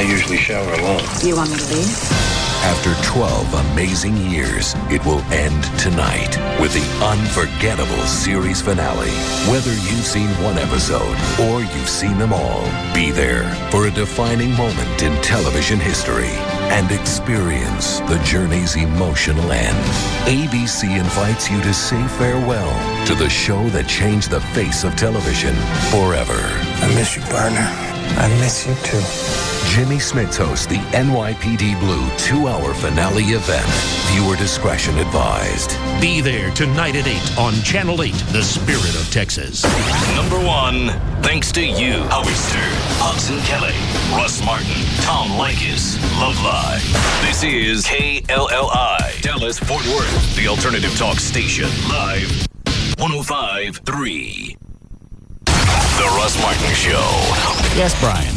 I usually shower alone. You want me to leave? After 12 amazing years, it will end tonight with the unforgettable series finale. Whether you've seen one episode or you've seen them all, be there for a defining moment in television history and experience the journey's emotional end. ABC invites you to say farewell to the show that changed the face of television forever. I miss you, partner. I miss you too. Jimmy Smits hosts the NYPD Blue 2-hour finale event. Viewer discretion advised. Be there tonight at 8 on Channel 8, The Spirit of Texas. Number 1, thanks to you, Howie Stern, Hudson Kelly, Russ Martin, Tom Likas, Love Live. This is KLLI, Dallas, Fort Worth, the alternative talk station, live 105.3. The Russ Martin Show. Yes, Brian.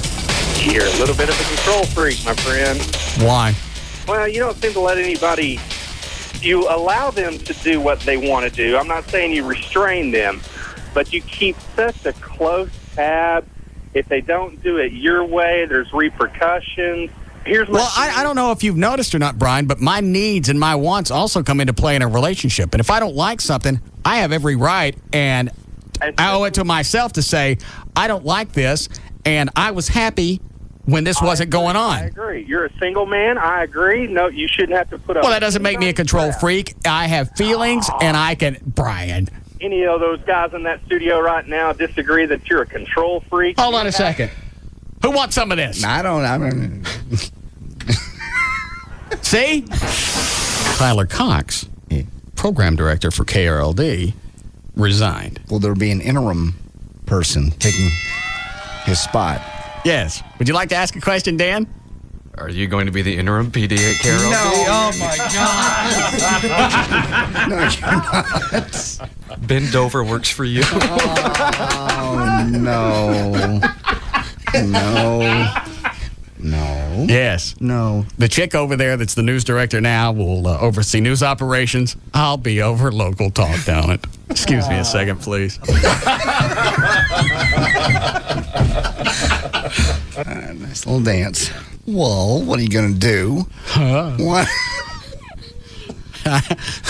You're a little bit of a control freak, my friend. Why? Well, you don't seem to let anybody... You allow them to do what they want to do. I'm not saying you restrain them, but you keep such a close tab. If they don't do it your way, there's repercussions. Well, I don't know if you've noticed or not, Brian, but my needs and my wants also come into play in a relationship. And if I don't like something, I have every right, and I owe it to myself to say, I don't like this, and I was happy when this wasn't going on. I agree. You're a single man. I agree. No, you shouldn't have to put up... Well, that doesn't make me a control freak. I have feelings, and I can... Brian. Any of those guys in that studio right now disagree that you're a control freak? Hold on a second. Who wants some of this? I don't... See? Tyler Cox, program director for KRLD, resigned. Will there be an interim person taking his spot? Yes. Would you like to ask a question, Dan? Are you going to be the interim PD at KRLD? No. Oh, my God. No, you're not. Bend over works for you. Oh, no. No. No. Yes. No. The chick over there that's the news director now will oversee news operations. I'll be over local talk talent. Excuse me a second, please. Nice little dance. Well, what are you going to do? What?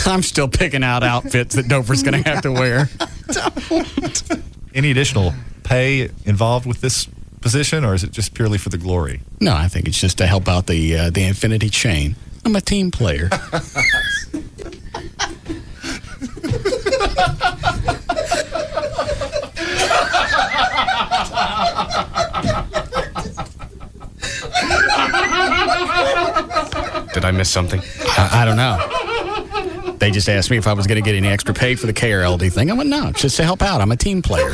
I'm still picking out outfits that Dover's going to have to wear. Don't. Any additional pay involved with this position, or is it just purely for the glory? No, I think it's just to help out the infinity chain. I'm a team player. Did I miss something? I don't know. They just asked me if I was going to get any extra pay for the KRLD thing. I went, no, it's just to help out. I'm a team player.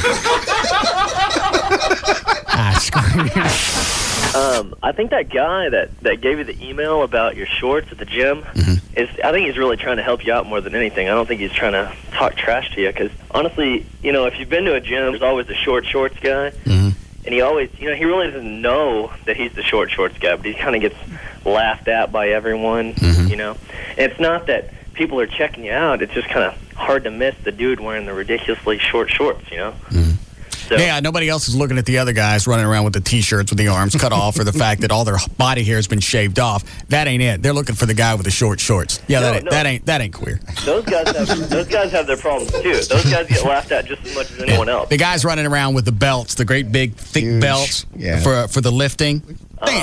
I think that guy that gave you the email about your shorts at the gym, I think he's really trying to help you out more than anything. I don't think he's trying to talk trash to you, because honestly, if you've been to a gym, there's always a short shorts guy, and he always, he really doesn't know that he's the short shorts guy, but he kind of gets laughed at by everyone, And it's not that people are checking you out, it's just kind of hard to miss the dude wearing the ridiculously short shorts, So, yeah, nobody else is looking at the other guys running around with the T-shirts with the arms cut off, or the fact that all their body hair has been shaved off. That ain't it. They're looking for the guy with the short shorts. Yeah, that ain't queer. Those guys have their problems too. Those guys get laughed at just as much as anyone else. The guys running around with the belts, the great big thick Huge. belts Yeah. for the lifting.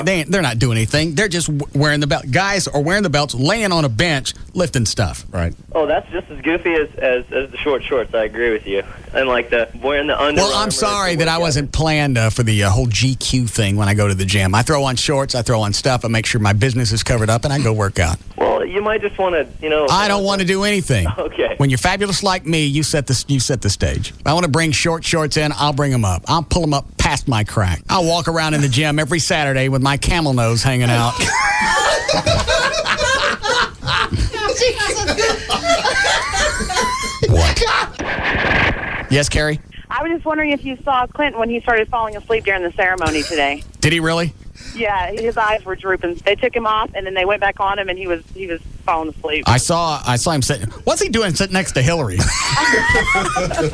They're not doing anything. They're just wearing the belt. Guys are wearing the belts, laying on a bench, lifting stuff. Right. Oh, that's just as goofy as the short shorts. I agree with you. And like wearing the Under Well, I'm sorry that I wasn't planned for the whole GQ thing when I go to the gym. I throw on shorts, I throw on stuff, I make sure my business is covered up, and I go work out. Well, you might just want to, I don't want to do anything. Okay. When you're fabulous like me, you set the stage. If I want to bring short shorts in, I'll bring them up. I'll pull them up past my crack. I'll walk around in the gym every Saturday with my camel nose hanging out. What? Yes, Carrie? I was just wondering if you saw Clinton when he started falling asleep during the ceremony today. Did he really? Yeah, his eyes were drooping. They took him off, and then they went back on him, and he was falling asleep. I saw him sitting. What's he doing sitting next to Hillary?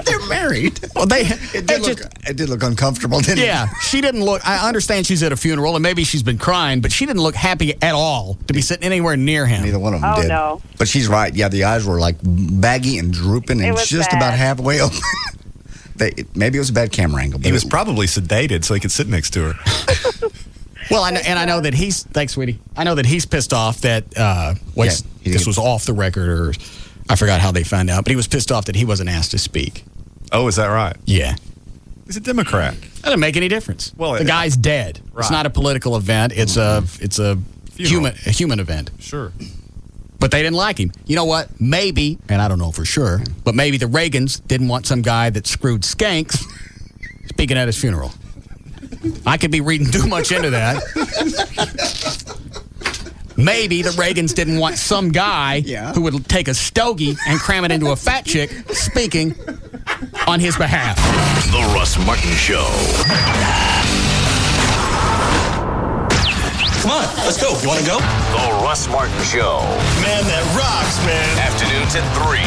They're married. Well, it did look uncomfortable, didn't it? Yeah, she didn't look. I understand she's at a funeral, and maybe she's been crying, but she didn't look happy at all to be sitting anywhere near him. Neither one of them did. No. But she's right. Yeah, the eyes were like baggy and drooping, and just bad. about halfway open. Maybe it was a bad camera angle. But he was probably sedated so he could sit next to her. Well, I know that he's. Thanks, sweetie. I know that he's pissed off that this was off the record, or I forgot how they found out, but he was pissed off that he wasn't asked to speak. Oh, is that right? Yeah. He's a Democrat. That doesn't make any difference. Well, the guy's dead. Right. It's not a political event. It's a human event. Sure. But they didn't like him. You know what? Maybe, and I don't know for sure, but maybe the Reagans didn't want some guy that screwed skanks speaking at his funeral. I could be reading too much into that. Maybe the Reagans didn't want some guy who would take a stogie and cram it into a fat chick speaking on his behalf. The Russ Martin Show. Come on, let's go. You want to go? The Russ Martin Show. Man, that rocks, man. Afternoons at 3.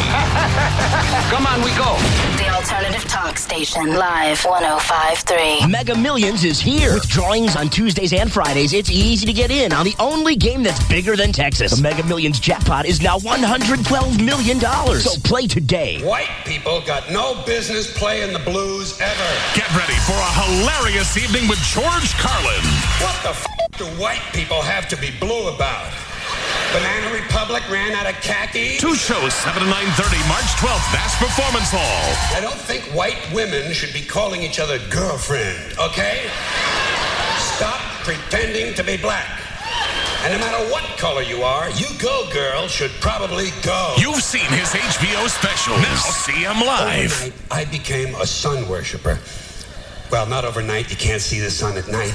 Come on, we go. The alternative talk station, live 105.3. Mega Millions is here. With drawings on Tuesdays and Fridays, it's easy to get in on the only game that's bigger than Texas. The Mega Millions jackpot is now $112 million. So play today. White people got no business playing the blues ever. Get ready for a hilarious evening with George Carlin. What the f*** do white people have to be blue about? Banana Republic ran out of khaki? 2 shows, 7 to 9:30, March 12th, Bass Performance Hall. I don't think white women should be calling each other girlfriend, okay? Stop pretending to be black. And no matter what color you are, you go, girl, should probably go. You've seen his HBO specials. Now see him live. Overnight, I became a sun worshiper. Well, not overnight. You can't see the sun at night.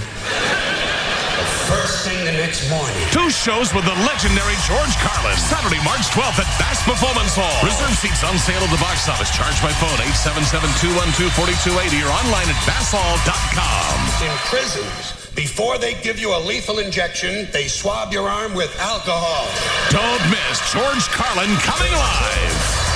But first thing the next morning. 2 shows with the legendary George Carlin. Saturday, March 12th at Bass Performance Hall. Reserve seats on sale at the box office. Charged by phone 877-212-4280 or online at basshall.com. In prisons, before they give you a lethal injection, they swab your arm with alcohol. Don't miss George Carlin coming live.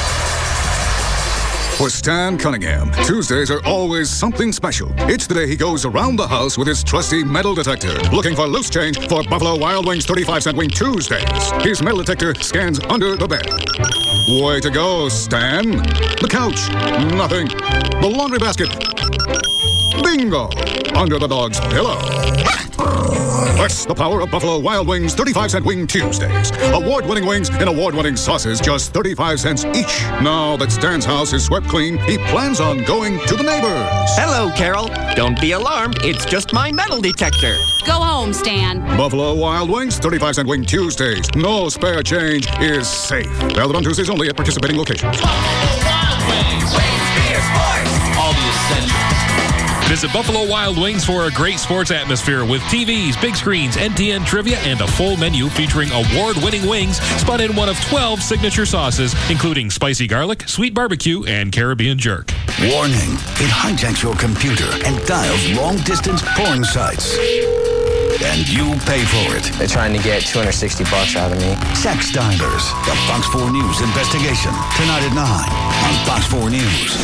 For Stan Cunningham, Tuesdays are always something special. It's the day he goes around the house with his trusty metal detector, looking for loose change for Buffalo Wild Wings 35-cent wing Tuesdays. His metal detector scans under the bed. Way to go, Stan. The couch, nothing. The laundry basket, bingo. Under the dog's pillow. That's the power of Buffalo Wild Wings 35-cent wing Tuesdays. Award-winning wings in award-winning sauces, just 35 cents each. Now that Stan's house is swept clean, he plans on going to the neighbors. Hello, Carol. Don't be alarmed. It's just my metal detector. Go home, Stan. Buffalo Wild Wings 35-cent wing Tuesdays. No spare change is safe. Valid on Tuesdays only at participating locations. Buffalo Wild Wings. Wings, beer, sports. All the essentials. Visit Buffalo Wild Wings for a great sports atmosphere with TVs, big screens, NTN trivia, and a full menu featuring award-winning wings spun in one of 12 signature sauces, including spicy garlic, sweet barbecue, and Caribbean jerk. Warning, it hijacks your computer and dials long-distance porn sites. And you pay for it. They're trying to get $260 out of me. Sex Divers, the Fox 4 News investigation. Tonight at 9 on Fox 4 News.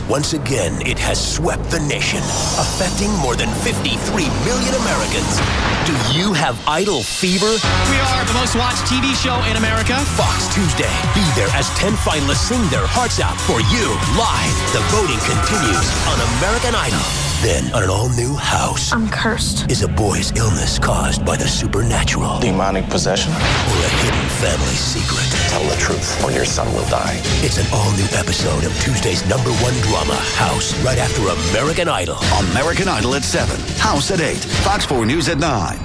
Once again, it has swept the nation, affecting more than 53 million Americans. Do you have idol fever? We are the most watched TV show in America. Fox Tuesday. Be there as 10 finalists sing their hearts out for you live. The voting continues on American Idol. Then, on an all-new house. I'm cursed. Is a boy's illness caused by the supernatural? Demonic possession? Or a hidden family secret? Tell the truth, or your son will die. It's an all-new episode of Tuesday's #1 drama, House, right after American Idol. American Idol at 7. House at 8. Fox 4 News at 9.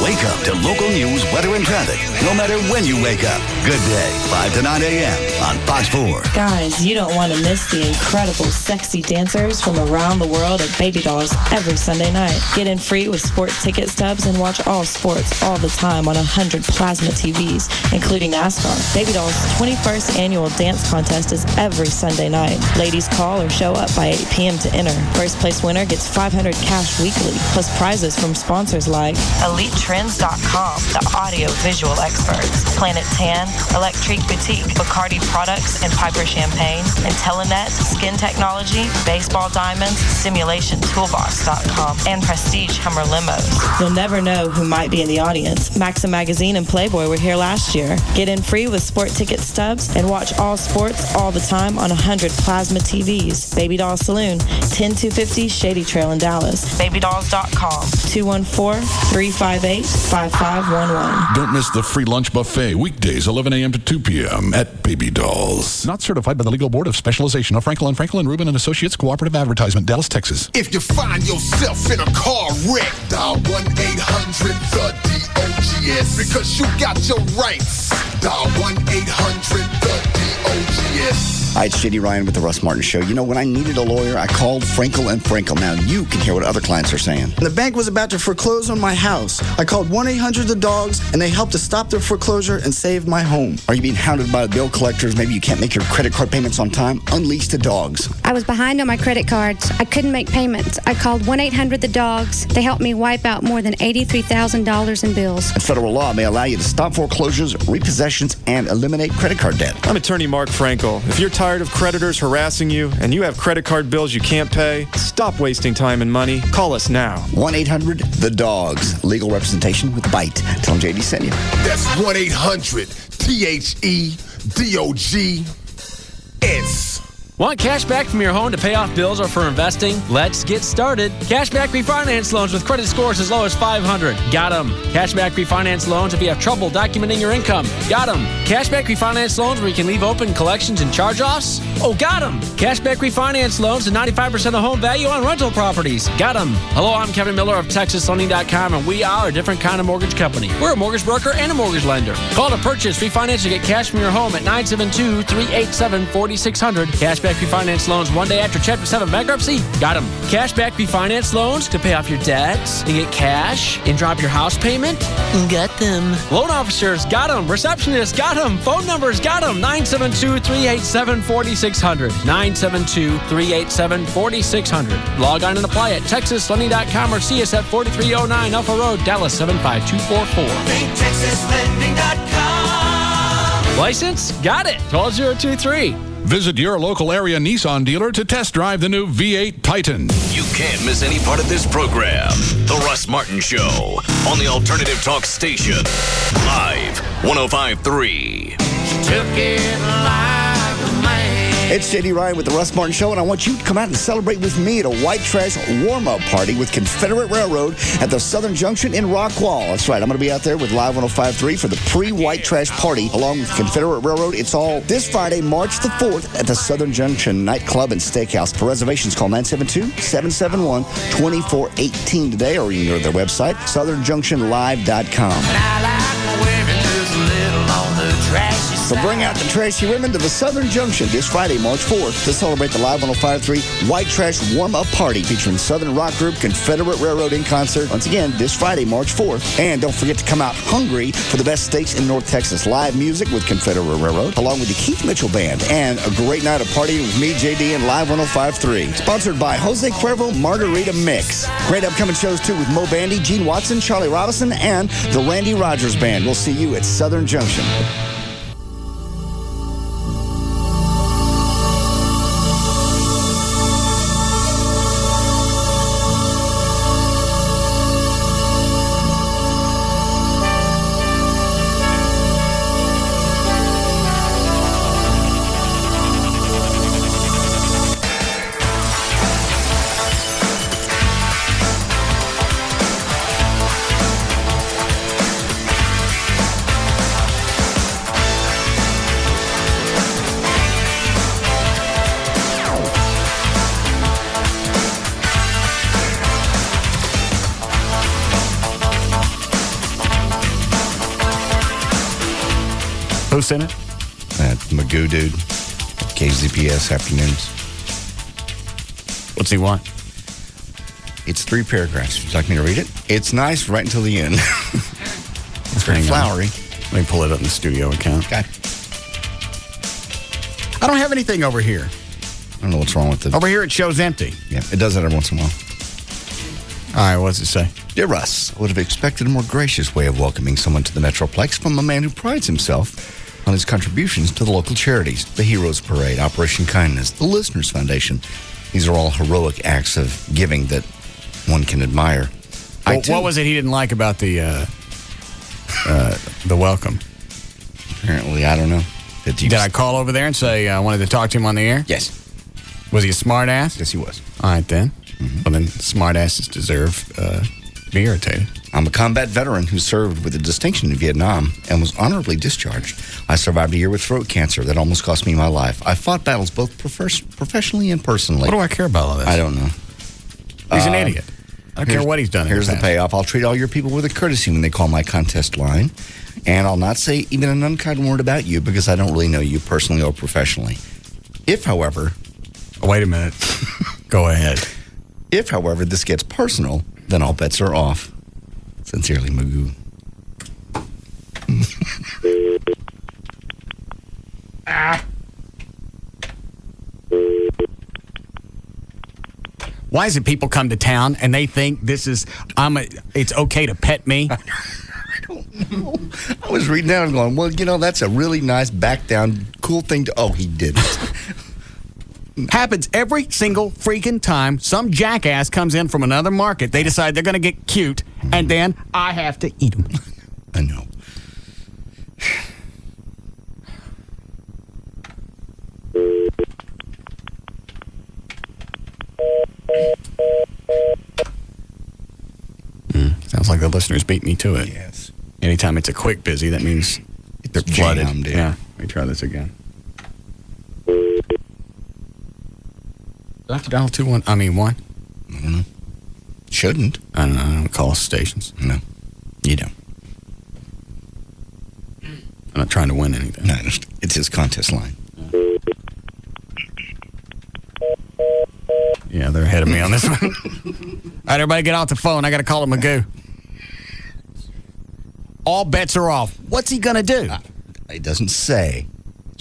Wake up to local news, weather, and traffic, no matter when you wake up. Good day, 5 to 9 a.m. on Fox 4. Guys, you don't want to miss the incredible sexy dancers from around the world at Baby Dolls every Sunday night. Get in free with sports ticket stubs and watch all sports all the time on 100 plasma TVs, including NASCAR. Baby Dolls' 21st annual dance contest is every Sunday night. Ladies call or show up by 8 p.m. to enter. First place winner gets $500 cash weekly, plus prizes from sponsors like EliteTrends.com, the audio-visual experts, Planet Tan, Electric Boutique, Bacardi Products and Piper Champagne, Intellinet, Skin Technology, Baseball Diamonds, SimulationToolbox.com, and Prestige Hummer Limos. You'll never know who might be in the audience. Maxim Magazine and Playboy were here last year. Get in free with sport ticket stubs and watch all sports all the time on 100 plasma TVs. Baby Doll Saloon, 10250 Shady Trail in Dallas. BabyDolls.com, 214-358-5511. Don't miss the free lunch buffet weekdays 11 a.m. to 2 p.m. at Baby Dolls. Not certified by the Legal Board of Specialization of Franklin Rubin and Associates Cooperative Advertisement, Dallas, Texas. If you find yourself in a car wreck, dial 1-800-THE-DOGS because you got your rights. Dial 1-800-THE-DOGS. Hi, it's JD Ryan with the Russ Martin Show. You know, when I needed a lawyer, I called Frankel & Frankel. Now you can hear what other clients are saying. The bank was about to foreclose on my house. I called 1-800-THE-DOGS, and they helped to stop their foreclosure and save my home. Are you being hounded by bill collectors? Maybe you can't make your credit card payments on time? Unleash the dogs. I was behind on my credit cards. I couldn't make payments. I called 1-800-THE-DOGS. They helped me wipe out more than $83,000 in bills. And federal law may allow you to stop foreclosures, repossessions, and eliminate credit card debt. I'm attorney Mark Frankel. If you're tired of creditors harassing you and you have credit card bills you can't pay, stop wasting time and money. Call us now. 1-800-THE-DOGS. Legal representation with Bite. Tell them JD sent you. That's 1-800-THE-DOGS. Want cash back from your home to pay off bills or for investing? Let's get started. Cashback refinance loans with credit scores as low as 500. Got them. Cashback refinance loans if you have trouble documenting your income. Got them. Cashback refinance loans where you can leave open collections and charge-offs. Oh, got them. Cashback refinance loans to 95% of home value on rental properties. Got them. Hello, I'm Kevin Miller of TexasLending.com, and we are a different kind of mortgage company. We're a mortgage broker and a mortgage lender. Call to purchase, refinance, or get cash from your home at 972-387-4600. Cashback refinance loans one day after Chapter 7 bankruptcy? Got them. Cashback refinance loans to pay off your debts and get cash and drop your house payment? Got them. Loan officers? Got them. Receptionists? Got them. Phone numbers? Got them. 972-387-4600. 972-387-4600. Log on and apply at TexasLending.com or see us at 4309 Alpha Road, Dallas 75244. TexasLending.com. License? Got it. 12023. Visit your local area Nissan dealer to test drive the new V8 Titan. You can't miss any part of this program. The Russ Martin Show on the Alternative Talk Station. Live 105.3. Took it like a man. It's JD Ryan with the Russ Martin Show, and I want you to come out and celebrate with me at a white trash warm-up party with Confederate Railroad at the Southern Junction in Rockwall. That's right. I'm going to be out there with Live 105.3 for the pre-white trash party along with Confederate Railroad. It's all this Friday, March the 4th at the Southern Junction Nightclub and Steakhouse. For reservations, call 972-771-2418 today, or you can go to their website, southernjunctionlive.com. So bring out the trashy women to the Southern Junction this Friday, March 4th, to celebrate the Live 105.3 White Trash Warm-Up Party featuring Southern Rock Group Confederate Railroad in concert. Once again, this Friday, March 4th. And don't forget to come out hungry for the best steaks in North Texas. Live music with Confederate Railroad, along with the Keith Mitchell Band, and a great night of partying with me, JD, and Live 105.3. Sponsored by Jose Cuervo Margarita Mix. Great upcoming shows, too, with Mo Bandy, Gene Watson, Charlie Robinson, and the Randy Rogers Band. We'll see you at Southern Junction. Who sent it? That Magoo dude. KZPS afternoons. What's he want? It's 3 paragraphs. Would you like me to read it? It's nice right until the end. It's very flowery. Let me pull it up in the studio account. Okay. I don't have anything over here. I don't know what's wrong with it. Over here it shows empty. Yeah, it does that every once in a while. All right, what's it say? Dear Russ, I would have expected a more gracious way of welcoming someone to the Metroplex from a man who prides himself on his contributions to the local charities, the Heroes Parade, Operation Kindness, the Listeners Foundation. These are all heroic acts of giving that one can admire. Well, what was it he didn't like about the welcome? Apparently, I don't know. Did I call over there and say I wanted to talk to him on the air? Yes. Was he a smart ass? Yes, he was. All right, then. Mm-hmm. Well, then smart asses deserve to be irritated. I'm a combat veteran who served with a distinction in Vietnam and was honorably discharged. I survived a year with throat cancer that almost cost me my life. I fought battles both professionally and personally. What do I care about all this? I don't know. He's an idiot. I don't care what he's done. Here's the payoff. I'll treat all your people with a courtesy when they call my contest line. And I'll not say even an unkind word about you because I don't really know you personally or professionally. If, however... Oh, wait a minute. Go ahead. If, however, this gets personal, then all bets are off. Sincerely, Magoo. Why is it people come to town and they think this is, it's okay to pet me? I don't know. I was reading that and going, well, that's a really nice back down, cool thing to, oh, he didn't. Happens every single freaking time some jackass comes in from another market. They decide they're going to get cute, and then I have to eat them. I know. Sounds like the listeners beat me to it. Yes. Anytime it's a quick busy, that means they're flooded. Jammed, yeah. Let me try this again. Do I have to dial 1? I don't know. Shouldn't. I don't know. I don't call stations. No, you don't. I'm not trying to win anything. No, it's his contest line. Yeah, they're ahead of me on this one. All right, everybody get off the phone. I got to call him Magoo. All bets are off. What's he going to do? It doesn't say.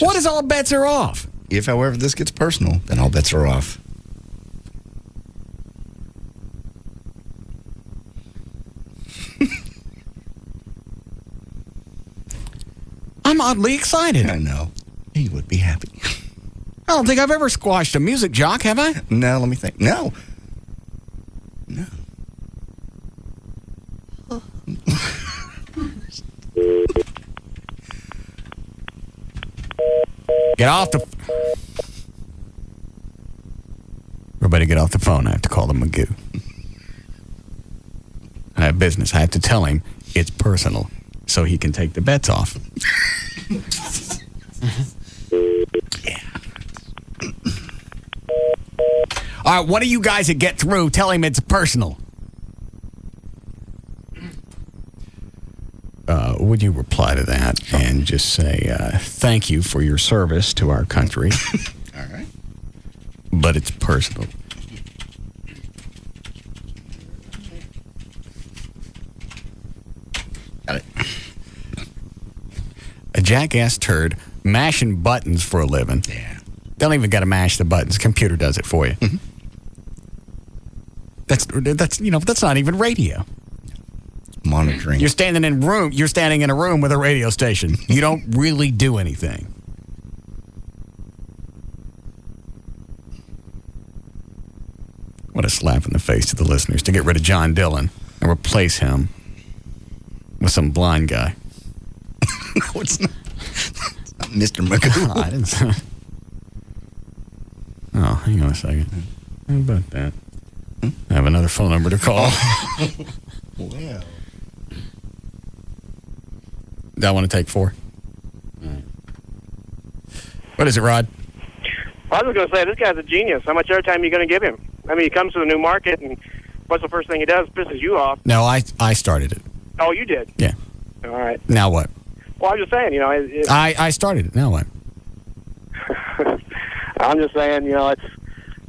What is all bets are off? If, however, this gets personal, then all bets are off. I'm oddly excited. I know. He would be happy. I don't think I've ever squashed a music jock, have I? No, let me think. No. Get off the... Everybody get off the phone. I have to call him Magoo. I have business. I have to tell him it's personal so he can take the bets off. Yeah. All right, one of you guys that get through, tell him it's personal. Would you reply to that and just say, thank you for your service to our country. All right. But it's personal. Got it. A jackass turd mashing buttons for a living. Yeah. Don't even got to mash the buttons. Computer does it for you. Mm-hmm. That's not even radio. Monitoring. You're standing in a room with a radio station. You don't really do anything. What a slap in the face to the listeners to get rid of John Dillon and replace him with some blind guy. No, it's not. It's not Mr. Magoo. I didn't say. Oh, hang on a second. How about that? I have another phone number to call. Well. Do I want to take 4? All right. What is it, Rod? I was going to say, this guy's a genius. How much airtime are you going to give him? I mean, he comes to a new market, and what's the first thing he does? Pisses you off. No, I started it. Oh, you did? Yeah. All right. Now what? Well, I'm just saying, I started it. Now what? I'm just saying,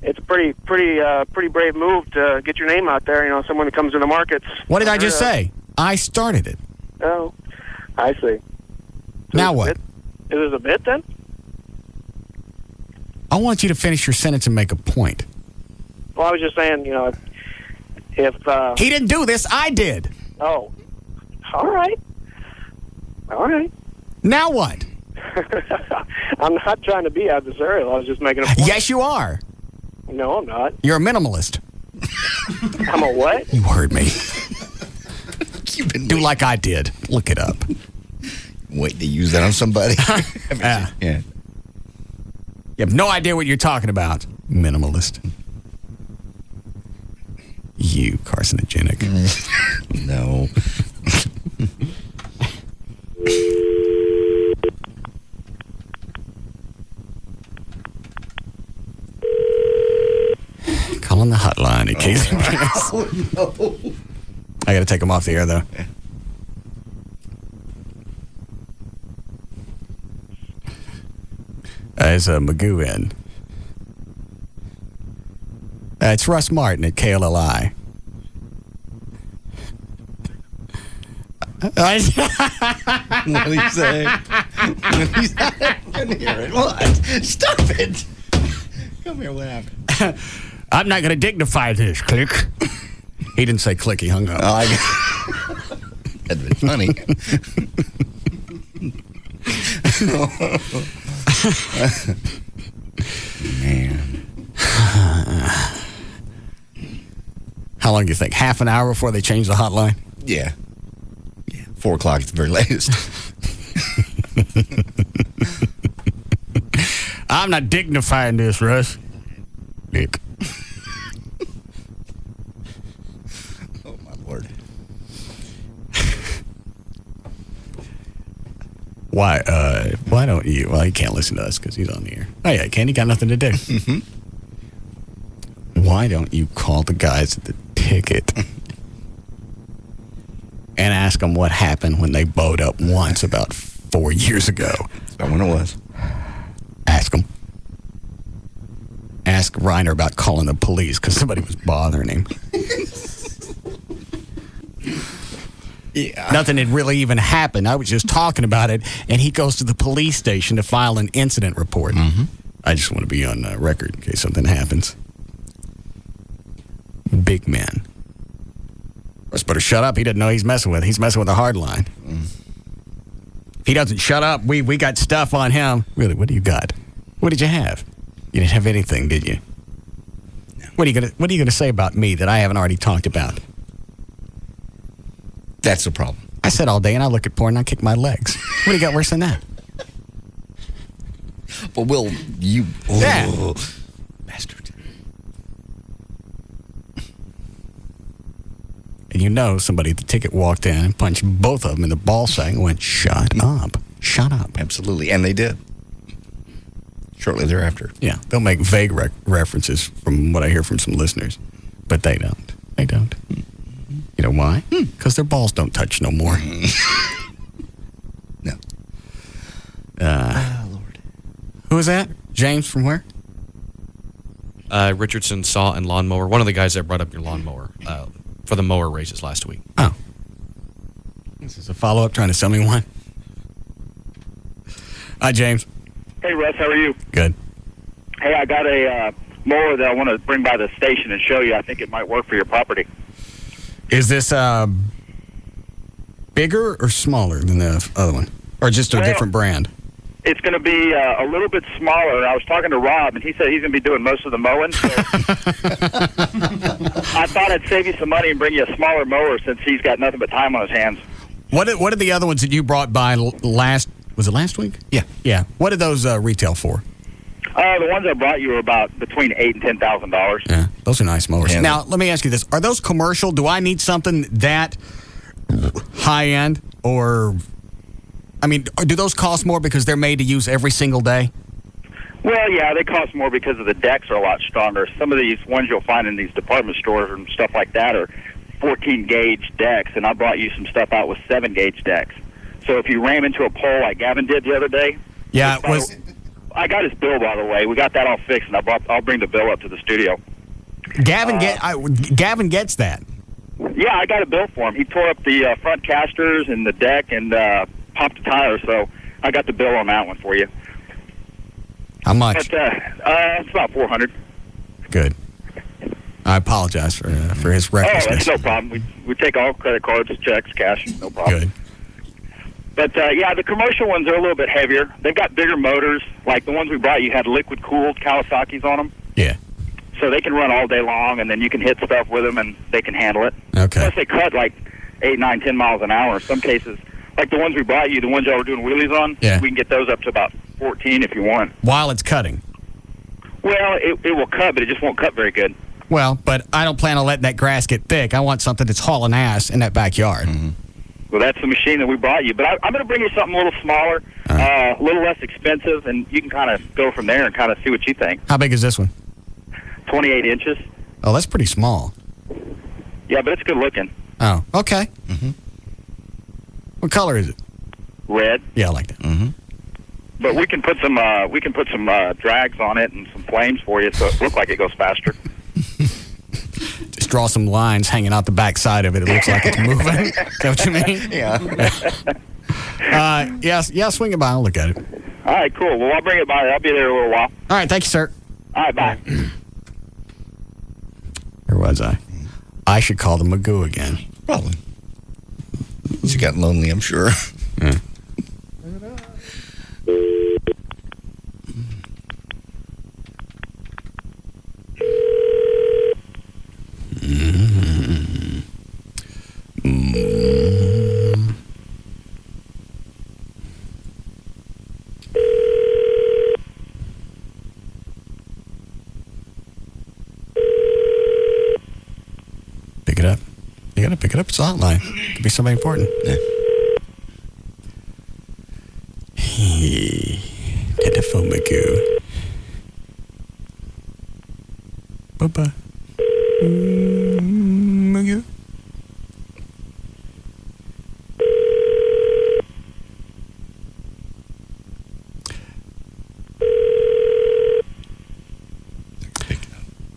it's a pretty brave move to get your name out there. Someone that comes in the markets. What did I just say? I started it. Oh, I see. Now what? Is this a bit then? I want you to finish your sentence and make a point. Well, I was just saying, if he didn't do this, I did. Oh, all right. Now what? I'm not trying to be adversarial. I was just making a point. Yes, you are. No, I'm not. You're a minimalist. I'm a what? You heard me. Do like I did. Look it up. Wait to use that on somebody. Yeah. You have no idea what you're talking about. Minimalist. You carcinogenic. No. Calling the hotline in case. Oh, no. I got to take them off the air, though. Is Magoo in? It's Russ Martin at KLLI. What did he say? I couldn't hear it. What? Stop it. Come here, what happened? I'm not going to dignify this. Click. He didn't say click, he hung up. That'd been funny. Man. How long do you think? Half an hour before they change the hotline? Yeah. 4 o'clock at the very latest. I'm not dignifying this, Russ. Nick. Oh, my Lord. Why don't you? Well, he can't listen to us because he's on the air. Oh, yeah, Ken, he got nothing to do. Mm-hmm. Why don't you call the guys at the ticket and ask them what happened when they bowed up once about 4 years ago? That's about when it was. Ask them. Ask Reiner about calling the police because somebody was bothering him. Yeah. Nothing had really even happened. I was just talking about it, and he goes to the police station to file an incident report. Mm-hmm. I just want to be on record in case something happens. Big man. Russ better shut up. He doesn't know he's messing with. He's messing with a hard line. If he doesn't shut up, we got stuff on him. Really, what do you got? What did you have? You didn't have anything, did you? No. What are you gonna say about me that I haven't already talked about? That's the problem. I sit all day and I look at porn and I kick my legs. What do you got worse than that? But Will, you... Yeah. Oh, bastard. And you know somebody at the ticket walked in and punched both of them in the ball sack and went, shut up. Shut up. Absolutely. And they did. Shortly thereafter. Yeah. They'll make vague references from what I hear from some listeners. But they don't. They don't. You know why? Because their balls don't touch no more. No. Lord. Who is that? James from where? Richardson Saw and Lawnmower. One of the guys that brought up your lawnmower for the mower raises last week. Oh. This is a follow-up trying to sell me one. Hi, James. Hey, Russ, how are you? Good. Hey, I got a mower that I want to bring by the station and show you. I think it might work for your property. Is this bigger or smaller than the other one? Or just a different brand? It's going to be a little bit smaller. I was talking to Rob, and he said he's going to be doing most of the mowing. So I thought I'd save you some money and bring you a smaller mower since he's got nothing but time on his hands. What are the other ones that you brought by last... Was it last week? Yeah. Yeah. What did those retail for? The ones I brought you were about between $8,000 and $10,000. Yeah, those are nice mowers. Yeah. Now, let me ask you this. Are those commercial? Do I need something that high-end? Or, I mean, do those cost more because they're made to use every single day? Well, yeah, they cost more because of the decks are a lot stronger. Some of these ones you'll find in these department stores and stuff like that are 14-gauge decks, and I brought you some stuff out with 7-gauge decks. So if you ram into a pole like Gavin did the other day. Yeah, it was. I got his bill, by the way. We got that all fixed, and I'll bring the bill up to the studio. Gavin gets that. Yeah, I got a bill for him. He tore up the front casters and the deck and popped the tire, so I got the bill on that one for you. How much? But, it's about $400. Good. I apologize for his recklessness. Oh, that's no problem. We take all credit cards, checks, cash, no problem. Good. But, yeah, the commercial ones are a little bit heavier. They've got bigger motors. Like the ones we brought you had liquid-cooled Kawasaki's on them. Yeah. So they can run all day long, and then you can hit stuff with them, and they can handle it. Okay. Plus, they cut like 8, 9, 10 miles an hour. In some cases, like the ones we brought you, the ones y'all were doing wheelies on, we can get those up to about 14 if you want. While it's cutting? Well, it will cut, but it just won't cut very good. Well, but I don't plan on letting that grass get thick. I want something that's hauling ass in that backyard. Mm-hmm. Well, that's the machine that we brought you. But I'm going to bring you something a little smaller, a little less expensive, and you can kind of go from there and kind of see what you think. How big is this one? 28 inches. Oh, that's pretty small. Yeah, but it's good looking. Oh, okay. Mm-hmm. What color is it? Red. Yeah, I like that. Mm-hmm. But we can put some drags on it and some flames for you, so it looks like it goes faster. Just draw some lines hanging out the back side of it. It looks like it's moving. Is that what you mean? Yeah. Yeah, swing it by. I'll look at it. All right, cool. Well, I'll bring it by. I'll be there a little while. All right, thank you, sir. All right, bye. Where was I? I should call the Magoo again. Probably. She got lonely, I'm sure. Yeah. Pick it up. You gotta pick it up. It's a hotline. Could be somebody important. Yeah. Hit the phone, Magoo. Bye-bye. Magoo.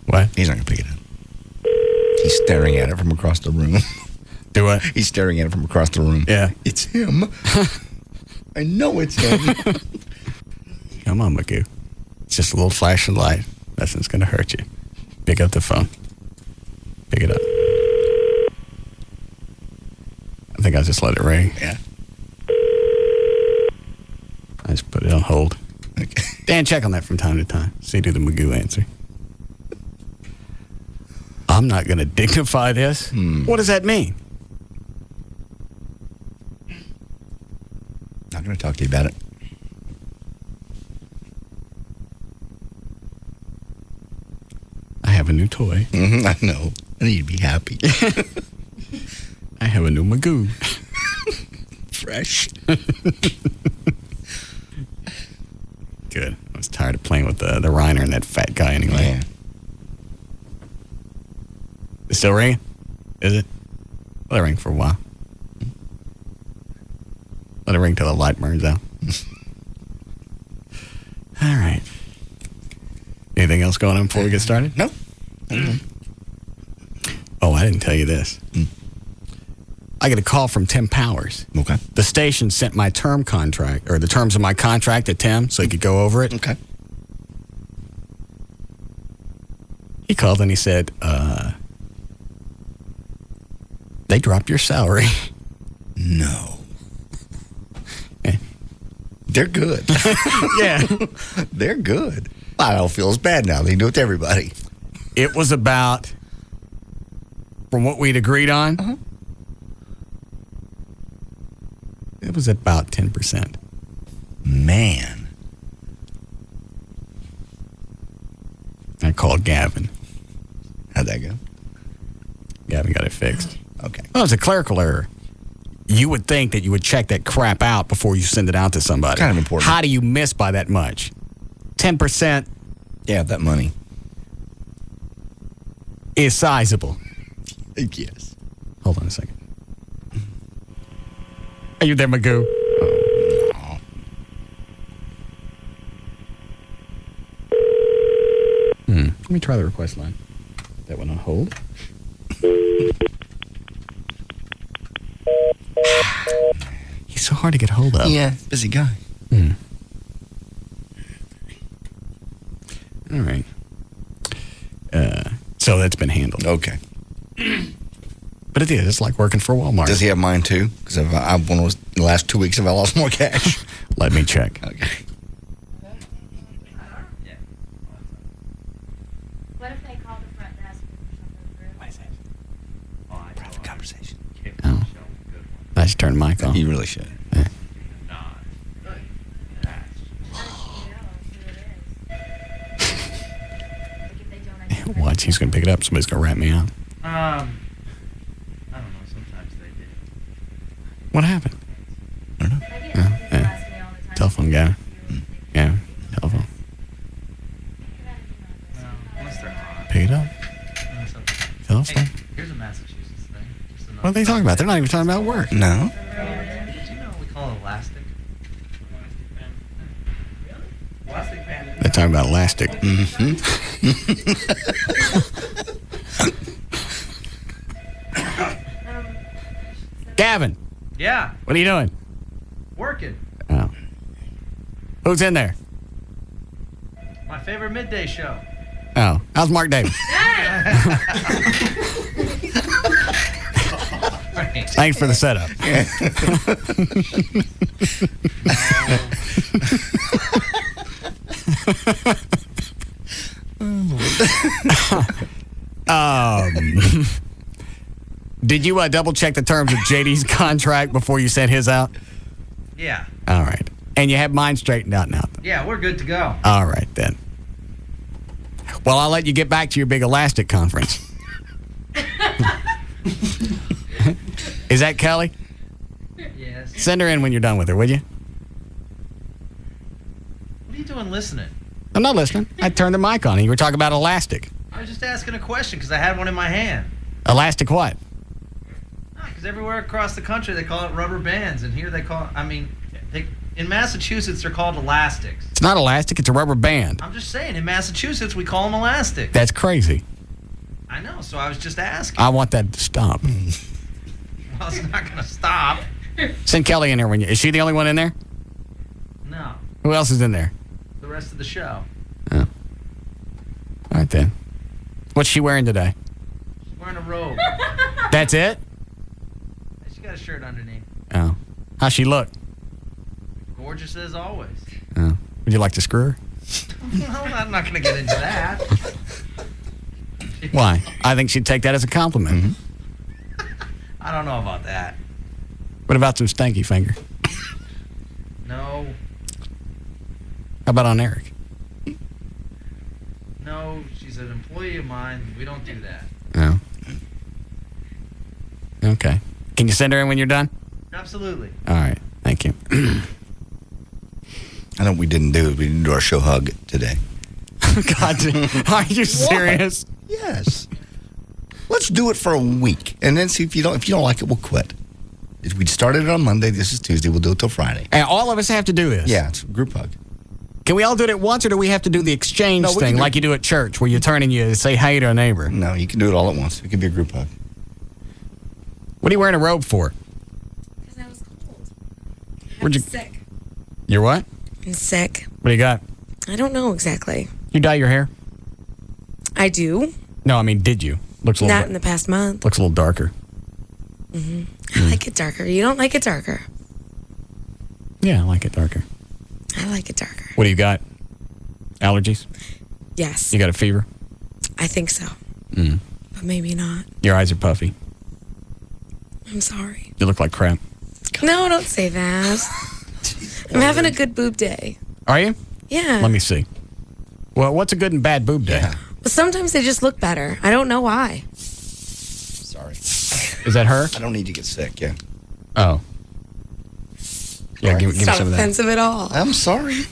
What? He's not going to pick it up. He's staring at it from across the room. Do what? He's staring at it from across the room. Yeah. It's him. I know it's him. Come on, Magoo. It's just a little flashing light. Nothing's going to hurt you. Pick up the phone. Pick it up. I think I'll just let it ring. Yeah. I just put it on hold. Okay. Dan, check on that from time to time. See, do the Magoo answer. I'm not going to dignify this. What does that mean? Not going to talk to you about it. I have a new toy. Mm-hmm, I know. I need to be happy. I have a new Magoo. Fresh. Good. I was tired of playing with the Reiner and that fat guy anyway. Yeah. It's still ringing? Is it? Let it ring for a while. Let it ring till the light burns out. All right. Anything else going on before we get started? No. Oh, I didn't tell you this. I get a call from Tim Powers. Okay. The station sent my term contract, or the terms of my contract to Tim so he could go over it. Okay. He called and he said, they dropped your salary. No. They're good. Yeah. They're good. I don't feel as bad now. They can do it to everybody. It was about, from what we'd agreed on, it was about 10%. Man. I called Gavin. How'd that go? Gavin got it fixed. Okay. Oh, it was a clerical error. You would think that you would check that crap out before you send it out to somebody. Kind of important. How do you miss by that much? 10%. Yeah, that money is sizable. Yes. Hold on a second. Are you there, Magoo? try the request line. That one on hold. He's so hard to get hold of. Yeah, busy guy. All right. So that's been handled. Okay. But it is. It's like working for Walmart. Does he have mine too? Because I've one of the last 2 weeks have I lost more cash. Let me check. Okay. What if they call the front desk? What is it? Private conversation. Oh. I should turn the mic on. You really should. Watch, he's going to pick it up. Somebody's going to rat me out. I don't know. Sometimes they do. What happened? I don't know. Yeah. Telephone guy. Yeah, telephone. Unless they're on. Pick it up. Telephone. Hey, here's a Massachusetts thing. Just What are they talking about? They're not even talking about work. No. Did you know we call it elastic? Elastic band. They're talking about elastic. Gavin. Yeah. What are you doing? Working. Oh. Who's in there? My favorite midday show. Oh. How's Mark Davis? Thanks for the setup. Did you double check the terms of JD's contract before you sent his out? Yeah. All right. And you have mine straightened out now? Yeah, we're good to go. All right, then. Well, I'll let you get back to your big elastic conference. Is that Kelly? Yes. Send her in when you're done with her, would you? What are you doing listening? I'm not listening. I turned the mic on and you were talking about elastic. I was just asking a question because I had one in my hand. Elastic what? Because everywhere across the country they call it rubber bands, and here they call in Massachusetts they're called elastics. It's not elastic, it's a rubber band. I'm just saying, in Massachusetts we call them elastic. That's crazy. I know, so I was just asking. I want that to stop. Well, it's not going to stop. Send Kelly in there when you... Is she the only one in there? No. Who else is in there? The rest of the show. Oh. All right, then. What's she wearing today? She's wearing a robe. That's it? She got a shirt underneath. Oh. How's she look? Gorgeous as always. Oh. Would you like to screw her? No, I'm not going to get into that. Why? I think she'd take that as a compliment. Mm-hmm. I don't know about that. What about some stanky finger? No. How about on Eric? No, she's an employee of mine. We don't do that. Oh. Okay. Can you send her in when you're done? Absolutely. All right. Thank you. I know what we didn't do. We didn't do our show hug today. God, are you serious? Yes. Let's do it for a week, and then see if you don't like it, we'll quit. We started it on Monday. This is Tuesday. We'll do it till Friday. And all of us have to do this? Yeah, it's a group hug. Can we all do it at once, or do we have to do the exchange thing like you do at church, where you turn and you say hi to a neighbor? No, you can do it all at once. It can be a group hug. What are you wearing a robe for? Because I was cold. Where'd you... sick. You're what? I'm sick. What do you got? I don't know exactly. You dye your hair? I do. No, I mean, did you? Looks a little Not in the past month. Looks a little darker. Mm-hmm. I like it darker. You don't like it darker. Yeah, I like it darker. I like it darker. What do you got? Allergies? Yes. You got a fever? I think so. Mm. But maybe not. Your eyes are puffy. I'm sorry. You look like crap. No, don't say that. I'm having a good boob day. Are you? Yeah. Let me see. Well, what's a good and bad boob day? Well, sometimes they just look better. I don't know why. Sorry. Is that her? I don't need to get sick, yeah. Oh. Yeah, give me It's not some of that. offensive at all. I'm sorry.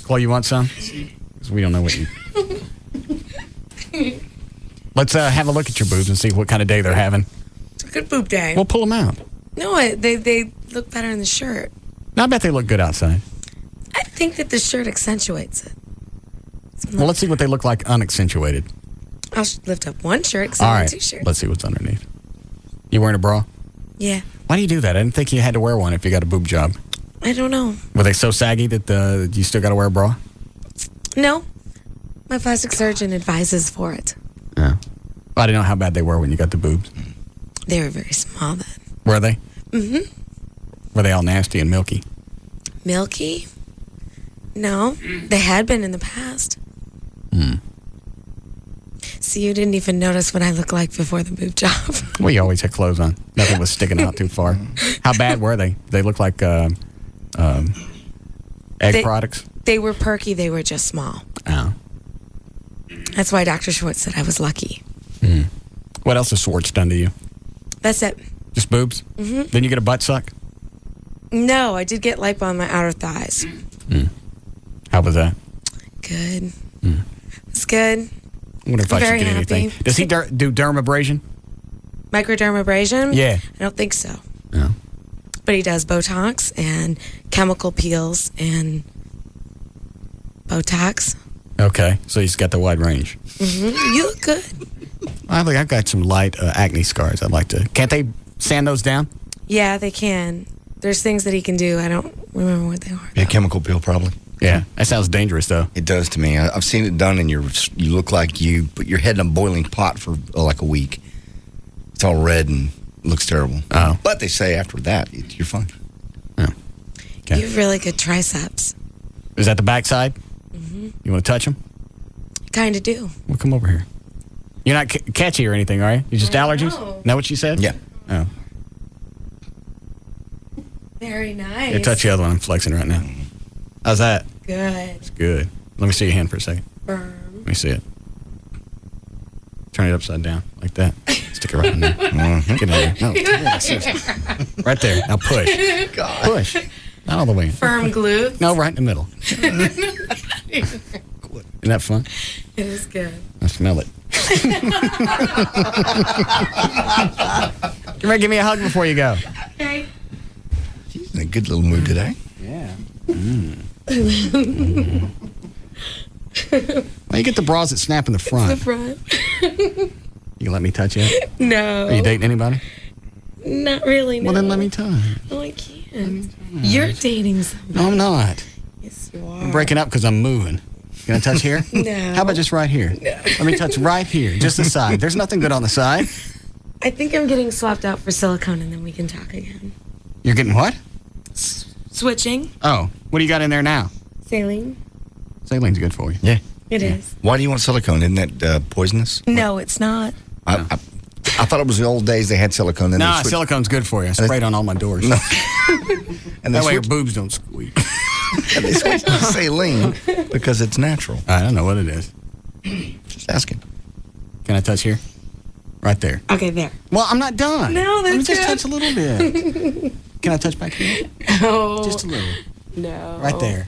Chloe, you want some? Because we don't know what you... Let's have a look at your boobs and see what kind of day they're having. It's a good boob day. We'll pull them out. No, they look better in the shirt. I bet they look good outside. I think that the shirt accentuates it. Well, let's see what they look like unaccentuated. I'll lift up one shirt because All I'm wearing right. 2 shirts. Let's see what's underneath. You wearing a bra? Yeah. Why do you do that? I didn't think you had to wear one if you got a boob job. I don't know. Were they so saggy that you still got to wear a bra? No. My plastic surgeon advises for it. Yeah. Well, I didn't know how bad they were when you got the boobs. They were very small then. Were they? Mm-hmm. Were they all nasty and milky? Milky? No. They had been in the past. So you didn't even notice what I looked like before the boob job. Well, you always had clothes on. Nothing was sticking out too far. How bad were they? They looked like egg products? They were perky. They were just small. Oh. That's why Dr. Schwartz said I was lucky. What else has Schwartz done to you? That's it. Just boobs? Mm-hmm. Then you get a butt suck? No, I did get lipo on my outer thighs. How was that? Good. It's good. I wonder if I should Very get happy. anything. Does he do dermabrasion? Microdermabrasion? Yeah. I don't think so. No. But he does Botox and chemical peels and Botox. Okay, so he's got the wide range. You look good. I've got some light acne scars. I'd like to. Can't they sand those down? Yeah, they can. There's things that he can do. I don't remember what they are. Yeah, chemical peel probably. Yeah, that sounds dangerous though. It does to me. I've seen it done, and you look like you put your head in a boiling pot for like a week. It's all red and looks terrible. Oh. But they say after that, you're fine. Yeah. Okay. You have really good triceps. Is that the backside? You want to touch them? Kind of do. Well, come over here. You're not catchy or anything, are you? You just allergies? know. Know what she said? Yeah. Oh. Very nice. Yeah, touch the other one. I'm flexing right now. How's that? Good. It's good. Let me see your hand for a second. Firm. Let me see it. Turn it upside down like that. Stick it right in there. Get in there. No, right there. Now push. Push. Not all the way in. Firm glutes. No, right in the middle. Isn't that fun? It is good. I smell it. Come here, give me a hug before you go. Okay. She's in a good little mood today. Yeah. Well, you get the bras that snap in the front. The front. You let me touch it? No. Are you dating anybody? Not really, no. Well, then let me touch. No, I can't. You're dating somebody. No, I'm not. Yes, you are. I'm breaking up because I'm moving. Can I touch here? No. How about just right here? No. Let me touch right here, just the side. There's nothing good on the side. I think I'm getting swapped out for silicone, and then we can talk again. You're getting what? Switching. Oh, what do you got in there now? Saline. Saline's good for you. Yeah. It is. Why do you want silicone? Isn't that poisonous? No, it's not. I thought it was the old days they had silicone. Then Nah, they switched. silicone's good for you. I spray it on all my doors. No. And that way they your switched, boobs don't squeak. and they switched to saline because it's natural. I don't know what it is. Just asking. Can I touch here? Right there. Okay, there. Well, I'm not done. No, Let me that's just good. touch a little bit. Can I touch back here? No. Just a little. No. Right there.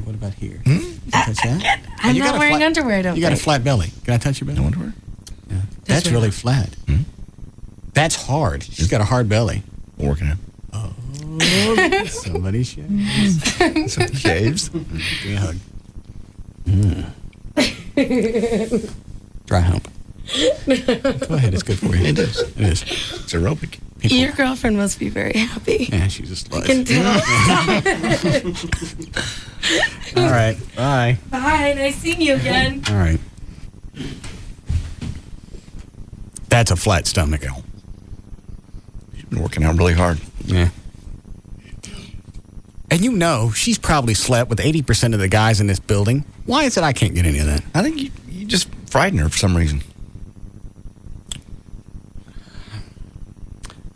What about here? Can you touch that? I'm You got not a wearing flat- underwear, I don't You got a think. flat belly. Can I touch your belly? No underwear? Yeah. That's really flat. That's hard. She's got a hard belly. Working it. Oh, somebody shaves. Somebody shaves. Give me a hug. Dry hump. Go ahead. It's good for you. It is. It is. It's aerobic. Your girlfriend must be very happy. Yeah, she's a slut. I can tell. All right. Bye. Bye. Nice seeing you again. All right. That's a flat stomach. She's been working out really hard. Yeah. And you know, she's probably slept with 80% of the guys in this building. Why is it I can't get any of that? I think you just frighten her for some reason.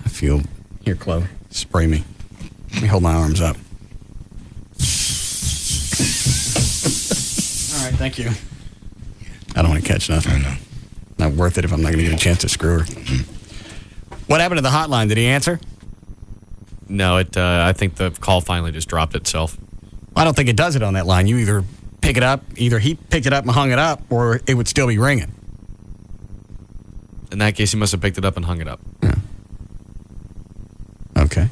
I feel... Here, Chloe. Spray me. Let me hold my arms up. All right, thank you. I don't want to catch nothing. I know. Not worth it if I'm not going to get a chance to screw her. What happened to the hotline? Did he answer? No, I think the call finally just dropped itself. I don't think it does it on that line. You either pick it up, either he picked it up and hung it up, or it would still be ringing. In that case, he must have picked it up and hung it up. Yeah. Okay.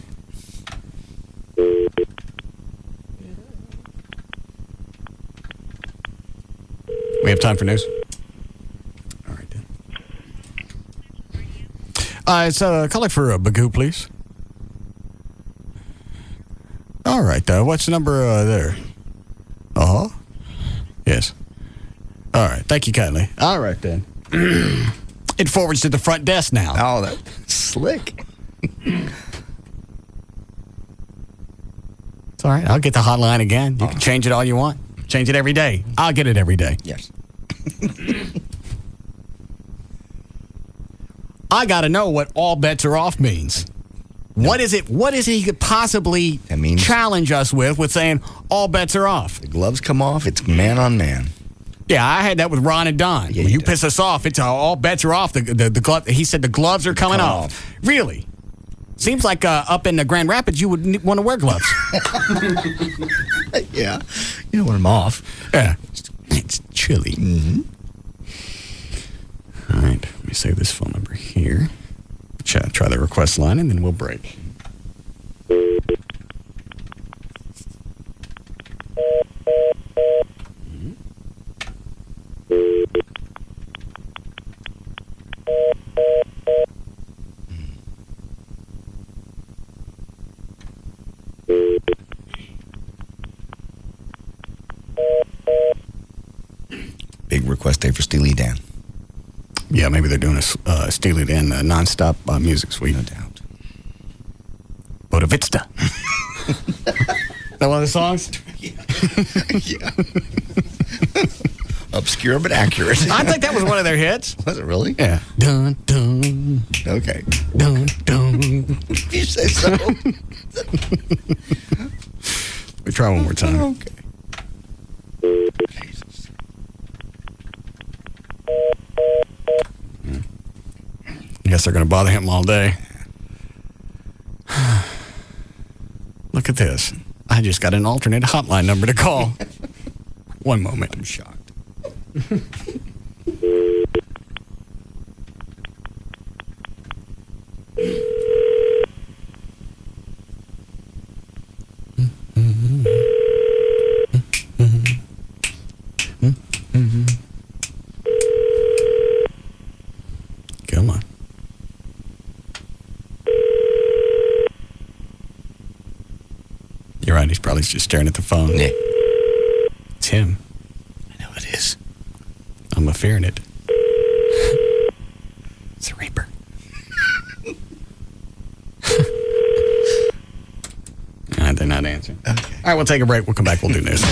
We have time for news? All right, so call it for Bagoo, please. All right, what's the number there? Uh-huh. Yes. All right, thank you kindly. All right, then. It forwards to the front desk now. Oh, that's slick. It's all right. I'll get the hotline again. You can change it all you want. Change it every day. I'll get it every day. Yes. I got to know what all bets are off means. No. What is it he could possibly challenge us with saying all bets are off? The gloves come off, it's man on man. Yeah, I had that with Ron and Don. Yeah, when you piss us off, it's all bets are off. The glove. He said the gloves are coming off. Really? Seems like up in the Grand Rapids, you would want to wear gloves. Yeah. You don't want them off. Yeah. It's chilly. Mm-hmm. All right. Let me save this phone number here. Try the request line, and then we'll break. Big request day for Steely Dan. Yeah, maybe they're doing a Steely Dan nonstop music suite. No doubt. Bodavista. That one of the songs? Yeah. Obscure but accurate. I think that was one of their hits. Was it really? Yeah. Dun, dun. Okay. Dun, dun. If you say so. We try one more time. Okay. Jesus. I guess they're going to bother him all day. Look at this. I just got an alternate hotline number to call. One moment. I'm shocked. Come on. You're right. He's probably just staring at the phone. Yeah. It's him. I know it is. I'm fearing it. It's a Reaper. All right, they're not answering. Okay. All right, we'll take a break. We'll come back. We'll do news.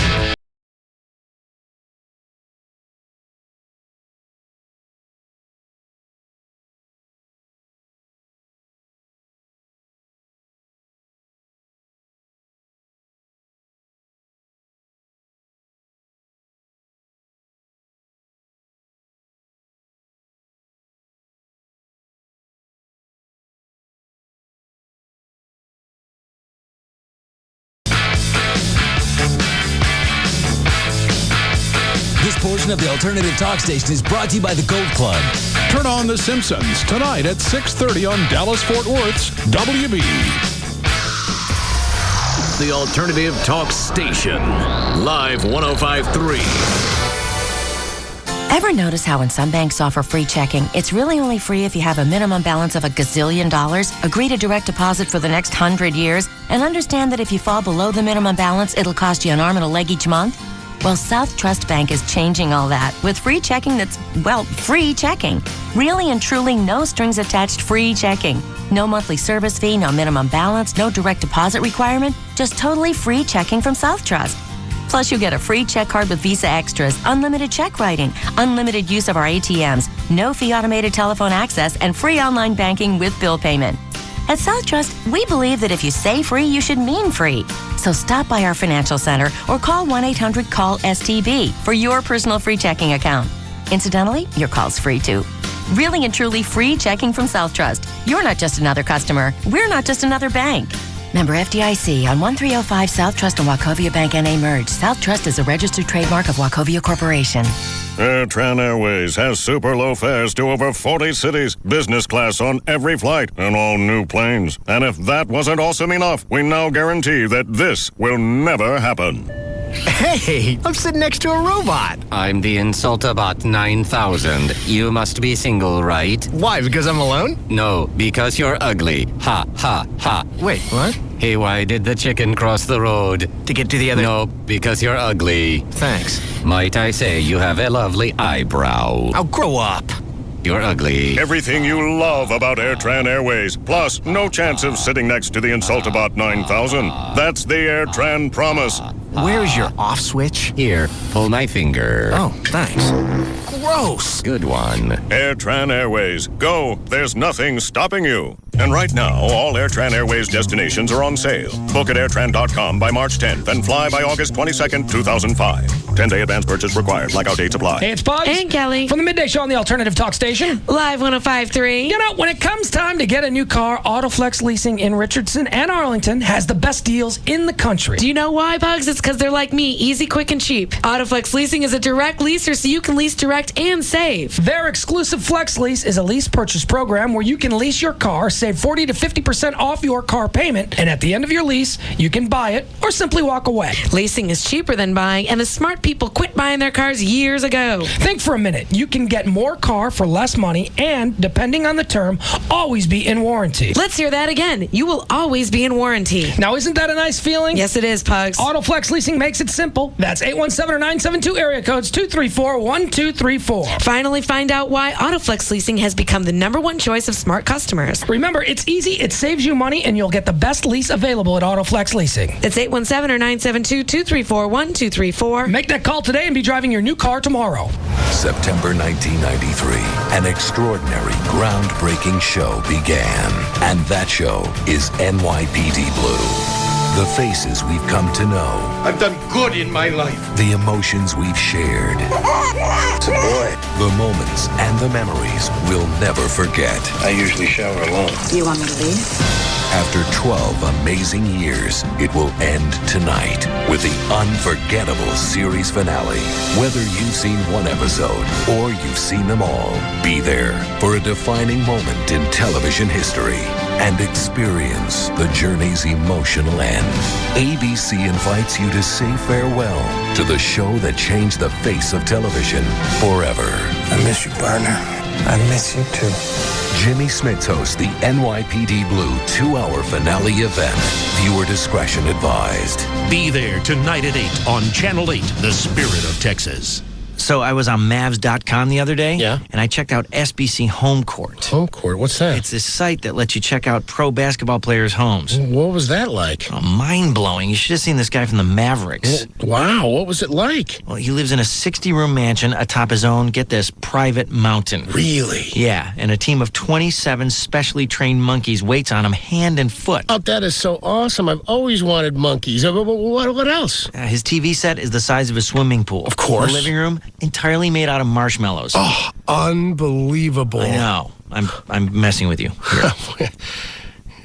This portion of the Alternative Talk Station is brought to you by the Gold Club. Turn on The Simpsons tonight at 6:30 on Dallas-Fort Worth's WB. The Alternative Talk Station. Live 105.3. Ever notice how when some banks offer free checking, it's really only free if you have a minimum balance of $1 gazillion, agree to direct deposit for the next 100 years, and understand that if you fall below the minimum balance, it'll cost you an arm and a leg each month? Well, South Trust Bank is changing all that with free checking that's, well, free checking. Really and truly no strings attached free checking. No monthly service fee, no minimum balance, no direct deposit requirement, just totally free checking from South Trust. Plus, you'll get a free check card with Visa Extras, unlimited check writing, unlimited use of our ATMs, no fee automated telephone access, and free online banking with bill payment. At South Trust, we believe that if you say free, you should mean free. So stop by our financial center or call 1-800-CALL-STB for your personal free checking account. Incidentally, your call's free too. Really and truly free checking from South Trust. You're not just another customer. We're not just another bank. Member FDIC on 1305 South Trust and Wachovia Bank N.A. merged. South Trust is a registered trademark of Wachovia Corporation. Tran Airways has super low fares to over 40 cities, business class on every flight, and all new planes. And if that wasn't awesome enough, we now guarantee that this will never happen. Hey, I'm sitting next to a robot. I'm the Insultabot 9000. You must be single, right? Why, because I'm alone? No, because you're ugly. Ha, ha, ha. Wait, what? Hey, why did the chicken cross the road? To get to the other... No, because you're ugly. Thanks. Might I say you have a lovely eyebrow. I'll grow up. You're ugly. Everything you love about AirTran Airways. Plus, no chance of sitting next to the Insultabot 9000. That's the AirTran promise. Where's your off switch? Here, pull my finger. Oh, thanks. Gross. Good one. AirTran Airways. Go. There's nothing stopping you. And right now, all AirTran Airways destinations are on sale. Book at airtran.com by March 10th and fly by August 22nd, 2005. 10-day advance purchase required. Blackout dates apply. Hey, it's Bugs. And Kelly. From the Midday Show on the Alternative Talk Station. Live 105.3. You know, when it comes time to get a new car, Autoflex Leasing in Richardson and Arlington has the best deals in the country. Do you know why, Bugs? It's because they're like me, easy, quick, and cheap. Autoflex Leasing is a direct leaser, so you can lease direct and save. Their exclusive Flex Lease is a lease purchase program where you can lease your car, save 40 to 50% off your car payment, and at the end of your lease, you can buy it or simply walk away. Leasing is cheaper than buying, and the smart people quit buying their cars years ago. Think for a minute. You can get more car for less money and, depending on the term, always be in warranty. Let's hear that again. You will always be in warranty. Now, isn't that a nice feeling? Yes, it is, Pugs. Autoflex Leasing makes it simple. That's 817 or 972 area codes 234-1234. Finally find out why Autoflex Leasing has become the #1 choice of smart customers. Remember, it's easy, it saves you money, and you'll get the best lease available at Autoflex Leasing. It's 817 or 972-234-1234. Make that call today and be driving your new car tomorrow. September 1993, an extraordinary, groundbreaking show began. And that show is NYPD Blue. The faces we've come to know. I've done good in my life. The emotions we've shared. It's a boy. The moments and the memories we'll never forget. I usually shower alone. You want me to leave? After 12 amazing years, it will end tonight with the unforgettable series finale. Whether you've seen one episode or you've seen them all, be there for a defining moment in television history and experience the journey's emotional end. ABC invites you to say farewell to the show that changed the face of television forever. I miss you, partner. I miss you too. Jimmy Smits hosts the NYPD Blue 2-hour finale event. Viewer discretion advised. Be there tonight at 8 on Channel 8, The Spirit of Texas. So I was on Mavs.com the other day, Yeah. and I checked out SBC Home Court. Home court? What's that? It's this site that lets you check out pro basketball players' homes. What was that like? Oh, mind-blowing. You should have seen this guy from the Mavericks. Wow, what was it like? Well, he lives in a 60-room mansion atop his own, get this, private mountain. Really? Yeah, and a team of 27 specially trained monkeys waits on him hand and foot. Oh, that is so awesome. I've always wanted monkeys. What else? His TV set is the size of a swimming pool. Of course. The living room, entirely made out of marshmallows. Oh, unbelievable. I know. I'm messing with you.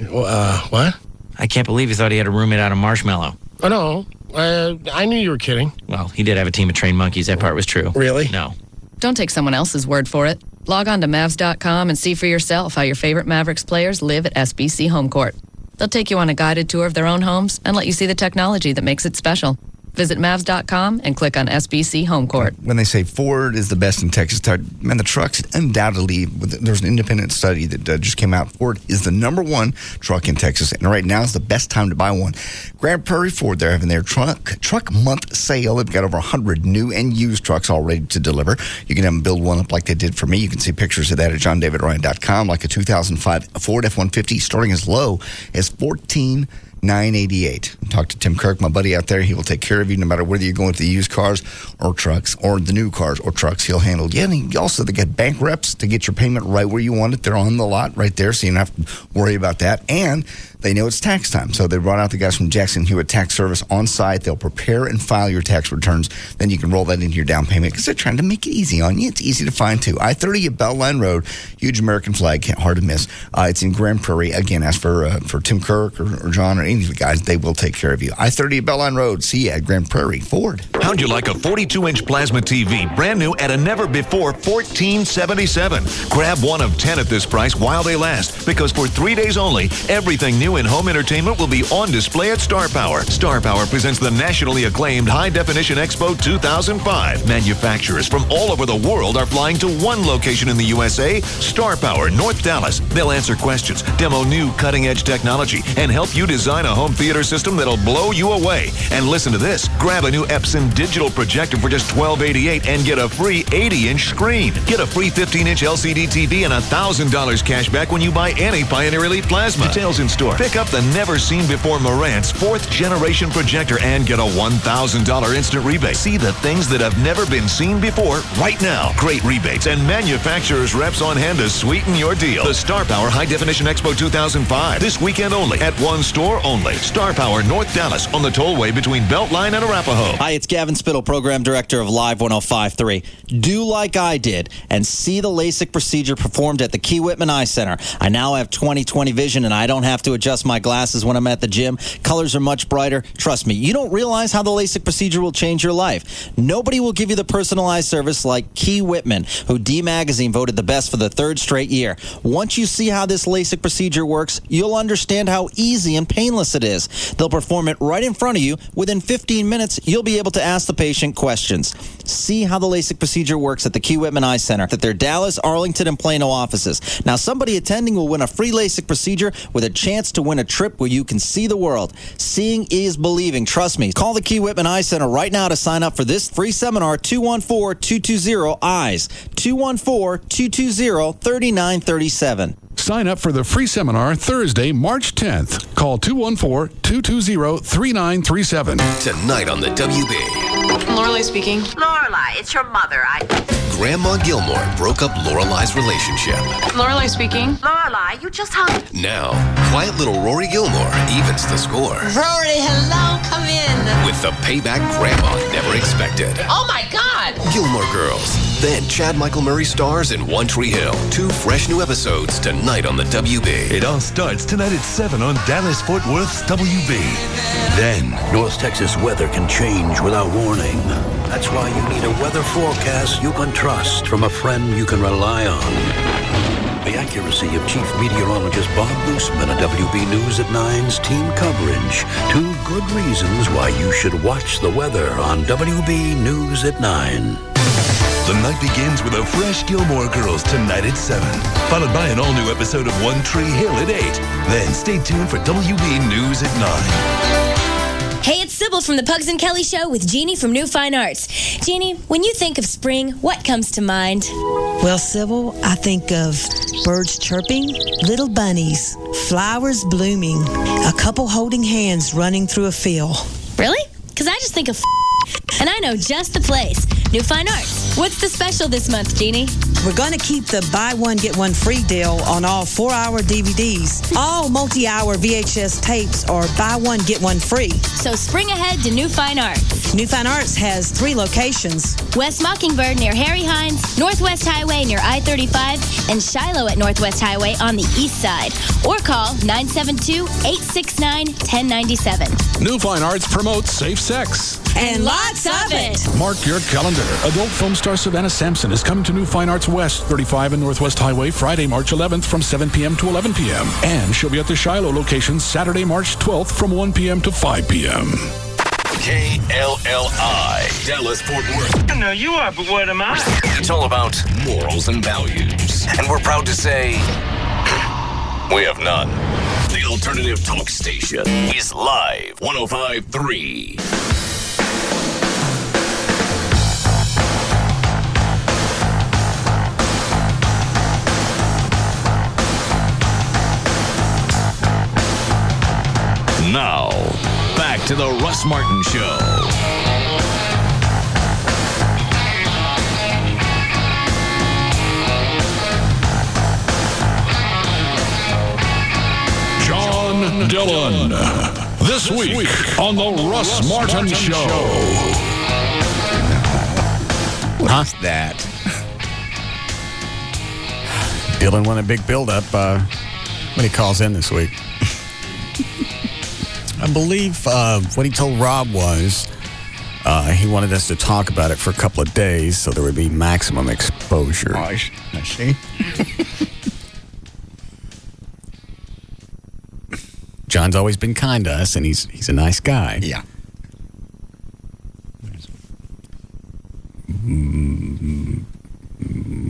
What? I can't believe you thought he had a room made out of marshmallow. Oh, no. I knew you were kidding. Well, he did have a team of trained monkeys. That part was true. Really? No. Don't take someone else's word for it. Log on to Mavs.com and see for yourself how your favorite Mavericks players live at SBC Home Court. They'll take you on a guided tour of their own homes and let you see the technology that makes it special. Visit Mavs.com and click on SBC Home Court. When they say Ford is the best in Texas, man, the trucks undoubtedly, there's an independent study that just came out. Ford is the #1 truck in Texas, and right now is the best time to buy one. Grand Prairie Ford, they're having their truck month sale. They've got over 100 new and used trucks all ready to deliver. You can have them build one up like they did for me. You can see pictures of that at johndavidryan.com, like a 2005 Ford F-150 starting as low as $14,988. Talk to Tim Kirk, my buddy out there. He will take care of you no matter whether you're going to the used cars or trucks or the new cars or trucks. He'll handle you. And he also, they get bank reps to get your payment right where you want it. They're on the lot right there, so you don't have to worry about that. And they know it's tax time, so they brought out the guys from Jackson Hewitt Tax Service on site. They'll prepare and file your tax returns. Then you can roll that into your down payment because they're trying to make it easy on you. It's easy to find, too. I-30 at Beltline Road, huge American flag, hard to miss. It's in Grand Prairie. Again, ask for Tim Kirk or John or any of the guys, they will take care of you. I-30 at Belline Road. See you at Grand Prairie Ford. How'd you like a 42-inch plasma TV, brand new at a never-before $14.77? Grab one of 10 at this price while they last, because for 3 days only, everything new in home entertainment will be on display at Star Power. Star Power presents the nationally acclaimed High Definition Expo 2005. Manufacturers from all over the world are flying to one location in the USA, Star Power, North Dallas. They'll answer questions, demo new cutting-edge technology, and help you design a home theater system that'll blow you away. And listen to this. Grab a new Epson digital projector for just $12.88 and get a free 80-inch screen. Get a free 15-inch LCD TV and $1,000 cash back when you buy any Pioneer Elite Plasma. Details in store. Pick up the never-seen-before Marantz 4th-generation projector and get a $1,000 instant rebate. See the things that have never been seen before right now. Great rebates and manufacturer's reps on hand to sweeten your deal. The Star Power High Definition Expo 2005. This weekend only at one store only. Star Power, North Dallas, on the tollway between Beltline and Arapahoe. Hi, it's Gavin Spittle, Program Director of Live 105.3. Do like I did and see the LASIK procedure performed at the Key Whitman Eye Center. I now have 20/20 vision and I don't have to adjust my glasses when I'm at the gym. Colors are much brighter. Trust me, you don't realize how the LASIK procedure will change your life. Nobody will give you the personalized service like Key Whitman, who D Magazine voted the best for the 3rd straight year. Once you see how this LASIK procedure works, you'll understand how easy and painless it is. They'll perform it right in front of you. Within 15 minutes, you'll be able to ask the patient questions. See how the LASIK procedure works at the Key Whitman Eye Center at their Dallas, Arlington, and Plano offices. Now, somebody attending will win a free LASIK procedure with a chance to win a trip where you can see the world. Seeing is believing. Trust me. Call the Key Whitman Eye Center right now to sign up for this free seminar, 214-220-EYES, 214-220-3937. Sign up for the free seminar Thursday, March 10th. Call 214-220-3937. Tonight on the WB. Lorelai speaking. Lorelai, it's your mother. Grandma Gilmore broke up Lorelai's relationship. Lorelai speaking. Lorelai, you just hung. Now, quiet little Rory Gilmore evens the score. Rory, hello, come in. With the payback Grandma never expected. Oh my God! Gilmore Girls. Then Chad Michael Murray stars in One Tree Hill. 2 fresh new episodes tonight on the WB. It all starts tonight at 7 on Dallas-Fort Worth's WB. Then, North Texas weather can change without warning. That's why you need a weather forecast you can trust from a friend you can rely on. The accuracy of Chief Meteorologist Bob Boosman at WB News at 9's team coverage. 2 good reasons why you should watch the weather on WB News at 9. the night begins with a fresh Gilmore Girls tonight at 7, followed by an all-new episode of One Tree Hill at 8. Then stay tuned for WB News at 9. Hey, it's Sybil from the Pugs and Kelly Show with Jeannie from New Fine Arts. Jeannie, when you think of spring, what comes to mind? Well, Sybil, I think of birds chirping, little bunnies, flowers blooming, a couple holding hands running through a field. Really? Because I just think of and I know just the place. New Fine Arts. What's the special this month, Jeannie? We're going to keep the buy one, get one free deal on all 4-hour DVDs. All multi-hour VHS tapes are buy one, get one free. So spring ahead to New Fine Arts. New Fine Arts has 3 locations. West Mockingbird near Harry Hines, Northwest Highway near I-35, and Shiloh at Northwest Highway on the east side. Or call 972-869-1097. New Fine Arts promotes safe sex. And lots of it. Mark your calendar. Adult film star Savannah Sampson is coming to New Fine Arts West, 35 and Northwest Highway, Friday, March 11th from 7 p.m. to 11 p.m. And she'll be at the Shiloh location Saturday, March 12th from 1 p.m. to 5 p.m. KLLI, Dallas-Fort Worth. I know you are, but what am I? It's all about morals and values. And we're proud to say, we have none. The alternative talk station is Live 105.3. Now, back to the Russ Martin Show. John Dillon. This week on the Russ Martin Show. What's that? Dillon won a big build-up when he calls in this week. I believe what he told Rob was he wanted us to talk about it for a couple of days so there would be maximum exposure. I see. John's always been kind to us, and he's a nice guy. Yeah.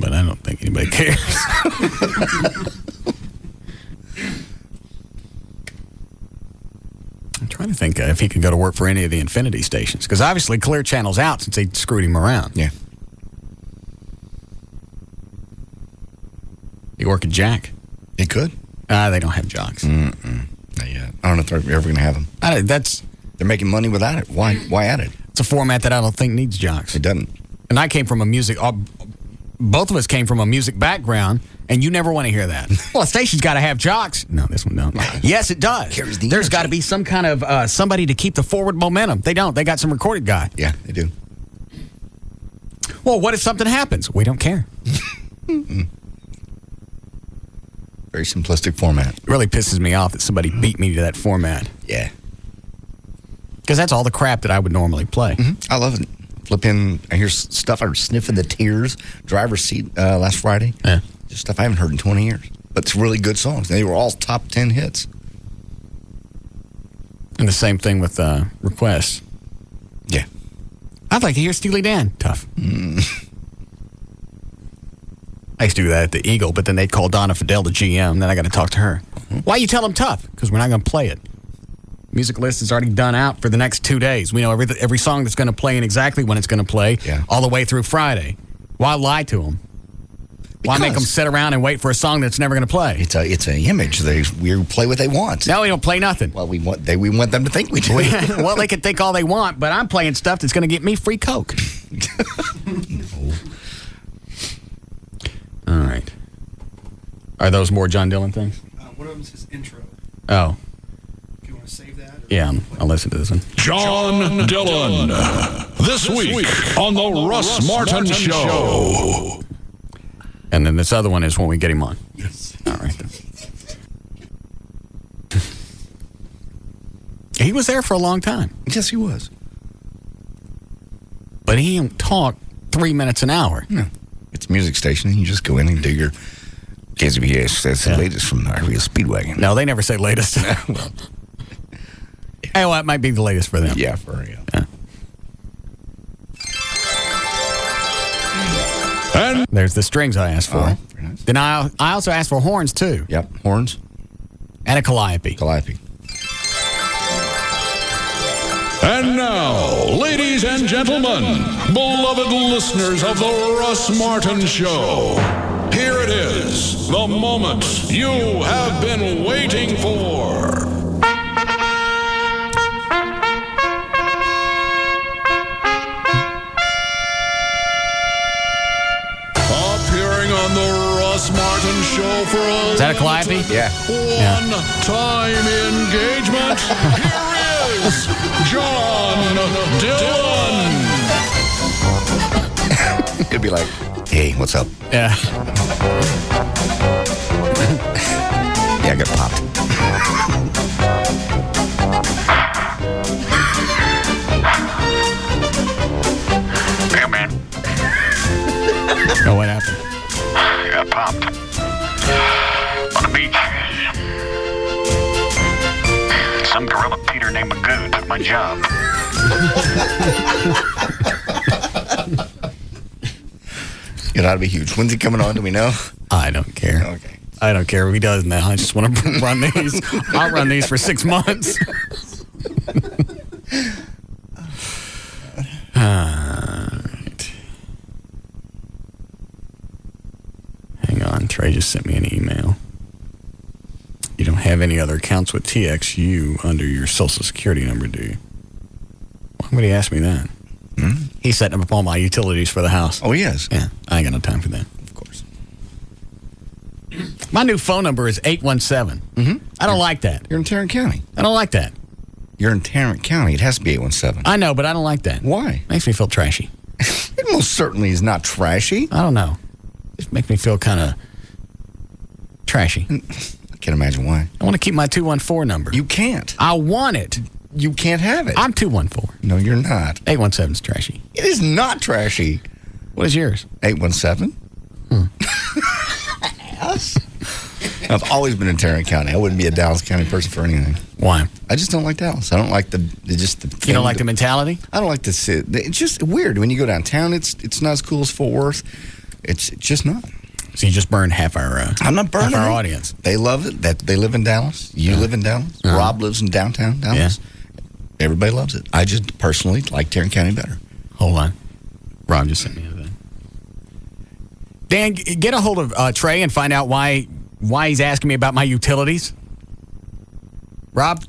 But I don't think anybody cares. I'm trying to think if he could go to work for any of the Infinity stations. Because obviously Clear Channel's out since they screwed him around. Yeah. He work at Jack. He could. They don't have jocks. Mm-mm. Not yet. I don't know if they're ever going to have them. They're making money without it. Why add it? It's a format that I don't think needs jocks. It doesn't. And I came from a music... both of us came from a music background, and you never want to hear that. Well, a station's got to have jocks. No, this one don't. Yes, it does. There's got to be some kind of somebody to keep the forward momentum. They don't. They got some recorded guy. Yeah, they do. Well, what if something happens? We don't care. Very simplistic format. It really pisses me off that somebody beat me to that format. Yeah. Because that's all the crap that I would normally play. I love it. Flip in, I hear stuff, I was sniffing the tears, driver's seat last Friday. Yeah. Just stuff I haven't heard in 20 years. But it's really good songs. They were all top 10 hits. And the same thing with requests. Yeah. I'd like to hear Steely Dan. Tough. I used to do that at the Eagle, but then they'd call Donna Fidel, the GM, and then I got to talk to her. Why you tell them tough? Because we're not going to play it. Music list is already done out for the next 2 days. We know every song that's going to play and exactly when it's going to play all the way through Friday. Why lie to them? Why make them sit around and wait for a song that's never going to play? It's an image. We play what they want. No, we don't play nothing. Well, we want them to think we do. Well, they can think all they want, but I'm playing stuff that's going to get me free Coke. All right. Are those more John Dillon things? One of them is his intro. Oh. Do you want to save that? Yeah, I'll listen to this one. John Dillon. This week on the Russ Martin Show. And then this other one is when we get him on. Yes. All right. He was there for a long time. Yes, he was. But he didn't talk 3 minutes an hour. No. It's a music station. You just go in and do your KZBS. That's the latest from Ivy Speedwagon. No, they never say latest. Well, hey, well, that might be the latest for them. Yeah, for real. Yeah. And there's the strings I asked for. Oh, very nice. Then I also asked for horns, too. Yep, horns. And a calliope. Calliope. And now, ladies and gentlemen, beloved listeners of the Russ Martin Show, here it is, the moment you have been waiting for. Appearing on the Russ Martin Show for a Is that a calliope? Yeah. one-time engagement. Here is John Dillon. It'd be like, hey, what's up? Yeah. Yeah, I got popped. Hey, man. Oh, what happened? I got popped. On the beach. Some gorilla Peter named Magoo took my job. It ought to be huge. When's he coming on? Do we know? I don't care. Okay. I don't care if he does now. I just want to run these. I'll run these for 6 months. All right. Hang on. Trey just sent me an email. You don't have any other accounts with TXU under your Social Security number, do you? Why would he ask me that? He's setting up all my utilities for the house. Oh, he is? Yeah. I ain't got no time for that. Of course. My new phone number is 817. I don't like that. You're in Tarrant County. I don't like that. You're in Tarrant County. It has to be 817. I know, but I don't like that. Why? Makes me feel trashy. It most certainly is not trashy. I don't know. It makes me feel kind of trashy. Can't imagine why. I want to keep my 214 number. You can't. I want it. You can't have it. I'm 214. No, you're not. 817's trashy. It is not trashy. What is yours? 817. I've always been in Tarrant County. I wouldn't be a Dallas County person for anything. Why? I just don't like Dallas. I don't like the You don't like the mentality? I don't like the sit. It's just weird when you go downtown. It's not as cool as Fort Worth. It's just not. So you just burned half our. I'm not burning half our it. audience. They love it. That they live in Dallas. You live in Dallas. Rob lives in downtown Dallas. Yeah. Everybody loves it. I just personally like Tarrant County better. Hold on. Rob just sent me a thing. Dan, get a hold of Trey and find out why he's asking me about my utilities. Rob?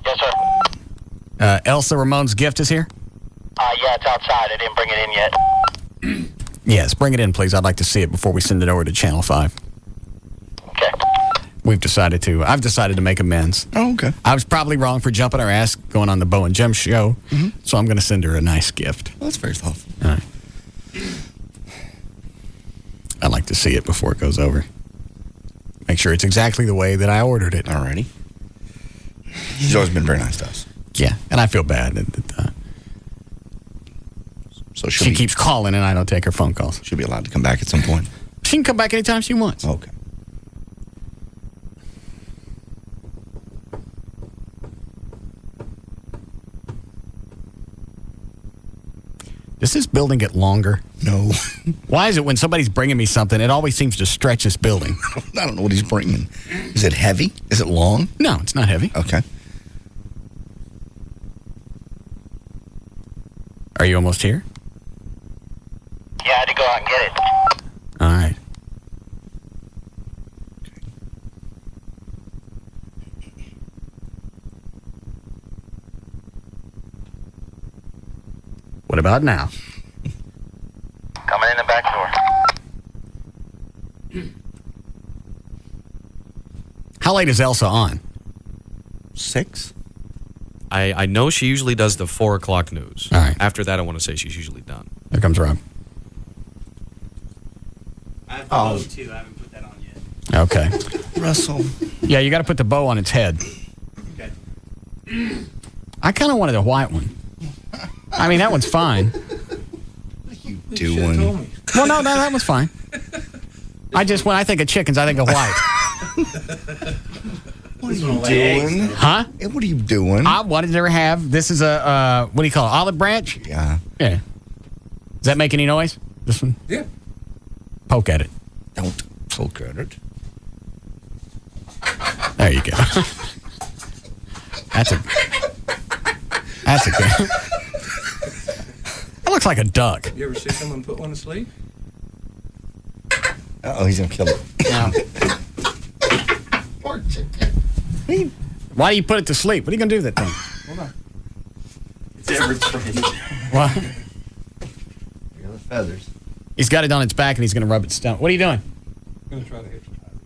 Yes, sir. Elsa Ramon's gift is here? Yeah, it's outside. I didn't bring it in yet. Yes, bring it in, please. I'd like to see it before we send it over to Channel 5. Okay. I've decided to make amends. Oh, okay. I was probably wrong for jumping her ass going on the Bo and Jim show, so I'm going to send her a nice gift. Well, that's very thoughtful. All right. I'd like to see it before it goes over. Make sure it's exactly the way that I ordered it. Alrighty. She's always been very nice to us. Yeah, and I feel bad that so she keeps calling and I don't take her phone calls. She'll be allowed to come back at some point. She can come back anytime she wants. Okay. Does this building get longer? No. Why is it when somebody's bringing me something, it always seems to stretch this building? I don't know what he's bringing. Is it heavy? Is it long? No, it's not heavy. Okay. Are you almost here? Yeah, I had to go out and get it. All right. What about now? Coming in the back door. How late is Elsa on? 6. I know she usually does the 4 o'clock news. All right. After that, I want to say she's usually done. Here comes Rob. I have the bow too. I haven't put that on yet. Okay. Russell. Yeah, you got to put the bow on its head. Okay. I kind of wanted a white one. I mean, that one's fine. Doing. Well, no, that was fine. When I think of chickens, I think of white. What are you doing? Huh? Hey, what are you doing? I wanted to have. This is a what do you call it? Olive branch? Yeah. Yeah. Does that make any noise? This one? Yeah. Poke at it. Don't poke at it. There you go. That's a good. That looks like a duck. You ever see someone put one to sleep? Uh-oh, he's going to kill it. Poor chicken. Why do you put it to sleep? What are you going to do with that thing? Hold on. It's Everett's friend. What? The feathers. He's got it on its back and he's going to rub its stomach. What are you doing? I'm going to try to hypnotize it.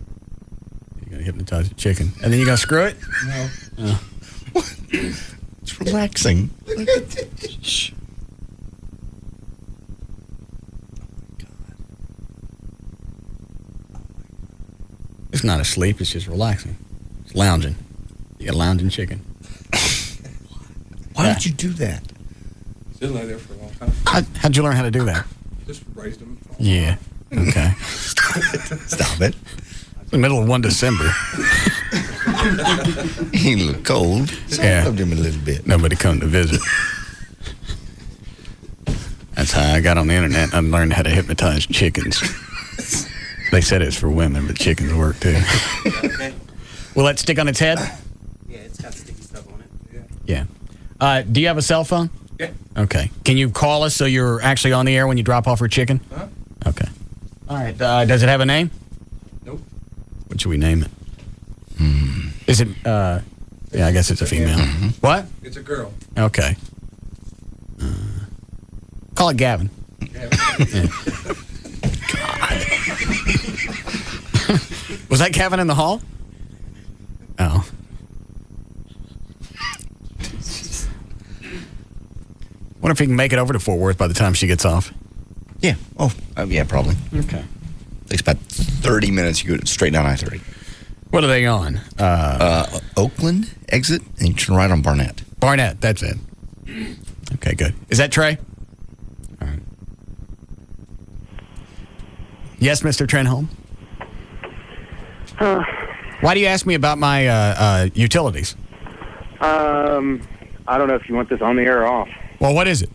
You're going to hypnotize the chicken. And then you're going to screw it? No. Oh. It's relaxing. Shh. It's not asleep, it's just relaxing. It's lounging. You got a lounging chicken. Why did you do that? It's been like there for a long time. How'd you learn how to do that? Just raised them. Yeah. Okay. Stop it. It's the middle of 1 December. He looked cold. So I loved him a little bit. Nobody come to visit. That's how I got on the internet and learned how to hypnotize chickens. They said it's for women, but chickens work too. Okay. Will that stick on its head? Yeah, it's got sticky stuff on it. Yeah. Do you have a cell phone? Yeah. Okay. Can you call us so you're actually on the air when you drop off her chicken? Huh? Okay. All right. Does it have a name? Nope. What should we name it? Is it, yeah, I guess it's a female. What? It's a girl. Okay. Call it Gavin. Yeah. Was that Gavin in the hall? Oh. Wonder if he can make it over to Fort Worth by the time she gets off. Yeah. Oh, yeah, probably. Okay. Takes about 30 minutes. You go straight down I-30. What are they on? Oakland exit, and you turn right on Barnett. Barnett, that's it. Okay, good. Is that Trey? All right. Yes, Mr. Trenholm? Why do you ask me about my utilities? I don't know if you want this on the air or off. Well, what is it?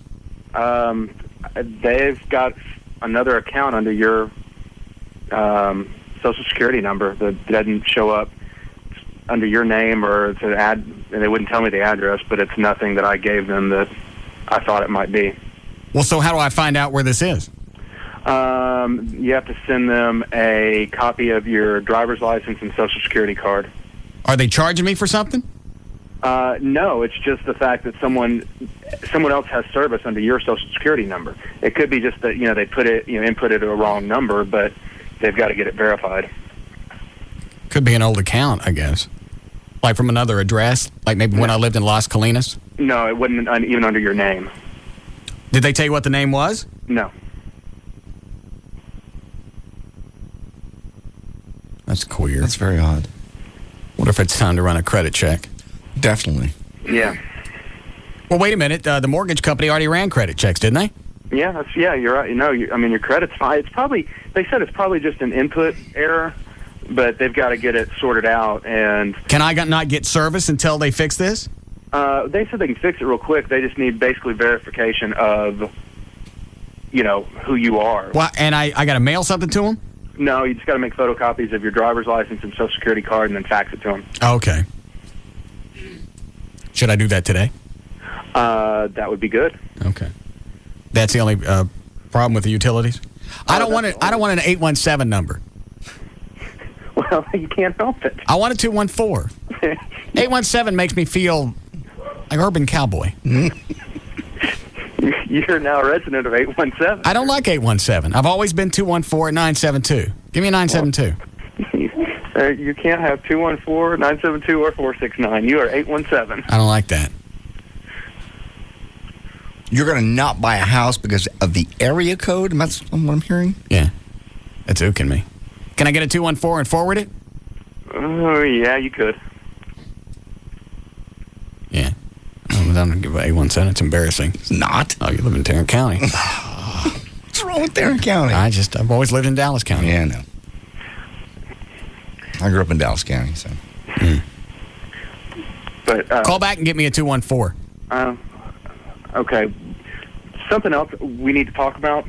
They've got another account under your Social Security number that doesn't show up under your name, or it's an ad, and they wouldn't tell me the address, but it's nothing that I gave them that I thought it might be. Well, so how do I find out where this is? You have to send them a copy of your driver's license and Social Security card. Are they charging me for something? No, it's just the fact that someone else has service under your Social Security number. It could be just that they inputted a wrong number, but they've got to get it verified. Could be an old account, I guess. Like from another address, like maybe when I lived in Las Colinas. No, it wasn't even under your name. Did they tell you what the name was? No. That's weird. That's very odd. What if it's time to run a credit check? Definitely. Yeah. Well, wait a minute. The mortgage company already ran credit checks, didn't they? Yeah, you're right. Your credit's fine. They said it's probably just an input error, but they've got to get it sorted out. And can I not get service until they fix this? They said they can fix it real quick. They just need basically verification of, who you are. Well, and I got to mail something to them? No, you just got to make photocopies of your driver's license and Social Security card and then fax it to them. Okay. Should I do that today? That would be good. Okay. That's the only problem with the utilities? I don't want an 817 number. Well, you can't help it. I want a 214. 817 makes me feel like Urban Cowboy. You're now a resident of 817. I don't like 817. I've always been 214 and 972. Give me a 972. You can't have 214, 972, or 469. You are 817. I don't like that. You're going to not buy a house because of the area code? That's what I'm hearing? Yeah. That's ooking me. Can I get a 214 and forward it? Oh, yeah, you could. Yeah. I'm going to give it 817. It's embarrassing. It's not. Oh, you live in Tarrant County. What's wrong with Tarrant County? I've always lived in Dallas County. Yeah, I know. I grew up in Dallas County, so. But call back and get me a 214. Okay. Something else we need to talk about.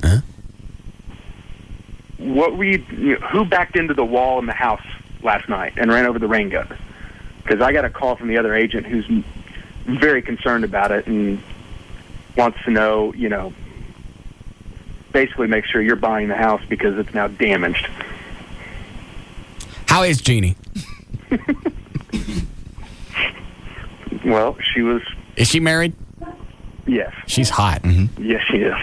Huh? Who backed into the wall in the house last night and ran over the rain gutter? Because I got a call from the other agent who's very concerned about it and wants to know, basically make sure you're buying the house because it's now damaged. How is Jeannie? Well, she was... Is she married? Yes. She's hot. Mm-hmm. Yes, she is.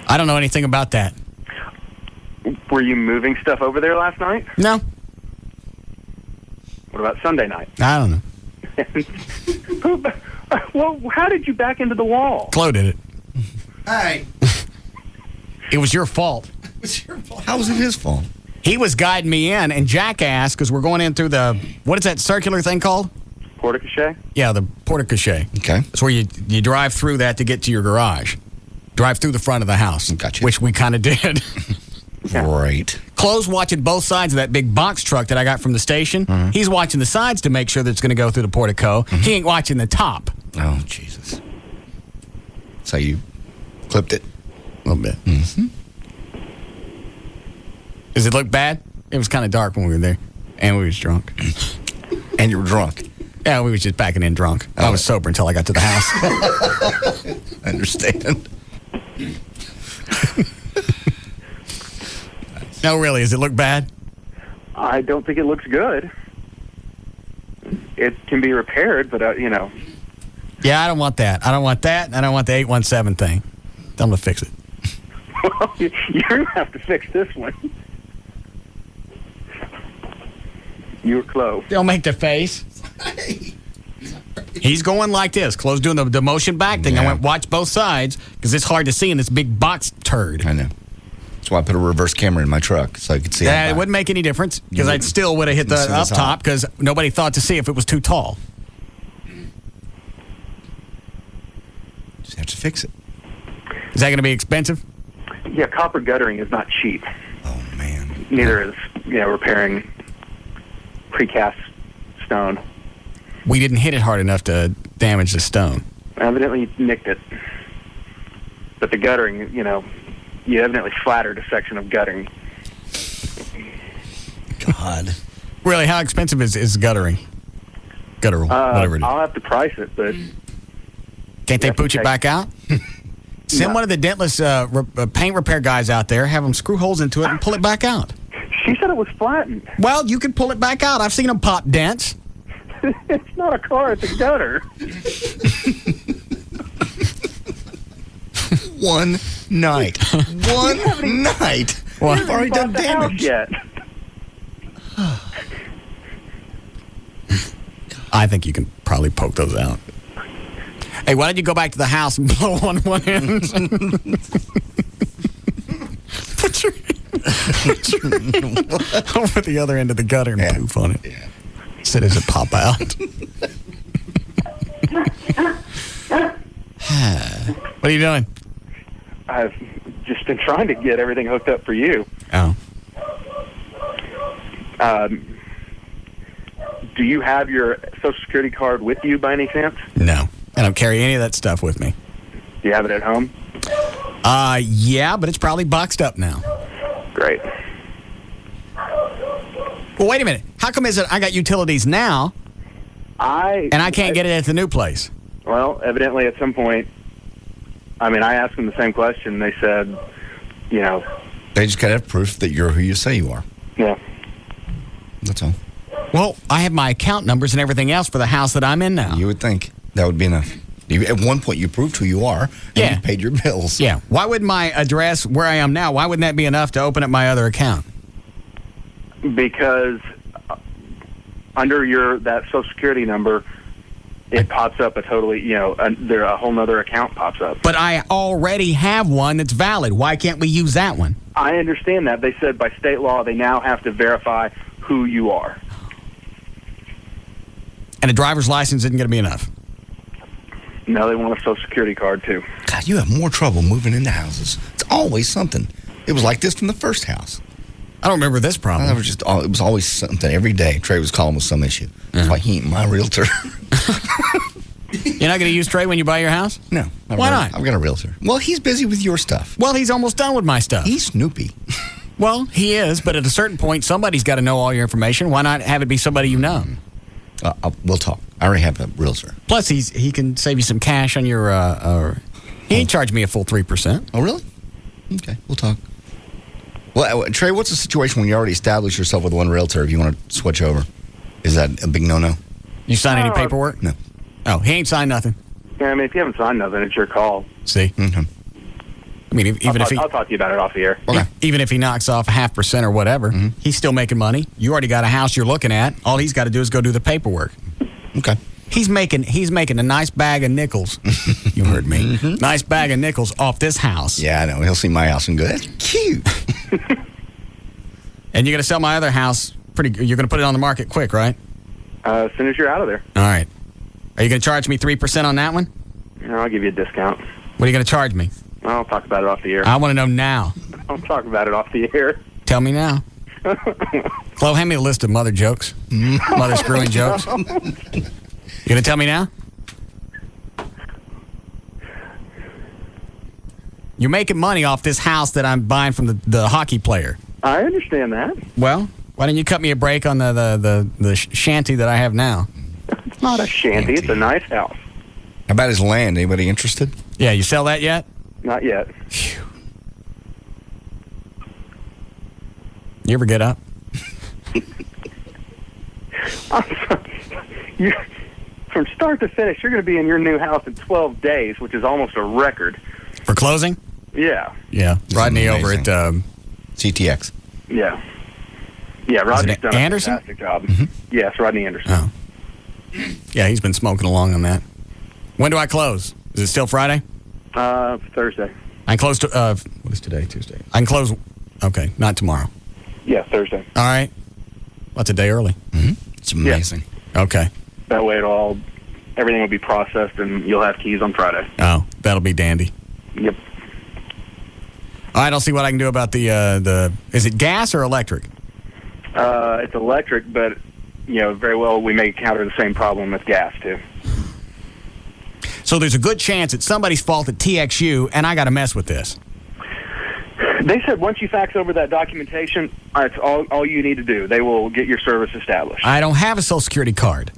I don't know anything about that. Were you moving stuff over there last night? No. What about Sunday night? I don't know. Well, how did you back into the wall? Chloe did it. Hey. It was your fault. How was it his fault? He was guiding me in, and Jack asked, because we're going in through what is that circular thing called? Porte-cochere? Yeah, the porte-cochere. Okay. It's where you drive through that to get to your garage. Drive through the front of the house. Gotcha. Which we kind of did. Right. Chloe's watching both sides of that big box truck that I got from the station. Mm-hmm. He's watching the sides to make sure that it's going to go through the portico. Mm-hmm. He ain't watching the top. Oh, Jesus. So you clipped it? A little bit. Mm-hmm. Does it look bad? It was kind of dark when we were there. And we was drunk. And you were drunk? Yeah, we was just backing in drunk. I was sober until I got to the house. I understand. No, really. Does it look bad? I don't think it looks good. It can be repaired, but, Yeah, I don't want that. I don't want that, and I don't want the 817 thing. Tell them to fix it. Well, you're going to have to fix this one. You were close. Don't make the face. He's going like this. Chloe's doing the motion back thing. I went, watch both sides, because it's hard to see in this big box turd. I know. That's why I put a reverse camera in my truck, so I could see it wouldn't make any difference, because I still would have hit the up top, because nobody thought to see if it was too tall. Just have to fix it. Is that going to be expensive? Yeah, copper guttering is not cheap. Oh, man. Neither is, repairing precast stone. We didn't hit it hard enough to damage the stone. Evidently you nicked it. But the guttering, you evidently flattered a section of guttering. God. Really, how expensive is guttering? Guttural, whatever it is. I'll have to price it, but... Can't they pooch it back out? Send one of the dentless paint repair guys out there, have them screw holes into it and pull it back out. She said it was flattened. Well, you can pull it back out. I've seen them pop dents. It's not a car, it's a gutter. One night. One night. Well, I've already done damage. Yet. I think you can probably poke those out. Hey, why don't you go back to the house and blow on one end? Put your over the other end of the gutter and poof on it. Yeah. So does it pop out? What are you doing? I've just been trying to get everything hooked up for you. Oh. Do you have your Social Security card with you by any chance? No. I don't carry any of that stuff with me. Do you have it at home? Yeah, but it's probably boxed up now. Great. Well, wait a minute. How come is it I got utilities now and I can't get it at the new place? Well, evidently at some point, I asked them the same question. They said, They just got to have proof that you're who you say you are. Yeah. That's all. Well, I have my account numbers and everything else for the house that I'm in now. You would think that would be enough. At one point, you proved who you are, and you paid your bills. Yeah. Why would my address where I am now, why wouldn't that be enough to open up my other account? Because under that Social Security number, it pops up a totally, a whole nother account pops up. But I already have one that's valid. Why can't we use that one? I understand that. They said by state law they now have to verify who you are. And a driver's license isn't going to be enough? No, they want a Social Security card, too. God, you have more trouble moving into houses. It's always something. It was like this from the first house. I don't remember this problem. It was always something. Every day, Trey was calling with some issue. That's why he ain't my realtor. You're not going to use Trey when you buy your house? No. Why not? I've got a realtor. Well, he's busy with your stuff. Well, he's almost done with my stuff. He's Snoopy. Well, he is, but at a certain point, somebody's got to know all your information. Why not have it be somebody you know? We'll talk. I already have a realtor. Plus, he can save you some cash on your... he ain't charged me a full 3%. Oh, really? Okay, we'll talk. Well, Trey, what's the situation when you already established yourself with one realtor if you want to switch over? Is that a big no-no? You sign any paperwork? No. Oh, he ain't signed nothing. Yeah, if you haven't signed nothing, it's your call. See? Mm-hmm. I mean, I'll talk to you about it off the air. Okay. Even if he knocks off 0.5% or whatever, he's still making money. You already got a house you're looking at. All he's got to do is go do the paperwork. Okay. He's making a nice bag of nickels. You heard me. Nice bag of nickels off this house. Yeah, I know. He'll see my house and go, that's cute. And you're going to sell my other house you're going to put it on the market quick, right? As soon as you're out of there. All right. Are you going to charge me 3% on that one? No, I'll give you a discount. What are you going to charge me? I'll talk about it off the air. I want to know now. I'll talk about it off the air. Tell me now. Chloe, hand me a list of mother jokes. Mother screwing jokes. You going to tell me now? You're making money off this house that I'm buying from the hockey player. I understand that. Well, why don't you cut me a break on the shanty that I have now? It's not a shanty. It's a nice house. How about his land? Anybody interested? Yeah, you sell that yet? Not yet. Phew. You ever get up? From start to finish, you're going to be in your new house in 12 days, which is almost a record. For closing? Yeah. Yeah. Rodney over at... CTX. Yeah. Yeah, Rodney's done Anderson? a fantastic job. Mm-hmm. Yes, Rodney Anderson. Oh. Yeah, he's been smoking along on that. When do I close? Is it still Friday? Thursday. I can close to, what is today? Tuesday. I can close, okay, not tomorrow. Yeah, Thursday. All right. Well, that's a day early. It's amazing. Yeah. Okay. That way everything will be processed and you'll have keys on Friday. Oh, that'll be dandy. Yep. All right, I'll see what I can do about the is it gas or electric? It's electric, but, very well we may encounter the same problem with gas, too. So there's a good chance it's somebody's fault at TXU, and I got to mess with this. They said once you fax over that documentation, that's all you need to do. They will get your service established. I don't have a Social Security card.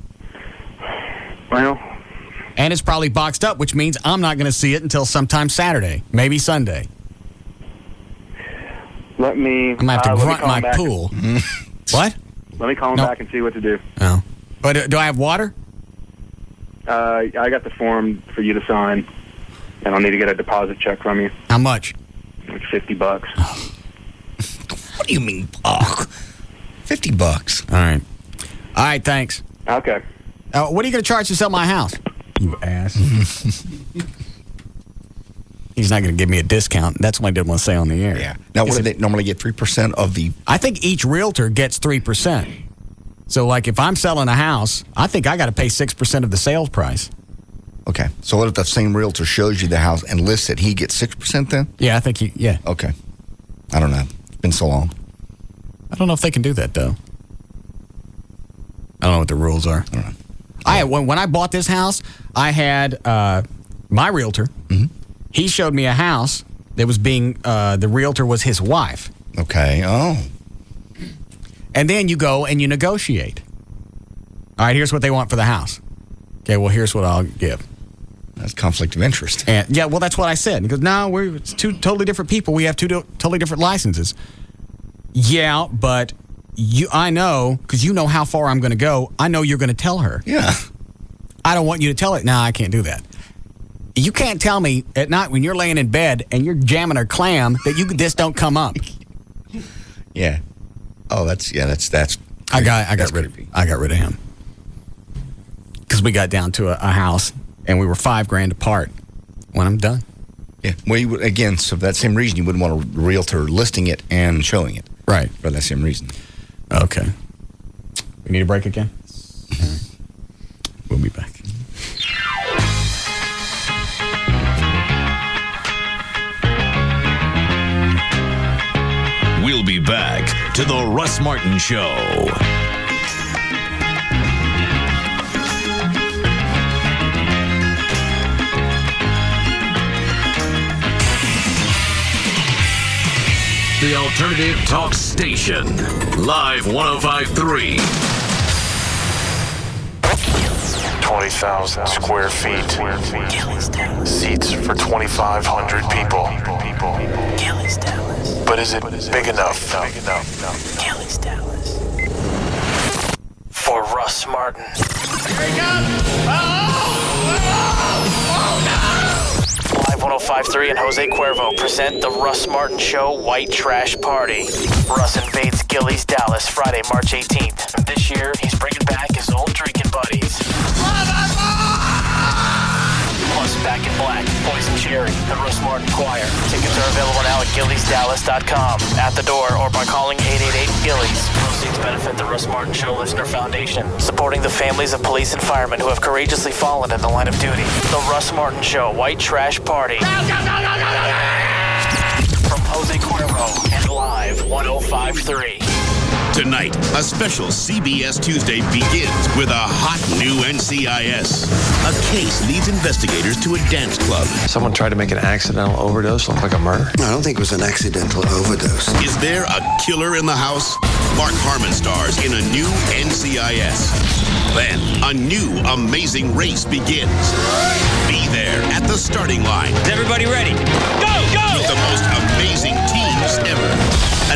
Well. And it's probably boxed up, which means I'm not going to see it until sometime Saturday, maybe Sunday. I'm going to have to grunt my pool. What? Let me call them back and see what to do. Oh. But do I have water? I got the form for you to sign, and I'll need to get a deposit check from you. How much? Like $50. What do you mean, $50? All right. All right, thanks. Okay. What are you going to charge to sell my house? You ass. He's not going to give me a discount. That's what I didn't want to say on the air. Yeah. Now, what do they normally get, 3% of the... I think each realtor gets 3%. So, like, if I'm selling a house, I think I got to pay 6% of the sales price. Okay. So what if the same realtor shows you the house and lists it, he gets 6% then? Yeah, I think yeah. Okay. I don't know. It's been so long. I don't know if they can do that, though. I don't know what the rules are. I don't know. When I bought this house, I had my realtor. Mm-hmm. He showed me a house that was the realtor was his wife. Okay. Oh. And then you go and you negotiate. All right, here's what they want for the house. Okay, well, here's what I'll give. That's conflict of interest. And, yeah, well, that's what I said. He goes, no, it's two totally different people. We have two totally different licenses. Yeah, but I know, because you know how far I'm going to go, I know you're going to tell her. Yeah. I don't want you to tell it. No, I can't do that. You can't tell me at night when you're laying in bed and you're jamming her clam that this don't come up. Yeah. Oh, that's. I got rid of him because we got down to a house and we were $5,000 apart. When I'm done. Yeah. Well, you would, again, so for that same reason, you wouldn't want a realtor listing it and showing it. Right. For that same reason. Okay. We need a break again. We'll be back. We'll be back to the Russ Martin Show. The Alternative Talk Station. Live 105.3. 20,000 square feet. Seats for 2,500 people. But is it big enough? For Russ Martin. Live 105.3 and Jose Cuervo present the Russ Martin Show White Trash Party. Russ invades Gillies, Dallas, Friday, March 18th. This year, he's bringing back his old drinking buddies. Plus Back in Black, Poison Cherry, the Russ Martin Choir. Tickets are available now at GilliesDallas.com, at the door, or by calling 888-GILLIES. Proceeds benefit the Russ Martin Show Listener Foundation, supporting the families of police and firemen who have courageously fallen in the line of duty. The Russ Martin Show White Trash Party. From Jose Cuervo and Live 105.3. Tonight, a special CBS Tuesday begins with a hot new NCIS. A case leads investigators to a dance club. Someone tried to make an accidental overdose look like a murder? I don't think it was an accidental overdose. Is there a killer in the house? Mark Harmon stars in a new NCIS. Then, a new amazing race begins. Be there at the starting line. Is everybody ready? Go, go! With the most amazing teams ever.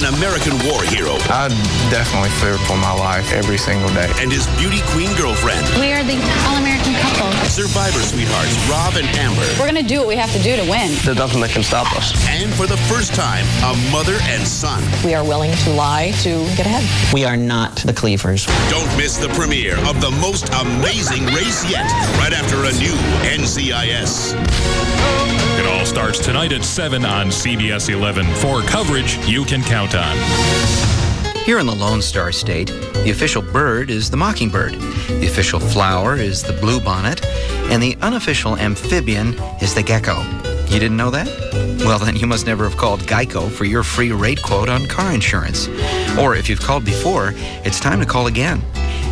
An American American war hero. I'd definitely fear for my life every single day. And his beauty queen girlfriend. We are the all-American couple. Survivor sweethearts Rob and Amber. We're going to do what we have to do to win. There's nothing that can stop us. And for the first time, a mother and son. We are willing to lie to get ahead. We are not the Cleavers. Don't miss the premiere of the most amazing race yet, right after a new NCIS. It all starts tonight at 7 on CBS 11 for coverage you can count on. Here in the Lone Star State, the official bird is the mockingbird, the official flower is the bluebonnet, and the unofficial amphibian is the gecko. You didn't know that? Well, then you must never have called Geico for your free rate quote on car insurance. Or if you've called before, it's time to call again.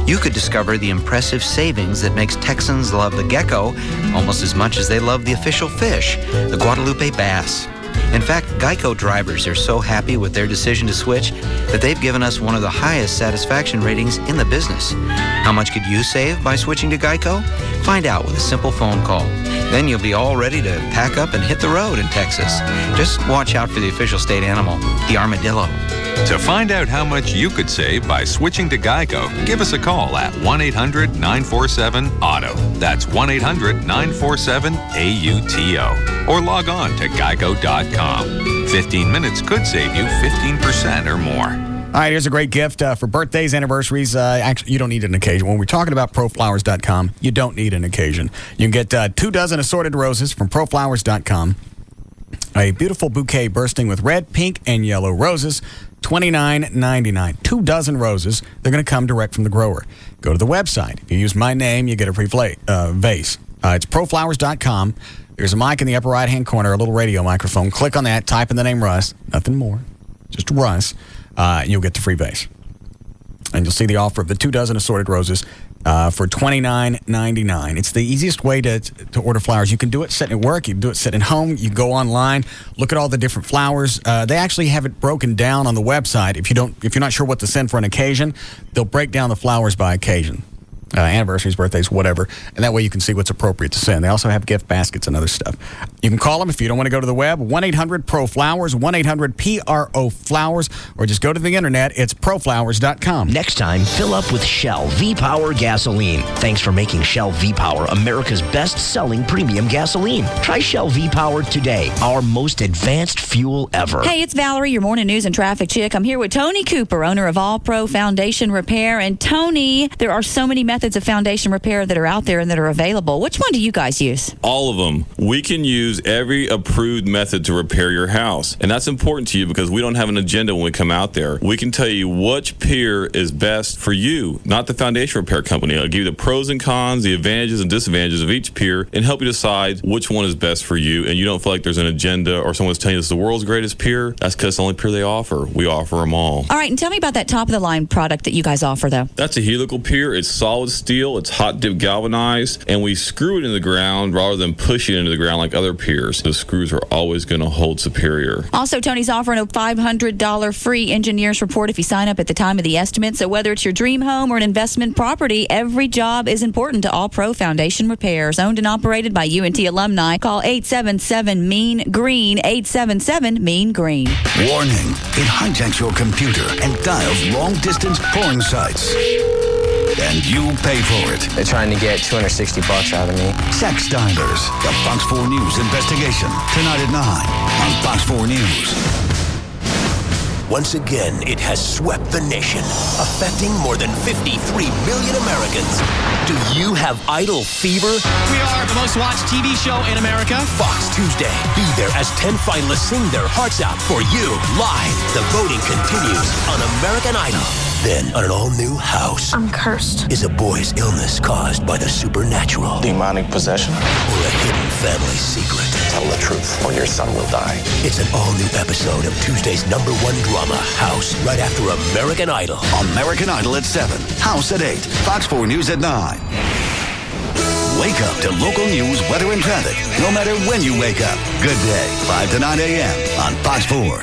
You could discover the impressive savings that makes Texans love the gecko almost as much as they love the official fish, the Guadalupe bass. In fact, Geico drivers are so happy with their decision to switch that they've given us one of the highest satisfaction ratings in the business. How much could you save by switching to Geico? Find out with a simple phone call. Then you'll be all ready to pack up and hit the road in Texas. Just watch out for the official state animal, the armadillo. To find out how much you could save by switching to Geico, give us a call at 1-800-947-AUTO. That's 1-800-947-AUTO. Or log on to geico.com. 15 minutes could save you 15% or more. All right, here's a great gift for birthdays, anniversaries. Actually, you don't need an occasion. When we're talking about proflowers.com, you don't need an occasion. You can get 2 dozen assorted roses from proflowers.com. A beautiful bouquet bursting with red, pink, and yellow roses, $29.99. 2 dozen roses. They're going to come direct from the grower. Go to the website. If you use my name, you get a free vase. It's proflowers.com. There's a mic in the upper right-hand corner, a little radio microphone. Click on that, type in the name Russ. Nothing more. Just Russ. And you'll get the free vase. And you'll see the offer of the 2 dozen assorted roses for $29.99. It's the easiest way to order flowers. You can do it sitting at work. You can do it sitting at home. You go online, look at all the different flowers. They actually have it broken down on the website. If you're not sure what to send for an occasion, they'll break down the flowers by occasion. Anniversaries, birthdays, whatever. And that way you can see what's appropriate to send. They also have gift baskets and other stuff. You can call them if you don't want to go to the web. 1-800-PRO-FLOWERS, 1-800-PRO-FLOWERS, or just go to the internet. It's proflowers.com. Next time, fill up with Shell V-Power gasoline. Thanks for making Shell V-Power America's best-selling premium gasoline. Try Shell V-Power today, our most advanced fuel ever. Hey, it's Valerie, your morning news and traffic chick. I'm here with Tony Cooper, owner of All Pro Foundation Repair. And Tony, there are so many methods of foundation repair that are out there and that are available. Which one do you guys use? All of them. We can use every approved method to repair your house. And that's important to you because we don't have an agenda when we come out there. We can tell you which pier is best for you, not the foundation repair company. I'll give you the pros and cons, the advantages and disadvantages of each pier, and help you decide which one is best for you. And you don't feel like there's an agenda or someone's telling you this is the world's greatest pier. That's because it's the only pier they offer. We offer them all. All right, and tell me about that top-of-the-line product that you guys offer, though. That's a helical pier. It's solid steel, it's hot dip galvanized, and we screw it in the ground rather than push it into the ground like other piers. The screws are always going to hold superior. Also, Tony's offering a $500 free engineer's report if you sign up at the time of the estimate. So whether it's your dream home or an investment property, every job is important to All Pro Foundation Repairs. Owned and operated by UNT alumni. Call 877-MEAN-GREEN, 877-MEAN-GREEN. Warning, it hijacks your computer and dials long-distance porn sites. And you pay for it. They're trying to get $260 out of me. Sex Dialers, the Fox 4 News investigation. Tonight at 9 on Fox 4 News. Once again, it has swept the nation, affecting more than 53 million Americans. Do you have idol fever? We are the most watched TV show in America. Fox Tuesday. Be there as 10 finalists sing their hearts out for you live. The voting continues on American Idol. Then, on an all-new House. I'm cursed. Is a boy's illness caused by the supernatural? Demonic possession? Or a hidden family secret? Tell the truth or your son will die. It's an all-new episode of Tuesday's #1 drama, House, right after American Idol. American Idol at 7, House at 8, Fox 4 News at 9. Wake up to local news, weather, and traffic, no matter when you wake up. Good day, 5 to 9 a.m. on Fox 4.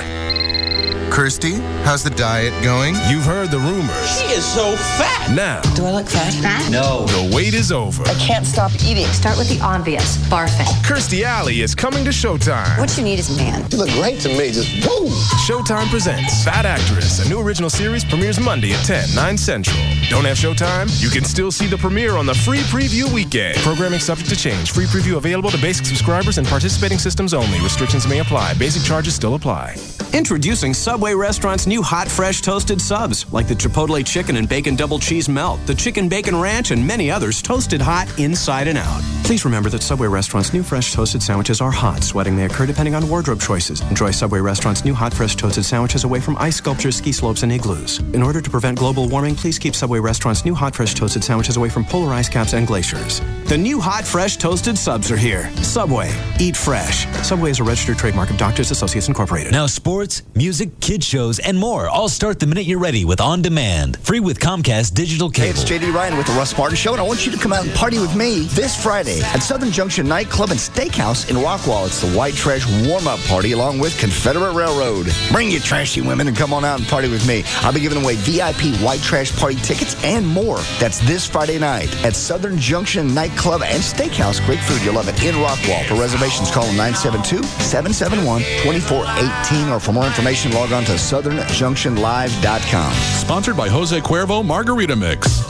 Kirsty, how's the diet going? You've heard the rumors. She is so fat. Now, Do I look fat? Fat? no, the wait is over. I can't stop eating. Start with the obvious. Barfing. Kirstie Alley is coming to Showtime. What you need is a man. You look great to me. Just woo! Showtime presents Fat Actress. A new original series premieres Monday at 10, 9 Central. Don't have Showtime? You can still see the premiere on the free preview weekend. Programming subject to change. Free preview available to basic subscribers and participating systems only. Restrictions may apply. Basic charges still apply. Introducing Subway Restaurant's new hot, fresh toasted subs, like the Chipotle Chicken and Bacon Double Cheese Melt, the Chicken Bacon Ranch, and many others toasted hot inside and out. Please remember that Subway Restaurant's new fresh toasted sandwiches are hot. Sweating may occur depending on wardrobe choices. Enjoy Subway Restaurant's new hot, fresh toasted sandwiches away from ice sculptures, ski slopes, and igloos. In order to prevent global warming, please keep Subway Restaurant's new hot, fresh toasted sandwiches away from polar ice caps and glaciers. The new hot, fresh toasted subs are here. Subway. Eat fresh. Subway is a registered trademark of Doctors Associates Incorporated. Now sports, music, kids shows, and more all start the minute you're ready with On Demand. Free with Comcast Digital Cable. Hey, it's JD Ryan with the Russ Martin Show, and I want you to come out and party with me this Friday at Southern Junction Nightclub and Steakhouse in Rockwall. It's the White Trash Warm-Up Party along with Confederate Railroad. Bring your trashy women and come on out and party with me. I'll be giving away VIP White Trash Party tickets and more. That's this Friday night at Southern Junction Nightclub and Steakhouse. Great food. You'll love it in Rockwall. For reservations, call 972-771-2418, or for more information, log on to southernjunctionlive.com. Sponsored by Jose Cuervo Margarita Mix.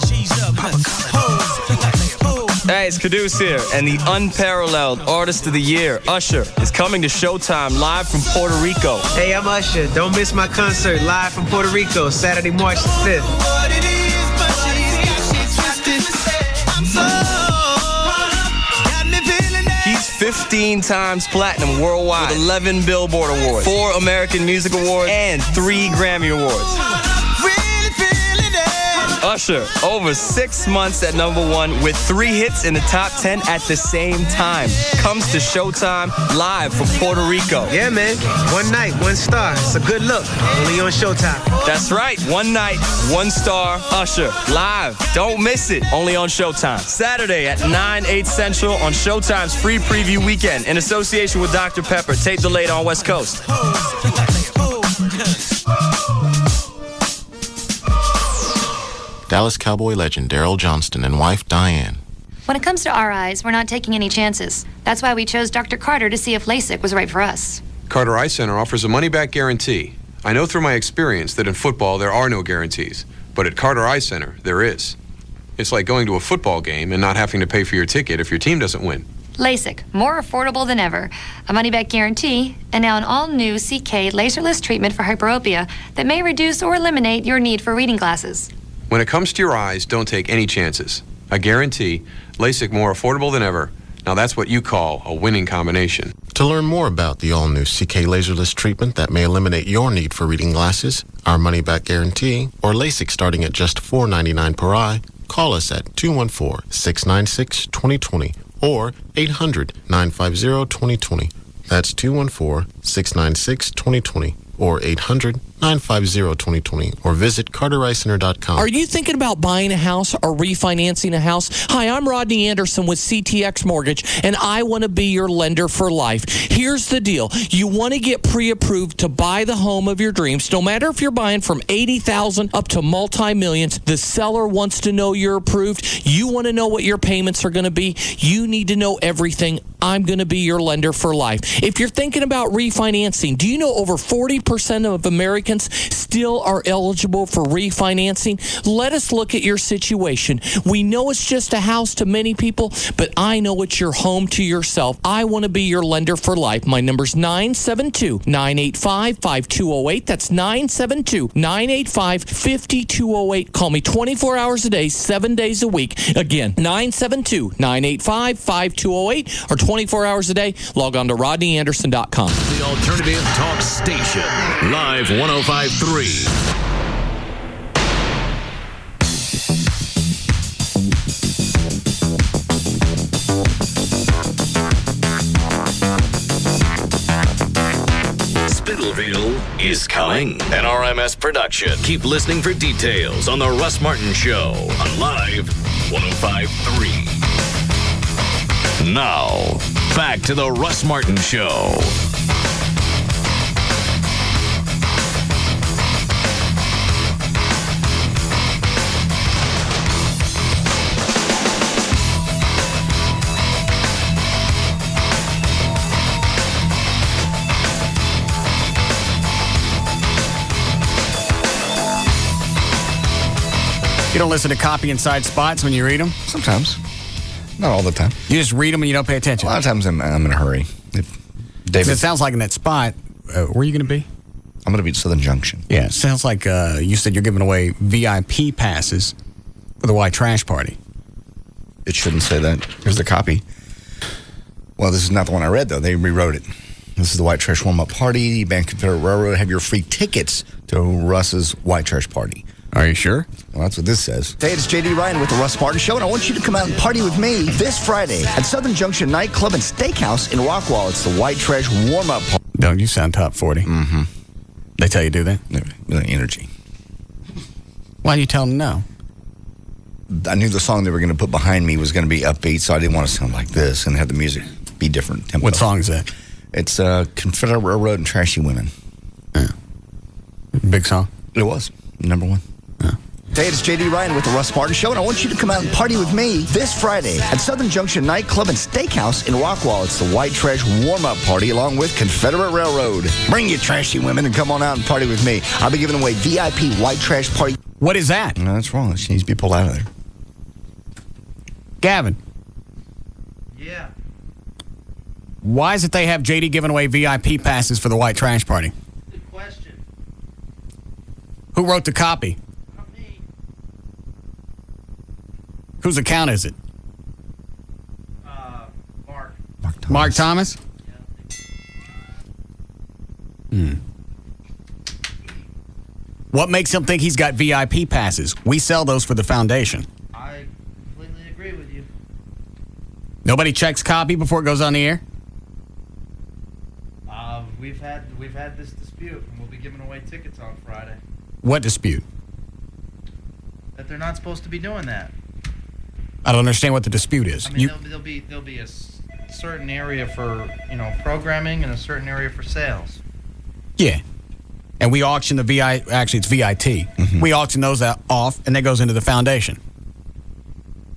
Hey, it's Caduce here, and the unparalleled Artist of the Year, Usher, is coming to Showtime live from Puerto Rico. Hey, I'm Usher. Don't miss my concert live from Puerto Rico, Saturday, March the 5th. He's 15 times platinum worldwide, with 11 Billboard Awards, 4 American Music Awards, and 3 Grammy Awards. Usher, over 6 months at #1 with 3 hits in the top 10 at the same time. Comes to Showtime live from Puerto Rico. Yeah, man. One night, 1 star. It's a good look. Only on Showtime. That's right. 1 night, 1 star, Usher. Live. Don't miss it. Only on Showtime. Saturday at 9, 8 Central on Showtime's free preview weekend in association with Dr. Pepper. Tape delayed on West Coast. Dallas Cowboy legend Daryl Johnston and wife Diane. When it comes to our eyes, we're not taking any chances. That's why we chose Dr. Carter to see if LASIK was right for us. Carter Eye Center offers a money-back guarantee. I know through my experience that in football there are no guarantees, but at Carter Eye Center there is. It's like going to a football game and not having to pay for your ticket if your team doesn't win. LASIK, more affordable than ever. A money-back guarantee, and now an all-new CK laserless treatment for hyperopia that may reduce or eliminate your need for reading glasses. When it comes to your eyes, don't take any chances. I guarantee LASIK more affordable than ever. Now that's what you call a winning combination. To learn more about the all-new CK laserless treatment that may eliminate your need for reading glasses, our money-back guarantee, or LASIK starting at just $4.99 per eye, call us at 214-696-2020 or 800-950-2020. That's 214-696-2020 or 800-950-2020 or visit cartereyecenter.com. Are you thinking about buying a house or refinancing a house? Hi, I'm Rodney Anderson with CTX Mortgage, and I want to be your lender for life. Here's the deal. You want to get pre-approved to buy the home of your dreams. No matter if you're buying from $80,000 up to multi-millions, the seller wants to know you're approved. You want to know what your payments are going to be. You need to know everything. I'm going to be your lender for life. If you're thinking about refinancing, do you know over 40% of Americans still are eligible for refinancing? Let us look at your situation. We know it's just a house to many people, but I know it's your home to yourself. I want to be your lender for life. My number's 972-985-5208. That's 972-985-5208. Call me 24 hours a day, 7 days a week. Again, 972-985-5208 or 24 hours a day. Log on to rodneyanderson.com. The Alternative Talk Station. Live 105.3. Spittleville is coming. An RMS production. Keep listening for details on The Russ Martin Show on Live 105.3. Now, back to The Russ Martin Show. You don't listen to copy inside spots when you read them? Sometimes. Not all the time. You just read them and you don't pay attention? A lot of times I'm in a hurry. It sounds like in that spot, where are you going to be? I'm going to be at Southern Junction. Yeah, it sounds like you said you're giving away VIP passes for the white trash party. It shouldn't say that. Here's the copy. Well, this is not the one I read, though. They rewrote it. This is the white trash warm-up party. Bank Confederate Railroad have your free tickets to Russ's white trash party. Are you sure? Well, that's what this says. Hey, it's J.D. Ryan with the Russ Martin Show, and I want you to come out and party with me this Friday at Southern Junction Nightclub and Steakhouse in Rockwall. It's the white trash warm-up party. Don't you sound top 40? Mm-hmm. They tell you to do that? Energy. Why do you tell them no? I knew the song they were going to put behind me was going to be upbeat, so I didn't want to sound like this and have the music be different. Tempo. What song is that? It's Confederate Railroad and Trashy Women. Yeah. Big song? It was. Number one. Yeah. Hey, it's J.D. Ryan with the Russ Martin Show, and I want you to come out and party with me this Friday at Southern Junction Nightclub and Steakhouse in Rockwall. It's the white trash warm-up party along with Confederate Railroad. Bring your trashy women and come on out and party with me. I'll be giving away VIP white trash party. What is that? No, that's wrong. It needs to be pulled out of there. Gavin. Yeah. Why is it they have JD giving away VIP passes for the white trash party? Good question. Who wrote the copy? Not me. Whose account is it? Mark. Mark Thomas? What makes him think he's got VIP passes? We sell those for the foundation. I completely agree with you. Nobody checks copy before it goes on the air? We've had this dispute, and we'll be giving away tickets on Friday. What dispute? That they're not supposed to be doing that. I don't understand what the dispute is. I mean, there'll be a certain area for programming and a certain area for sales. Yeah. And we auction the VI. Actually, it's VIT. Mm-hmm. We auction those off, and that goes into the foundation.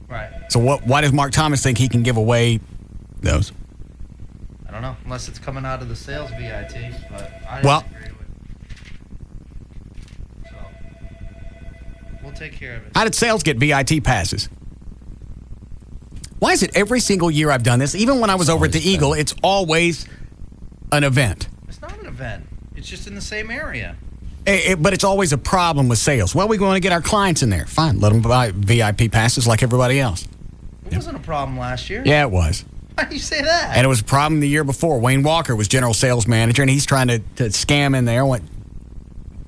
Right. So why does Mark Thomas think he can give away those? I don't know, unless it's coming out of the sales VIT, but I well, agree with it. So, we'll take care of it. How did sales get VIT passes? Why is it every single year I've done this, even when I was over at the Eagle, it's always an event? It's not an event. It's just in the same area. But it's always a problem with sales. Well, we want to get our clients in there. Fine, let them buy VIP passes like everybody else. It wasn't a problem last year. Yeah, it was. Why do you say that? And it was a problem the year before. Wayne Walker was general sales manager, and he's trying to scam in there.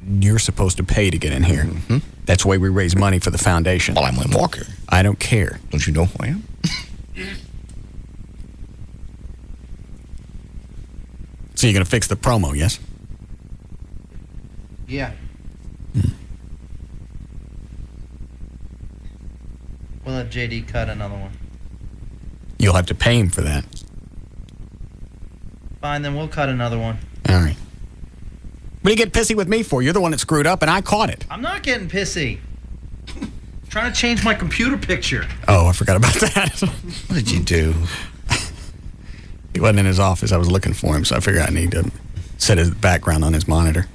You're supposed to pay to get in here. Mm-hmm. That's why we raise money for the foundation. Well, I'm Wayne Walker. I don't care. Don't you know who I am? So you're going to fix the promo, yes? Yeah. We'll let JD cut another one. You'll have to pay him for that. Fine, then we'll cut another one. All right. What do you get pissy with me for? You're the one that screwed up, and I caught it. I'm not getting pissy. I'm trying to change my computer picture. Oh, I forgot about that. What did you do? He wasn't in his office. I was looking for him, so I figured I need to set his background on his monitor.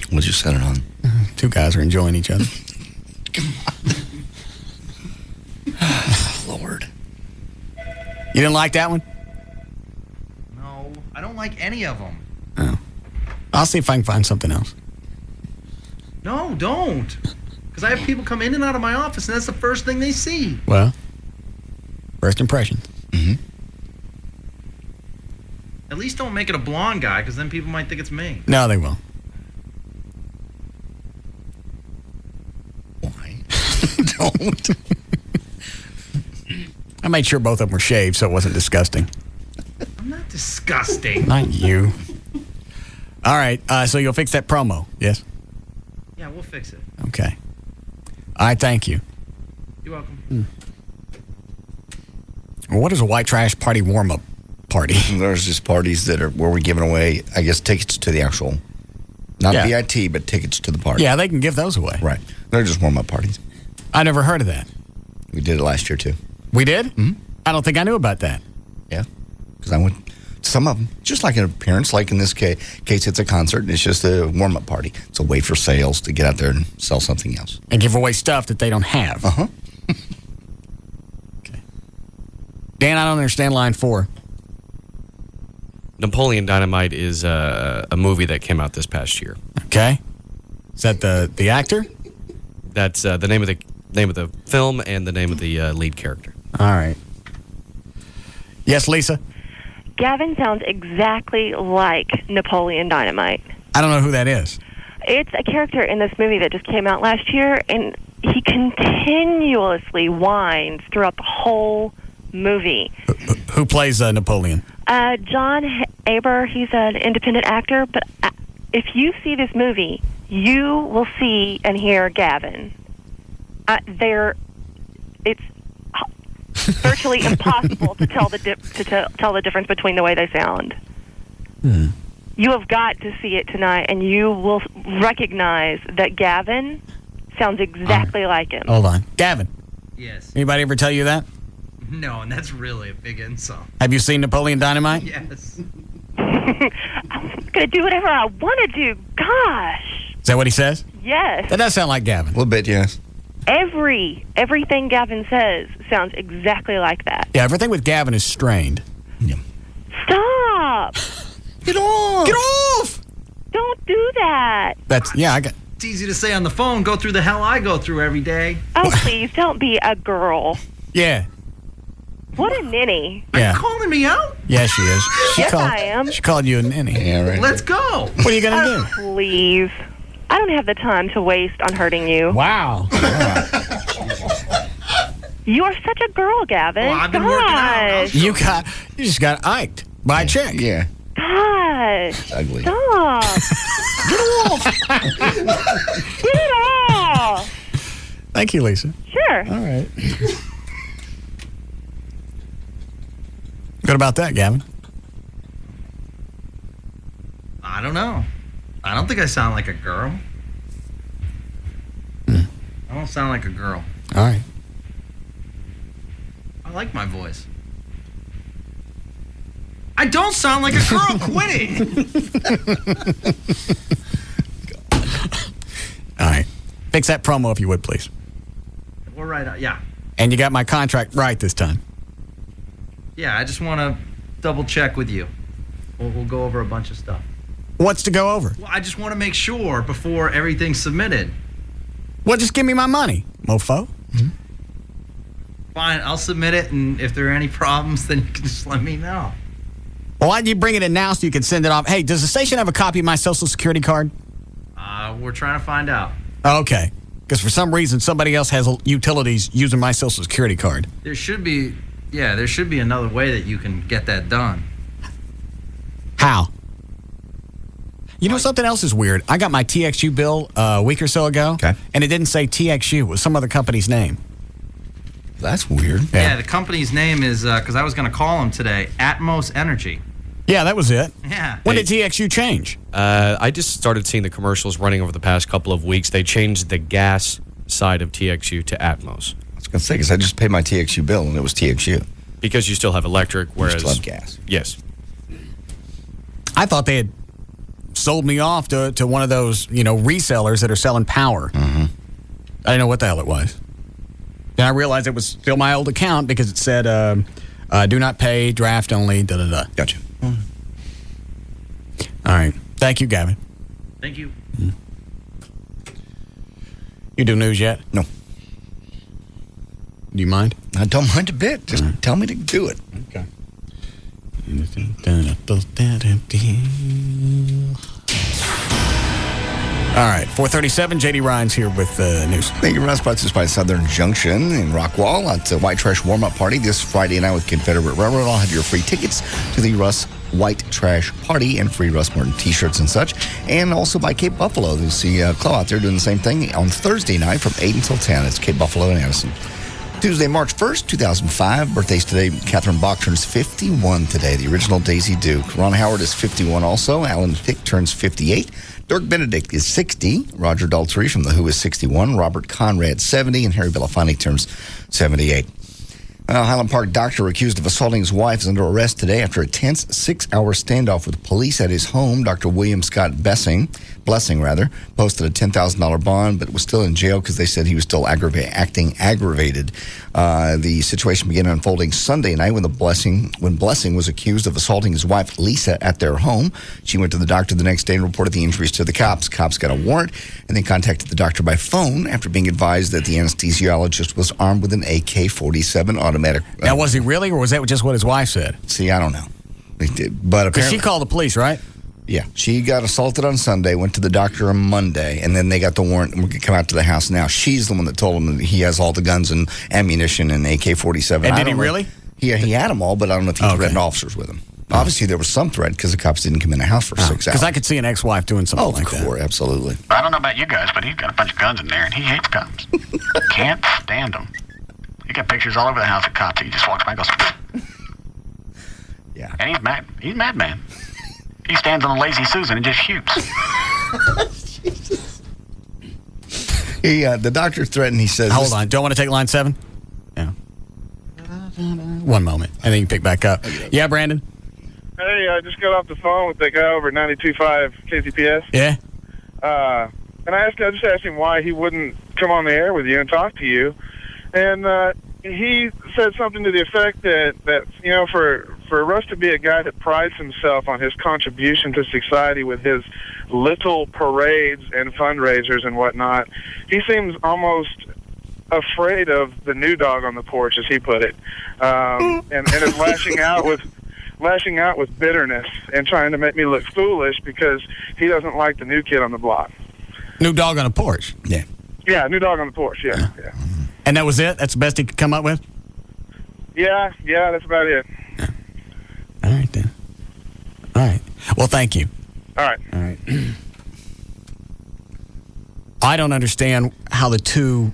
What did you set it on? Two guys are enjoying each other. Lord. You didn't like that one? No, I don't like any of them. Oh. I'll see if I can find something else. No, don't. Because I have people come in and out of my office, and that's the first thing they see. Well, first impression. Mm-hmm. At least don't make it a blonde guy, because then people might think it's me. No, they will. Why? Don't. I made sure both of them were shaved so it wasn't disgusting. I'm not disgusting. Not you. All right, so you'll fix that promo, yes? Yeah, we'll fix it. Okay. All right, thank you. You're welcome. Well, what is a white trash party warm-up party? There's just parties that are where we're giving away, I guess, tickets to the actual, not VIT, but tickets to the party. Yeah, they can give those away. Right. They're just warm-up parties. I never heard of that. We did it last year, too. We did? Mm-hmm. I don't think I knew about that. Yeah. Because I went Some of them, just like an appearance, like in this case it's a concert, and it's just a warm-up party. It's a way for sales to get out there and sell something else. And give away stuff that they don't have. Uh-huh. Okay. Dan, I don't understand line 4. Napoleon Dynamite is a movie that came out this past year. Okay. Is that the actor? That's the name of the film and the name of the lead character. All right. Yes, Lisa? Gavin sounds exactly like Napoleon Dynamite. I don't know who that is. It's a character in this movie that just came out last year, and he continuously whines throughout the whole movie. Who plays Napoleon? John Aber, he's an independent actor, but if you see this movie, you will see and hear Gavin. It's virtually impossible to tell the difference between the way they sound. You have got to see it tonight, and you will recognize that Gavin sounds exactly like him. Hold on. Gavin. Yes. Anybody ever tell you that? No, and that's really a big insult. Have you seen Napoleon Dynamite? Yes. I'm going to do whatever I want to do. Gosh. Is that what he says? Yes. That does sound like Gavin. A little bit, yes. Everything Gavin says sounds exactly like that. Yeah, everything with Gavin is strained. Stop. Get off. Get off. Don't do that. It's easy to say on the phone, go through the hell I go through every day. Oh, please, don't be a girl. Yeah. What a ninny. Yeah. Are you calling me out? Yeah, she is. Yes, I am. She called you a ninny. Yeah, right. Let's go. What are you going to do? Please. I don't have the time to waste on hurting you. Wow. You are such a girl, Gavin. Well, I've been working out. You just got iked by a chick. Yeah. Gosh. Ugly. Stop. Get off. Get it off. Thank you, Lisa. Sure. All right. What about that, Gavin? I don't know. I don't think I sound like a girl. I don't sound like a girl. All right. I like my voice. I don't sound like a girl. Quit it. All right. Fix that promo if you would, please. We're right. Yeah. And you got my contract right this time. Yeah, I just want to double check with you. We'll go over a bunch of stuff. What's to go over? Well, I just want to make sure before everything's submitted. Well, just give me my money, mofo. Fine, I'll submit it, and if there are any problems, then you can just let me know. Well, why'd you bring it in now so you can send it off? Hey, does the station have a copy of my Social Security card? We're trying to find out. Okay. Because for some reason, somebody else has utilities using my Social Security card. There should be another way that you can get that done. How? You know, something else is weird. I got my TXU bill a week or so ago, and it didn't say TXU. It was some other company's name. That's weird. Yeah, the company's name is, because I was going to call them today, Atmos Energy. Yeah, that was it. Yeah. When did TXU change? I just started seeing the commercials running over the past couple of weeks. They changed the gas side of TXU to Atmos. I was going to say, because I just paid my TXU bill, and it was TXU. Because you still have electric, whereas... You still have gas. Yes. I thought they had sold me off to one of those, resellers that are selling power. Mm-hmm. I didn't know what the hell it was. Then I realized it was still my old account because it said, do not pay, draft only, da-da-da. Gotcha. All right. Thank you, Gavin. Thank you. You do news yet? No. Do you mind? I don't mind a bit. Just tell me to do it. Okay. All right, 437, J.D. Ryan's here with news. Thank you, Russ. Brought to us by Southern Junction in Rockwall at the White Trash Warm-Up Party this Friday night with Confederate Railroad. I'll have your free tickets to the Russ White Trash Party and free Russ Martin t-shirts and such. And also by Cape Buffalo. You'll see Chloe out there doing the same thing on Thursday night from 8 until 10. It's Cape Buffalo and Addison. Tuesday, March 1st, 2005. Birthdays today. Catherine Bach turns 51 today. The original Daisy Duke. Ron Howard is 51 also. Alan Thicke turns 58. Dirk Benedict is 60. Roger Daltrey from The Who is 61. Robert Conrad, 70. And Harry Belafonte turns 78. Highland Park doctor accused of assaulting his wife is under arrest today after a tense 6-hour standoff with police at his home. Dr. William Scott Blessing, posted a $10,000 bond, but was still in jail because they said he was still acting aggravated. The situation began unfolding Sunday night when Blessing was accused of assaulting his wife, Lisa, at their home. She went to the doctor the next day and reported the injuries to the cops. Cops got a warrant and then contacted the doctor by phone after being advised that the anesthesiologist was armed with an AK-47 automatic. Now, was he really, or was that just what his wife said? See, I don't know. But Because apparently, she called the police, right? Yeah, she got assaulted on Sunday, went to the doctor on Monday, and then they got the warrant and we come out to the house now. She's the one that told him that he has all the guns and ammunition and AK-47. And did he really? He had them all, but I don't know if he threatened officers with them. Obviously, there was some threat because the cops didn't come in the house for 6 hours. Because I could see an ex-wife doing something like that. Of course, absolutely. I don't know about you guys, but he's got a bunch of guns in there, and he hates guns. Can't stand them. He got pictures all over the house of cops. He just walks by and goes, yeah. And he's mad. He's mad, man. He stands on a Lazy Susan and just shoots. The doctor threatened, he says... Hold on. Do I want to take line 7? Yeah. One moment. And then you pick back up. Yeah, Brandon? Hey, I just got off the phone with the guy over at 92.5 KCPS. Yeah? And I just asked him why he wouldn't come on the air with you and talk to you. And he said something to the effect that you know, for Russ to be a guy that prides himself on his contribution to society with his little parades and fundraisers and whatnot, he seems almost afraid of the new dog on the porch, as he put it, and is lashing out with bitterness and trying to make me look foolish because he doesn't like the new kid on the block. New dog on the porch? Yeah. Yeah, new dog on the porch, yeah. And that was it? That's the best he could come up with? Yeah, that's about it. All right, then. All right. Well, thank you. All right. All right. I don't understand how the two,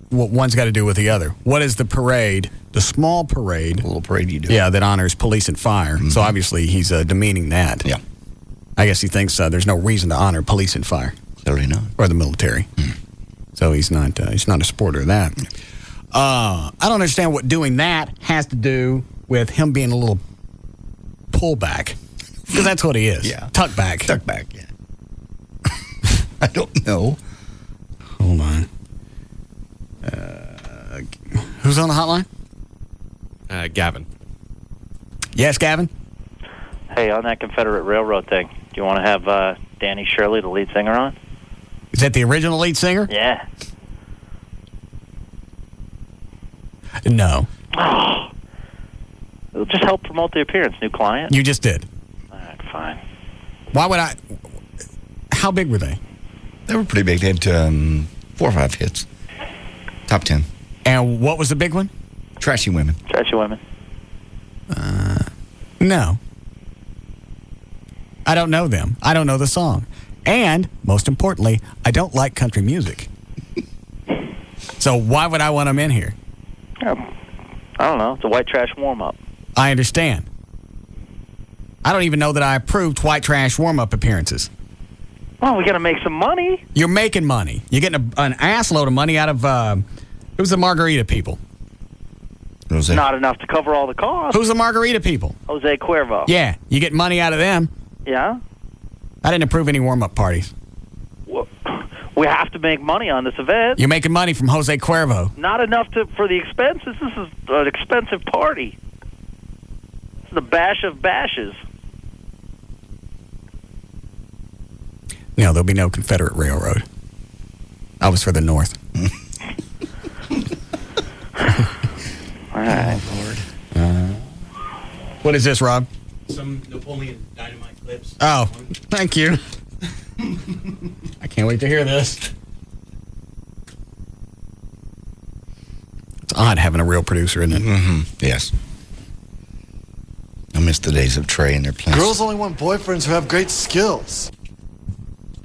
what one's got to do with the other. What is the parade, the small parade? The little parade you do. Yeah, that honors police and fire. Mm-hmm. So obviously he's demeaning that. Yeah. I guess he thinks there's no reason to honor police and fire. Clearly not. Or the military. So he's not a supporter of that. I don't understand what doing that has to do with him being a little pullback. Because that's what he is. Yeah. Tuck back. Tuck back, yeah. I don't know. Hold on. Who's on the hotline? Gavin. Yes, Gavin? Hey, on that Confederate Railroad thing, do you want to have Danny Shirley, the lead singer, on? Is that the original lead singer? Yeah. No. It'll just help promote the appearance. New client? You just did. All right, fine. Why would I? How big were they? They were pretty big. They had 4 or 5 hits. Top 10. And what was the big one? Trashy Women. Trashy Women. No. I don't know them. I don't know the song. And, most importantly, I don't like country music. So why would I want them in here? I don't know. It's a white trash warm-up. I understand. I don't even know that I approved white trash warm-up appearances. Well, we got to make some money. You're making money. You're getting an ass load of money out of, who's the margarita people? Jose. Not enough to cover all the costs. Who's the margarita people? Jose Cuervo. Yeah, you get money out of them. Yeah? I didn't approve any warm-up parties. Well, we have to make money on this event. You're making money from Jose Cuervo. Not enough for the expenses. This is an expensive party. It's the bash of bashes. No, there'll be no Confederate Railroad. I was for the North. All right. Lord. What is this, Rob? Some Napoleon Dynamite clips. Oh, thank you. I can't wait to hear this. It's odd having a real producer, isn't it? Mm-hmm. Yes. I miss the days of Trey and their plans. Girls only want boyfriends who have great skills.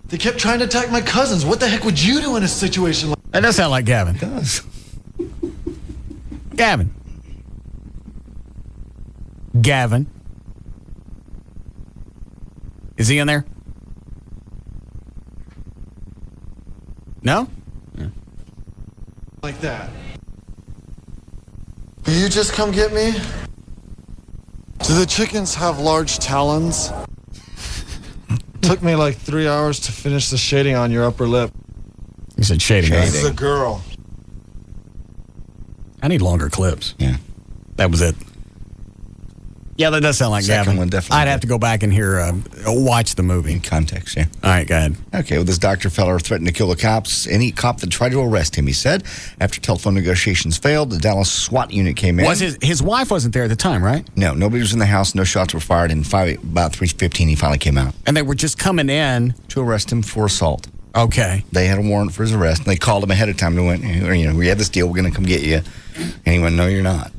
They kept trying to attack my cousins. What the heck would you do in a situation like that? That does sound like Gavin. It does. Gavin. Gavin. Is he in there? No? Like that. Will you just come get me? Do the chickens have large talons? Took me like 3 hours to finish the shading on your upper lip. You said shading. This is a girl. I need longer clips. Yeah. That was it. Yeah, that does sound like Second Gavin. one definitely I'd have to go back and watch the movie. In context, yeah. All right, go ahead. Okay, well, this Dr. Feller threatened to kill the cops, any cop that tried to arrest him, he said. After telephone negotiations failed, the Dallas SWAT unit came in. Was his wife wasn't there at the time, right? No, nobody was in the house. No shots were fired. And about 3:15, he finally came out. And they were just coming in to arrest him for assault. Okay. They had a warrant for his arrest, and they called him ahead of time and went, we had this deal. We're going to come get you. And he went, no, you're not.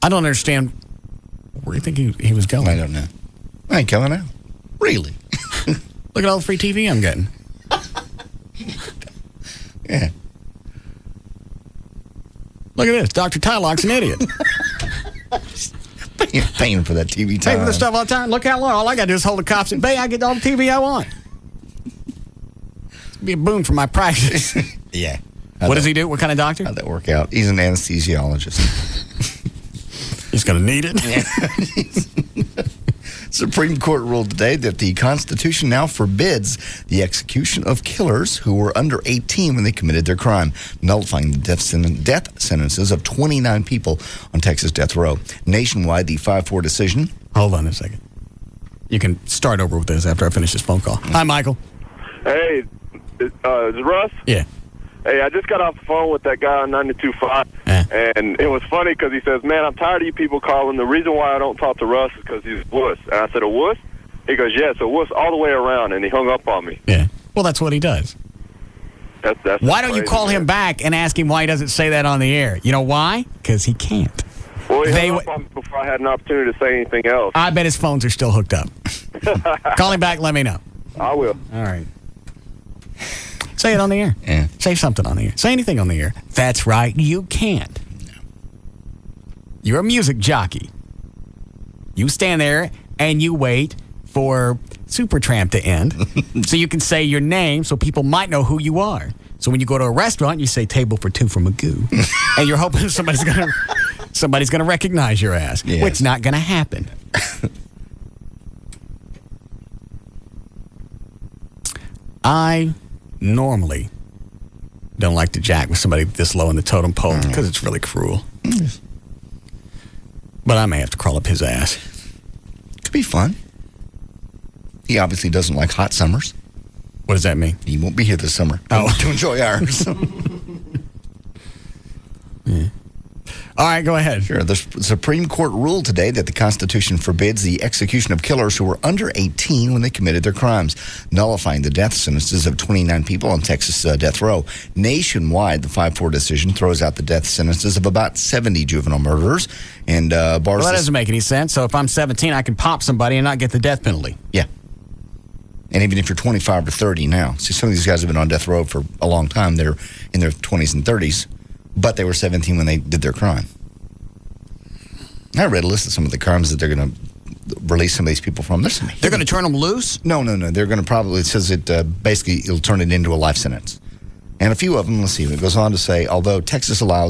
I don't understand. Where do you think he was going? I don't know. I ain't coming out. Really? Look at all the free TV I'm getting. Yeah. Look at this. Dr. Tylock's an idiot. Paying for that TV time. Paying for this stuff all the time. Look how long. All I got to do is hold the cops at bay. I get all the TV I want. It'd be a boon for my practice. Yeah. What does he do? What kind of doctor? How'd that work out? He's an anesthesiologist. He's going to need it. Yeah. Supreme Court ruled today that the Constitution now forbids the execution of killers who were under 18 when they committed their crime, nullifying the death sentences of 29 people on Texas death row. Nationwide, the 5-4 decision. Hold on a second. You can start over with this after I finish this phone call. Hi, Michael. Hey, is Russ? Yeah. Hey, I just got off the phone with that guy on 92.5, and it was funny because he says, man, I'm tired of you people calling. The reason why I don't talk to Russ is because he's a wuss. And I said, a wuss? He goes, yes, a wuss all the way around, and he hung up on me. Yeah. Well, that's what he does. That's why don't you call him back and ask him why he doesn't say that on the air? You know why? Because he can't. Well, he hung up on me before I had an opportunity to say anything else. I bet his phones are still hooked up. Call him back, let me know. I will. All right. Say it on the air. Yeah. Say something on the air. Say anything on the air. That's right, you can't. You're a music jockey. You stand there and you wait for Supertramp to end so you can say your name so people might know who you are. So when you go to a restaurant, you say table for two for Magoo. And you're hoping somebody's gonna recognize your ass. Yes. Which is not gonna happen. I normally don't like to jack with somebody this low in the totem pole because it's really cruel. But I may have to crawl up his ass. Could be fun. He obviously doesn't like hot summers. What does that mean? He won't be here this summer to enjoy ours. Yeah. All right, go ahead. Sure. The Supreme Court ruled today that the Constitution forbids the execution of killers who were under 18 when they committed their crimes, nullifying the death sentences of 29 people on Texas death row. Nationwide, the 5-4 decision throws out the death sentences of about 70 juvenile murderers and bars. Well, that doesn't make any sense. So if I'm 17, I can pop somebody and not get the death penalty. Yeah. And even if you're 25 or 30 now. See, some of these guys have been on death row for a long time. They're in their 20s and 30s. But they were 17 when they did their crime. I read a list of some of the crimes that they're going to release some of these people from. They're going to turn them loose? No. They're going to probably, it says basically it'll turn it into a life sentence. And a few of them, let's see, it goes on to say, although Texas law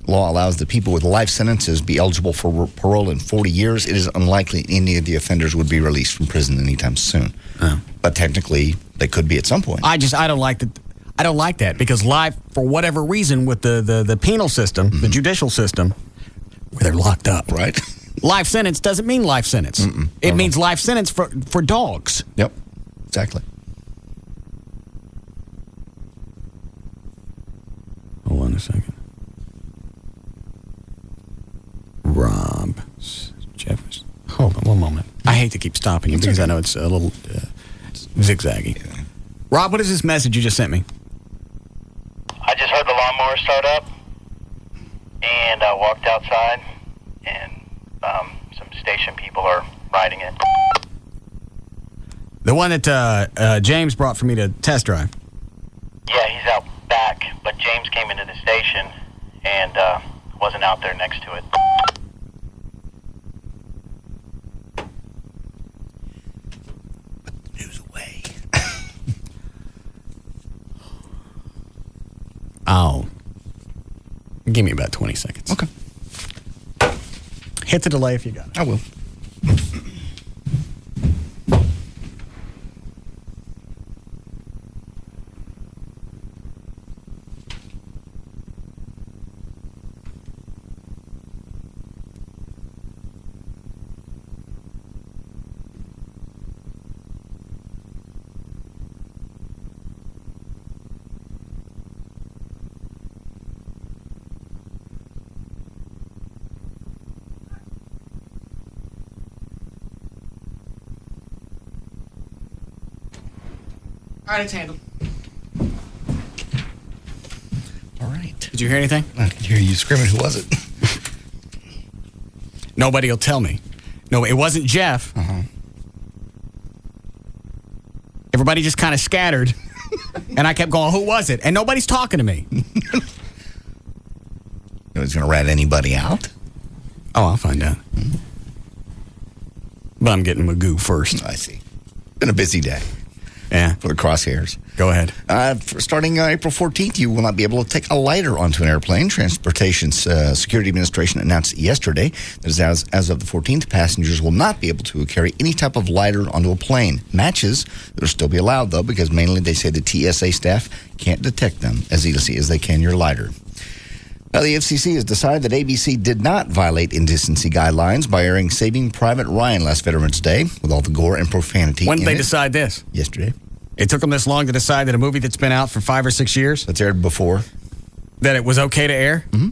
allows that people with life sentences be eligible for parole in 40 years, it is unlikely any of the offenders would be released from prison anytime soon. Oh. But technically, they could be at some point. I don't like that because life, for whatever reason, with the penal system, the judicial system, where they're locked up. Right. Life sentence doesn't mean life sentence. It means life sentence for dogs. Yep. Exactly. Hold on a second. Rob Jefferson. Hold on one moment. I hate to keep stopping you because I know it's a little zigzaggy. Yeah. Rob, what is this message you just sent me? I just heard the lawnmower start up, and I walked outside, and some station people are riding it. The one that James brought for me to test drive. Yeah, he's out back, but James came into the station and wasn't out there next to it. Give me about 20 seconds. Okay. Hit the delay if you got it. I will. All right, it's handled. All right. Did you hear anything? I could hear you screaming. Who was it? Nobody will tell me. No, it wasn't Jeff. Everybody just kind of scattered. And I kept going, who was it? And nobody's talking to me. Nobody's going to rat anybody out? Oh, I'll find out. But I'm getting Magoo first. I see. Been a busy day. Yeah. For the crosshairs. Go ahead. Starting April 14th, you will not be able to take a lighter onto an airplane. Transportation Security Administration announced yesterday that as of the 14th, passengers will not be able to carry any type of lighter onto a plane. Matches will still be allowed, though, because mainly they say the TSA staff can't detect them as easily as they can your lighter. Now, the FCC has decided that ABC did not violate indecency guidelines by airing Saving Private Ryan last Veterans Day with all the gore and profanity. When did they decide this? Yesterday. It took them this long to decide that a movie that's been out for 5 or 6 years? That's aired before. That it was okay to air? Mm-hmm.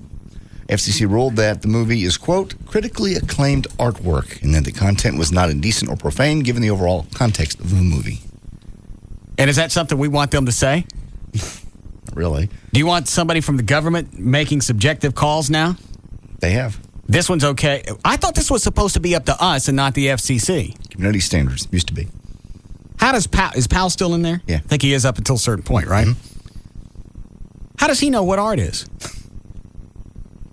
FCC ruled that the movie is, quote, critically acclaimed artwork and that the content was not indecent or profane given the overall context of the movie. And is that something we want them to say? Not really. Do you want somebody from the government making subjective calls now? They have. This one's okay. I thought this was supposed to be up to us and not the FCC. Community standards. Used to be. How does Powell, is Powell still in there? Yeah. I think he is up until a certain point, right? Mm-hmm. How does he know what art is?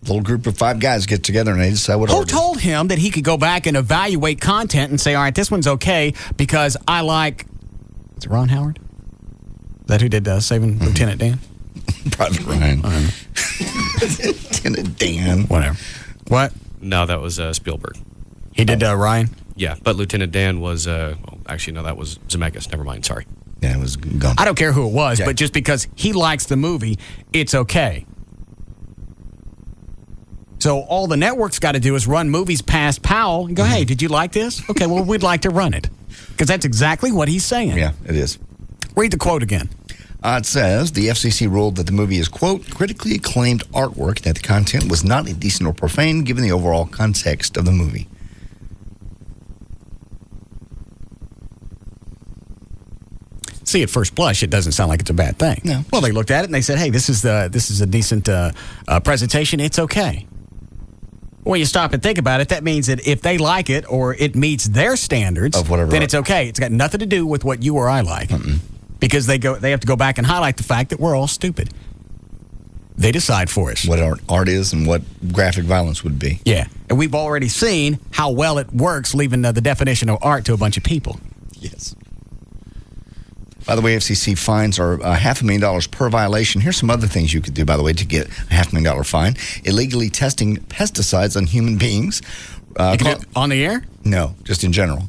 A little group of 5 guys get together and they decide what art is. Who told him that he could go back and evaluate content and say, all right, this one's okay because I like... Is it Ron Howard? Is that who did Saving Lieutenant Dan? Private Ryan. Lieutenant Dan. Whatever. What? No, that was Spielberg. He did Ryan? Yeah, but Lieutenant Dan was, actually, no, that was Zemeckis. Never mind, sorry. Yeah, it was gone. I don't care who it was, but just because he likes the movie, it's okay. So all the network's got to do is run movies past Powell and go, hey, did you like this? Okay, well, we'd like to run it. Because that's exactly what he's saying. Yeah, it is. Read the quote again. It says, the FCC ruled that the movie is, quote, critically acclaimed artwork, that the content was not indecent or profane given the overall context of the movie. See, at first blush, it doesn't sound like it's a bad thing. No. Well, they looked at it and they said, hey, this is a decent presentation. It's okay. When you stop and think about it, that means that if they like it or it meets their standards, of whatever then it's okay. It's got nothing to do with what you or I like. Because they have to go back and highlight the fact that we're all stupid. They decide for us. What art is and what graphic violence would be. Yeah. And we've already seen how well it works, leaving the definition of art to a bunch of people. Yes. By the way, FCC fines are $500,000 per violation. Here's some other things you could do, by the way, to get a $500,000 fine. Illegally testing pesticides on human beings. You can do it on the air? No, just in general.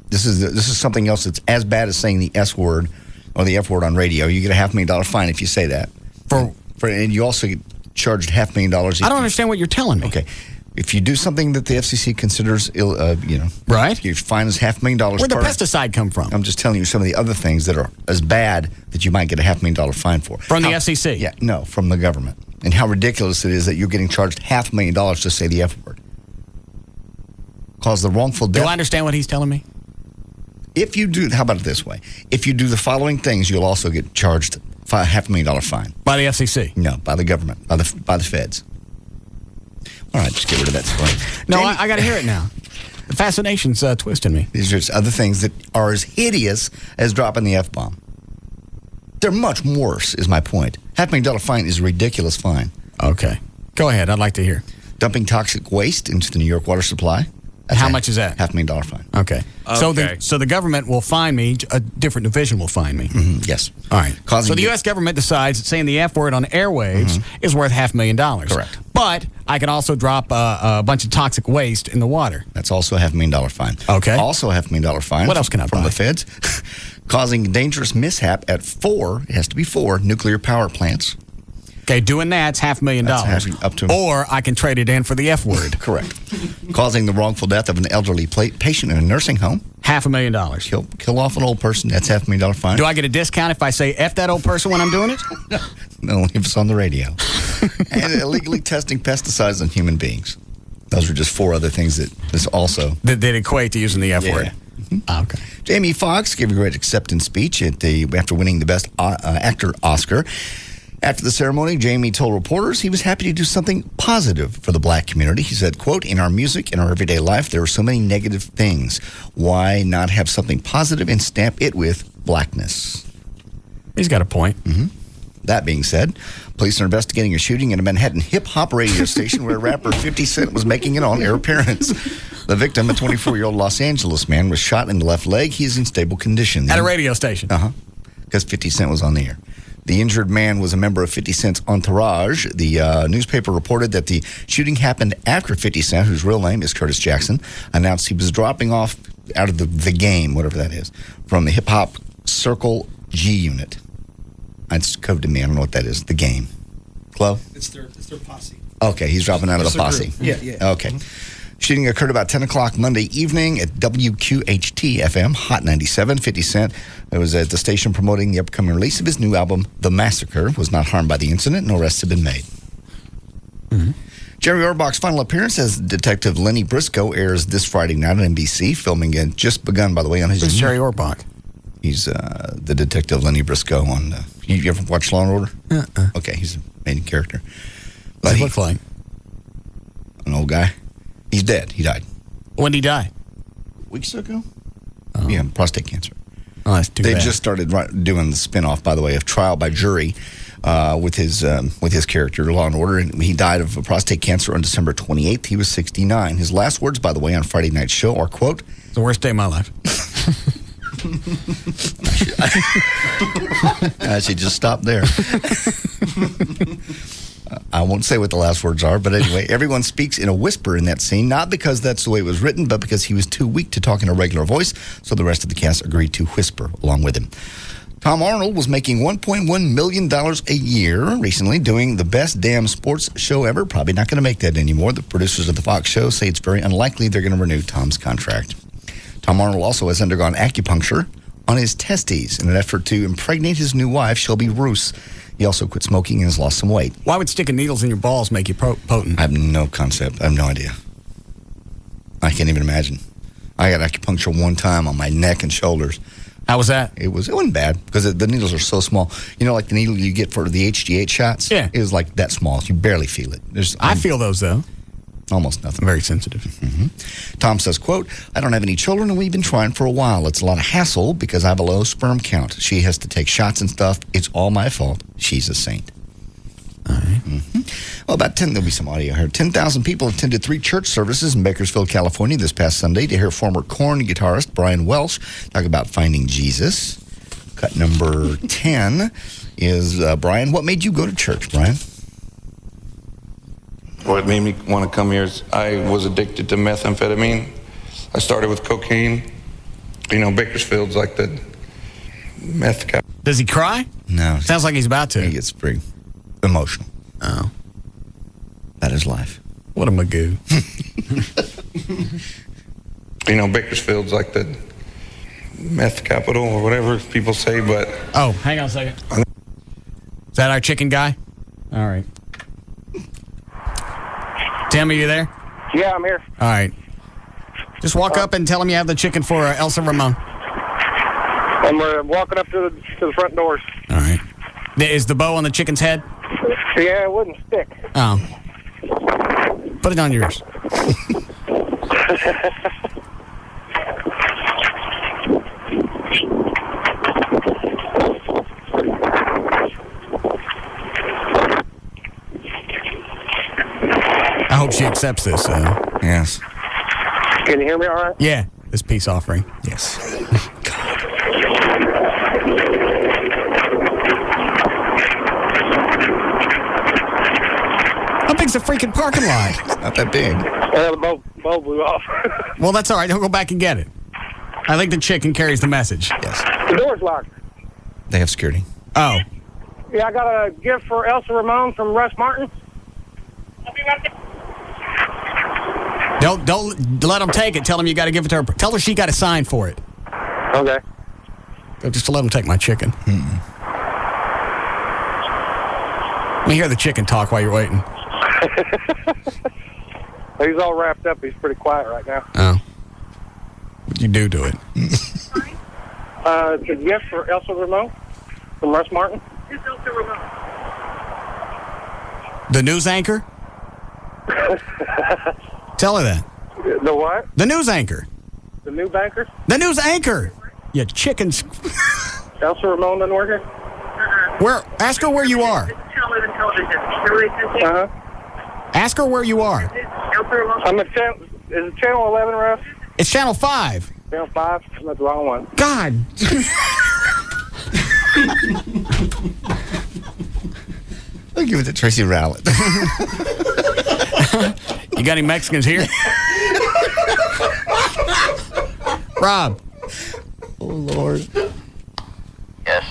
This is something else that's as bad as saying the S word or the F word on radio. You get a $500,000 fine if you say that. And you also get charged $500,000. I don't understand what you're telling me. Okay. If you do something that the FCC considers, right, your fine is $500,000. Where'd the pesticide come from? I'm just telling you some of the other things that are as bad that you might get a $500,000 fine for. From the FCC? Yeah, no, from the government. And how ridiculous it is that you're getting charged $500,000 to say the F word. Cause the wrongful death. Do I understand what he's telling me? If you do, how about it this way? If you do the following things, you'll also get charged $500,000 fine. By the FCC? No, by the government, by the feds. All right, just get rid of that story. No, I got to hear it now. The fascination's twisting me. These are just other things that are as hideous as dropping the F-bomb. They're much worse, is my point. $500,000 fine is a ridiculous fine. Okay. Go ahead. I'd like to hear. Dumping toxic waste into the New York water supply. How much is that? $500,000 fine. Okay. So the government will fine me, a different division will fine me. Yes. All right. So the U.S. government decides that saying the F word on airwaves is worth $500,000. Correct. But I can also drop a bunch of toxic waste in the water. That's also a $500,000 fine. Okay. Also a $500,000 fine. What else can I from buy? the feds? Causing dangerous mishap at 4, it has to be 4, nuclear power plants. Okay, doing that's $500,000. That's up to or I can trade it in for the F word. Correct. Causing the wrongful death of an elderly patient in a nursing home. $500,000. Kill off an old person. That's $500,000 fine. Do I get a discount if I say F that old person when I'm doing it? No, if it's on the radio. And illegally testing pesticides on human beings. Those are just 4 other things that is also that equate to using the F word. Mm-hmm. Okay. Jamie Foxx gave a great acceptance speech after winning the Best Actor Oscar. After the ceremony, Jamie told reporters he was happy to do something positive for the black community. He said, quote, "In our music, in our everyday life, there are so many negative things. Why not have something positive and stamp it with blackness?" He's got a point. Mm-hmm. That being said, police are investigating a shooting at a Manhattan hip-hop radio station where rapper 50 Cent was making an on-air appearance. The victim, a 24-year-old Los Angeles man, was shot in the left leg. He's in stable condition. At a radio station? Uh-huh. Because 50 Cent was on the air. The injured man was a member of 50 Cent's entourage. The newspaper reported that the shooting happened after 50 Cent, whose real name is Curtis Jackson, announced he was dropping off out of the game, whatever that is, from the hip-hop Circle G unit. It's code to me. I don't know what that is. The game. Chloe? It's their posse. Okay, he's dropping out of the posse. Yeah. Okay. Shooting occurred about 10 o'clock Monday evening at WQHT-FM, Hot 97. 50 Cent was at the station promoting the upcoming release of his new album, The Massacre, was not harmed by the incident. No arrests have been made. Mm-hmm. Jerry Orbach's final appearance as Detective Lenny Briscoe airs this Friday night on NBC. Filming had just begun, by the way, on his... Who's Jerry Orbach? He's the Detective Lenny Briscoe on... you ever watch Law & Order? Uh-uh. Okay, he's a main character. What does he look like? An old guy. He's dead. He died. When did he die? Weeks ago. Oh. Yeah, prostate cancer. Oh, that's too bad. They just started doing the spinoff, by the way, of Trial by Jury with his character, Law & Order. And he died of prostate cancer on December 28th. He was 69. His last words, by the way, on Friday night's show are, quote... "The worst day of my life." I should just stop there. I won't say what the last words are, but anyway, everyone speaks in a whisper in that scene, not because that's the way it was written, but because he was too weak to talk in a regular voice, so the rest of the cast agreed to whisper along with him. Tom Arnold was making $1.1 million a year recently doing the best damn sports show ever. Probably not going to make that anymore. The producers of the Fox show say it's very unlikely they're going to renew Tom's contract. Tom Arnold also has undergone acupuncture on his testes in an effort to impregnate his new wife, Shelby Roos. He also quit smoking and has lost some weight. Why would sticking needles in your balls make you potent? I have no concept. I have no idea. I can't even imagine. I got acupuncture one time on my neck and shoulders. How was that? It wasn't bad because the needles are so small. You know, like the needle you get for the HGH shots? Yeah. It was like that small. You barely feel it. I feel those, though. Almost nothing. I'm very sensitive. Mm-hmm. Tom says, quote, "I don't have any children and we've been trying for a while. It's a lot of hassle because I have a low sperm count. She has to take shots and stuff. It's all my fault. She's a saint." All right. Mm-hmm. Well, there'll be some audio here. 10,000 people attended 3 church services in Bakersfield, California this past Sunday to hear former Korn guitarist Brian Welch talk about finding Jesus. Cut number 10 is, Brian, what made you go to church, Brian? What made me want to come here is I was addicted to methamphetamine. I started with cocaine. You know, Bakersfield's like the meth cap. Does he cry? No. Sounds like he's about to. He gets pretty emotional. Oh. That is life. What a magoo. You know, Bakersfield's like the meth capital or whatever people say, but... Oh, hang on a second. Is that our chicken guy? All right. Tim, are you there? Yeah, I'm here. All right. Just walk up and tell him you have the chicken for Elsa Ramon. And we're walking up to the front doors. All right. Is the bow on the chicken's head? Yeah, it wouldn't stick. Oh. Put it on yours. I hope she accepts this. Yes. Can you hear me all right? Yeah, this peace offering. Yes. is a freaking parking lot? It's not that big. The bulb blew off. Well, that's all right. He'll go back and get it. I think the chicken carries the message. Yes. The door's locked. They have security. Oh. Yeah, I got a gift for Elsa Ramon from Russ Martin. Don't let them take it. Tell them you got to give it to her. Tell her she got to sign for it. Okay. Just to let them take my chicken. Let me hear the chicken talk while you're waiting. He's all wrapped up. He's pretty quiet right now. Oh. What'd you do to it? It's a gift for Elsa Ramon from Russ Martin. Who's Elsa Ramon? The news anchor? Tell her that. The what? The news anchor. The new banker? The news anchor. You chickens. Elsa Ramon doesn't work here? Where? Ask her where you are. Uh-huh. Ask her where you are. I'm at channel. Is it channel 11, Russ? It's channel 5. Channel 5? I'm at the wrong one. God. I'll give it to Tracy Rowlett. You got any Mexicans here? Rob. Oh, Lord. Yes.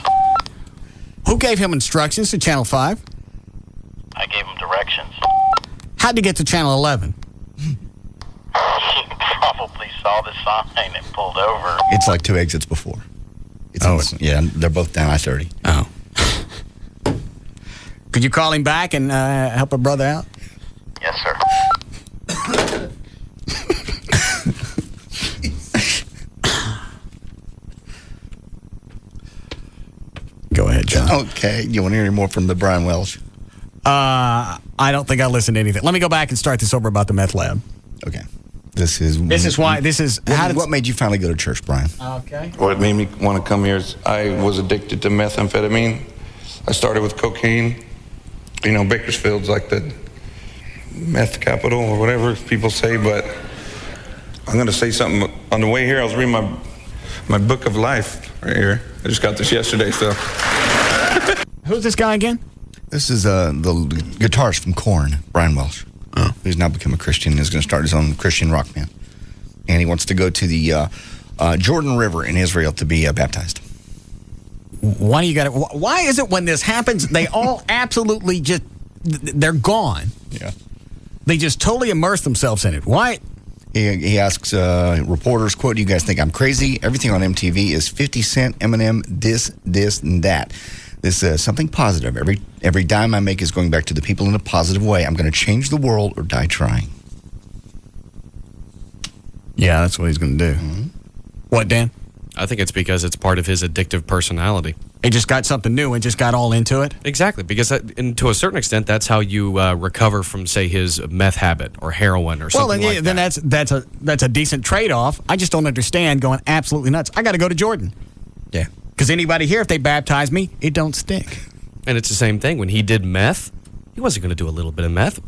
Who gave him instructions to Channel 5? I gave him directions. How'd you get to Channel 11? He probably saw the sign and pulled over. It's like 2 exits before. Yeah, they're both down I-30. Oh. Could you call him back and help a brother out? Yes, sir. Go ahead, John. Okay. You want to hear more from the Brian Welsh? I don't think I listened to anything. Let me go back and start this over about the meth lab. Okay. This is what made you finally go to church, Brian? Okay. What made me want to come here is I was addicted to methamphetamine. I started with cocaine. You know, Bakersfield's like the meth capital or whatever people say, but I'm going to say something. On the way here, I was reading my book of life right here. I just got this yesterday, so. Who's this guy again? This is the guitarist from Korn, Brian Welsh, who's now become a Christian and is going to start his own Christian rock band. And he wants to go to the Jordan River in Israel to be baptized. Why do you got it? Why is it when this happens, they all absolutely just, they're gone? Yeah. They just totally immerse themselves in it. Why? He asks reporters, quote, "You guys think I'm crazy? Everything on MTV is 50 Cent, Eminem, this, and that. This is something positive. Every dime I make is going back to the people in a positive way. I'm going to change the world or die trying." Yeah, that's what he's going to do. Mm-hmm. What, Dan? I think it's because it's part of his addictive personality. He just got something new and just got all into it? Exactly, because and to a certain extent, that's how you recover from, say, his meth habit or heroin or something like that. Well, then that's a decent trade-off. I just don't understand going absolutely nuts. I got to go to Jordan. Yeah. Because anybody here, if they baptize me, it don't stick. And it's the same thing. When he did meth, he wasn't going to do a little bit of meth.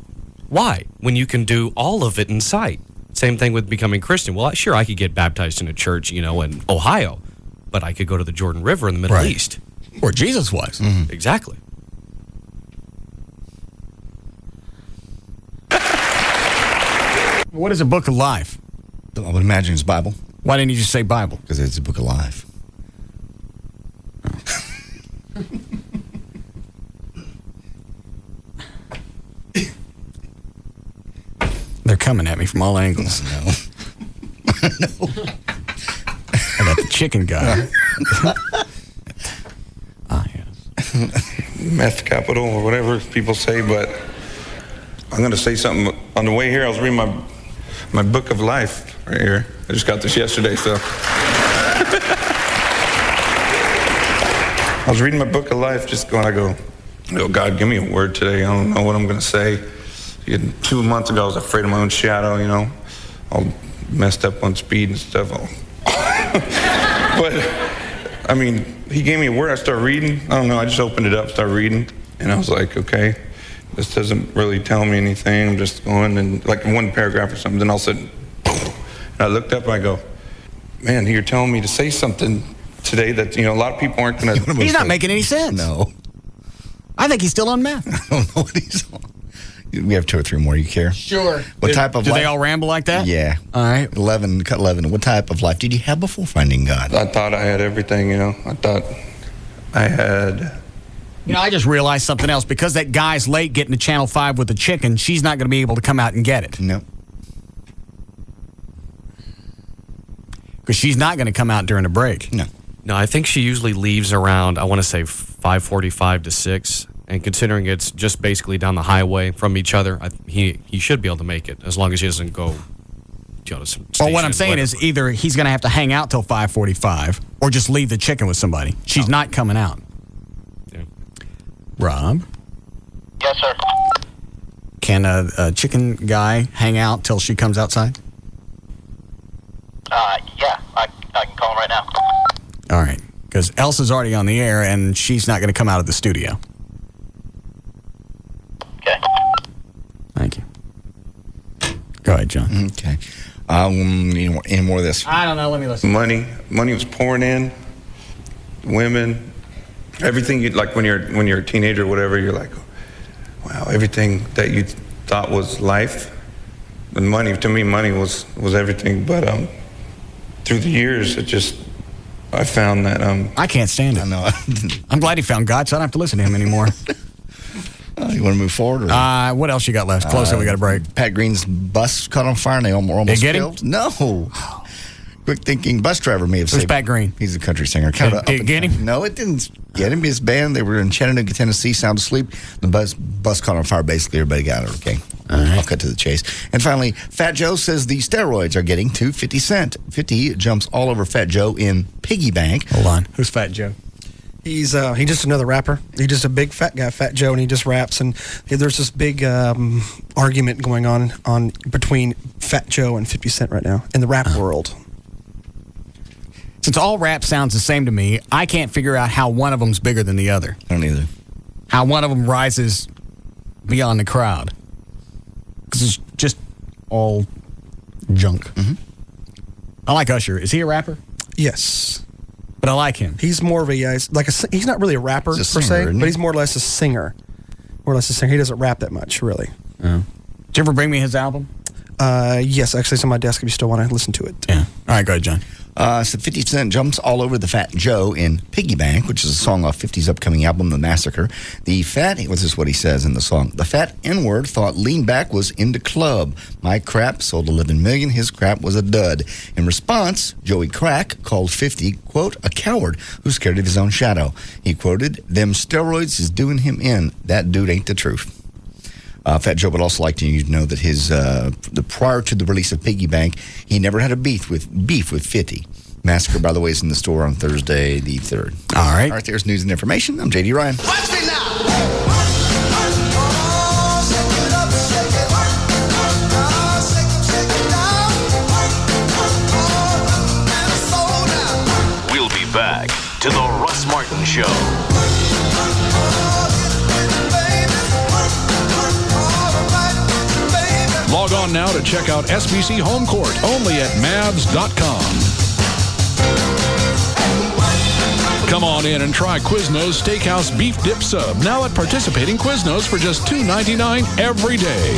Why? When you can do all of it in sight. Same thing with becoming Christian. Well, sure, I could get baptized in a church, in Ohio, but I could go to the Jordan River in the Middle East. Where Jesus was. Mm-hmm. Exactly. What is a book of life? I would imagine it's Bible. Why didn't you just say Bible? Because it's a book of life. They're coming at me from all angles. No. I got the chicken guy. Meth capital or whatever people say, but I'm going to say something. On the way here, I was reading my book of life right here. I just got this yesterday, so. I was reading my book of life, just going, oh, God, give me a word today. I don't know what I'm going to say. 2 months ago, I was afraid of my own shadow, all messed up on speed and stuff. But, I mean, he gave me a word. I started reading. I don't know. I just opened it up, started reading. And I was like, okay, this doesn't really tell me anything. I'm just going and like one paragraph or something. Then all of a sudden, and I looked up and I go, man, you're telling me to say something today that, a lot of people aren't going to. He's not making any sense. No. I think he's still on meth. I don't know what he's on. We have 2 or 3 more. You care? Sure. What type of do life? they all ramble like that? Yeah. All right. 11. What type of life did you have before finding God? I thought I had everything, you know. I thought I had... You know, I just realized something else. Because that guy's late getting to Channel 5 with the chicken, she's not going to be able to come out and get it. No. Because she's not going to come out during the break. No. No, I think she usually leaves around, I want to say 5:45 to 6. And considering it's just basically down the highway from each other, he should be able to make it as long as he doesn't go to some Well, what I'm station, saying whatever. is either he's going to have to hang out till 5:45 or just leave the chicken with somebody. She's not coming out. Yeah. Rob? Yes, sir. Can a chicken guy hang out till she comes outside? Yeah, I can call him right now. All right. Because Elsa's already on the air, and she's not going to come out of the studio. Okay. Thank you. Go ahead, John. Okay. Any more of this? I don't know. Let me listen. Money was pouring in. Women, everything you like when you're a teenager or whatever. You're like, wow, everything that you thought was life. And money, to me, money was everything. But through the years, I found that I can't stand it. I know. I'm glad he found God, so I don't have to listen to him anymore. You want to move forward? Or? What else you got left? Close up, we got a break. Pat Green's bus caught on fire and they almost They get him? killed. No. Quick thinking bus driver may have Who's saved. Pat Green? He's a country singer. Did it get him? No, it didn't get him. His band, they were in Chattanooga, Tennessee, sound asleep. The bus caught on fire. Basically, everybody got it, okay? All right. I'll cut to the chase. And finally, Fat Joe says the steroids are getting to 50 Cent. 50 jumps all over Fat Joe in Piggy Bank. Hold on. Who's Fat Joe? He's just another rapper. He's just a big fat guy, Fat Joe, and he just raps. And there's this big argument going on between Fat Joe and 50 Cent right now in the rap world. Since all rap sounds the same to me, I can't figure out how one of them's bigger than the other. I don't either. How one of them rises beyond the crowd. Because it's just all junk. Mm-hmm. I like Usher. Is he a rapper? Yes. But I like him. He's more of he's not really a rapper He's a per singer, se, isn't he? but he's more or less a singer. More or less a singer. He doesn't rap that much, really. Oh. Did you ever bring me his album? Yes, actually, it's on my desk if you still want to listen to it. Yeah. All right, go ahead, John. So 50 Cent jumps all over the Fat Joe in Piggy Bank, which is a song off 50's upcoming album, The Massacre. This is what he says in the song. The fat N-word thought Lean Back was into club. My crap sold 11 million. His crap was a dud. In response, Joey Crack called 50, quote, a coward who's scared of his own shadow. He quoted, them steroids is doing him in. That dude ain't the truth. Fat Joe would also like you to know that his prior to the release of Piggy Bank, he never had a beef with 50. Massacre, by the way, is in the store on Thursday the 3rd. All right. All right, there's news and information. I'm J.D. Ryan. Watch me now. We'll be back to the Russ Martin Show. Log on now to check out SBC Home Court, only at Mavs.com. Come on in and try Quiznos Steakhouse Beef Dip Sub, now at participating Quiznos for just $2.99 every day.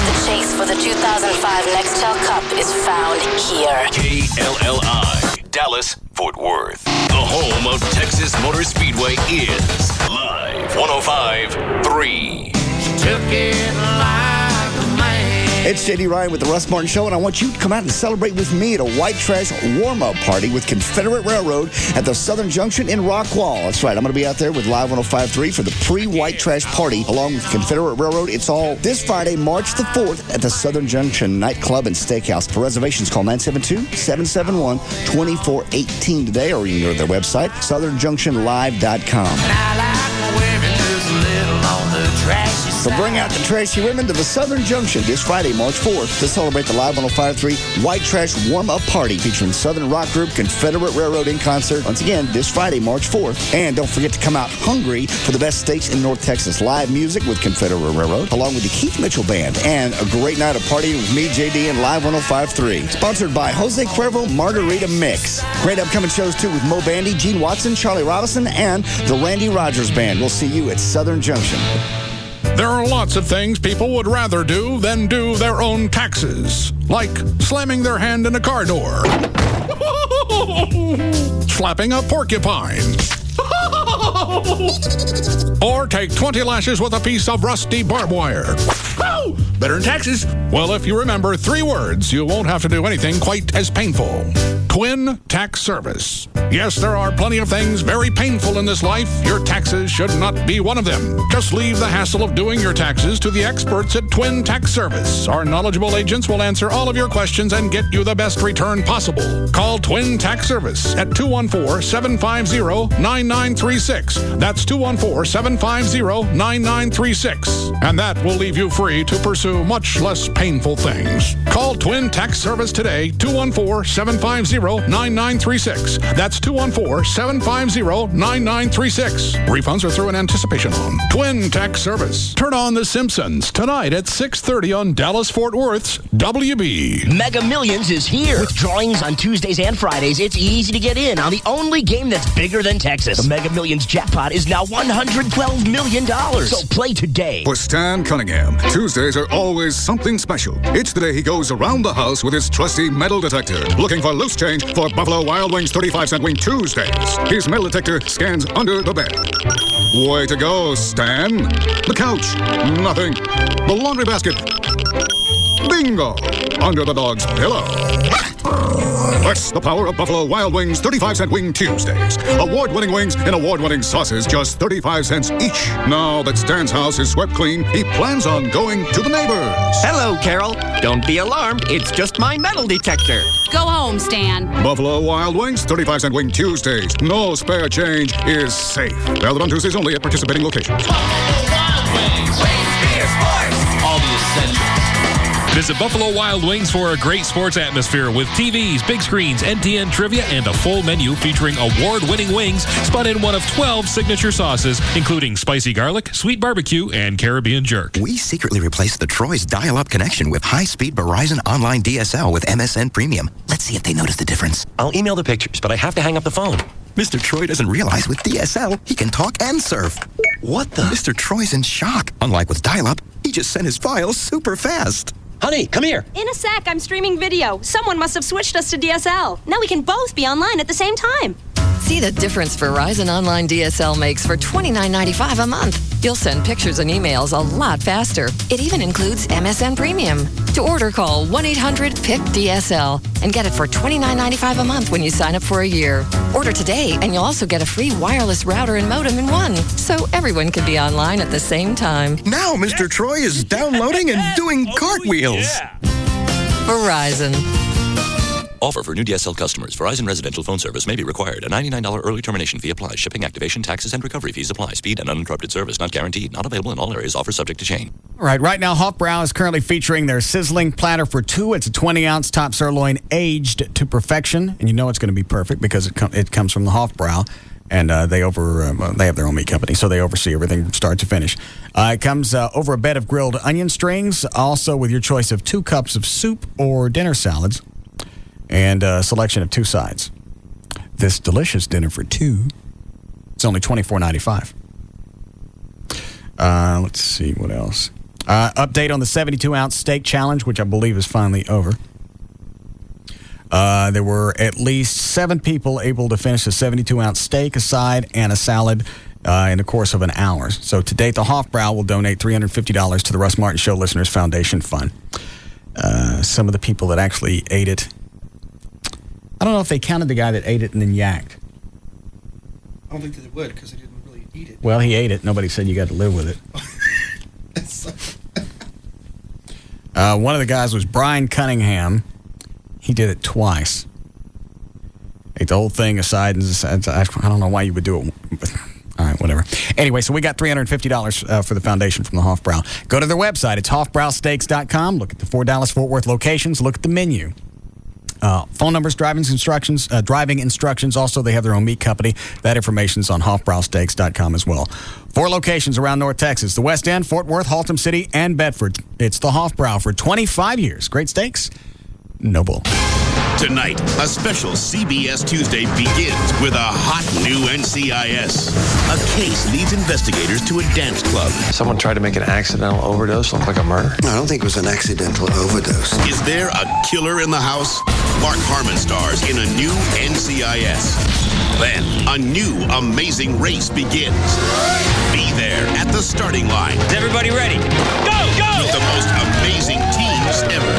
The chase for the 2005 Nextel Cup is found here. KLLI, Dallas, Fort Worth. The home of Texas Motor Speedway is Live 105.3. Took it like a man. It's J.D. Ryan with the Russ Martin Show, and I want you to come out and celebrate with me at a white trash warm-up party with Confederate Railroad at the Southern Junction in Rockwall. That's right. I'm going to be out there with Live 105.3 for the pre-white trash party along with Confederate Railroad. It's all this Friday, March the 4th at the Southern Junction Nightclub and Steakhouse. For reservations, call 972-771-2418 today, or you can go to their website, southernjunctionlive.com. I like women who's a little on the trashy So bring out the trashy women to the Southern Junction this Friday, March 4th, to celebrate the Live 105.3 White Trash Warm-Up Party featuring Southern rock group Confederate Railroad in concert. Once again, this Friday, March 4th. And don't forget to come out hungry for the best steaks in North Texas. Live music with Confederate Railroad, along with the Keith Mitchell Band, and a great night of partying with me, JD, and Live 105.3. Sponsored by Jose Cuervo Margarita Mix. Great upcoming shows, too, with Mo Bandy, Gene Watson, Charlie Robinson, and the Randy Rogers Band. We'll see you at Southern Junction. There are lots of things people would rather do than do their own taxes, like slamming their hand in a car door, slapping a porcupine, or take 20 lashes with a piece of rusty barbed wire. Better than taxes. Well, if you remember 3 words, you won't have to do anything quite as painful. Twin Tax Service. Yes, there are plenty of things very painful in this life. Your taxes should not be one of them. Just leave the hassle of doing your taxes to the experts at Twin Tax Service. Our knowledgeable agents will answer all of your questions and get you the best return possible. Call Twin Tax Service at 214-750-9936. That's 214-750-9936. And that will leave you free to pursue much less painful things. Call Twin Tax Service today, 214-750-9936. That's 214-750-9936. Refunds are through an anticipation loan. Twin Tax Service. Turn on The Simpsons tonight at 6:30 on Dallas-Fort Worth's WB. Mega Millions is here. With drawings on Tuesdays and Fridays, it's easy to get in on the only game that's bigger than Texas. The Mega Millions jackpot is now $112 million. So play today. For Stan Cunningham, Tuesdays are always something special. It's the day he goes around the house with his trusty metal detector, looking for loose change for Buffalo Wild Wings 35-cent wing Tuesdays. His metal detector scans under the bed. Way to go, Stan. The couch, nothing. The laundry basket, bingo. Under the dog's pillow. That's the power of Buffalo Wild Wings 35-cent wing Tuesdays. Award-winning wings in award-winning sauces, just 35 cents each. Now that Stan's house is swept clean, he plans on going to the neighbors. Hello, Carol. Don't be alarmed. It's just my metal detector. Go home, Stan. Buffalo Wild Wings 35-cent wing Tuesdays. No spare change is safe. Valid on Tuesdays only at participating locations. Buffalo Wild Wings. Wings, beer, sports. All the essentials. Visit Buffalo Wild Wings for a great sports atmosphere with TVs, big screens, NTN trivia, and a full menu featuring award-winning wings spun in one of 12 signature sauces, including spicy garlic, sweet barbecue, and Caribbean jerk. We secretly replaced the Troy's dial-up connection with high-speed Verizon online DSL with MSN Premium. Let's see if they notice the difference. I'll email the pictures, but I have to hang up the phone. Mr. Troy doesn't realize with DSL, he can talk and surf. What the? Mr. Troy's in shock. Unlike with dial-up, he just sent his files super fast. Honey, come here. In a sec, I'm streaming video. Someone must have switched us to DSL. Now we can both be online at the same time. See the difference Verizon Online DSL makes for $29.95 a month. You'll send pictures and emails a lot faster. It even includes MSN Premium. To order, call 1-800-PIC-DSL and get it for $29.95 a month when you sign up for a year. Order today, and you'll also get a free wireless router and modem in one, so everyone can be online at the same time. Now Mr. Troy is downloading and doing cartwheels. Verizon. Offer for new DSL customers. Verizon residential phone service may be required. A $99 early termination fee applies. Shipping, activation, taxes, and recovery fees apply. Speed and uninterrupted service not guaranteed. Not available in all areas. Offer subject to change. All right now, Hofbrau is currently featuring their sizzling platter for 2. It's a 20-ounce top sirloin aged to perfection, and you know it's going to be perfect because it comes from the Hofbrau, and they have their own meat company, so they oversee everything from start to finish. It comes over a bed of grilled onion strings, also with your choice of 2 cups of soup or dinner salads, and a selection of 2 sides. This delicious dinner for 2, it's only $24.95. Let's see what else. Update on the 72-ounce steak challenge, which I believe is finally over. There were at least 7 people able to finish a 72-ounce steak, a side, and a salad in the course of an hour. So to date, the Hofbrau will donate $350 to the Russ Martin Show Listeners Foundation Fund. Some of the people that actually ate it, I don't know if they counted the guy that ate it and then yacked. I don't think that they would because they didn't really eat it. Well, he ate it. Nobody said you got to live with it. One of the guys was Brian Cunningham. He did it twice. Ate the whole thing aside, and I don't know why you would do it. All right, whatever. Anyway, so we got $350 for the foundation from the Hofbrau. Go to their website. It's hofbrausteaks.com. Look at the 4 Dallas-Fort Worth locations. Look at the menu. Phone numbers, driving instructions. Also, they have their own meat company. That information's on hofbrausteaks.com as well. 4 locations around North Texas: the West End, Fort Worth, Haltom City, and Bedford. It's the Hofbrau for 25 years. Great steaks, no bull. Tonight, a special CBS Tuesday begins with a hot new NCIS. A case leads investigators to a dance club. Someone tried to make an accidental overdose look like a murder? I don't think it was an accidental overdose. Is there a killer in the house? Mark Harmon stars in a new NCIS. Then, a new amazing race begins. Be there at the starting line. Is everybody ready? Go, go! With the most amazing teams ever.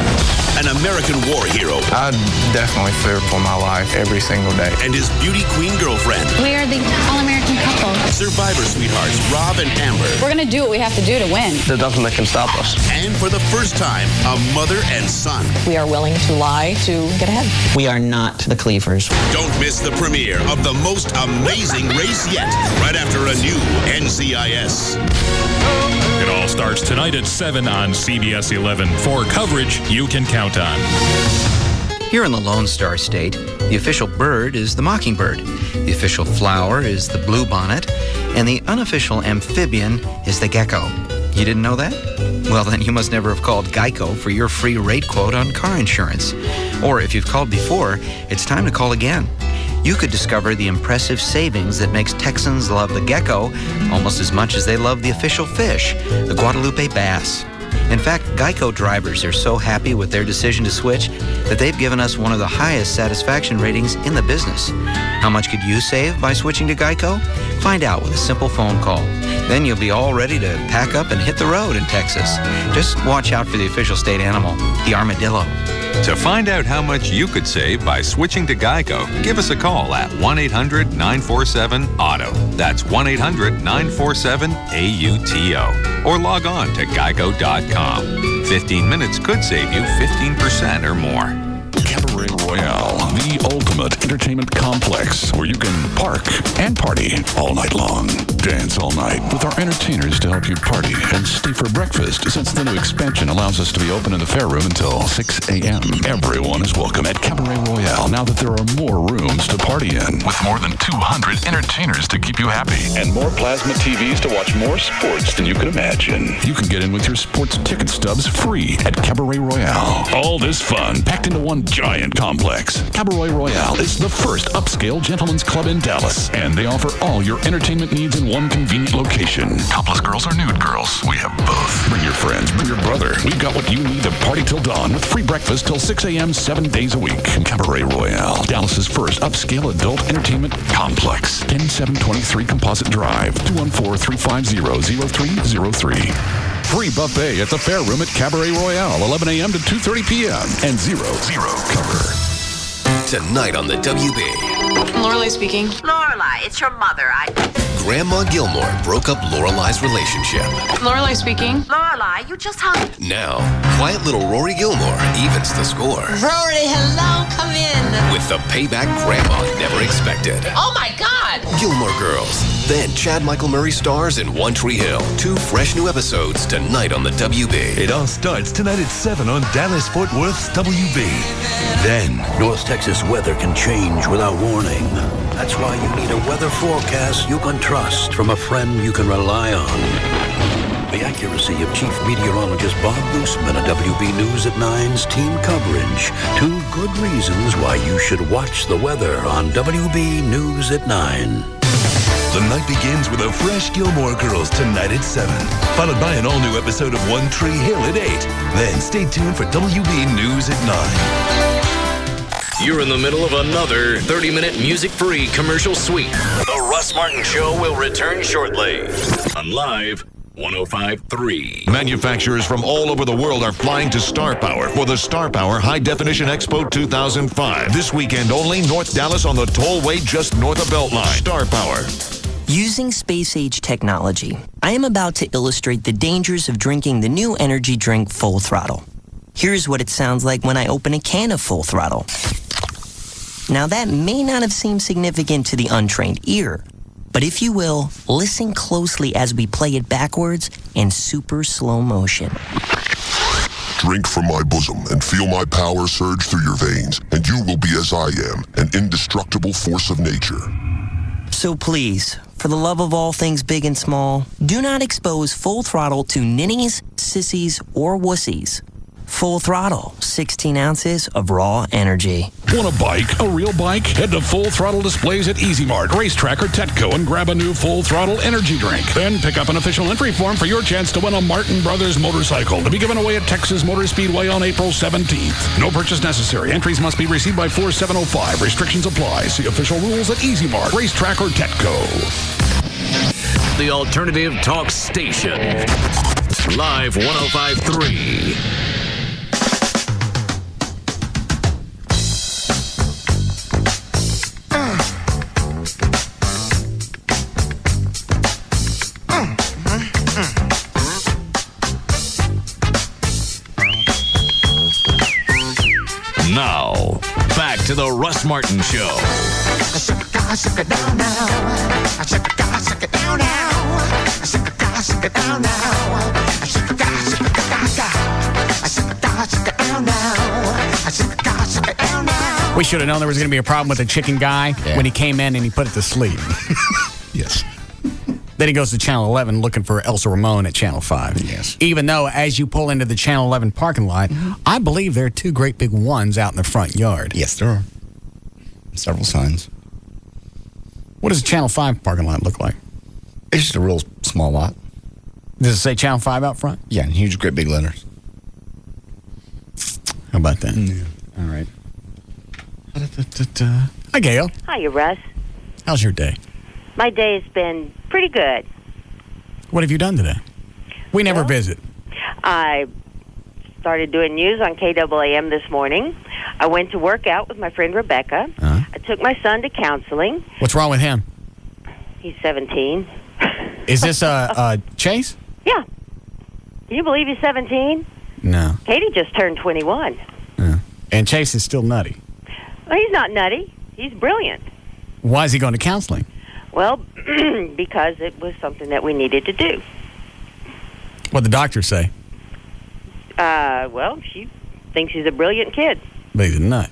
An American war hero. I'd definitely fear for my life every single day. And his beauty queen girlfriend. We are the all-American couple. Survivor sweethearts Rob and Amber. We're going to do what we have to do to win. There's nothing that can stop us. And for the first time, a mother and son. We are willing to lie to get ahead. We are not the Cleavers. Don't miss the premiere of the most amazing race yet, right after a new NCIS. It all starts tonight at 7 on CBS 11 for coverage you can count on. Here in the Lone Star State, the official bird is the mockingbird, the official flower is the bluebonnet, and the unofficial amphibian is the gecko. You didn't know that? Well, then you must never have called Geico for your free rate quote on car insurance. Or if you've called before, it's time to call again. You could discover the impressive savings that makes Texans love the gecko almost as much as they love the official fish, the Guadalupe bass. In fact, Geico drivers are so happy with their decision to switch that they've given us one of the highest satisfaction ratings in the business. How much could you save by switching to Geico? Find out with a simple phone call. Then you'll be all ready to pack up and hit the road in Texas. Just watch out for the official state animal, the armadillo. To find out how much you could save by switching to Geico, give us a call at 1-800-947-AUTO. That's 1-800-947-AUTO. Or log on to geico.com. 15 minutes could save you 15% or more. Cabaret Royale, the ultimate entertainment complex where you can park and party all night long. Dance all night with our entertainers to help you party and stay for breakfast, since the new expansion allows us to be open in the fair room until 6 a.m. Everyone is welcome at Cabaret Royale now that there are more rooms to party in, with more than 200 entertainers to keep you happy and more plasma TVs to watch more sports than you can imagine. You can get in with your sports ticket stubs free at Cabaret Royale. All this fun packed into one giant complex. Cabaret Royale is the first upscale gentleman's club in Dallas, and they offer all your entertainment needs in one convenient location. Topless girls or nude girls, we have both. Bring your friends, bring your brother. We've got what you need to party till dawn with free breakfast till 6 a.m. 7 days a week. Cabaret Royale, Dallas's first upscale adult entertainment complex. 10723 Composite Drive, 214-350-0303. Free buffet at the Fair Room at Cabaret Royale, 11 a.m. to 2:30 p.m. and 0 cover. Tonight on the WB. Lorelai speaking. Lorelai, it's your mother. Grandma Gilmore broke up Lorelai's relationship. Lorelai speaking. Lorelai, you just hung. Now, quiet little Rory Gilmore evens the score. Rory, hello, come in. With the payback Grandma never expected. Oh my God! Gilmore Girls. Then Chad Michael Murray stars in One Tree Hill. 2 fresh new episodes tonight on the WB. It all starts tonight at 7 on Dallas-Fort Worth's WB. Then, North Texas weather can change without warning. That's why you need a weather forecast you can trust from a friend you can rely on. The accuracy of Chief Meteorologist Bob Boostman of WB News at 9's team coverage. 2 good reasons why you should watch the weather on WB News at 9. The night begins with a fresh Gilmore Girls tonight at 7, followed by an all-new episode of One Tree Hill at 8. Then stay tuned for WB News at 9. You're in the middle of another 30-minute music-free commercial suite. The Russ Martin Show will return shortly on Live 105.3. Manufacturers from all over the world are flying to Star Power for the Star Power High Definition Expo 2005. This weekend only, North Dallas on the tollway just north of Beltline. Star Power. Using space-age technology, I am about to illustrate the dangers of drinking the new energy drink Full Throttle. Here's what it sounds like when I open a can of Full Throttle. Now that may not have seemed significant to the untrained ear, But if you will, listen closely as we play it backwards in super slow motion. Drink from my bosom and feel my power surge through your veins, and you will be as I am, an indestructible force of nature. So please, for the love of all things big and small, do not expose Full Throttle to ninnies, sissies, or wussies. Full Throttle, 16 ounces of raw energy. Want a bike, a real bike? Head to Full Throttle Displays at Easy Mart, Racetrack, or Tetco and grab a new Full Throttle energy drink. Then pick up an official entry form for your chance to win a Martin Brothers motorcycle to be given away at Texas Motor Speedway on April 17th. No purchase necessary. Entries must be received by 4705. Restrictions apply. See official rules at Easy Mart, Racetrack, or Tetco. The Alternative Talk Station. Live 105.3. Now, back to the Russ Martin Show. We should have known there was going to be a problem with the chicken guy when he came in and he put it to sleep. Yes. Then he goes to Channel 11 looking for Elsa Ramon at Channel 5. Yes. Even though, as you pull into the Channel 11 parking lot, I believe there are two great big ones out in the front yard. Yes, there are. Several signs. What does a Channel 5 parking lot look like? It's just a real small lot. Does it say Channel 5 out front? Yeah, in huge, great big letters. How about that? Yeah. All right. Hi, Gail. Hiya, Russ. How's your day? My day has been pretty good. What have you done today? We never visit. I started doing news on KLLI this morning. I went to work out with my friend Rebecca. I took my son to counseling. What's wrong with him? He's 17. Is this Chase? Yeah. Can you believe he's 17? No. Katie just turned 21. Yeah. And Chase is still nutty. Well, he's not nutty. He's brilliant. Why is he going to counseling? Well, because it was something that we needed to do. What'd the doctor say? Well, she thinks he's a brilliant kid. But he's a nut.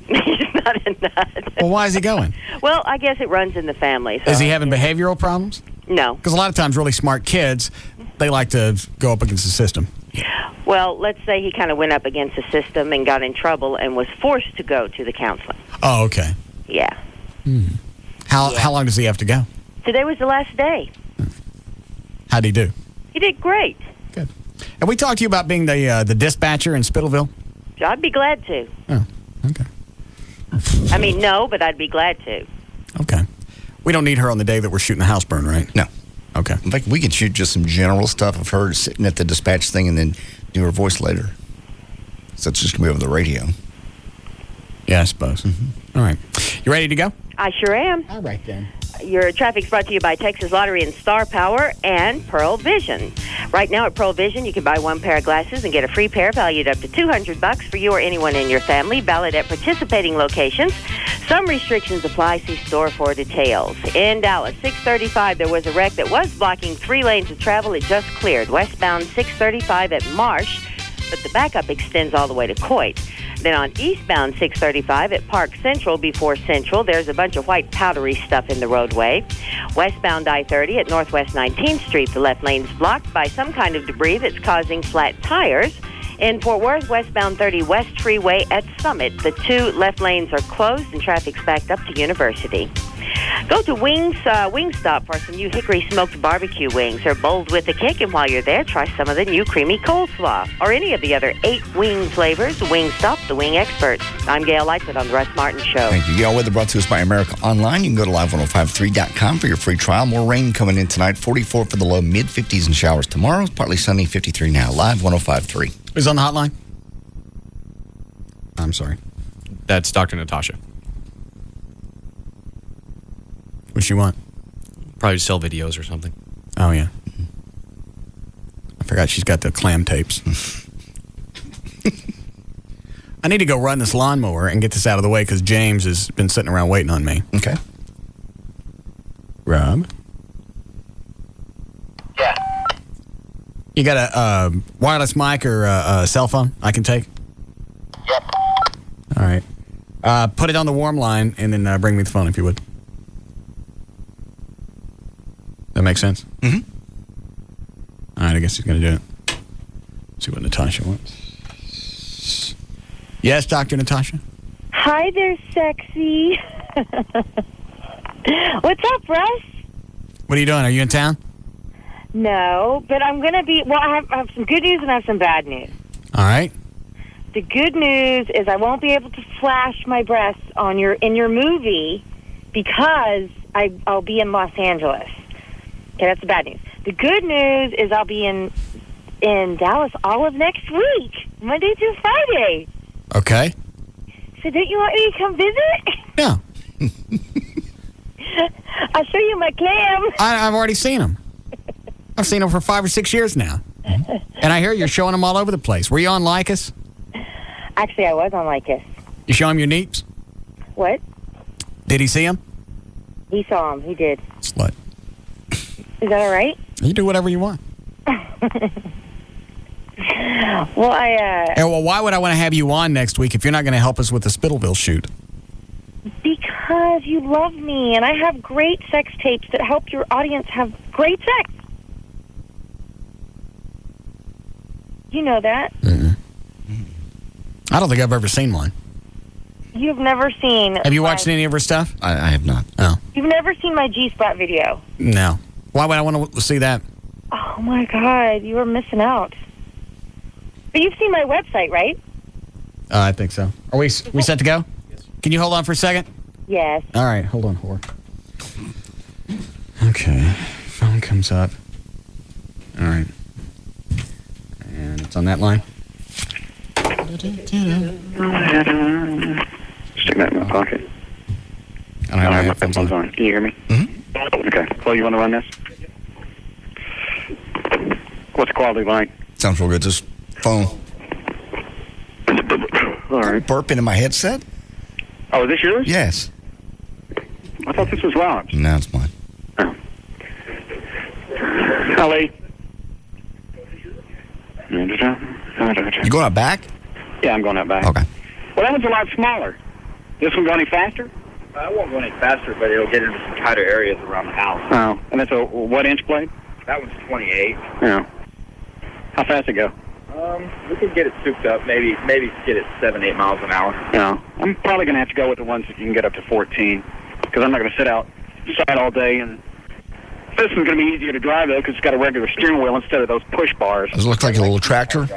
He's not a nut. Well, why is he going? Well, I guess it runs in the family. So Is he having behavioral problems? No. Because a lot of times really smart kids, they like to go up against the system. Well, let's say he kind of went up against the system and got in trouble and was forced to go to the counseling. Oh, okay. Yeah. How long does he have to go? Today was the last day. How'd he do? He did great. Good. Have we talked to you about being the dispatcher in Spittleville? I'd be glad to. Oh, okay. I mean, no, but I'd be glad to. Okay. We don't need her on the day that we're shooting the house burn, right? No. Okay. In fact, we could shoot just some general stuff of her sitting at the dispatch thing and then do her voice later. So it's just going to be over the radio. Yeah, I suppose. All right. You ready to go? I sure am. All right, then. Your traffic's brought to you by Texas Lottery and Star Power and Pearl Vision. Right now at Pearl Vision, you can buy one pair of glasses and get a free pair valued up to $200 for you or anyone in your family. Valid at participating locations. Some restrictions apply. See store for details. In Dallas, 635, there was a wreck that was blocking 3 lanes of travel. It just cleared. Westbound 635 at Marsh, but the backup extends all the way to Coit. Then on eastbound 635 at Park Central before Central, there's a bunch of white powdery stuff in the roadway. Westbound I-30 at Northwest 19th Street, the left lane's blocked by some kind of debris that's causing flat tires. In Fort Worth, westbound 30 West Freeway at Summit, the 2 left lanes are closed and traffic's backed up to University. Go to Wingstop for some new hickory smoked barbecue wings. They're bold with a kick, and while you're there, try some of the new creamy coleslaw or any of the other 8 wing flavors. Wingstop, the wing experts. I'm Gail Lightfoot on the Russ Martin Show. Thank you, Gail. Weather brought to us by America Online. You can go to live1053.com for your free trial. More rain coming in tonight. 44 for the low, mid-50s and showers tomorrow. Partly sunny, 53 now. Live 105.3. Who's on the hotline? I'm sorry. That's Dr. Natasha. What she want? Probably sell videos or something. Oh, yeah. I forgot she's got the clam tapes. I need to go run this lawnmower and get this out of the way because James has been sitting around waiting on me. Okay. Rob? Yeah. You got a wireless mic or a cell phone I can take? Yep. All right. Put it on the warm line and then bring me the phone if you would. That makes sense? Mm-hmm. All right, I guess he's going to do it. See what Natasha wants. Yes, Dr. Natasha? Hi there, sexy. What's up, Russ? What are you doing? Are you in town? No, but I'm going to be... Well, I have some good news and I have some bad news. All right. The good news is I won't be able to flash my breasts in your movie because I'll be in Los Angeles. Okay, that's the bad news. The good news is I'll be in Dallas all of next week, Monday through Friday. Okay. So don't you want me to come visit? No. I'll show you my clams. I've already seen them. I've seen them for 5 or 6 years now. And I hear you're showing them all over the place. Were you on Lycus? Actually, I was on Lycus. You show him your neeps? What? Did he see them? He saw him. He did. Slut. Is that all right? You do whatever you want. Well, well, why would I want to have you on next week if you're not going to help us with the Spittleville shoot? Because you love me, and I have great sex tapes that help your audience have great sex. You know that. Mm-mm. I don't think I've ever seen one. You've never seen... Have you watched any of her stuff? I have not. Oh. You've never seen my G-Spot video? No. Why would I want to see that? Oh, my God. You were missing out. But you've seen my website, right? I think so. Are we set to go? Yes. Can you hold on for a second? Yes. All right. Hold on, whore. Okay. Phone comes up. All right. And it's on that line. Stick that in my pocket. I don't have my headphones on. Can you hear me? Mm-hmm. Okay. Well, you want to run this? What's the quality like? Sounds real good. Just phone. All right. Burping in my headset? Oh, is this yours? Yes. I thought this was Rob's. No, it's mine. Oh. Ellie. You going out back? Yeah, I'm going out back. Okay. Well, that one's a lot smaller. This one go any faster? It won't go any faster, but it'll get into some tighter areas around the house. Oh, and that's a what-inch blade? That one's 28. Yeah. How fast it go? We can get it souped up, maybe get it 7-8 miles an hour. Yeah. I'm probably going to have to go with the ones that you can get up to 14, because I'm not going to sit outside all day. And this one's going to be easier to drive, though, because it's got a regular steering wheel instead of those push bars. Does it look like a little tractor?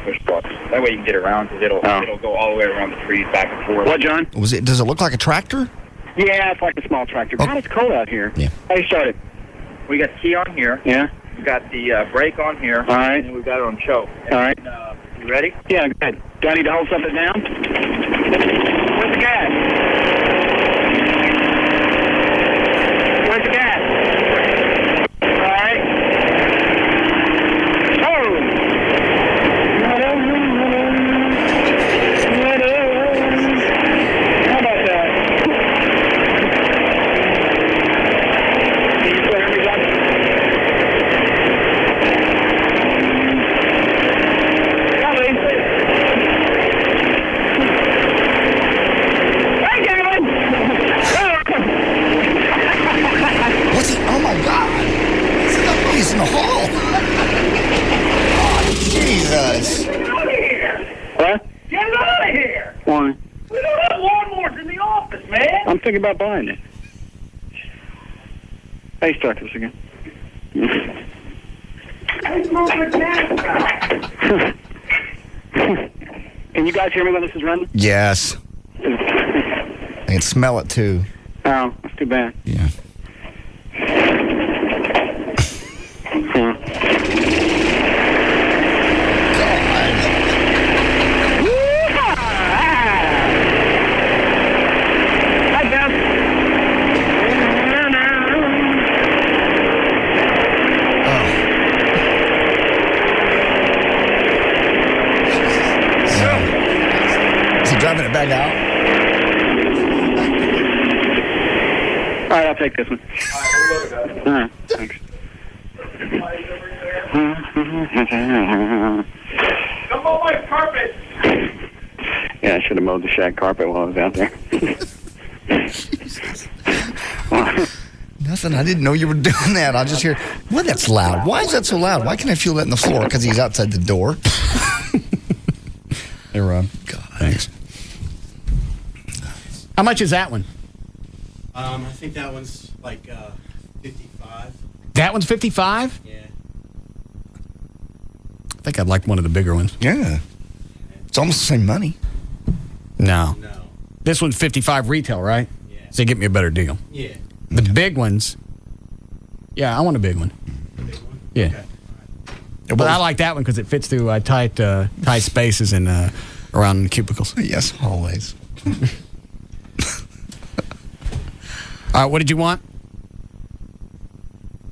Push bars. That way you can get around, because it'll go all the way around the trees, back and forth. What, John? Does it look like a tractor? Yeah, it's like a small tractor. God, it's cold out here. Yeah. How you started? We got key on here. Yeah. We got the brake on here. All right. And we've got it on choke. And all right. You ready? Yeah, good. Do I need to hold something down? Where's the gas? Where's the gas? All right. How about that? Can you play me up? Oh my God! He's in the hall. Oh, Jesus! What? Get out of here! Why? We don't have lawnmowers in the office, man! I'm thinking about buying it. Hey, start this again. Can you guys hear me when this is running? Yes. I can smell it too. Oh, that's too bad. Yeah. Driving it back out. All right, I'll take this one. All right, we'll Thanks. Come on, my carpet. Yeah, I should have mowed the shag carpet while I was out there. Nothing. I didn't know you were doing that. I just hear, well, that's loud. Why is that so loud? Why can I feel that in the floor? Because he's outside the door. Hey, Rob. God. Thanks. How much is that one? I think that one's like 55. That one's 55? Yeah. I think I'd like one of the bigger ones. Yeah. It's almost the same money. No. This one's 55 retail, right? Yeah. So you get me a better deal. Yeah. The big ones. Yeah, I want a big one. Yeah. Okay. But I like that one because it fits through tight spaces and around the cubicles. Yes, always. All right, what did you want?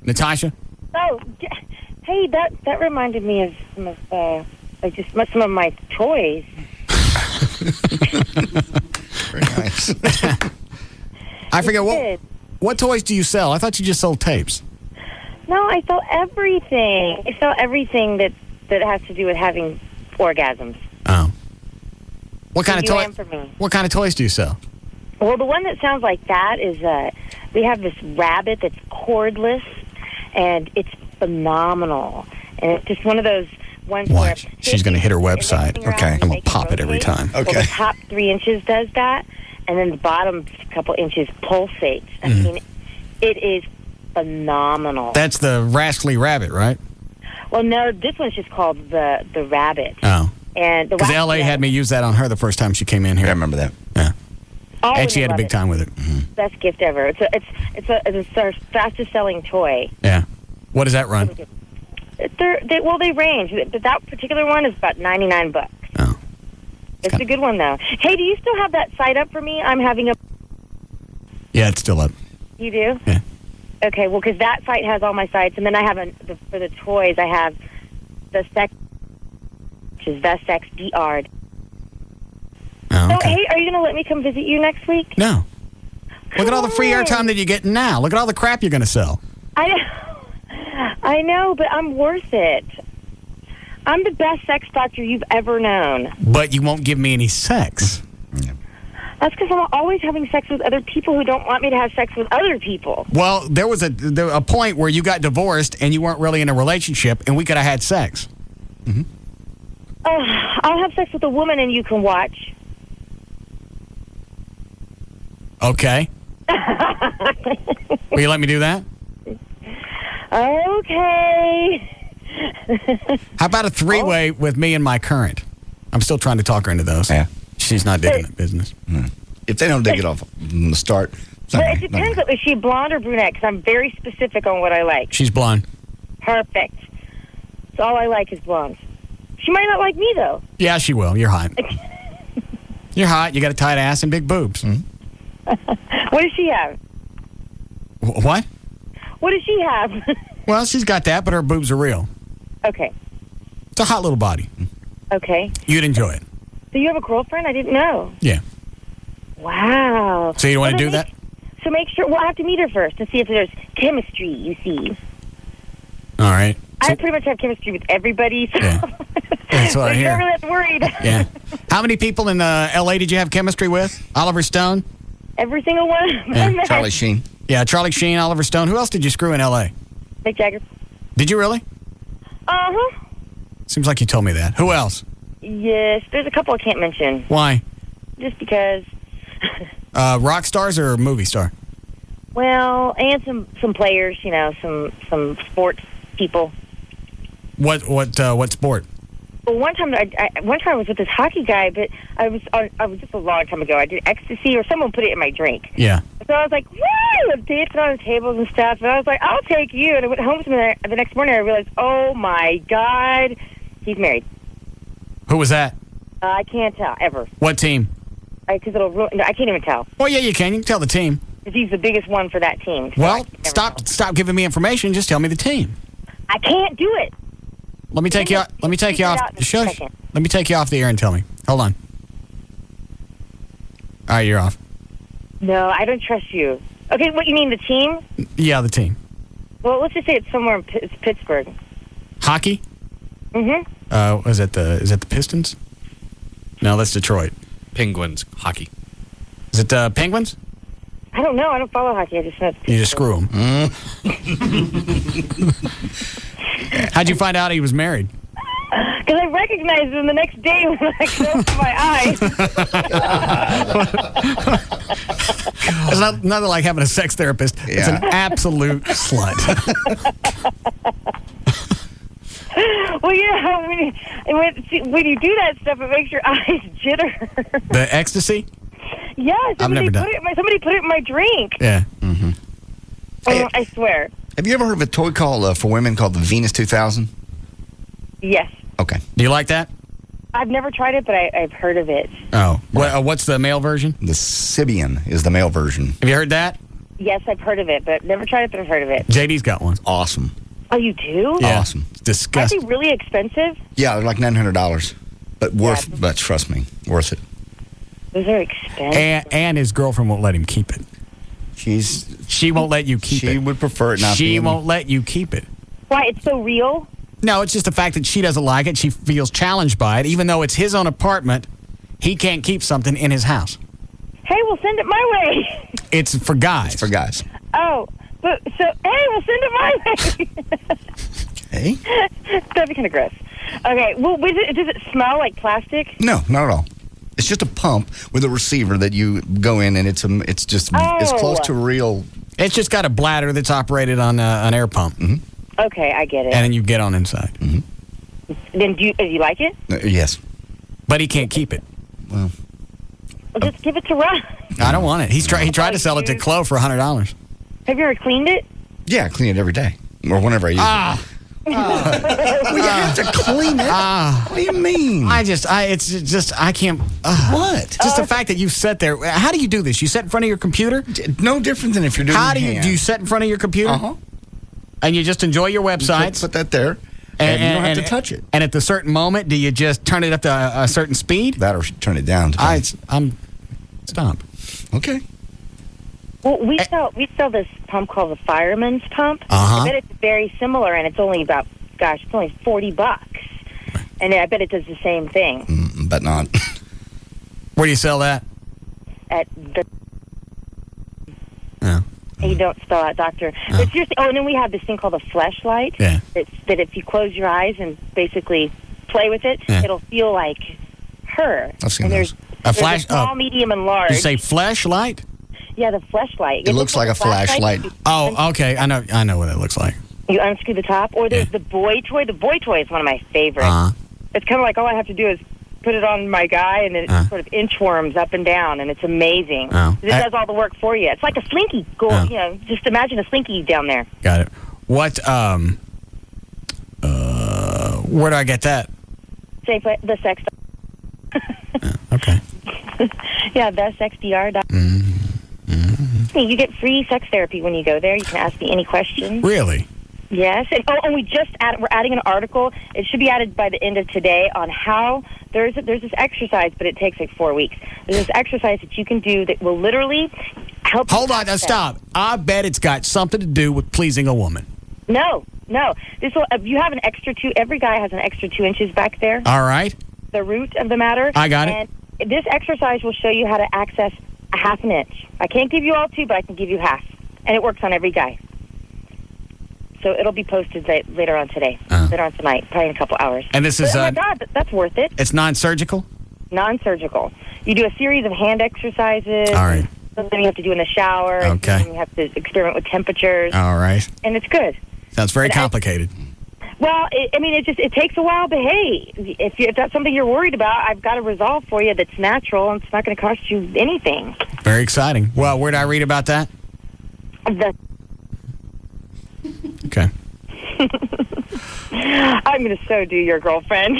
Natasha? Oh, hey, that reminded me of some of some of my toys. Very nice. I forget what toys do you sell? I thought you just sold tapes. No, I sell everything. I sell everything that has to do with having orgasms. Oh. What kind of You toy? am for me. What kind of toys do you sell? Well, the one that sounds like that is we have this rabbit that's cordless, and it's phenomenal. And it's just one of those ones Watch. where She's going to hit her website. Okay. I'm going to pop it every time. Well, the top 3 inches does that, and then the bottom couple inches pulsates. I mean, it is phenomenal. That's the Rascally Rabbit, right? Well, no, this one's just called the rabbit. Oh. And the Because Wacky L.A. had Rabbit- me use that on her the first time she came in here. I remember that. Yeah. All And she women had a love big it. time with it. Best gift ever. It's our fastest selling toy. Yeah. What does that run? They range. But that particular one is about $99. Oh. It's a good one though. Hey, do you still have that site up for me? I'm having a. Yeah, it's still up. You do? Yeah. Okay. Well, because that site has all my sites, and then I have for the toys. I have the sex, which is VestXDR. Oh, okay. So, hey, are you going to let me come visit you next week? No. Look at all the free airtime that you're getting now. Look at all the crap you're going to sell. I know, but I'm worth it. I'm the best sex doctor you've ever known. But you won't give me any sex. That's because I'm always having sex with other people who don't want me to have sex with other people. Well, there was a point where you got divorced and you weren't really in a relationship and we could have had sex. Mm-hmm. I'll have sex with a woman and you can watch. Okay. Will you let me do that? Okay. How about a three-way with me and my current? I'm still trying to talk her into those. Yeah. She's not digging that business. If they don't dig it off from the start. But it depends. Is she blonde or brunette? Because I'm very specific on what I like. She's blonde. Perfect. So all I like is blondes. She might not like me, though. Yeah, she will. You're hot. You're hot. You got a tight ass and big boobs. What does she have? What? What does she have? Well, she's got that, but her boobs are real. Okay. It's a hot little body. Okay. You'd enjoy it. So you have a girlfriend? I didn't know. Yeah. Wow. So you don't want to do that? So make sure, we'll have to meet her first to see if there's chemistry, you see. All right. I pretty much have chemistry with everybody, so Yeah. That's what I you hear. never have to worry. Yeah. How many people in L.A. did you have chemistry with? Oliver Stone? Every single one. Yeah. Charlie Sheen. Yeah, Charlie Sheen, Oliver Stone. Who else did you screw in L.A.? Mick Jagger. Did you really? Uh-huh. Seems like you told me that. Who else? Yes, there's a couple I can't mention. Why? Just because. Rock stars or movie star? Well, and some players, you know, some sports people. What sport? Well, one time I was with this hockey guy, but I was just a long time ago. I did ecstasy, or someone put it in my drink. Yeah. So I was like, woo! I'm dancing on the tables and stuff. And I was like, I'll take you. And I went home with him. The next morning, I realized, oh my God, he's married. Who was that? I can't tell ever. What team? Because it'll ruin. No, I can't even tell. Well, yeah, you can. You can tell the team. Because he's the biggest one for that team. So Well, stop giving me information. Just tell me the team. I can't do it. Let me take you. Let me take you off. Shush. Let me take you off the air and tell me. Hold on. All right, you're off. No, I don't trust you. Okay, what you mean, the team? Yeah, the team. Well, let's just say it's somewhere in Pittsburgh. Hockey? Mm-hmm. Is it the Pistons? No, that's Detroit. Penguins. Hockey. Is it Penguins? I don't know. I don't follow hockey. I just know it's You just screw him. How'd you find out he was married? Because I recognized him the next day when I closed my eyes. It's nothing like having a sex therapist. It's an absolute slut. Well, when you do that stuff, it makes your eyes jitter. The ecstasy? Yeah, somebody never put it in my drink. Yeah. Mm-hmm. I swear. Have you ever heard of a toy for women called the Venus 2000? Yes. Okay. Do you like that? I've never tried it, but I've heard of it. Oh. What's the male version? The Sibian is the male version. Have you heard that? Yes, I've heard of it, but never tried it, but I've heard of it. JD's got one. Awesome. Oh, you do? Yeah. Awesome. It's disgusting. Are they really expensive? Yeah, they're like $900. But but trust me, worth it. Those are expensive. And his girlfriend won't let him keep it. She won't let you keep it. She would prefer it not. She won't let you keep it. Why? It's so real? No, it's just the fact that she doesn't like it. She feels challenged by it. Even though it's his own apartment, he can't keep something in his house. Hey, we'll send it my way. It's for guys. It's for guys. Oh, but hey, we'll send it my way. Hey? That'd be kind of gross. Okay, well, does it smell like plastic? No, not at all. It's just a pump with a receiver that you go in, and it's just as close to real. It's just got a bladder that's operated on an air pump. Mm-hmm. Okay, I get it. And then you get on inside. Mm-hmm. Then do you like it? Yes. But he can't keep it. Well, just give it to Russ. I don't want it. He tried to sell it to Chloe for $100. Have you ever cleaned it? Yeah, I clean it every day. Or whenever I use it. Well, you have to clean it. What do you mean? I can't. What? Just the fact that you sit there. How do you do this? You sit in front of your computer? No different than if you're doing do you sit in front of your computer? Uh-huh. And you just enjoy your websites? Put that there. And you don't have to touch it. And at the certain moment, do you just turn it up to a certain speed? That or turn it down. Stop. Okay. Well, we sell this pump called the Fireman's Pump. Uh-huh. I bet it's very similar, and it's only about, it's only $40. And I bet it does the same thing. But not. Where do you sell that? At the... Yeah. You don't spell out doctor. But seriously, and then we have this thing called a fleshlight. Yeah. That if you close your eyes and basically play with it, it'll feel like her. I've seen those. A flash, small, medium, and large. You say flashlight? Yeah, the fleshlight. It looks like a flashlight. Oh, okay. I know what it looks like. You unscrew the top. Or there's the boy toy. The boy toy is one of my favorites. Uh-huh. It's kind of like all I have to do is put it on my guy, and then it sort of inchworms up and down, and it's amazing. Oh. It does all the work for you. It's like a slinky. Just imagine a slinky down there. Got it. What? Where do I get that? Say the sex. Okay. Yeah, thesexdr. You get free sex therapy when you go there. You can ask me any questions. Really? Yes. And we just we're adding an article. It should be added by the end of today on how there's this exercise, but it takes like 4 weeks. There's this exercise that you can do that will literally help. Hold on, now stop. I bet it's got something to do with pleasing a woman. No. This will. You have an extra 2. Every guy has an extra 2 inches back there. All right. The root of the matter. I got it. And this exercise will show you how to access a half an inch. I can't give you all 2, but I can give you half. And it works on every guy. So it'll be posted later on today, later on tonight, probably in a couple hours. And this is... oh, my God, that's worth it. It's non-surgical? Non-surgical. You do a series of hand exercises. All right. Something you have to do in the shower. Okay. You have to experiment with temperatures. All right. And it's good. Sounds very complicated. It takes a while, but hey, if that's something you're worried about, I've got a resolve for you that's natural, and it's not going to cost you anything. Very exciting. Well, where did I read about that? Okay. I'm going to so do your girlfriend.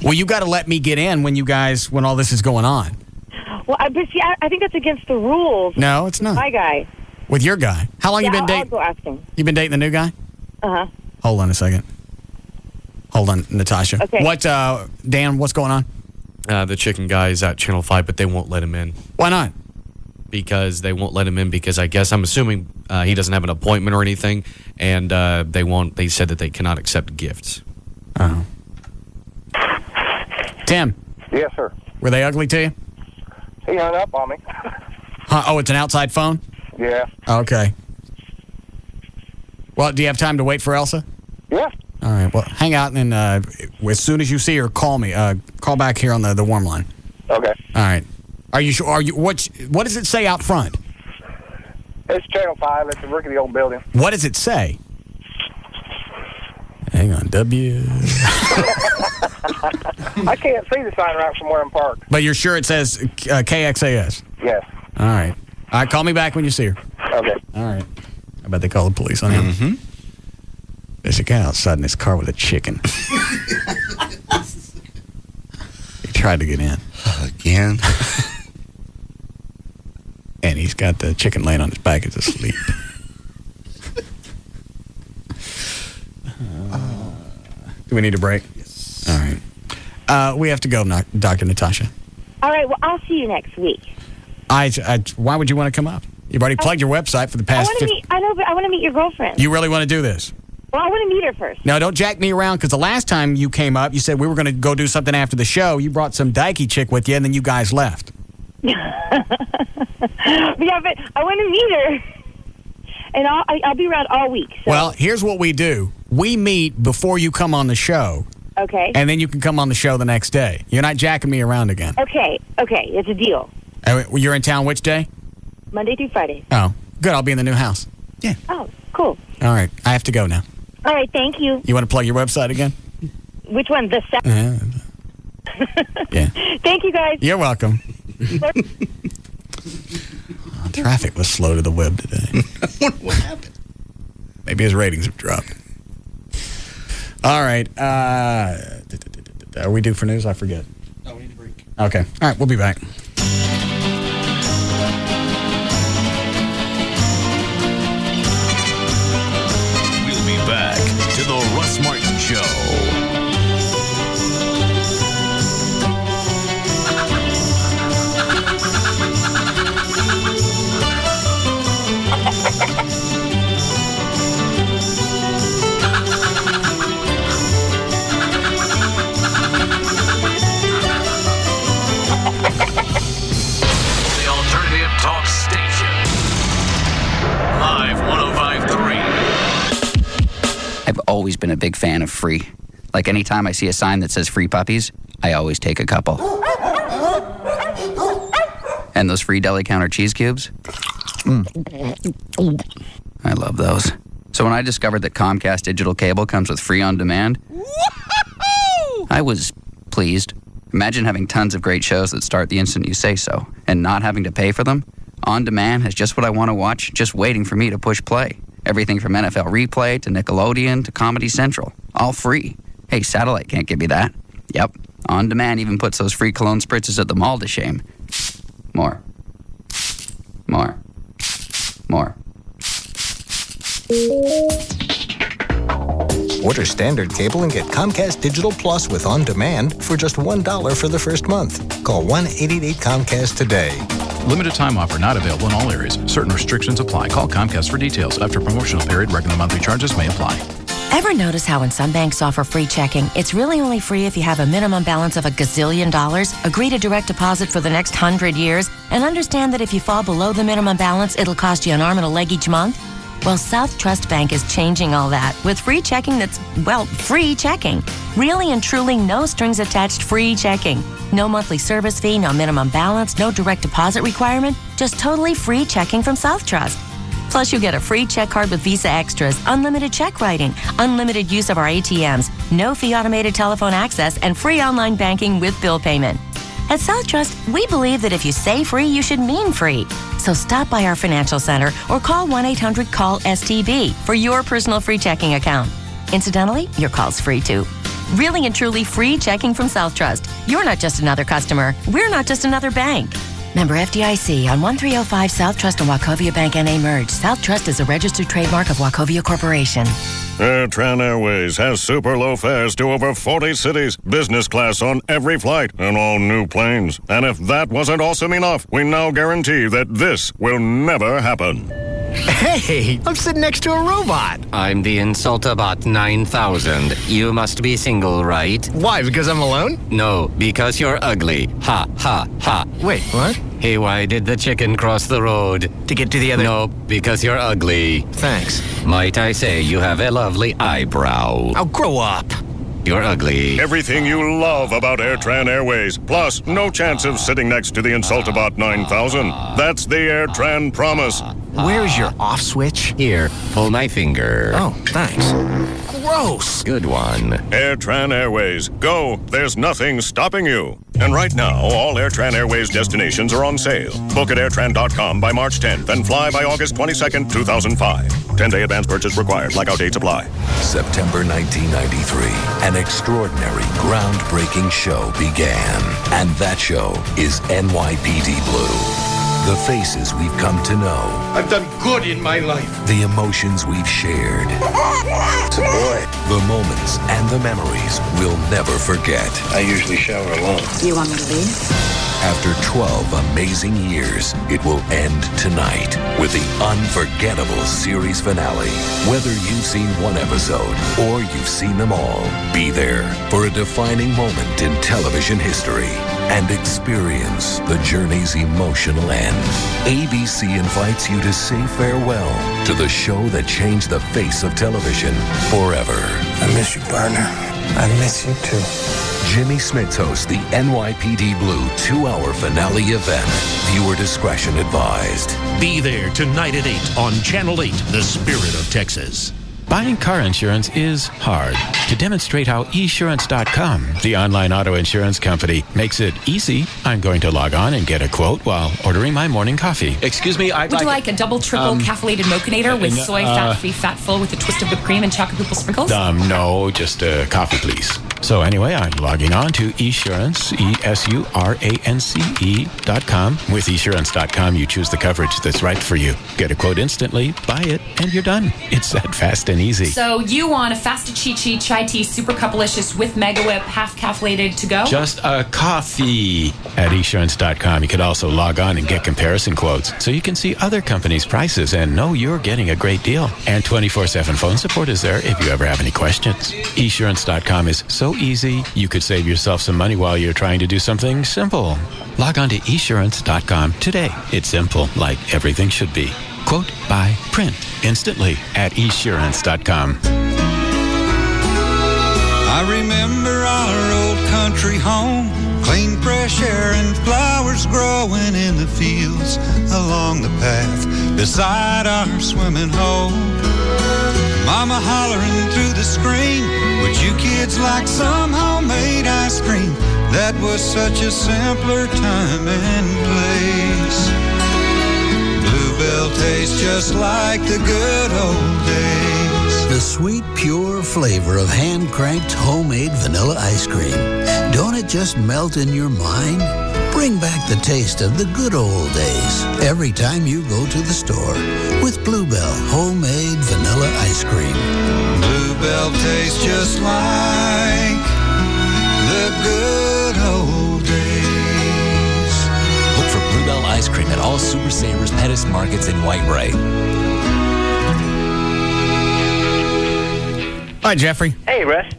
Well, you got to let me get in when all this is going on. Well, I think that's against the rules. No, it's not. My guy. With your guy. How long you been dating? I'll go ask him. You been dating the new guy? Uh-huh. Hold on a second. Hold on, Natasha. Okay. Dan, what's going on? The chicken guy is at Channel 5, but they won't let him in. Why not? because they won't let him in because I guess I'm assuming he doesn't have an appointment or anything, and they said that they cannot accept gifts. Oh. Tim. Yes, sir. Were they ugly to you? He hung up on me. Huh? Oh, it's an outside phone? Yeah. Okay. Well, do you have time to wait for Elsa? Yeah. All right. Well, hang out, and as soon as you see her, call me. Call back here on the warm line. Okay. All right. Are you sure? What does it say out front? It's Channel 5. It's the roof of the old building. What does it say? Hang on, W. I can't see the sign right from where I'm parked. But you're sure it says KXAS? Yes. All right. All right, call me back when you see her. Okay. All right. I bet they call the police on him. Mm-hmm. There's a guy outside in his car with a chicken. He tried to get in. Again? And he's got the chicken laying on his back as asleep. Do we need a break? Yes. All right. We have to go, Dr. Natasha. All right, well, I'll see you next week. Why would you want to come up? You've already plugged your website for the past... I know, but I want to meet your girlfriend. You really want to do this? Well, I want to meet her first. No, don't jack me around, because the last time you came up, you said we were going to go do something after the show. You brought some dykey chick with you, and then you guys left. Yeah, but I want to meet her. And I'll be around all week. So. Well, here's what we do. We meet before you come on the show. Okay. And then you can come on the show the next day. You're not jacking me around again. Okay, it's a deal. You're in town which day? Monday through Friday. Oh, good. I'll be in the new house. Yeah. Oh, cool. All right. I have to go now. All right, thank you. You want to plug your website again? Which one? The Yeah. Thank you, guys. You're welcome. Traffic was slow to the web today. I wonder what happened. Maybe his ratings have dropped. All right. Are we due for news? I forget. No, we need a break. Okay. All right. We'll be back. We'll be back to the Russ Martin Show. The alternative talk station. Live 105.3. I've always been a big fan of free. Like anytime I see a sign that says free puppies, I always take a couple. And those free deli counter cheese cubes? I love those. So when I discovered that Comcast digital cable comes with free on demand, I was pleased. Imagine having tons of great shows that start the instant you say so, and not having to pay for them. On demand has just what I want to watch, just waiting for me to push play. Everything from NFL Replay to Nickelodeon to Comedy Central, all free. Hey, satellite can't give me that. Yep, On Demand even puts those free cologne spritzes at the mall to shame. More. Order standard cable and get Comcast Digital Plus with On Demand for just $1 for the first month. Call 1-888-COMCAST today. Limited time offer not available in all areas. Certain restrictions apply. Call Comcast for details. After promotional period, regular monthly charges may apply. Ever notice how when some banks offer free checking, it's really only free if you have a minimum balance of $1 gazillion, agree to direct deposit for the next 100 years, and understand that if you fall below the minimum balance, it'll cost you an arm and a leg each month? Well, South Trust Bank is changing all that with free checking that's, well, free checking. Really and truly no strings attached free checking. No monthly service fee, no minimum balance, no direct deposit requirement, just totally free checking from South Trust. Plus, you get a free check card with Visa Extras, unlimited check writing, unlimited use of our ATMs, no fee automated telephone access, and free online banking with bill payment. At South Trust, we believe that if you say free, you should mean free. So stop by our financial center or call 1-800-CALL-STB for your personal free checking account. Incidentally, your call's free too. Really and truly free checking from South Trust. You're not just another customer. We're not just another bank. Member FDIC on 1305 South Trust and Wachovia Bank N.A. merged. South Trust is a registered trademark of Wachovia Corporation. AirTran Airways has super low fares to over 40 cities, business class on every flight, and all new planes. And if that wasn't awesome enough, we now guarantee that this will never happen. Hey, I'm sitting next to a robot. I'm the Insultabot 9000. You must be single, right? Why, because I'm alone? No, because you're ugly. Ha, ha, ha. Wait, what? Hey, why did the chicken cross the road? To get to the other... No, because you're ugly. Thanks. Might I say you have a lovely eyebrow. I'll grow up. You're ugly. Everything you love about AirTran Airways. Plus, no chance of sitting next to the Insultabot 9000. That's the AirTran promise. Where's your off switch? Here, pull my finger. Oh, thanks. Gross. Good one. AirTran Airways. Go. There's nothing stopping you. And right now, all AirTran Airways destinations are on sale. Book at airtran.com by March 10th and fly by August 22nd, 2005. 10-day advance purchase required. Blackout dates apply. September 1993, an extraordinary, groundbreaking show began. And that show is NYPD Blue. The faces we've come to know. I've done good in my life. The emotions we've shared. It's a boy. The moments and the memories we'll never forget. I usually shower alone. You want me to leave? After 12 amazing years, it will end tonight with the unforgettable series finale. Whether you've seen one episode or you've seen them all, be there for a defining moment in television history and experience the journey's emotional end. ABC invites you to say farewell to the show that changed the face of television forever. I miss you, partner. I miss you too. Jimmy Smits hosts the NYPD Blue 2-hour finale event. Viewer discretion advised. Be there tonight at 8 on Channel 8, The Spirit of Texas. Buying car insurance is hard. To demonstrate how esurance.com, the online auto insurance company, makes it easy, I'm going to log on and get a quote while ordering my morning coffee. Excuse me, Would you like a double, triple caffeinated mochinator with soy, fat-free, fat full with a twist of whipped cream and chocolate purple sprinkles? No, just a coffee, please. So anyway, I'm logging on to esurance, esurance.com. With esurance.com, you choose the coverage that's right for you. Get a quote instantly, buy it, and you're done. It's that fast and easy. So you want a Fasta Chi-Chi Chai Tea Super Couplelicious with Mega Whip, half caffeinated to go? Just a coffee. At esurance.com, you can also log on and get comparison quotes so you can see other companies' prices and know you're getting a great deal. And 24/7 phone support is there if you ever have any questions. Esurance.com is so easy, you could save yourself some money while you're trying to do something simple. Log on to esurance.com today. It's simple, like everything should be. Quote, buy, print instantly at esurance.com. I remember our old country home, clean fresh air and flowers growing in the fields along the path beside our swimming hole. Mama hollering through the screen, would you kids like some homemade ice cream? That was such a simpler time and place. Bluebell tastes just like the good old days. The sweet, pure flavor of hand-cranked homemade vanilla ice cream. Don't it just melt in your mind? Bring back the taste of the good old days every time you go to the store with Bluebell homemade vanilla ice cream. Bluebell tastes just like the good old days. Look for Bluebell ice cream at all Super Savers Pettis Markets in White Bright. Hi, Jeffrey. Hey, Russ.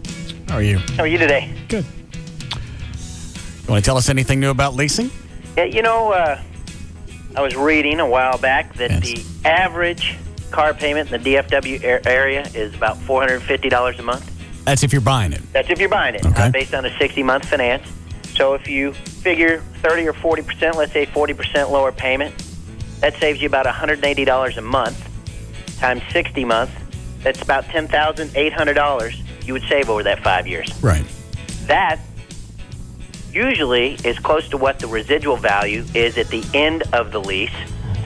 How are you? How are you today? Good. You want to tell us anything new about leasing? Yeah, you know, I was reading a while back that the average car payment in the DFW area is about $450 a month. That's if you're buying it. That's if you're buying it, based on a 60-month finance. So if you figure 30 or 40%, let's say 40% lower payment, that saves you about $180 a month times 60 months. That's about $10,800 you would save over that 5 years. Right. That usually is close to what the residual value is at the end of the lease.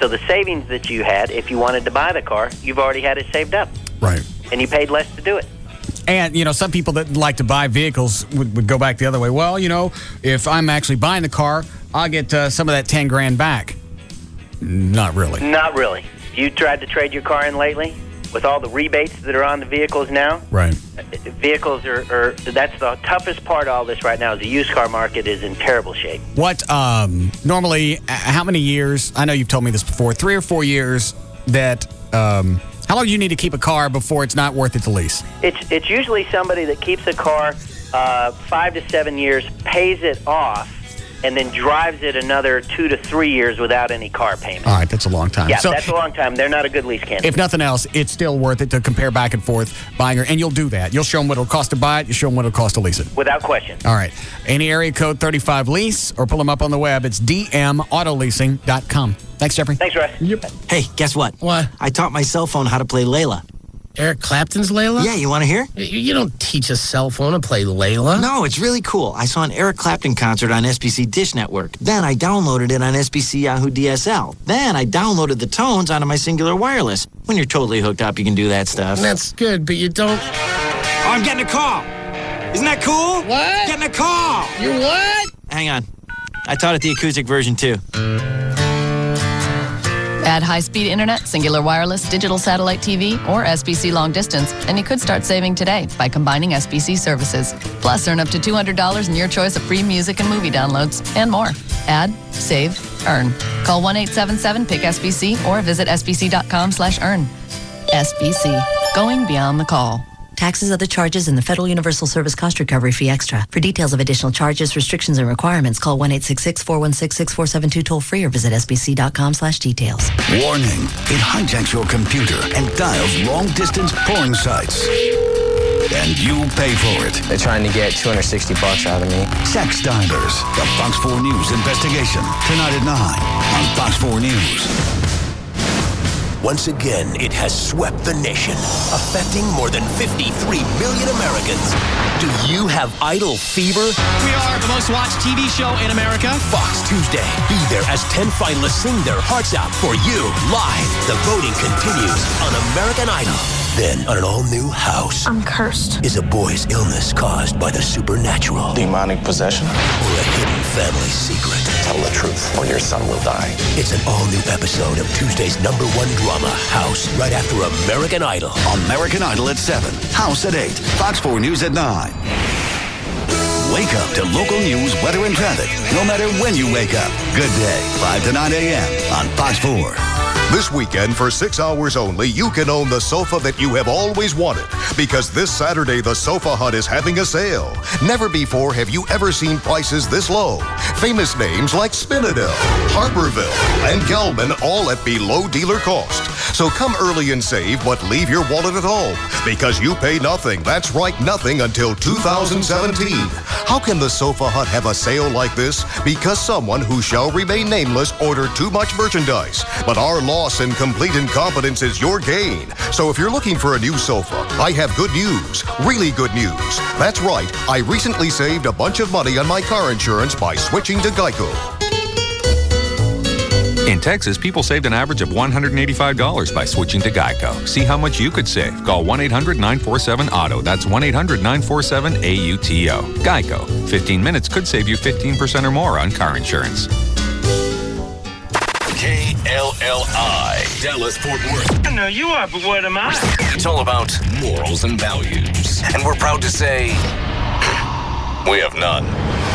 So the savings that you had, if you wanted to buy the car, you've already had it saved up. Right. And you paid less to do it. And, you know, some people that like to buy vehicles would go back the other way. Well, you know, if I'm actually buying the car, I'll get some of that 10 grand back. Not really. Not really. You tried to trade your car in lately? with all the rebates that are on the vehicles now. Right. Vehicles are that's the toughest part of all this right now. Is the used car market is in terrible shape. What normally? How many years? I know you've told me this before. 3 or 4 years. That how long do you need to keep a car before it's not worth it to lease? It's usually somebody that keeps a car 5 to 7 years, pays it off, and then drives it another 2 to 3 years without any car payment. All right, that's a long time. Yeah, So, that's a long time. They're not a good lease candidate. if nothing else, it's still worth it to compare back and forth buying her, and you'll do that. You'll show them what it'll cost to buy it. You show them what it'll cost to lease it. Without question. All right. Any area code 35 lease or pull them up on the web. It's dmautoleasing.com. Thanks, Jeffrey. Thanks, Russ. Yep. Hey, guess what? What? I taught my cell phone how to play Layla. Eric Clapton's Layla? Yeah, you want to hear? You don't teach a cell phone to play Layla. No, it's really cool. I saw an Eric Clapton concert on SBC Dish Network. Then I downloaded it on SBC Yahoo DSL. Then I downloaded the tones onto my Singular Wireless. When you're totally hooked up, you can do that stuff. That's good, but you don't... Oh, I'm getting a call. Isn't that cool? What? Getting a call. You what? Hang on. I taught it the acoustic version, too. Add high-speed internet, Singular Wireless, digital satellite TV, or SBC long distance, and you could start saving today by combining SBC services. Plus, earn up to $200 in your choice of free music and movie downloads, and more. Add, save, earn. Call 1-877-PICK-SBC or visit sbc.com/earn. SBC, going beyond the call. Taxes, other charges, and the Federal Universal Service Cost Recovery Fee Extra. For details of additional charges, restrictions, and requirements, call 1-866-416-6472 toll-free or visit sbc.com/details. Warning, it hijacks your computer and dials long-distance porn sites. And you pay for it. They're trying to get $260 out of me. Sex Divers, the Fox 4 News investigation. Tonight at 9 on Fox 4 News. Once again, it has swept the nation, affecting more than 53 million Americans. Do you have idol fever? We are the most watched TV show in America. Fox Tuesday. Be there as 10 finalists sing their hearts out for you live. The voting continues on American Idol. Then, on an all-new house. I'm cursed. Is a boy's illness caused by the supernatural? Demonic possession? Or a hidden family secret? Tell the truth, or your son will die. It's an all-new episode of Tuesday's #1 drama, House, right after American Idol. American Idol at 7, House at 8, Fox 4 News at 9. Wake up to local news, weather, and traffic, no matter when you wake up. Good day, 5 to 9 a.m. on Fox 4. This weekend, for 6 hours only, you can own the sofa that you have always wanted. Because this Saturday, the Sofa Hut is having a sale. Never before have you ever seen prices this low. Famous names like Spinadel, Harborville, and Gelman, all at below dealer cost. So come early and save, but leave your wallet at home. Because you pay nothing, that's right, nothing until 2017. How can the Sofa Hut have a sale like this? Because someone who shall remain nameless ordered too much merchandise. But our loss and complete incompetence is your gain. So if you're looking for a new sofa, I have good news. Really good news. That's right, I recently saved a bunch of money on my car insurance by switching to Geico. In Texas, people saved an average of $185 by switching to Geico. See how much you could save. Call 1-800-947-AUTO. That's 1-800-947-AUTO. Geico. 15 minutes could save you 15% or more on car insurance. KLLI, Dallas Fort Worth. I know you are, but what am I? It's all about morals and values. And we're proud to say, we have none.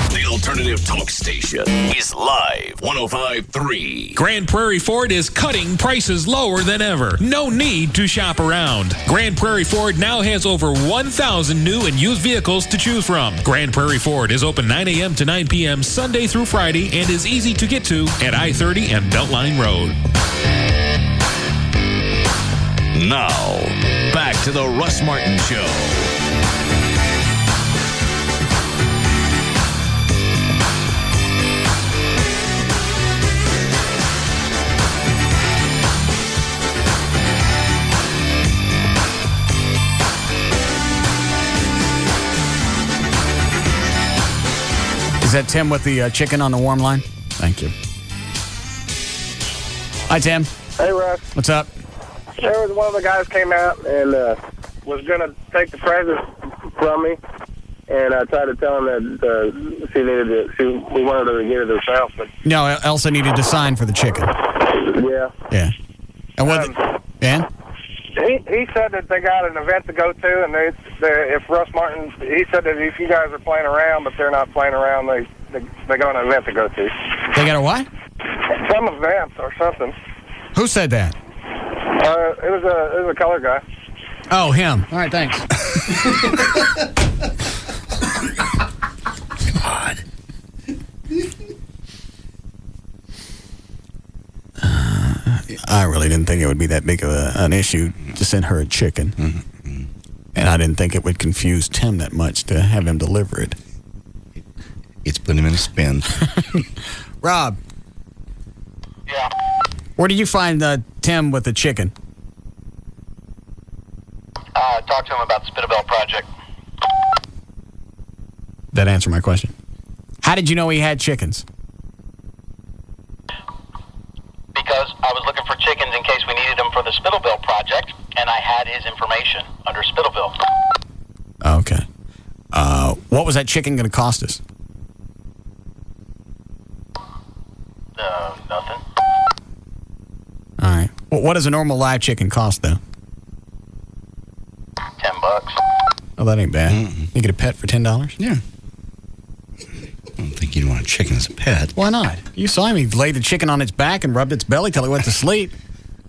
The alternative talk station is live 105.3. Grand Prairie Ford is cutting prices lower than ever. No need to shop around. Grand Prairie Ford now has over 1,000 new and used vehicles to choose from. Grand Prairie Ford is open 9 a.m. to 9 p.m. Sunday through Friday and is easy to get to at I-30 and Beltline Road. Now, back to the Russ Martin Show. Is that Tim with the chicken on the warm line? Thank you. Hi, Tim. Hey, Russ. What's up? There was one of the guys came out and was going to take the present from me, and I tried to tell him that we wanted her to get it herself. But No, Elsa needed to sign for the chicken. yeah. Yeah. And what? Yeah? He said that they got an event to go to, and if Russ Martin, he said that if you guys are playing around, but they're not playing around, they got an event to go to. They got a what? Some event or something. Who said that? It was a color guy. Oh, him. All right, thanks. God. I really didn't think it would be that big of an issue to send her a chicken. Mm-hmm. And I didn't think it would confuse Tim that much to have him deliver it. It's put him in a spin. Rob. Yeah. Where did you find Tim with the chicken? Talk to him about the Spittlebell project. That answered my question. How did you know he had chickens? Because I was looking for chickens in case we needed them for the Spittlebell project, and I had his information under Spittlebell. Okay. What was that chicken going to cost us? Nothing. All right. Well, what does a normal live chicken cost, though? $10. Oh, that ain't bad. Mm-mm. You get a pet for $10? Yeah. I don't think you'd want a chicken as a pet. Why not? You saw him. He laid the chicken on its back and rubbed its belly till it went to sleep.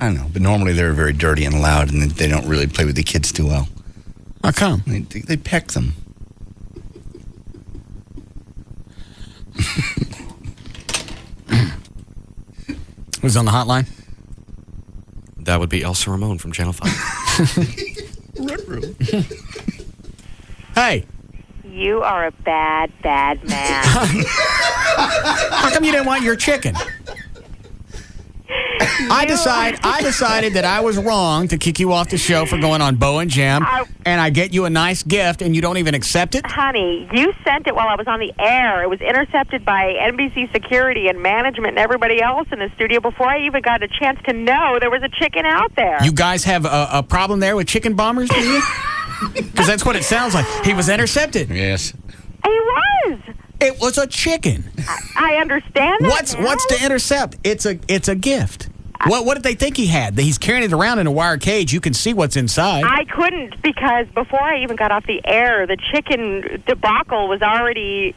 I know, but normally they're very dirty and loud, and they don't really play with the kids too well. How come? They peck them. Who's on the hotline? That would be Elsa Ramon from Channel 5. Hey. You are a bad, bad man. How come you didn't want your chicken? I decided that I was wrong to kick you off the show for going on Bo and Jam, and I get you a nice gift, and you don't even accept it? Honey, you sent it while I was on the air. It was intercepted by NBC security and management and everybody else in the studio before I even got a chance to know there was a chicken out there. You guys have a problem there with chicken bombers, do you? Because that's what it sounds like. He was intercepted. Yes. He was. It was a chicken. I understand that. What's to intercept? It's a gift. What did they think he had? He's carrying it around in a wire cage. You can see what's inside. I couldn't, because before I even got off the air, the chicken debacle was already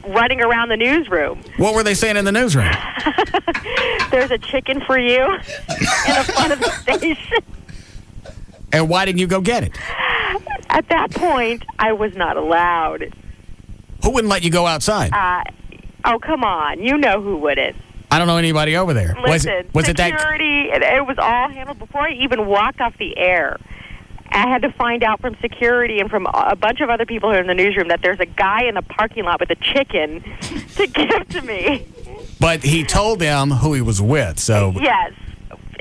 running around the newsroom. What were they saying in the newsroom? There's a chicken for you in the front of the station. And why didn't you go get it? At that point, I was not allowed. Who wouldn't let you go outside? Oh, come on. You know who wouldn't. I don't know anybody over there. Listen, was security, it was all handled before I even walked off the air. I had to find out from security and from a bunch of other people who are in the newsroom that there's a guy in the parking lot with a chicken to give to me. But he told them who he was with, so... Yes.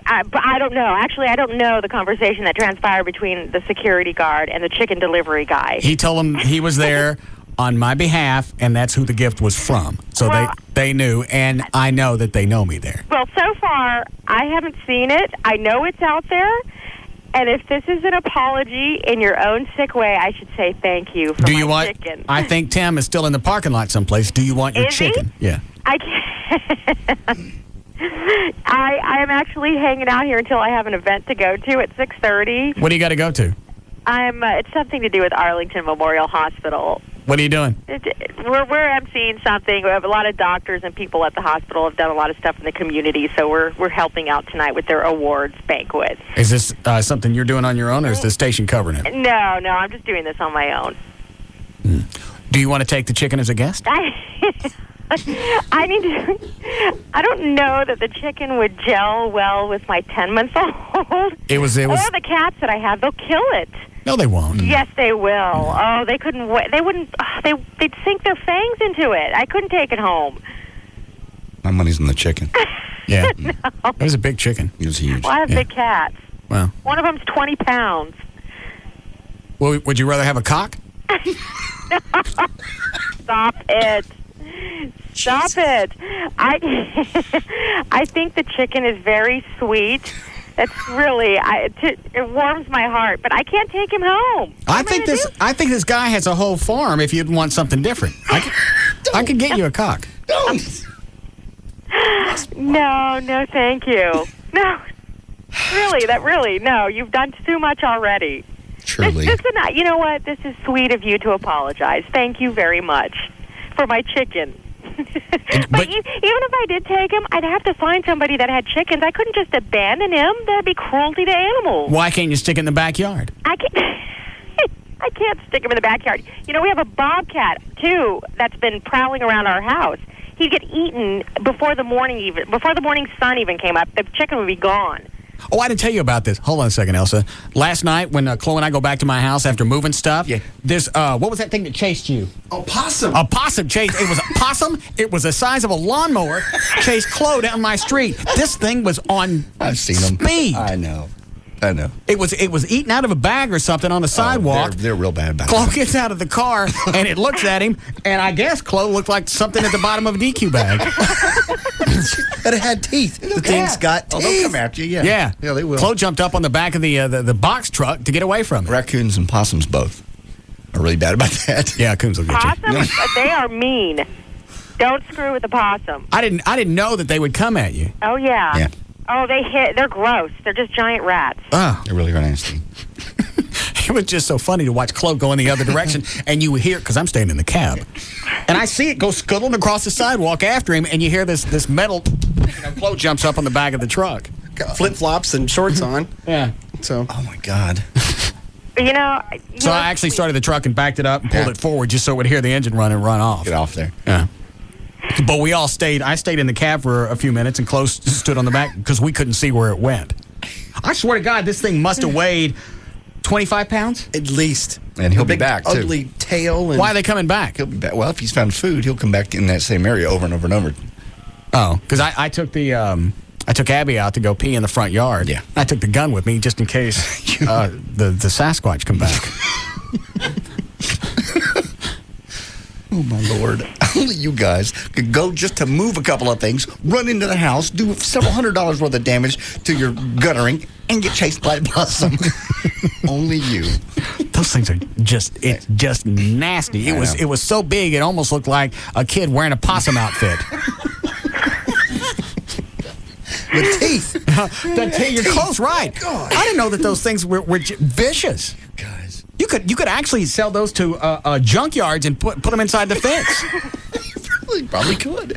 But I don't know. Actually, I don't know the conversation that transpired between the security guard and the chicken delivery guy. He told them he was there on my behalf, and that's who the gift was from. So they knew, and I know that they know me there. Well, so far, I haven't seen it. I know it's out there. And if this is an apology in your own sick way, I should say thank you for my chicken. I think Tim is still in the parking lot someplace. Do you want your chicken? He? Yeah. I can't. I am actually hanging out here until I have an event to go to at 6:30. What do you got to go to? It's something to do with Arlington Memorial Hospital. What are you doing? We're emceeing something. We have a lot of doctors and people at the hospital have done a lot of stuff in the community, so we're helping out tonight with their awards banquet. Is this something you're doing on your own, or is the station covering it? No, I'm just doing this on my own. Do you want to take the chicken as a guest? I don't know that the chicken would gel well with my 10-month-old. It was. Or the cats that I have, they'll kill it. No, they won't. Yes, they will. Oh, they couldn't wait. They wouldn't. They'd sink their fangs into it. I couldn't take it home. My money's on the chicken. Yeah. No. It was a big chicken. It was huge. Well, I have big cats. Well. One of them's 20 pounds. Well, would you rather have a cock? Stop it. Stop it. I think the chicken is very sweet. It's really, it warms my heart, but I can't take him home. I think this guy has a whole farm if you'd want something different. I could get you a cock. No, thank you. No. Really, no, you've done too much already. Truly. You know what? This is sweet of you to apologize. Thank you very much for my chicken. But even if I did take him, I'd have to find somebody that had chickens. I couldn't just abandon him. That'd be cruelty to animals. Why can't you stick it in the backyard? I can't stick him in the backyard. You know, we have a bobcat, too, that's been prowling around our house. He'd get eaten before the morning sun even came up. The chicken would be gone. Oh, I didn't tell you about this. Hold on a second, Elsa. Last night, when Chloe and I go back to my house after moving stuff, there's, what was that thing that chased you? A possum. A possum chased. It was a possum. It was the size of a lawnmower. Chased Chloe down my street. This thing was on I've seen them. Speed. I know. It was eaten out of a bag or something on the sidewalk. They're real bad about Chloe that. gets out of the car, and it looks at him, and I guess Chloe looked like something at the bottom of a DQ bag. But it had teeth. The thing's got teeth. Oh, they'll come after you, Yeah, they will. Chloe jumped up on the back of the box truck to get away from it. Raccoons and possums both are really bad about that. Yeah, coons will get you. Possums, they are mean. Don't screw with the possum. I didn't know that they would come at you. Oh, yeah. Yeah. Oh, they're gross. They're just giant rats. Oh. They're really nasty. It was just so funny to watch Chloe go in the other direction, and you hear, because I'm staying in the cab, and I see it go scuttling across the sidewalk after him, and you hear this metal, Chloe jumps up on the back of the truck. Got flip-flops and shorts on. Yeah. So. Oh, my God. You know. So I actually started the truck and backed it up and pulled it forward just so it would hear the engine run and run off. Get off there. Yeah. But we all stayed. I stayed in the cab for a few minutes, and Chloe stood on the back because we couldn't see where it went. I swear to God, this thing must have weighed 25 pounds? At least. And he'll be back, too. Ugly tail. And Why are they coming back? He'll be back. Well, if he's found food, he'll come back in that same area over and over and over. Oh, because I took I took Abby out to go pee in the front yard. Yeah. I took the gun with me just in case the Sasquatch come back. Oh, my Lord. Only you guys could go just to move a couple of things, run into the house, do several $100s worth of damage to your guttering, and get chased by a possum. Only you. Those things are just nasty. It was so big it almost looked like a kid wearing a possum outfit. with teeth. You're close, right? God. I didn't know that those things were vicious. Guys. You could actually sell those to junkyards and put them inside the fence. You probably could.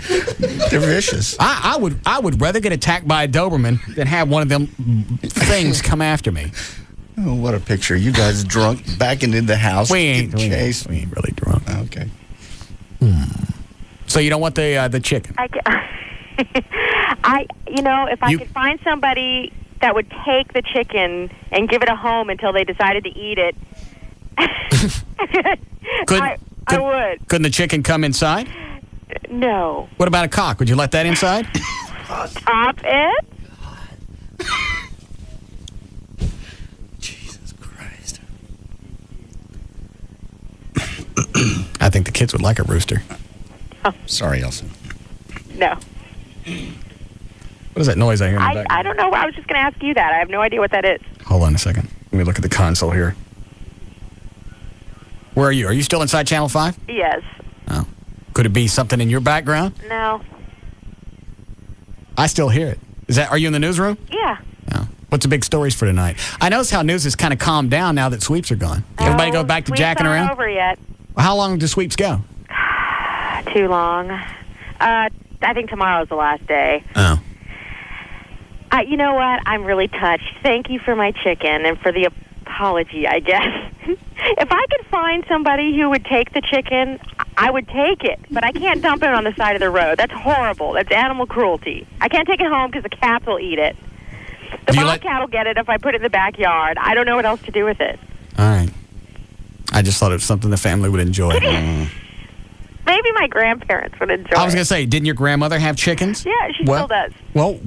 They're vicious. I would rather get attacked by a Doberman than have one of them things come after me. Oh, what a picture. You guys drunk, backing into the house. We ain't really drunk. Okay. So you don't want the chicken? If I could find somebody that would take the chicken and give it a home until they decided to eat it, I would. Couldn't the chicken come inside? No. What about a cock? Would you let that inside? Stop it. Jesus Christ. I think the kids would like a rooster. Oh. Sorry, Elsa. No. What is that noise I hear in the back? I don't know. I was just going to ask you that. I have no idea what that is. Hold on a second. Let me look at the console here. Where are you? Are you still inside Channel 5? Yes. Oh. Could it be something in your background? No. I still hear it. Are you in the newsroom? Yeah. No. What's the big stories for tonight? I notice how news has kind of calmed down now that sweeps are gone. Everybody go back to jacking around? Not over yet. How long do sweeps go? Too long. I think tomorrow's the last day. Oh. You know what? I'm really touched. Thank you for my chicken and for the apology, I guess. If I could find somebody who would take the chicken, I would take it. But I can't dump it on the side of the road. That's horrible. That's animal cruelty. I can't take it home because the cats will eat it. The bobcat will get it if I put it in the backyard. I don't know what else to do with it. All right. I just thought it was something the family would enjoy. Maybe my grandparents would enjoy it. I was going to say, didn't your grandmother have chickens? Yeah, she still does. Well,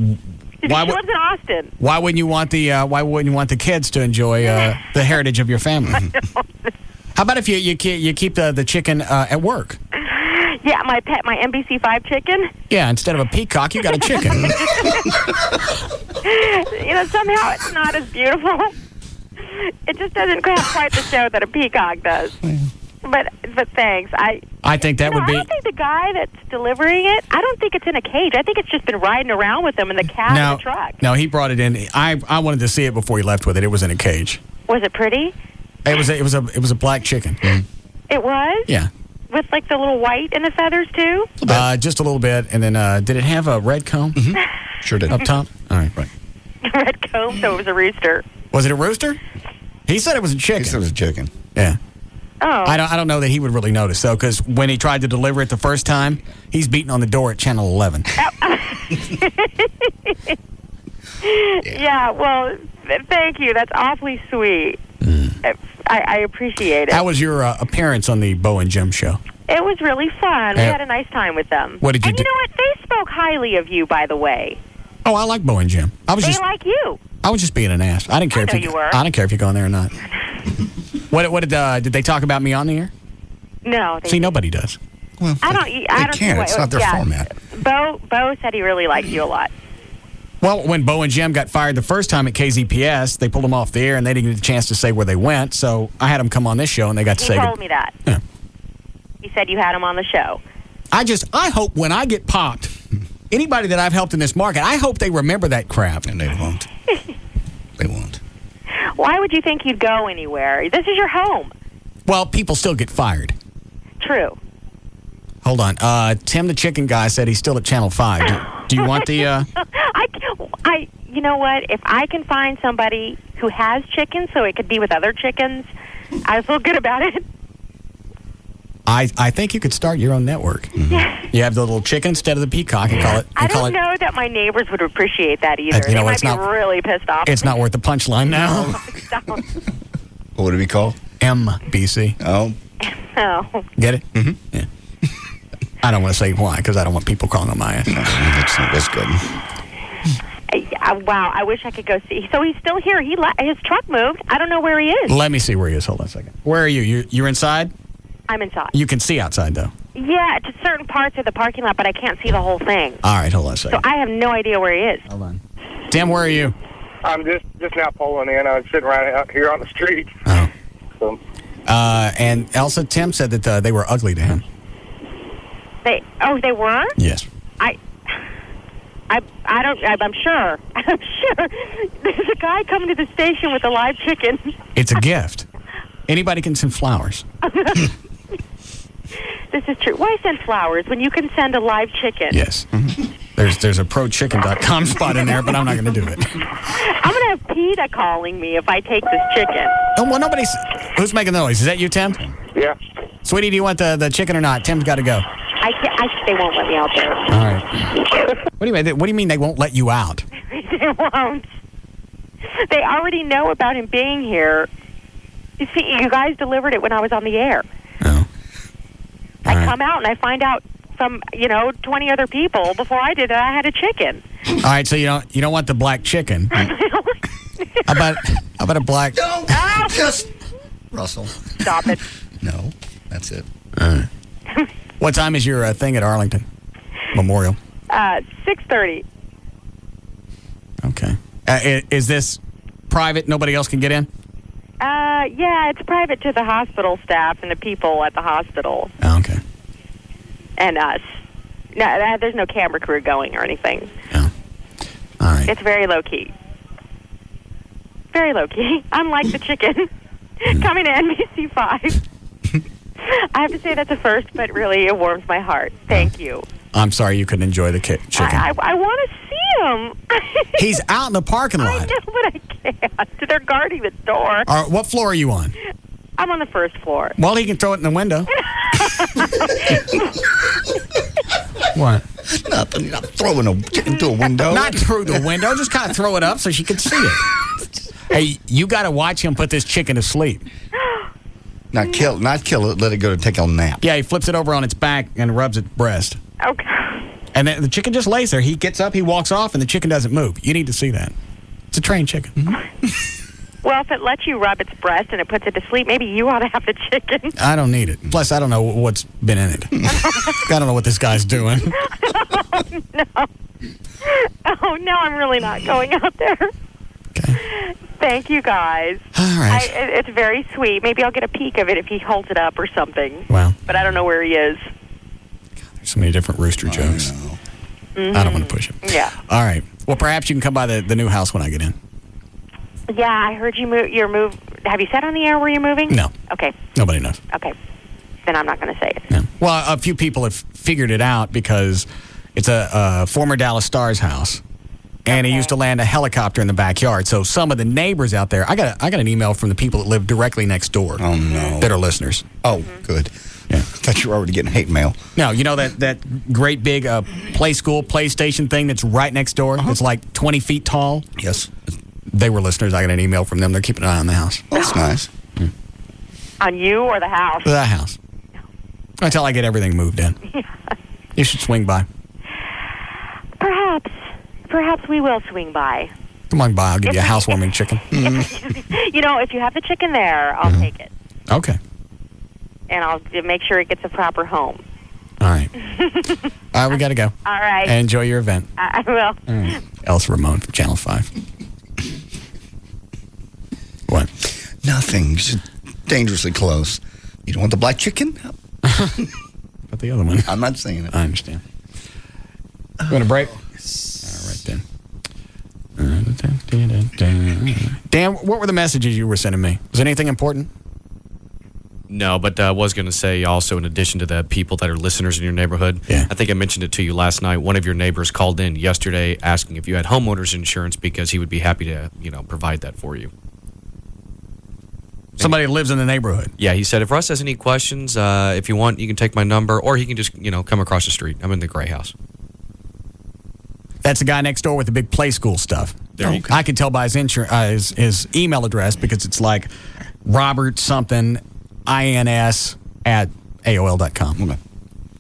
she lives in Austin. Why wouldn't you want the kids to enjoy the heritage of your family? How about if you keep the chicken at work? Yeah, my NBC5 chicken. Yeah, instead of a peacock, you got a chicken. Somehow it's not as beautiful. It just doesn't have quite the show that a peacock does. But But thanks. I think that would be. I don't think the guy that's delivering it, I don't think it's in a cage. I think it's just been riding around with them in the cab of the truck. No, he brought it in. I wanted to see it before he left with it. It was in a cage. Was it pretty? It was a black chicken. It was? Yeah. With like the little white and the feathers too? Just a little bit. And then did it have a red comb? Sure did. Up top? All right. Red comb, so it was a rooster. Was it a rooster? He said it was a chicken. He said it was a chicken. Yeah. Oh. I don't know that he would really notice, though, because when he tried to deliver it the first time, he's beating on the door at Channel 11. Yeah, well, thank you. That's awfully sweet. I appreciate it. How was your appearance on the Bo and Jim show? It was really fun. We had a nice time with them. What did you do? You know what? They spoke highly of you, by the way. Oh, I like Bo and Jim. They like you. I was just being an ass. I didn't care if you were. I didn't care if you go in there or not. What did they talk about me on the air? No. See, nobody does. Well, I don't can't. It's not their format. Bo said he really liked you a lot. Well, when Bo and Jim got fired the first time at KZPS, they pulled them off the air, and they didn't get a chance to say where they went. So I had them come on this show, and they got to say. He told me that. Yeah. He said you had him on the show. I hope when I get popped, anybody that I've helped in this market, I hope they remember that crap. And they won't. They won't. Why would you think you'd go anywhere? This is your home. Well, people still get fired. True. Hold on. Tim the chicken guy said he's still at Channel 5. Do you want the... You know what? If I can find somebody who has chickens so it could be with other chickens, I feel good about it. I think you could start your own network. Yeah. You have the little chicken instead of the peacock and call it... I don't know that my neighbors would appreciate that either. You know, they it's might be not- really pissed off. It's not worth the punchline now. What would it be called? MBC. Oh. Oh. Get it? Mm-hmm. Yeah. I don't want to say why, because I don't want people calling on my ass. That's good. Wow, I wish I could go see. So he's still here. His truck moved. I don't know where he is. Let me see where he is. Hold on a second. Where are you? You're inside? I'm inside. You can see outside, though. Yeah, to certain parts of the parking lot, but I can't see the whole thing. All right, hold on a So second. I have no idea where he is. Hold on. Tim, where are you? I'm just now pulling in. I'm sitting right out here on the street. Oh. So, And Elsa, Tim said that they were ugly to him. They were? Yes. I'm sure. I'm sure. There's a guy coming to the station with a live chicken. It's a gift. Anybody can send flowers. This is true. Why send flowers when you can send a live chicken? Yes. Mm-hmm. There's a prochicken.com spot in there, but I'm not going to do it. I'm going to have PETA calling me if I take this chicken. Oh, well, who's making the noise? Is that you, Tim? Yeah. Sweetie, do you want the chicken or not? Tim's got to go. They won't let me out there. All right. What do you mean they won't let you out? They won't. They already know about him being here. You see, you guys delivered it when I was on the air. Oh. I come out and I find out from 20 other people before I did it. I had a chicken. All right, so you don't want the black chicken. How about a black? Don't just Russell. Stop it. No, that's it. All right. What time is your thing at Arlington Memorial? 6:30. Okay. Is this private? Nobody else can get in? Yeah, it's private to the hospital staff and the people at the hospital. Oh, okay. And us. No, there's no camera crew going or anything. Yeah. All right. It's very low key. Very low key. Unlike the chicken coming to NBC5. I have to say that's a first, but really it warms my heart. Thank you. I'm sorry you couldn't enjoy the chicken. I want to see him. He's out in the parking lot. I know, but I can't. They're guarding the door. All right, what floor are you on? I'm on the first floor. Well, he can throw it in the window. What? Nothing. You're not throwing a chicken through a window. Not through the window. Just kind of throw it up so she can see it. Hey, you got to watch him put this chicken to sleep. Not kill it. Let it go to take a nap. Yeah, he flips it over on its back and rubs its breast. Okay. And then the chicken just lays there. He gets up, he walks off, and the chicken doesn't move. You need to see that. It's a trained chicken. Well, if it lets you rub its breast and it puts it to sleep, maybe you ought to have the chicken. I don't need it. Plus, I don't know what's been in it. I don't know what this guy's doing. Oh, no, I'm really not going out there. Okay. Thank you, guys. All right. It's very sweet. Maybe I'll get a peek of it if he holds it up or something. Well. But I don't know where he is. There's so many different rooster jokes. Mm-hmm. I don't want to push him. Yeah. All right. Well, perhaps you can come by the new house when I get in. Yeah, I heard you're move. Have you said on the air where you're moving? No. Okay. Nobody knows. Okay. Then I'm not going to say it. No. Well, a few people have figured it out because it's a former Dallas Stars house. And he used to land a helicopter in the backyard. So some of the neighbors out there, I got an email from the people that live directly next door. Oh, no. That are listeners. Oh, good. Yeah. I thought you were already getting hate mail. No, you know that great big PlayStation thing that's right next door? It's like 20 feet tall? Yes. They were listeners. I got an email from them. They're keeping an eye on the house. Oh, that's nice. On you or the house? The house. Until I get everything moved in. You should swing by. Perhaps we will swing by. Come on by. I'll give you a housewarming chicken. You know, if you have the chicken there, I'll take it. Okay. And I'll make sure it gets a proper home. All right. All right, we got to go. All right. And enjoy your event. I will. All right. Elsa Ramon from Channel 5. What? Nothing. Just dangerously close. You don't want the black chicken? But the other one. I'm not saying it. I understand. You want a break? All right, then. Dan, what were the messages you were sending me? Was anything important? No, but I was going to say also, in addition to the people that are listeners in your neighborhood, I think I mentioned it to you last night. One of your neighbors called in yesterday asking if you had homeowners insurance because he would be happy to, provide that for you. Somebody lives in the neighborhood. Yeah, he said, if Russ has any questions, if you want, you can take my number, or he can just, come across the street. I'm in the gray house. That's the guy next door with the big play school stuff. There you go. I can tell by his email address because it's like Robert something INS at AOL.com. Okay.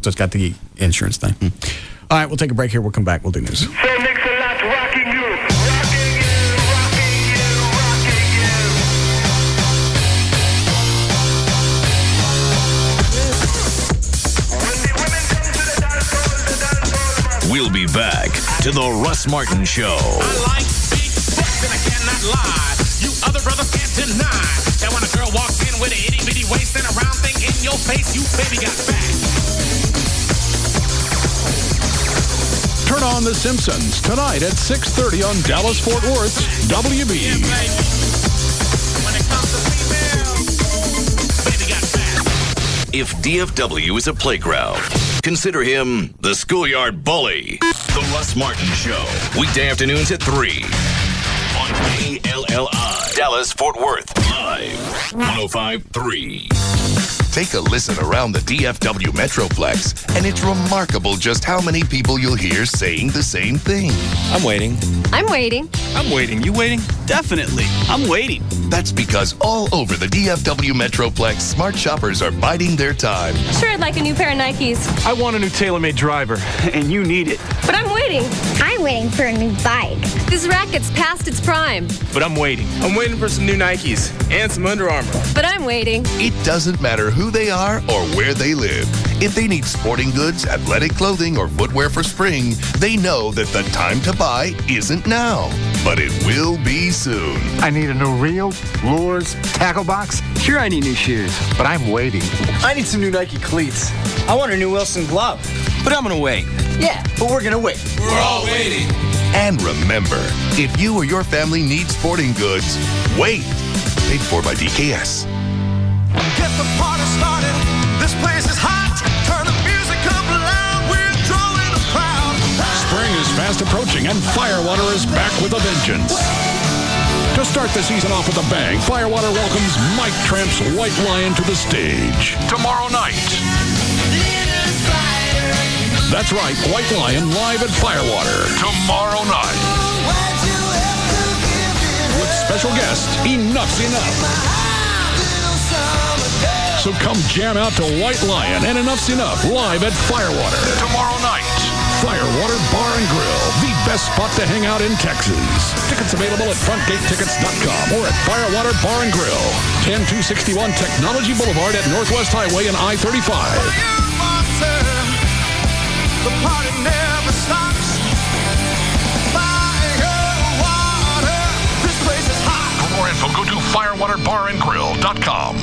So it's got the insurance thing. All right, we'll take a break here. We'll come back. We'll do news. We'll be back to the Russ Martin Show. I like big butts and I cannot lie. You other brothers can't deny that when a girl walks in with an itty bitty waist and a round thing in your face, you baby got fat. Turn on The Simpsons tonight at 6:30 on Dallas Fort Worth's WB. If DFW is a playground, consider him the schoolyard bully. The Russ Martin Show. Weekday afternoons at 3 on KLLI. Dallas Fort Worth. Live. 105.3. Take a listen around the DFW Metroplex, and it's remarkable just how many people you'll hear saying the same thing. I'm waiting. I'm waiting. I'm waiting. You waiting? Definitely. I'm waiting. That's because all over the DFW Metroplex, smart shoppers are biding their time. Sure, I'd like a new pair of Nikes. I want a new TaylorMade driver, and you need it. But I'm waiting. I'm waiting for a new bike. This racket's past its prime. But I'm waiting. I'm waiting for some new Nikes and some Under Armour. But I'm waiting. It doesn't matter who they are or where they live. If they need sporting goods, athletic clothing, or footwear for spring, they know that the time to buy isn't now, but it will be soon. I need a new reel, lures, tackle box. Sure, I need new shoes, but I'm waiting. I need some new Nike cleats. I want a new Wilson glove, but I'm going to wait. Yeah, but we're going to wait. We're all waiting. And remember, if you or your family need sporting goods, wait. Paid for by DKS. Get the party started. This place is hot. Turn the music up loud. We're drawing a crowd. Spring is fast approaching, and Firewater is back with a vengeance. To start the season off with a bang, Firewater welcomes Mike Tramp's White Lion to the stage tomorrow night. That's right, White Lion live at Firewater tomorrow night. With special guest, Enough's Enough. So come jam out to White Lion and Enough's Enough live at Firewater tomorrow night. Firewater Bar and Grill, the best spot to hang out in Texas. Tickets available at frontgatetickets.com or at Firewater Bar and Grill, 10261 Technology Boulevard at Northwest Highway and I-35. The party never stops. Fire, water. This place is hot. FirewaterBarAndGrill.com.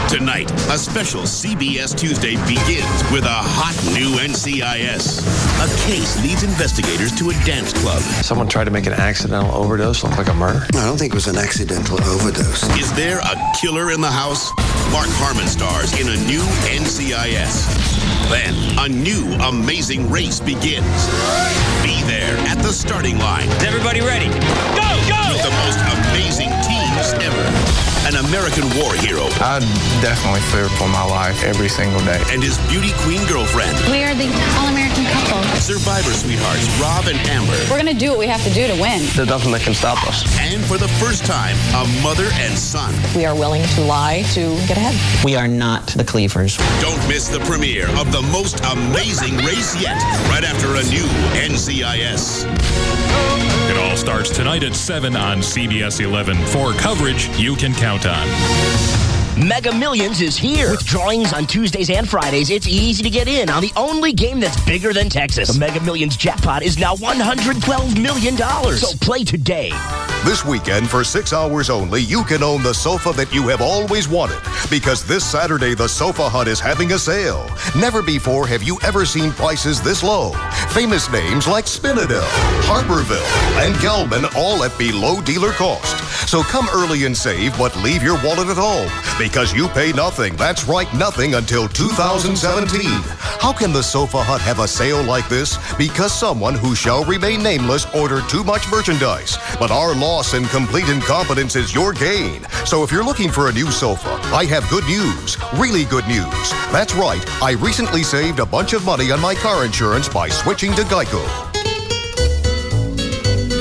Tonight, a special CBS Tuesday begins with a hot new NCIS. A case leads investigators to a dance club. Someone tried to make an accidental overdose look like a murder. I don't think it was an accidental overdose. Is there a killer in the house? Mark Harmon stars in a new NCIS. Then, a new amazing race begins. Be there at the starting line. Is everybody ready? Go, go! With the most amazing teams ever. An American war hero. I definitely fear for my life every single day. And his beauty queen girlfriend. We are the all-American couple. Survivor sweethearts Rob and Amber. We're going to do what we have to do to win. There's nothing that can stop us. And for the first time, a mother and son. We are willing to lie to get ahead. We are not the Cleavers. Don't miss the premiere of the most amazing race yet, right after a new NCIS. It all starts tonight at 7 on CBS 11 for coverage you can count on. Mega Millions is here. With drawings on Tuesdays and Fridays, it's easy to get in on the only game that's bigger than Texas. The Mega Millions jackpot is now $112 million. So play today. This weekend, for 6 hours only, you can own the sofa that you have always wanted. Because this Saturday, the Sofa Hut is having a sale. Never before have you ever seen prices this low. Famous names like Spinadel, Harborville, and Gelman, all at below dealer cost. So come early and save, but leave your wallet at home. Because you pay nothing. That's right, nothing until 2017. How can the Sofa Hut have a sale like this? Because someone who shall remain nameless ordered too much merchandise. But our loss and complete incompetence is your gain. So if you're looking for a new sofa, I have good news. Really good news. That's right, I recently saved a bunch of money on my car insurance by switching to Geico.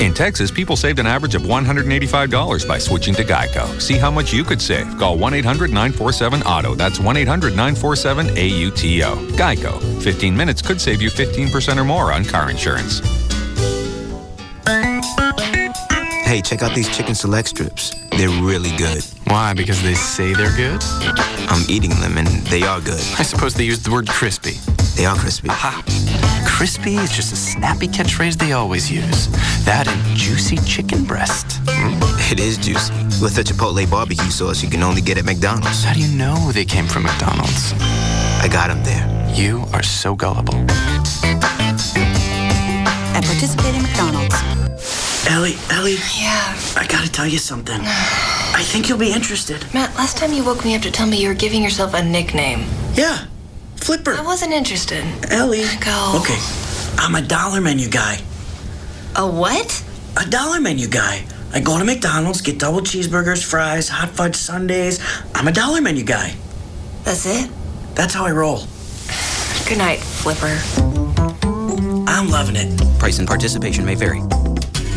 In Texas, people saved an average of $185 by switching to Geico. See how much you could save. Call 1-800-947-AUTO. That's 1-800-947-AUTO. Geico. 15 minutes could save you 15% or more on car insurance. Hey, check out these chicken select strips. They're really good. Why? Because they say they're good? I'm eating them, and they are good. I suppose they use the word crispy. They are crispy. Ha! Crispy is just a snappy catchphrase they always use. That and juicy chicken breast. It is juicy. With the Chipotle barbecue sauce you can only get at McDonald's. How do you know they came from McDonald's? I got them there. You are so gullible. At participating McDonald's. Ellie. Yeah. I gotta tell you something. I think you'll be interested. Matt, last time you woke me up to tell me you were giving yourself a nickname. Yeah, Flipper. I wasn't interested. Ellie. Go. Okay, I'm a dollar menu guy. A what? A dollar menu guy. I go to McDonald's, get double cheeseburgers, fries, hot fudge sundaes. I'm a dollar menu guy. That's it? That's how I roll. Good night, Flipper. I'm loving it. Price and participation may vary.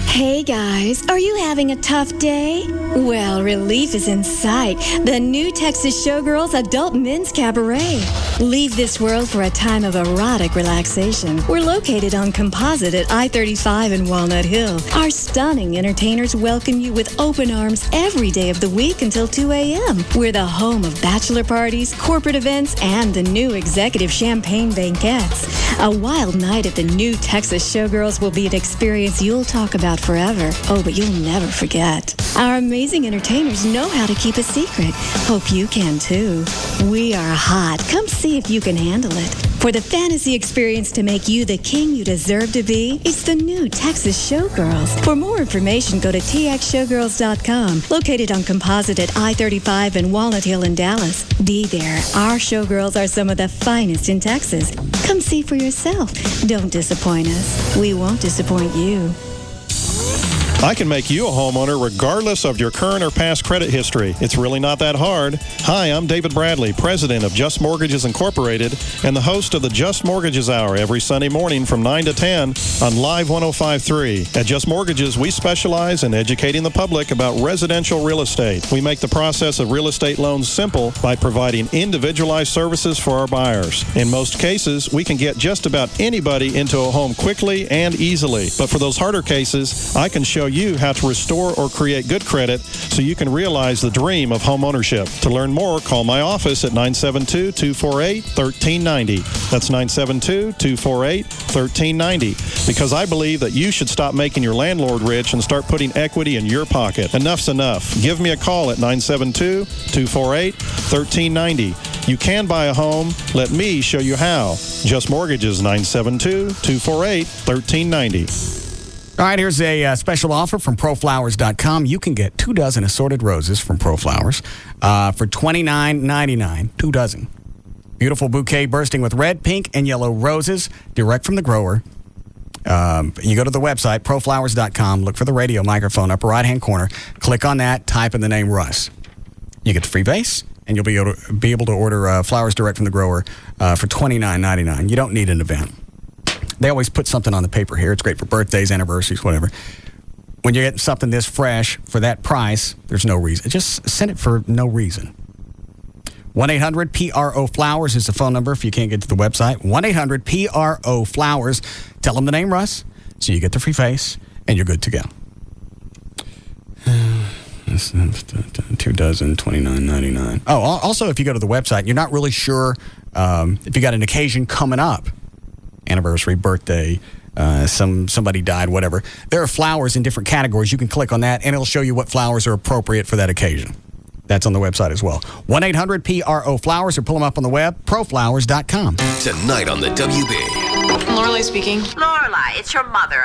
Hey guys, are you having a tough day? Well, relief is in sight. The new Texas Showgirls Adult Men's Cabaret. Leave this world for a time of erotic relaxation. We're located on Composite at I-35 in Walnut Hill. Our stunning entertainers welcome you with open arms every day of the week until 2 a.m. We're the home of bachelor parties, corporate events, and the new executive champagne banquets. A wild night at the new Texas Showgirls will be an experience you'll talk about forever. Oh, but you'll never forget. Our amazing entertainers know how to keep a secret. Hope you can too. We are hot. Come see if you can handle it. For the fantasy experience to make you the king you deserve to be, it's the new Texas Showgirls. For more information, go to txshowgirls.com. Located on Composite at I-35 in Walnut Hill in Dallas. Be there. Our showgirls are some of the finest in Texas. Come see for yourself. Don't disappoint us. We won't disappoint you. I can make you a homeowner regardless of your current or past credit history. It's really not that hard. Hi, I'm David Bradley, president of Just Mortgages Incorporated and the host of the Just Mortgages Hour every Sunday morning from 9 to 10 on Live 105.3. At Just Mortgages, we specialize in educating the public about residential real estate. We make the process of real estate loans simple by providing individualized services for our buyers. In most cases, we can get just about anybody into a home quickly and easily. But for those harder cases, I can show you you how to restore or create good credit so you can realize the dream of home ownership. To learn more, call my office at 972-248-1390. That's 972-248-1390. Because I believe that you should stop making your landlord rich and start putting equity in your pocket. Enough's enough. Give me a call at 972-248-1390. You can buy a home. Let me show you how. Just Mortgages, 972-248-1390. All right, here's a special offer from ProFlowers.com. You can get 2 dozen assorted roses from ProFlowers for $29.99. 2 dozen. Beautiful bouquet bursting with red, pink, and yellow roses direct from the grower. You go to the website, ProFlowers.com, look for the radio microphone, upper right-hand corner. Click on that, type in the name Russ. You get the free vase, and you'll be able to order flowers direct from the grower for $29.99. You don't need an event. They always put something on the paper here. It's great for birthdays, anniversaries, whatever. When you're getting something this fresh for that price, there's no reason. Just send it for no reason. 1-800-PRO-FLOWERS is the phone number if you can't get to the website. 1-800-PRO-FLOWERS. Tell them the name Russ, so you get the free face, and you're good to go. 2 dozen, $29.99. Oh, also, if you go to the website, you're not really sure if you got an occasion coming up, anniversary, birthday, somebody died, whatever. There are flowers in different categories. You can click on that, and it'll show you what flowers are appropriate for that occasion. That's on the website as well. 1-800-PRO-FLOWERS, or pull them up on the web, proflowers.com. Tonight on the WB. Lorelai speaking. Lorelai, it's your mother.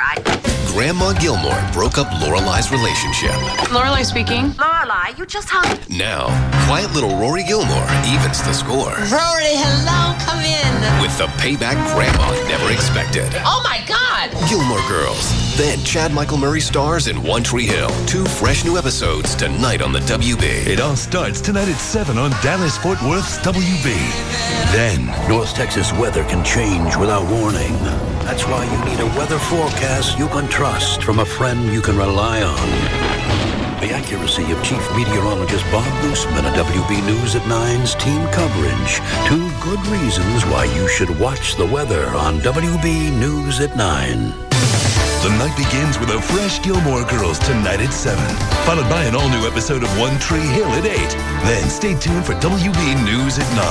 Grandma Gilmore broke up Lorelai's relationship. Lorelai speaking. Lorelai, you just hung. Now, quiet little Rory Gilmore evens the score. Rory, hello, come in. With the payback Grandma never expected. Oh my God. Gilmore Girls. Then Chad Michael Murray stars in One Tree Hill. 2 fresh new episodes tonight on the WB. It all starts tonight at 7 on Dallas-Fort Worth's WB. Then, North Texas weather can change without warning. That's why you need a weather forecast you can trust from a friend you can rely on. The accuracy of Chief Meteorologist Bob Loosman of WB News at 9's team coverage. 2 good reasons why you should watch the weather on WB News at 9. The night begins with a fresh Gilmore Girls tonight at 7, followed by an all-new episode of One Tree Hill at 8. Then stay tuned for WB News at 9.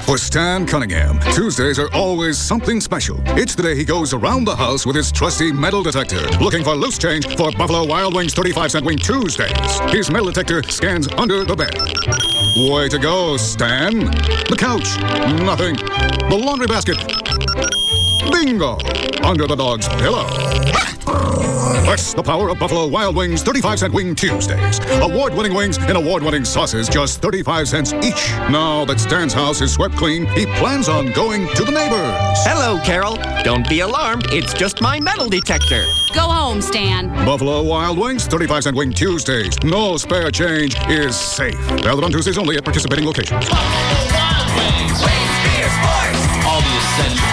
For Stan Cunningham, Tuesdays are always something special. It's the day he goes around the house with his trusty metal detector, looking for loose change for Buffalo Wild Wings 35-cent wing Tuesdays. His metal detector scans under the bed. Way to go, Stan. The couch, nothing. The laundry basket, bingo. Under the dog's pillow. That's the power of Buffalo Wild Wings 35-cent wing Tuesdays. Award-winning wings and award-winning sauces, just 35 cents each. Now that Stan's house is swept clean, he plans on going to the neighbors. Hello, Carol. Don't be alarmed. It's just my metal detector. Go home, Stan. Buffalo Wild Wings 35-cent wing Tuesdays. No spare change is safe. Valid on Tuesdays only at participating locations. Buffalo Wild Wings. Wings, beer, sports. All the essentials.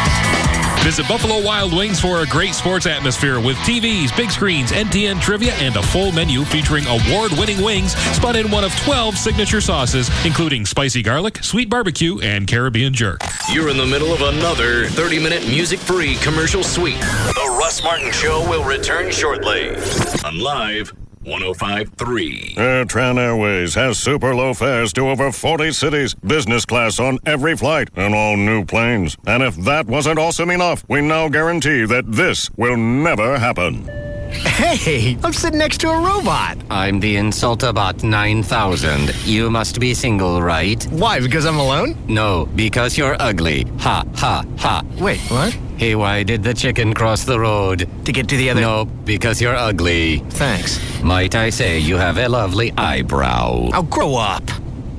Visit Buffalo Wild Wings for a great sports atmosphere with TVs, big screens, NTN trivia, and a full menu featuring award-winning wings spun in one of 12 signature sauces, including spicy garlic, sweet barbecue, and Caribbean jerk. You're in the middle of another 30-minute music-free commercial suite. The Russ Martin Show will return shortly on Live 105.3. AirTran Airways has super low fares to over 40 cities, business class on every flight, and all new planes. And if that wasn't awesome enough, we now guarantee that this will never happen. Hey, I'm sitting next to a robot. I'm the Insultabot 9000. You must be single, right? Why, because I'm alone? No, because you're ugly. Ha, ha, ha. Wait, what? Hey, why did the chicken cross the road? To get to the other... No, because you're ugly. Thanks. Might I say you have a lovely eyebrow. I'll grow up.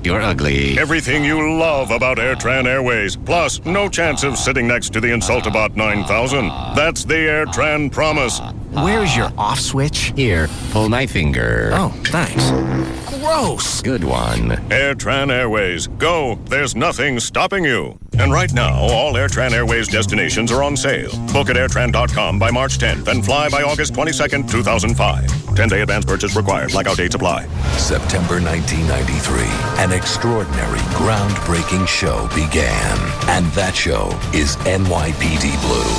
You're ugly. Everything you love about AirTran Airways. Plus, no chance of sitting next to the Insultabot 9000. That's the AirTran promise. Where's your off switch? Here, pull my finger. Oh, thanks. Gross. Good one. AirTran Airways. Go. There's nothing stopping you. And right now, all AirTran Airways destinations are on sale. Book at airtran.com by March 10th and fly by August 22nd, 2005. 10-day advance purchase required. Blackout dates apply. September 1993, an extraordinary, groundbreaking show began. And that show is NYPD Blue.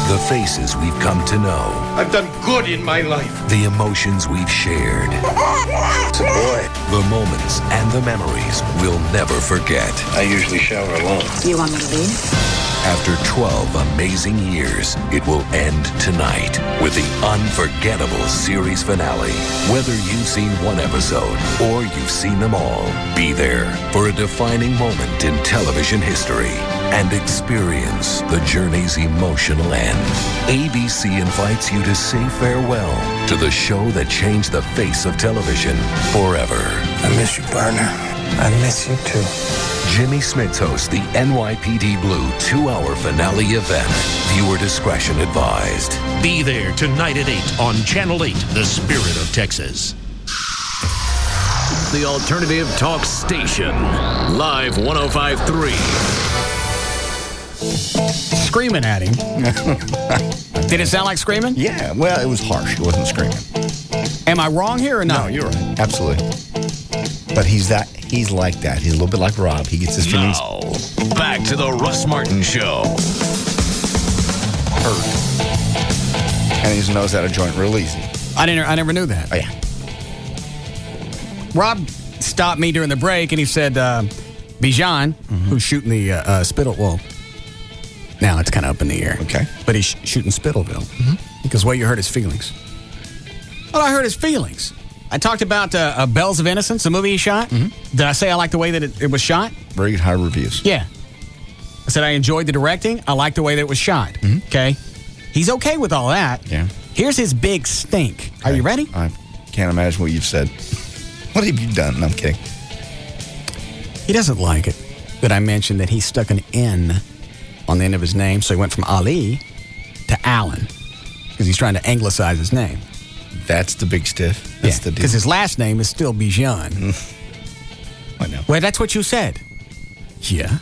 The faces we've come to know. I've done good in my life. The emotions we've shared. It's a boy. The moments and the memories we'll never forget. I usually shower alone. Do you want me to leave? After 12 amazing years, it will end tonight with the unforgettable series finale. Whether you've seen one episode or you've seen them all, be there for a defining moment in television history and experience the journey's emotional end. ABC invites you to say farewell to the show that changed the face of television forever. I miss you, partner. I miss you too. Jimmy Smits hosts the NYPD Blue 2-hour finale event. Viewer discretion advised. Be there tonight at 8 on Channel 8, The Spirit of Texas. The alternative talk station. Live 105.3. Screaming at him. Did it sound like screaming? Yeah, well, it was harsh. It wasn't screaming. Am I wrong here or not? No, you're right. Absolutely. But he's like that. He's a little bit like Rob. He gets his feelings. Now, back to the Russ Martin Show. Hurt. And he just knows how to joint real easy. I never knew that. Oh, yeah. Rob stopped me during the break and he said, Bijan, who's shooting the Spittle, well, now it's kind of up in the air. Okay. But he's shooting Spittleville. Because, well, you hurt his feelings. Well, I hurt his feelings. I talked about Bells of Innocence, the movie he shot. Did I say I like the way that it was shot? Very high reviews. Yeah. I said I enjoyed the directing. I like the way that it was shot. Okay. He's okay with all that. Yeah. Here's his big stink. Are you ready? I can't imagine what you've said. What have you done? No, I'm kidding. He doesn't like it that I mentioned that he stuck an N on the end of his name, so he went from Ali to Allen because he's trying to anglicize his name. That's the big stiff. That's the deal. Because his last name is still Bijan. I know. Well, that's what you said. Yeah.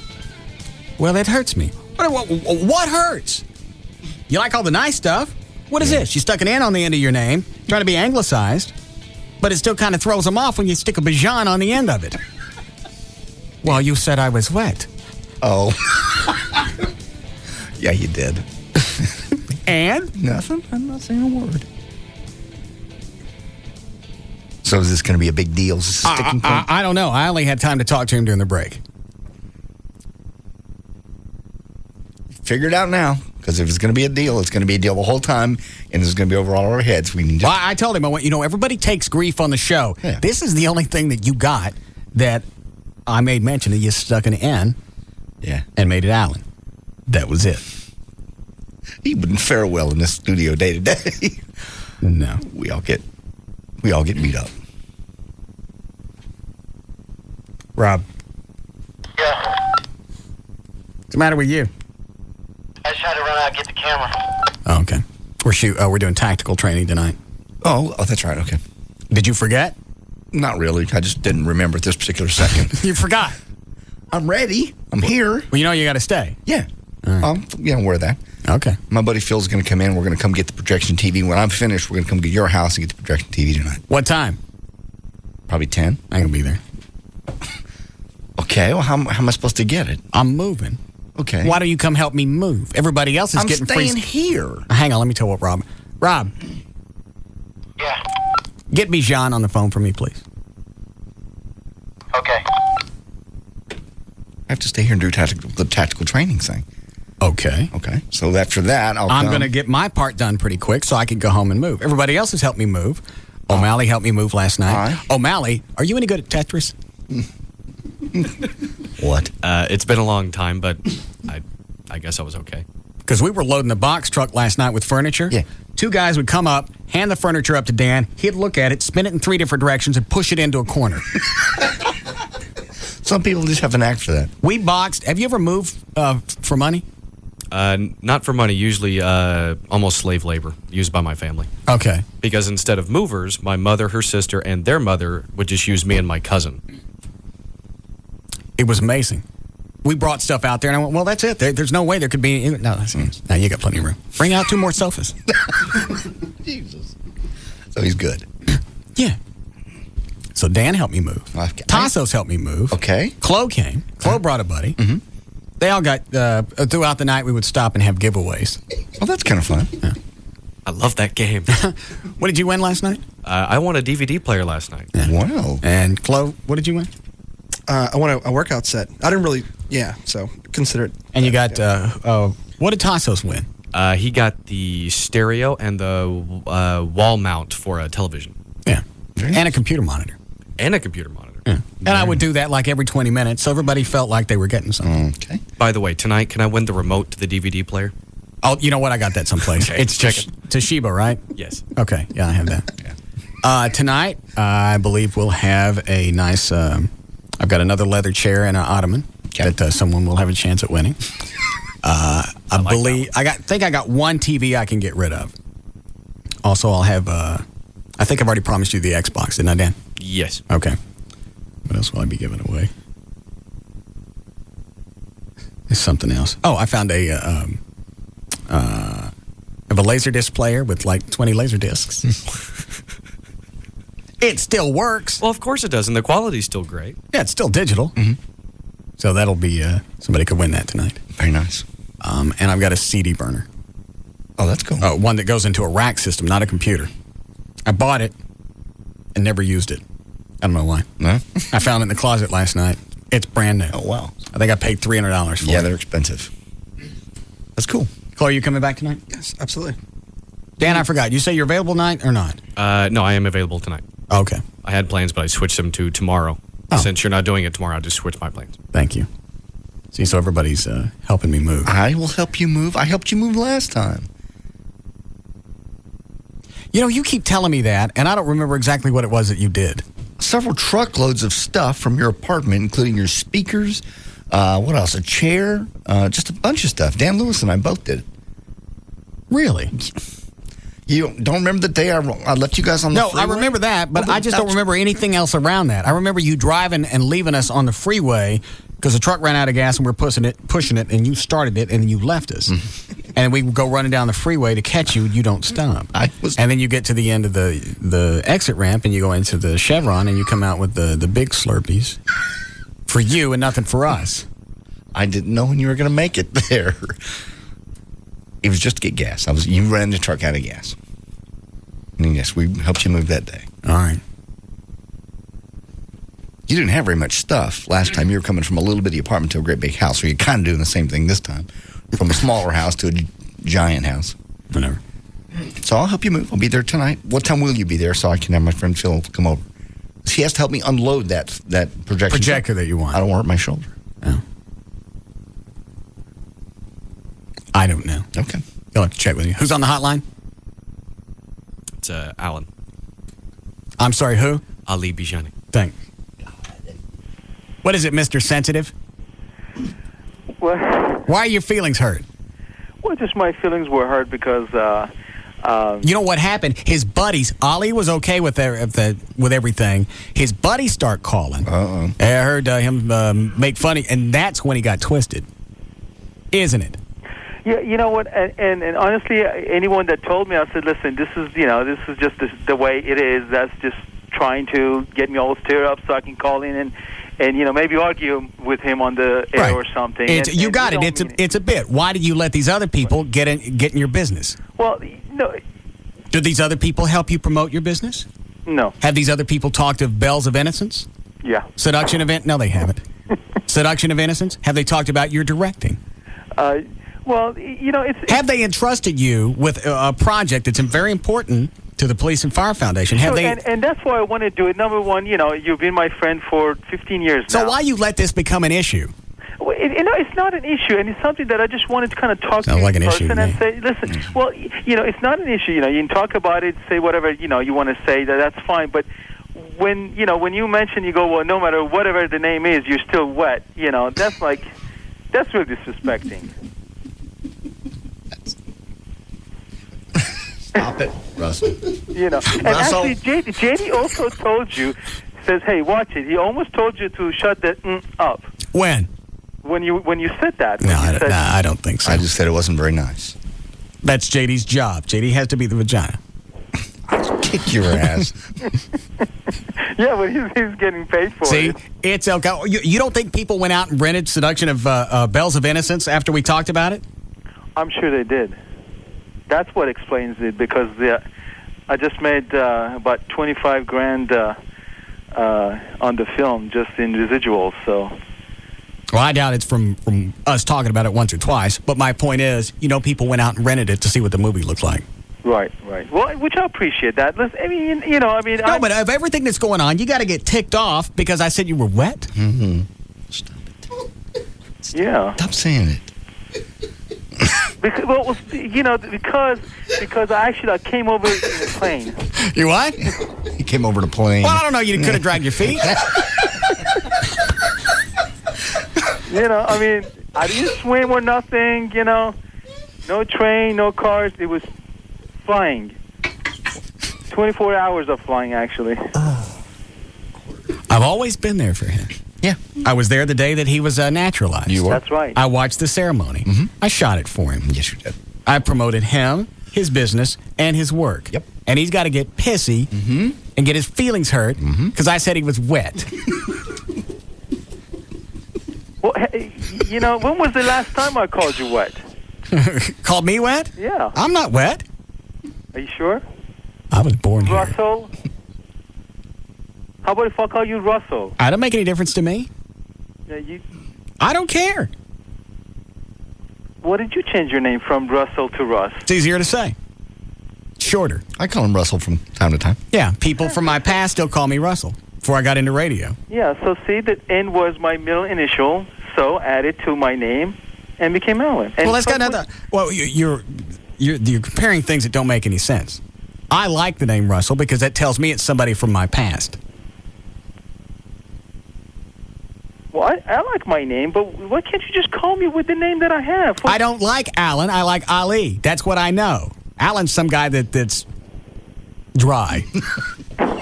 Well, that hurts me. What hurts? You like all the nice stuff? What is this? You stuck an N on the end of your name, trying to be anglicized, but it still kind of throws them off when you stick a Bijan on the end of it. Well, you said I was wet. Oh. Yeah, you did. And? Nothing. I'm not saying a word. So is this going to be a big deal? Is this a sticking point? I don't know. I only had time to talk to him during the break. Figure it out now. Because if it's going to be a deal, it's going to be a deal the whole time, and it's going to be over all our heads. We need to... Well, I told him, everybody takes grief on the show. Yeah. This is the only thing that you got that I made mention that you stuck an N and made it Allen. That was it. He wouldn't fare well in this studio day to day. No. We all get beat up. Rob. Yeah. What's the matter with you? I just had to run out and get the camera. Oh, okay. We're doing tactical training tonight. Oh, that's right. Okay. Did you forget? Not really. I just didn't remember at this particular second. You forgot. I'm ready. I'm here. Well, you got to stay. Yeah. Right. Wear that. Okay. My buddy Phil's going to come in. We're going to come get the projection TV. When I'm finished, we're going to come to your house and get the projection TV tonight. What time? Probably 10. I ain't going to be there. Okay. Well, how am I supposed to get it? I'm moving. Okay. Why don't you come help me move? Everybody else is getting free. I'm staying here. Hang on. Let me tell what Rob. Rob. Yeah. Get Bijan on the phone for me, please. Okay. I have to stay here and do the tactical training thing. Okay. Okay. So after that, I'm going to get my part done pretty quick so I can go home and move. Everybody else has helped me move. O'Malley helped me move last night. O'Malley, are you any good at Tetris? What? It's been a long time, but I guess I was okay. Because we were loading the box truck last night with furniture. Yeah. Two guys would come up, hand the furniture up to Dan. He'd look at it, spin it in 3 different directions, and push it into a corner. Some people just have an act for that. We boxed. Have you ever moved for money? Not for money. Usually almost slave labor used by my family. Okay. Because instead of movers, my mother, her sister, and their mother would just use me and my cousin. It was amazing. We brought stuff out there, and I went, well, that's it. There's no way there could be... No, you got plenty of room. Bring out 2 more sofas. Jesus. So he's good. Yeah. So Dan helped me move. Tassos helped me move. Okay. Chloe came. Chloe brought a buddy. Mm-hmm. They all got, throughout the night, we would stop and have giveaways. Oh, that's kind of fun. Yeah. I love that game. What did you win last night? I won a DVD player last night. Yeah. Wow. And Chloe, what did you win? I won a workout set. I didn't really, so consider it. And you got, what did Tassos win? He got the stereo and the wall mount for a television. Yeah. And a computer monitor. And a computer monitor. Yeah. And I would do that like every 20 minutes, so everybody felt like they were getting something. Okay. By the way, tonight, can I win the remote to the DVD player? Oh, you know what? I got that someplace. Okay, it's Toshiba, right? Yes. Okay. Yeah, I have that. Tonight, I believe we'll have a nice, I've got another leather chair and an ottoman that someone will have a chance at winning. I think I got one TV I can get rid of. Also, I'll have, I think I've already promised you the Xbox, didn't I, Dan? Yes. Okay. What else will I be giving away? There's something else. Oh, I found a Laserdisc player with like 20 Laserdiscs. It still works. Well, of course it does, and the quality's still great. Yeah, it's still digital. Mm-hmm. So that'll be, somebody could win that tonight. Very nice. And I've got a CD burner. Oh, that's cool. One that goes into a rack system, not a computer. I bought it and never used it. I don't know why. No? I found it in the closet last night. It's brand new. Oh, wow. I think I paid $300 for it. Yeah, they're expensive. That's cool. Chloe, you coming back tonight? Yes, absolutely. Dan, I forgot. You say you're available tonight or not? No, I am available tonight. Okay. I had plans, but I switched them to tomorrow. Oh. Since you're not doing it tomorrow, I just switched my plans. Thank you. See, so everybody's helping me move. I will help you move. I helped you move last time. You know, you keep telling me that, and I don't remember exactly what it was that you did. Several truckloads of stuff from your apartment, including your speakers, what else? A chair, just a bunch of stuff. Dan Lewis and I both did it. Really? You don't remember the day I left you guys on the freeway? No, I remember that, but I just don't remember anything else around that. I remember you driving and leaving us on the freeway because the truck ran out of gas and we were pushing it, and you started it, and then you left us. And we go running down the freeway to catch you, and you don't stop. And then you get to the end of the exit ramp, and you go into the Chevron, and you come out with the big Slurpees for you and nothing for us. I didn't know when you were going to make it there. It was just to get gas. You ran the truck out of gas. And yes, we helped you move that day. All right. You didn't have very much stuff last time. You were coming from a little bitty apartment to a great big house, so you're kind of doing the same thing this time. From a smaller house to a giant house. Whatever. So I'll help you move. I'll be there tonight. What time will you be there so I can have my friend Phil come over? He has to help me unload that projector that you want. I don't want to hurt my shoulder. Oh. I don't know. Okay. You'll have to check with you. Who's on the hotline? It's Alan. I'm sorry, who? Ali Bijani. Thank. What is it, Mr. Sensitive? Well, why are your feelings hurt? Well, just my feelings were hurt because... you know what happened? His buddies, Ali was okay with everything. His buddies start calling. Uh-oh. I heard him make funny, and that's when he got twisted. Isn't it? Yeah, you know what? And honestly, anyone that told me, I said, listen, this is just the way it is. That's just trying to get me all stirred up so I can call in and maybe argue with him on the air or something. You got it. It's a bit. Why did you let these other people get in your business? Well, no. Do these other people help you promote your business? No. Have these other people talked of Bells of Innocence? Yeah. Seduction event? No, they haven't. Seduction of Innocence? Have they talked about your directing? Well, it's... Have they entrusted you with a project that's very important to the Police and Fire Foundation? Have they? And that's why I want to do it. Number one, you've been my friend for 15 years now. So why you let this become an issue? Well, it's not an issue, and it's something that I just wanted to kind of talk to you in person and say, listen, well, it's not an issue. You can talk about it, say whatever, you want to say, that's fine. But when you mention, you go, well, no matter whatever the name is, you're still wet. That's really disrespecting. Stop it, Russell. And actually, JD also told you, says, hey, watch it. He almost told you to shut that up. When? When you said that. No, I don't think so. I just said it wasn't very nice. That's JD's job. JD has to be the vagina. Kick your ass. Yeah, but he's getting paid for See, it. it's okay. You don't think people went out and rented Seduction of Bells of Innocence after we talked about it? I'm sure they did. That's what explains it, because I just made about $25,000 on the film, just in residuals. So. Well, I doubt it's from us talking about it once or twice. But my point is, people went out and rented it to see what the movie looked like. Right. Well, which I appreciate that. Listen, No, but of everything that's going on, you got to get ticked off because I said you were wet. Mm-hmm. Yeah. Stop saying it. Because I came over in a plane. You what? He came over in a plane. Well, I don't know. You could have dragged your feet. I didn't swim or nothing. No train, no cars. It was flying. 24 hours of flying, actually. I've always been there for him. Yeah. I was there the day that he was naturalized. You were? That's right. I watched the ceremony. Mm-hmm. I shot it for him. Yes, you did. I promoted him, his business, and his work. Yep. And he's got to get pissy and get his feelings hurt because I said he was wet. Well, when was the last time I called you wet? Called me wet? Yeah. I'm not wet. Are you sure? I was born here. Russell? How about if I call you Russell? I don't make any difference to me. Yeah, I don't care. What did you change your name from Russell to Russ? It's easier to say. Shorter. I call him Russell from time to time. Yeah, people from my past still call me Russell before I got into radio. Yeah, so see, that N was my middle initial, so added to my name and became Alan. And well, that's got nothing. Well, you're comparing things that don't make any sense. I like the name Russell because that tells me it's somebody from my past. Well, I like my name, but why can't you just call me with the name that I have? I don't like Alan. I like Ali. That's what I know. Alan's some guy that's dry. I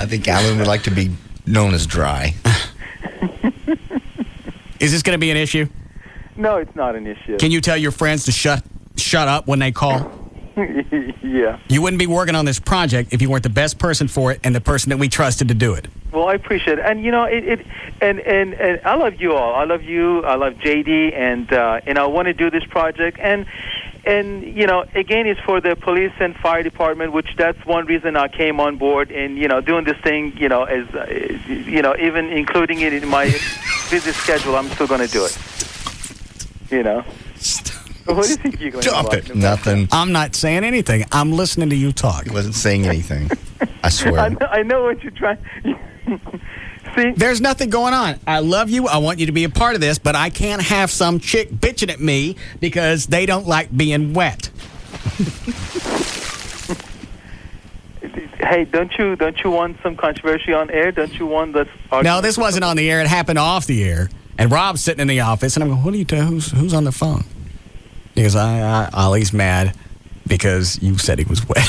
think Alan would like to be known as dry. Is this going to be an issue? No, it's not an issue. Can you tell your friends to shut up when they call? Yeah. You wouldn't be working on this project if you weren't the best person for it and the person that we trusted to do it. Well, I appreciate it, and and I love you all. I love you. I love JD, and I want to do this project, and again, it's for the police and fire department, which that's one reason I came on board, and doing this thing, as even including it in my busy schedule, I'm still going to do it. What do you think you're going to do? Stop it. Nothing. I'm not saying anything. I'm listening to you talk. He wasn't saying anything. I swear. I know what you're trying. See? There's nothing going on. I love you. I want you to be a part of this, but I can't have some chick bitching at me because they don't like being wet. Hey, don't you want some controversy on air? Don't you want this? No, this wasn't on the air. It happened off the air. And Rob's sitting in the office, and I'm going, what do you tell? Who's on the phone? He goes, Ollie's mad because you said he was wet.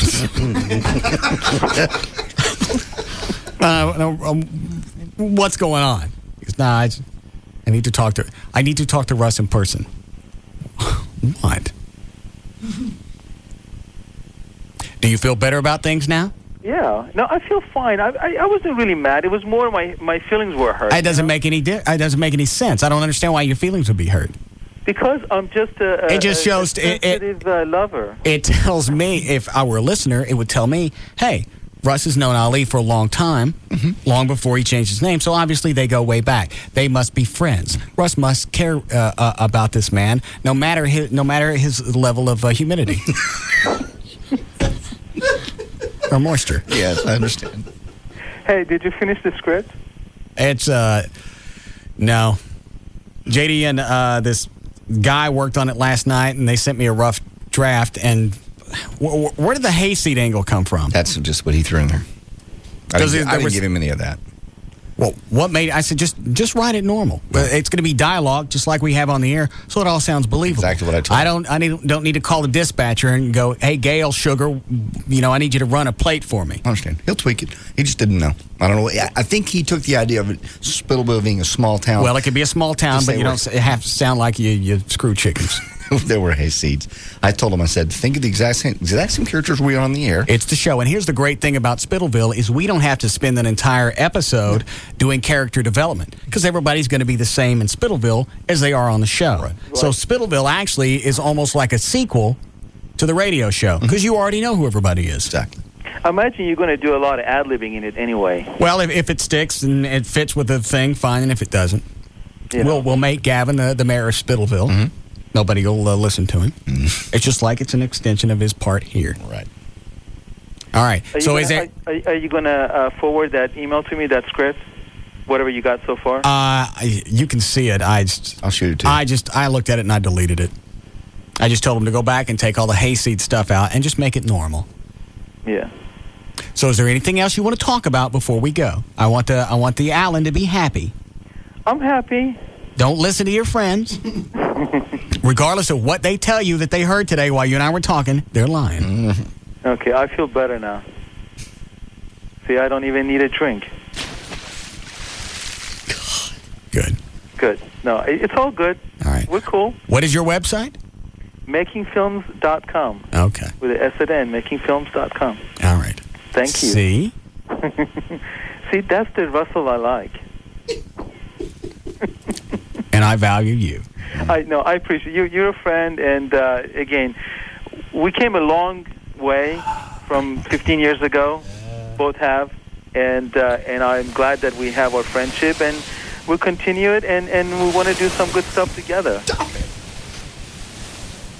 What's going on? He goes, I need to talk to Russ in person. What? Do you feel better about things now? Yeah. No, I feel fine. I wasn't really mad. It was more my feelings were hurt. It doesn't make any sense. I don't understand why your feelings would be hurt. Because I'm just a sensitive lover. It tells me, if I were a listener, it would tell me, hey, Russ has known Ali for a long time, long before he changed his name, so obviously they go way back. They must be friends. Russ must care about this man, no matter his level of humidity. Or moisture. Yes, I understand. Hey, did you finish the script? It's, no. JD and this guy worked on it last night, and they sent me a rough draft, and where did the hayseed angle come from? That's just what he threw in there. I didn't give him any of that. Well, what made it? I said, just write it normal. It's going to be dialogue, just like we have on the air, so it all sounds believable. Exactly what I told him. I don't need to call the dispatcher and go, hey, Gail, sugar, I need you to run a plate for me. I understand. He'll tweak it. He just didn't know. I don't know. I think he took the idea of it, Spittleville being a small town. Well, it could be a small town, but you don't have to sound like you screw chickens. There were hayseeds. I told him, I said, think of the exact same characters we are on the air. It's the show. And here's the great thing about Spittleville is we don't have to spend an entire episode doing character development because everybody's going to be the same in Spittleville as they are on the show. Right. So Spittleville actually is almost like a sequel to the radio show because you already know who everybody is. Exactly. I imagine you're going to do a lot of ad-libbing in it anyway. Well, if it sticks and it fits with the thing, fine. And if it doesn't, we'll make Gavin the mayor of Spittleville. Nobody will listen to him. It's just like it's an extension of his part here. Right. All right. Are you going to forward that email to me, that script? Whatever you got so far? You can see it. I'll shoot it to you. I looked at it and I deleted it. I just told him to go back and take all the hayseed stuff out and just make it normal. Yeah. So is there anything else you want to talk about before we go? I want the Allen to be happy. I'm happy. Don't listen to your friends. Regardless of what they tell you that they heard today while you and I were talking, they're lying. Okay, I feel better now. See, I don't even need a drink. Good. No, it's all good. All right. We're cool. What is your website? Makingfilms.com. Okay. With an S at the end, makingfilms.com. All right. Thank you. See? See, that's the Russell I like. And I value you. I appreciate you. You're a friend, and again, we came a long way from 15 years ago. Both have, and I'm glad that we have our friendship, and we'll continue it, and we want to do some good stuff together.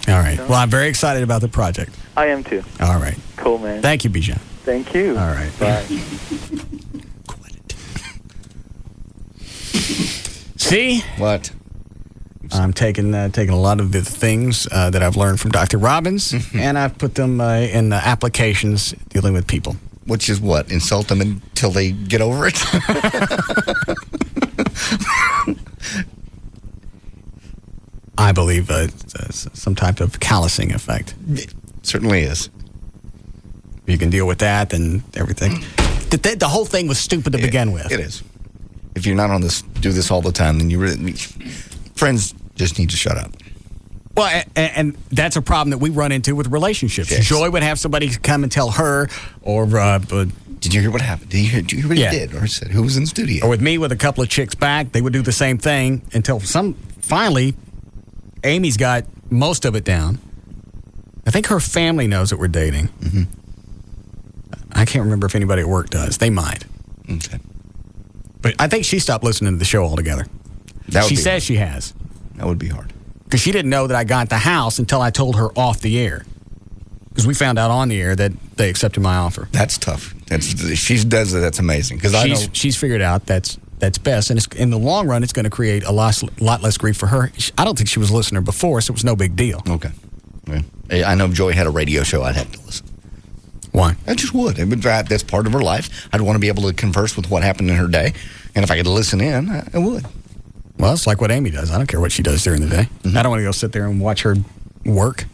All right. Well, I'm very excited about the project. I am too. All right. Cool, man. Thank you, Bijan. Thank you. All right. Bye. See? What? I'm taking a lot of the things that I've learned from Dr. Robbins, and I've put them in applications dealing with people. Which is what? Insult them until they get over it? I believe some type of callousing effect. It certainly is. If you can deal with that, then everything. The whole thing was stupid to begin with. It is. If you're not on this, do this all the time, then you really... Friends just need to shut up. Well, and that's a problem that we run into with relationships. Yes. Joy would have somebody come and tell her, or... did you hear what happened? Did you hear what he did? Or said who was in the studio? Or with me, with a couple of chicks back, they would do the same thing until finally, Amy's got most of it down. I think her family knows that we're dating. Mm-hmm. I can't remember if anybody at work does. They might. Okay. But I think she stopped listening to the show altogether. She says she has. That would be hard. Because she didn't know that I got the house until I told her off the air. Because we found out on the air that they accepted my offer. That's tough. She does it. That's amazing. Because she's figured out that's best, and in the long run, it's going to create a lot less grief for her. I don't think she was a listener before, so it was no big deal. Okay. Yeah. I know if Joy had a radio show, I'd have to listen. Why? I just would. That's part of her life. I'd want to be able to converse with what happened in her day, and if I could listen in, I would. Well, it's like what Amy does. I don't care what she does during the day. Mm-hmm. I don't want to go sit there and watch her work.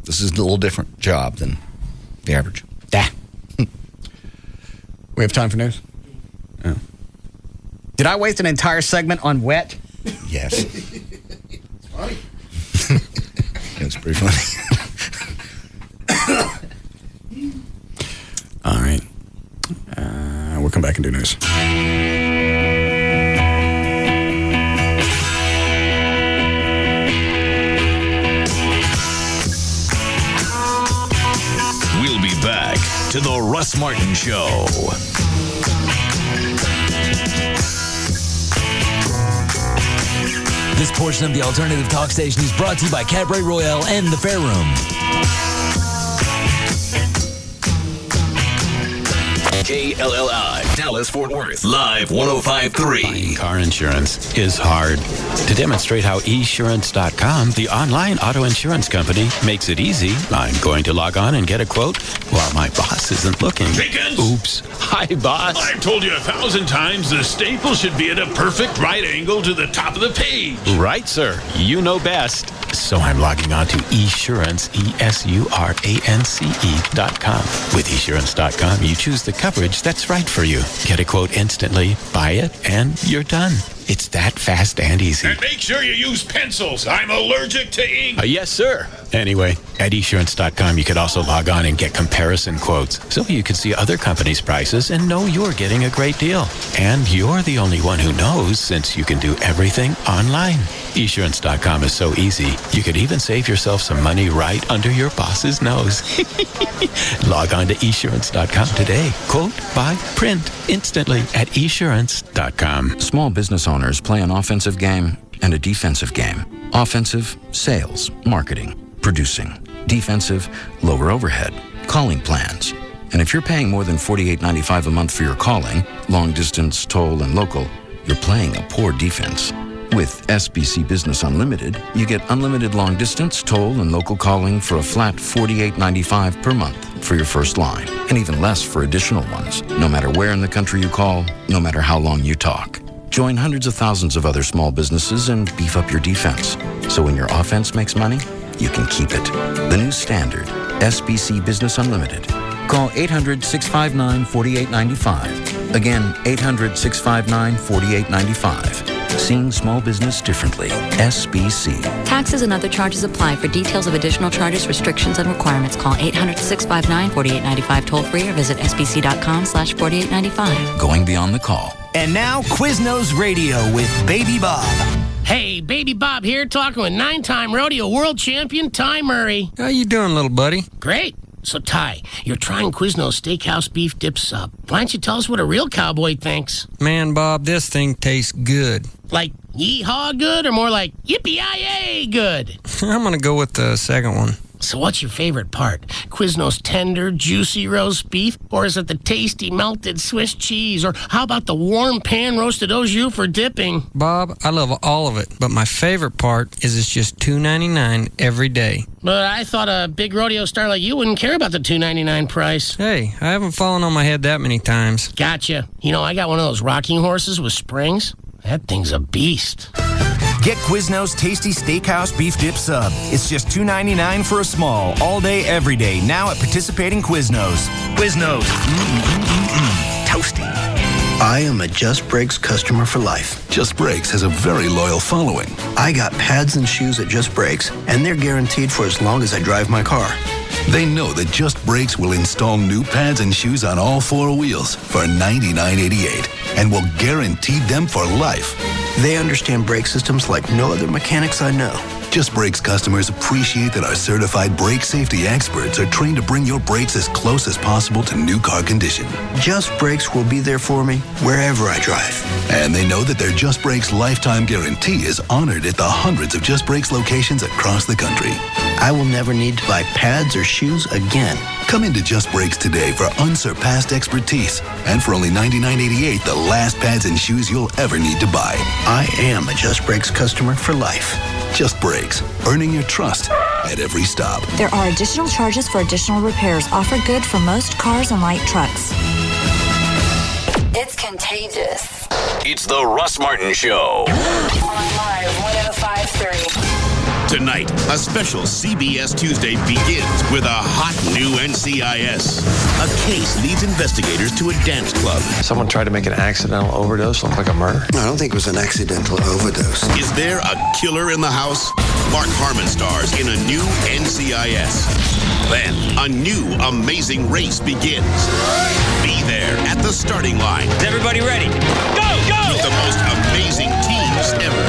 This is a little different job than the average. Yeah. We have time for news? Oh. Did I waste an entire segment on wet? Yes. It's funny. It was pretty funny. All right. We'll come back and do news. We'll be back to the Russ Martin Show. This portion of the alternative talk station is brought to you by Cabaret Royale and the Fair Room. KLLI, Dallas-Fort Worth, Live 105.3. Buying car insurance is hard. To demonstrate how esurance.com, the online auto insurance company, makes it easy, I'm going to log on and get a quote while my boss isn't looking. Jenkins! Oops. Hi, boss. I've told you 1,000 times the staple should be at a perfect right angle to the top of the page. Right, sir. You know best. So I'm logging on to esurance, esurance.com. With esurance.com, you choose the coverage that's right for you. Get a quote instantly, buy it, and you're done. It's that fast and easy. And make sure you use pencils. I'm allergic to ink. Yes, sir. Anyway, at esurance.com, you could also log on and get comparison quotes so you can see other companies' prices and know you're getting a great deal. And you're the only one who knows since you can do everything online. Esurance.com is so easy, you could even save yourself some money right under your boss's nose. Log on to esurance.com today. Quote, buy, print instantly at esurance.com. Small business owners play an offensive game and a defensive game. Offensive, sales, marketing, producing. Defensive, lower overhead, calling plans. And if you're paying more than $48.95 a month for your calling, long distance, toll, and local, you're playing a poor defense. With SBC Business Unlimited, you get unlimited long distance, toll, and local calling for a flat $48.95 per month for your first line, and even less for additional ones, no matter where in the country you call, no matter how long you talk. Join hundreds of thousands of other small businesses and beef up your defense. So when your offense makes money, you can keep it. The new standard, SBC Business Unlimited. Call 800-659-4895. Again, 800-659-4895. Seeing small business differently. SBC. Taxes and other charges apply. For details of additional charges, restrictions, and requirements, call 800-659-4895 toll free or visit sbc.com/4895. Going beyond the call. And now, Quiznos Radio with Baby Bob. Hey, Baby Bob here, talking with 9-time rodeo world champion Ty Murray. How you doing, little buddy? Great. So, Ty, you're trying Quiznos Steakhouse Beef Dip Sub. Why don't you tell us what a real cowboy thinks? Man, Bob, this thing tastes good. Like yee-haw good or more like yippee-yi-yay good? I'm going to go with the second one. So what's your favorite part? Quiznos tender, juicy roast beef? Or is it the tasty melted Swiss cheese? Or how about the warm pan-roasted au jus for dipping? Bob, I love all of it, but my favorite part is it's just $2.99 every day. But I thought a big rodeo star like you wouldn't care about the $2.99 price. Hey, I haven't fallen on my head that many times. Gotcha. You know, I got one of those rocking horses with springs. That thing's a beast. Get Quiznos Tasty Steakhouse Beef Dip Sub. It's just $2.99 for a small, all day, every day, now at participating Quiznos. Quiznos. Toasty. I am a Just Breaks customer for life. Just Breaks has a very loyal following. I got pads and shoes at Just Breaks, and they're guaranteed for as long as I drive my car. They know that Just Breaks will install new pads and shoes on all 4 wheels for $99.88 and will guarantee them for life. They understand brake systems like no other mechanics I know. Just Breaks customers appreciate that our certified brake safety experts are trained to bring your brakes as close as possible to new car condition. Just Breaks will be there for me wherever I drive. And they know that their Just Breaks lifetime guarantee is honored at the hundreds of Just Breaks locations across the country. I will never need to buy pads or shoes again. Come into Just Breaks today for unsurpassed expertise. And for only $99.88, the last pads and shoes you'll ever need to buy. I am a Just Breaks customer for life. Just Breaks, earning your trust at every stop. There are additional charges for additional repairs. Offer good for most cars and light trucks. It's contagious. It's the Russ Martin Show. On Live 105.3. Tonight, a special CBS Tuesday begins with a hot new NCIS. A case leads investigators to a dance club. Someone tried to make an accidental overdose look like a murder? I don't think it was an accidental overdose. Is there a killer in the house? Mark Harmon stars in a new NCIS. Then, a new amazing race begins. Be there at the starting line. Is everybody ready? Go, go! With the most amazing teams ever.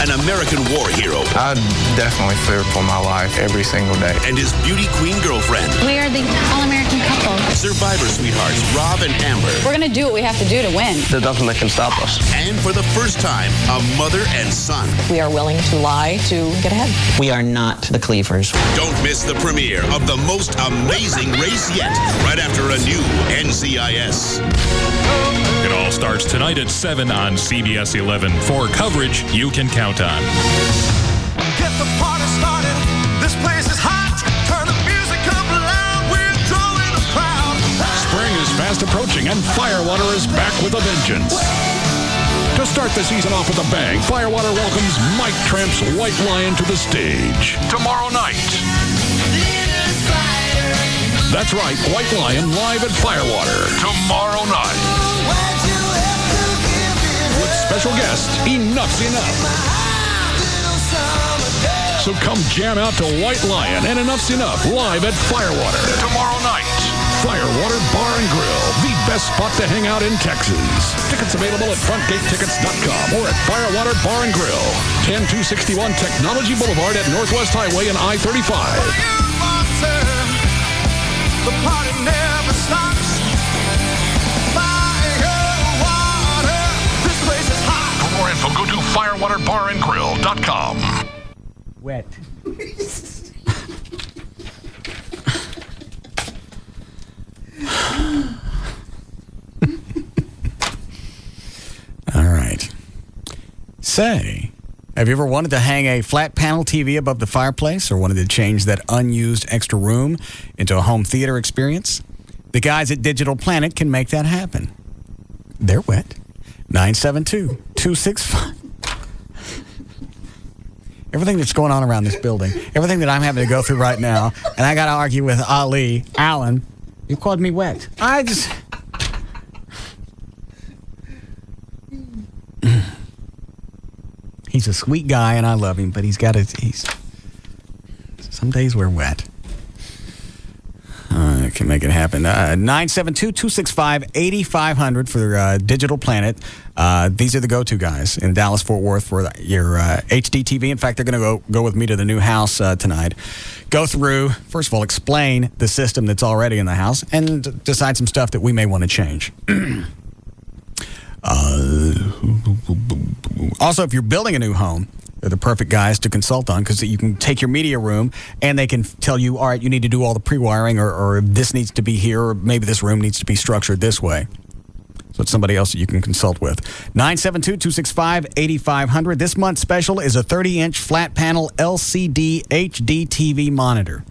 An American war hero. I definitely fear for my life every single day. And his beauty queen girlfriend. We are the all-American couple. Survivor sweethearts Rob and Amber. We're going to do what we have to do to win. There's nothing that can stop us. And for the first time, a mother and son. We are willing to lie to get ahead. We are not the Cleavers. Don't miss the premiere of the most amazing race yet, right after a new NCIS. It all starts tonight at 7 on CBS 11 for coverage you can count on. Get the party started. This place is hot. Turn the music up loud. We're drawing a crowd. Spring is fast approaching and Firewater is back with a vengeance. To start the season off with a bang, Firewater welcomes Mike Tramp's White Lion to the stage tomorrow night. That's right, White Lion live at Firewater tomorrow night. With special guest, Enough's Enough. So come jam out to White Lion and Enough's Enough live at Firewater tomorrow night. Firewater Bar and Grill, the best spot to hang out in Texas. Tickets available at frontgatetickets.com or at Firewater Bar and Grill, 10261 Technology Boulevard at Northwest Highway and I-35. The party never stops. Firewater, this place is hot. For more info, go to firewaterbarandgrill.com. Wet. All right. Say, have you ever wanted to hang a flat panel TV above the fireplace or wanted to change that unused extra room into a home theater experience? The guys at Digital Planet can make that happen. They're wet. 972-265. Everything that's going on around this building, everything that I'm having to go through right now, and I got to argue with Alan, you called me wet. He's a sweet guy, and I love him, but some days we're wet. I can make it happen. 972-265-8500 for Digital Planet. These are the go-to guys in Dallas-Fort Worth for your HD TV. In fact, they're going to go with me to the new house tonight. Go through, first of all, explain the system that's already in the house and decide some stuff that we may want to change. Also, if you're building a new home, they're the perfect guys to consult on because you can take your media room and they can tell you, all right, you need to do all the pre-wiring or this needs to be here or maybe this room needs to be structured this way. So it's somebody else that you can consult with. 972-265-8500. This month's special is a 30-inch flat panel LCD HD TV monitor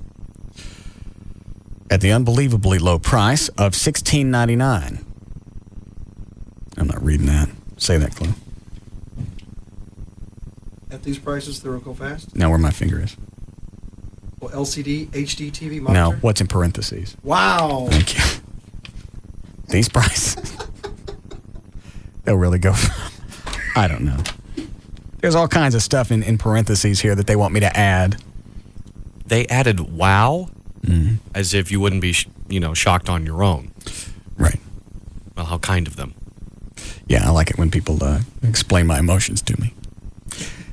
at the unbelievably low price of $16.99. I'm not reading that. Say that, Chloe. At these prices, they'll go fast? Now where my finger is. Well, LCD, HD TV monitor? No, what's in parentheses? Wow. Thank you. These prices. They'll really go. I don't know. There's all kinds of stuff in parentheses here that they want me to add. They added wow? Mm-hmm. As if you wouldn't be, shocked on your own. Right. Well, how kind of them. Yeah, I like it when people explain my emotions to me.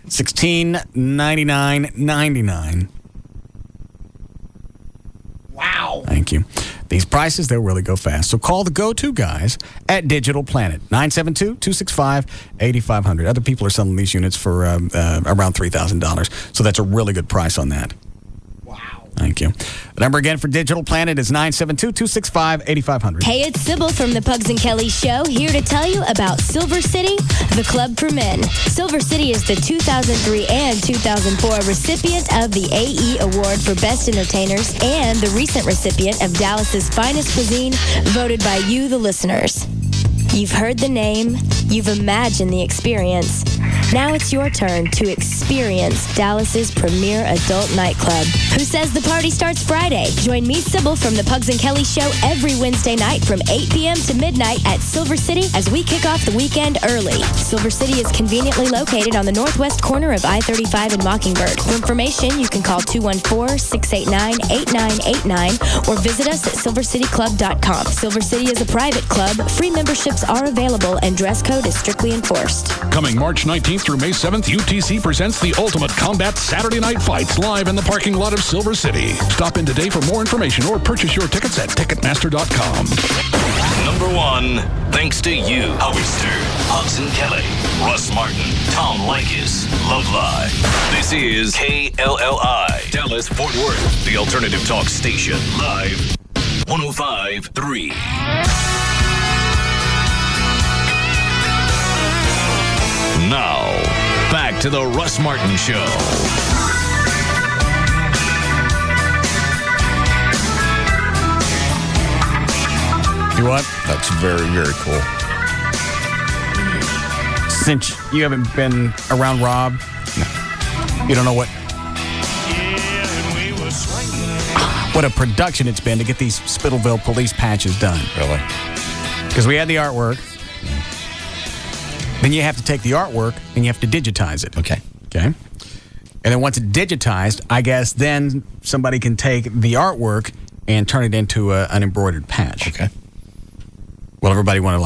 $16.99.99. Wow. Thank you. These prices, they'll really go fast. So call the go-to guys at Digital Planet. 972-265-8500. Other people are selling these units for around $3,000. So that's a really good price on that. Thank you. The number again for Digital Planet is 972-265-8500. Hey, it's Sybil from the Pugs and Kelly Show, here to tell you about Silver City, the club for men. Silver City is the 2003 and 2004 recipient of the AE Award for Best Entertainers and the recent recipient of Dallas's Finest Cuisine, voted by you, the listeners. You've heard the name, you've imagined the experience. Now it's your turn to experience Dallas's premier adult nightclub. Who says the party starts Friday? Join me, Sybil, from the Pugs and Kelly Show every Wednesday night from 8 p.m. to midnight at Silver City as we kick off the weekend early. Silver City is conveniently located on the northwest corner of I-35 and Mockingbird. For information, you can call 214-689-8989 or visit us at silvercityclub.com. Silver City is a private club. Free memberships are available and dress code is strictly enforced. Coming March 19th through May 7th, UTC presents the Ultimate Combat Saturday Night Fights live in the parking lot of Silver City. Stop in today for more information or purchase your tickets at Ticketmaster.com. Number 1, thanks to you, Howie Stern, Hudson Kelly, Russ Martin, Tom Likas, Love Live. This is KLLI, Dallas, Fort Worth, the alternative talk station, live 105.3. Now, back to the Russ Martin Show. You what? That's very, very cool. Since you haven't been around Rob, you don't know what a production it's been to get these Spittleville police patches done. Really? Because we had the artwork. Then you have to take the artwork and you have to digitize it. Okay. Okay. And then once it's digitized, I guess then somebody can take the artwork and turn it into an embroidered patch. Okay. Well, everybody wanted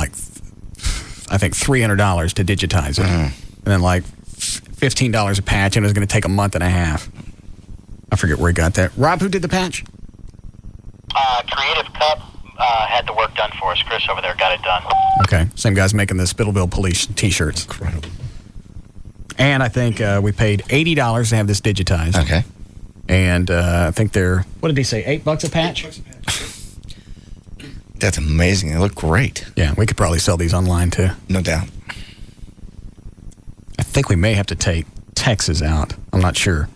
I think $300 to digitize it. And then $15 a patch, and it was going to take a month and a half. I forget where he got that. Rob, who did the patch? Creative Cup had the work done for us. Chris over there got it done. Okay. Same guy's making the Spittleville Police T-shirts. Incredible. And I think we paid $80 to have this digitized. Okay. And I think they're, what did he say, $8 a patch? $8 a patch. That's amazing. They look great. Yeah, we could probably sell these online too. No doubt. I think we may have to take Texas out. I'm not sure.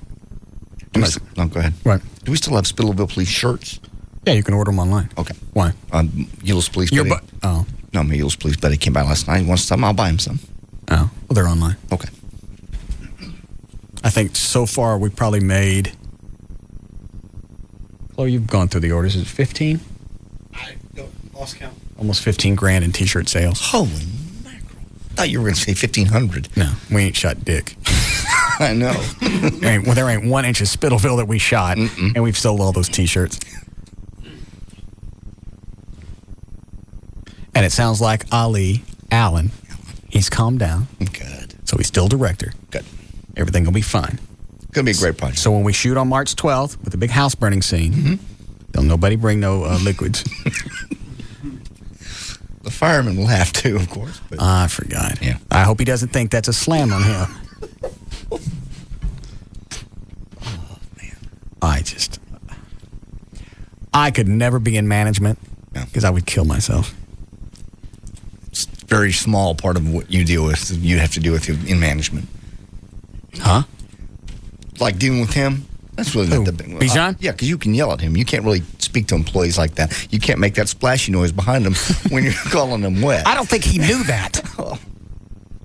Go ahead. Right. Do we still have Spittleville Police shirts? Yeah, you can order them online. Okay. Why? Euless Police Your Buddy. Oh. No, my Euless Police Buddy came by last night. He wants some. I'll buy him some. Oh. Well, they're online. Okay. I think so far we've probably made... Chloe, you've gone through the orders. Is it 15? I lost count. Almost 15 grand in T-shirt sales. Holy mackerel. I thought you were going to say 1,500. No, we ain't shot dick. I know. There ain't 1 inch of Spittleville that we shot, and we've sold all those T-shirts. And it sounds like Allen, he's calmed down. Good. So he's still director. Good. Everything will be fine. Going to be a great project. So when we shoot on March 12th with the big house burning scene, don't nobody bring no liquids. The fireman will have to, of course. But. I forgot. Yeah. I hope he doesn't think that's a slam on him. Oh, man. I could never be in management because I would kill myself. It's a very small part of what you deal with, you have to deal with in management. Huh? Like dealing with him? That's really not the big one. Bijan? Yeah, because you can yell at him. You can't really speak to employees like that. You can't make that splashy noise behind them when you're calling them wet. I don't think he knew that.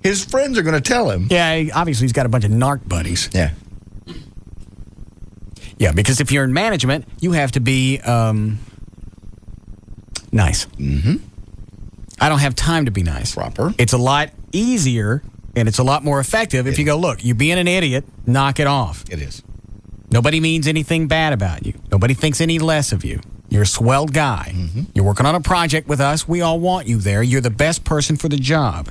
His friends are going to tell him. Yeah, obviously he's got a bunch of narc buddies. Yeah. Yeah, because if you're in management, you have to be nice. Mm-hmm. I don't have time to be nice. Proper. It's a lot easier and it's a lot more effective if you go, look, you're being an idiot, knock it off. It is. Nobody means anything bad about you. Nobody thinks any less of you. You're a swell guy. Mm-hmm. You're working on a project with us. We all want you there. You're the best person for the job.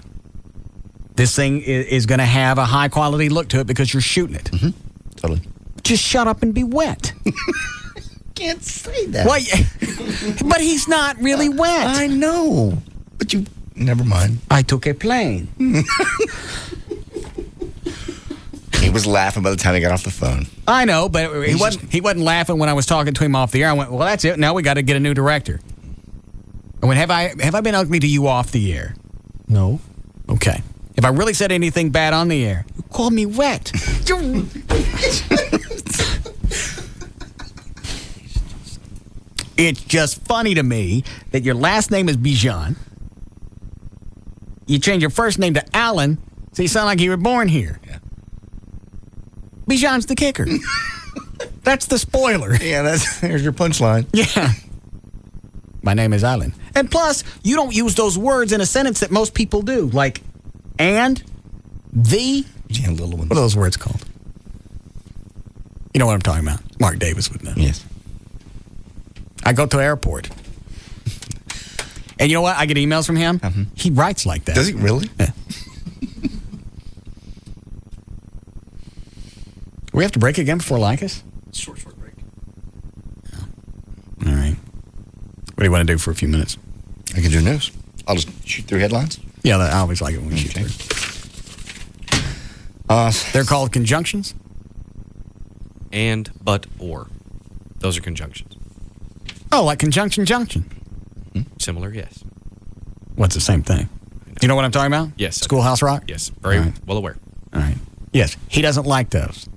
This thing is going to have a high-quality look to it because you're shooting it. Mm-hmm. Totally. Just shut up and be wet. Can't say that. Well, but he's not really wet. I know. But you... Never mind. I took a plane. He was laughing by the time he got off the phone. I know, but he wasn't laughing when I was talking to him off the air. I went, well, that's it. Now we got to get a new director. I went, have I been ugly to you off the air? No. Okay. If I really said anything bad on the air, you called me wet. It's just funny to me that your last name is Bijan. You change your first name to Allen, so you sound like you were born here. Yeah. Bijan's the kicker. That's the spoiler. Yeah, there's your punchline. Yeah. My name is Allen. And plus, you don't use those words in a sentence that most people do, like and, the. Yeah, little ones. What are those words called? You know what I'm talking about. Mark Davis would know. Yes. I go to the airport. And you know what? I get emails from him. Mm-hmm. He writes like that. Does he really? Yeah. We have to break again before Lycus? Short break. All right. What do you want to do for a few minutes? I can do news. I'll just shoot through headlines. Yeah, I always like it when we shoot through. They're called conjunctions? And, but, or. Those are conjunctions. Oh, like conjunction junction. Similar, yes. What's the same thing? You know what I'm talking about? Yes. Schoolhouse Rock? Yes, very well aware. All right. Yes, he doesn't like those.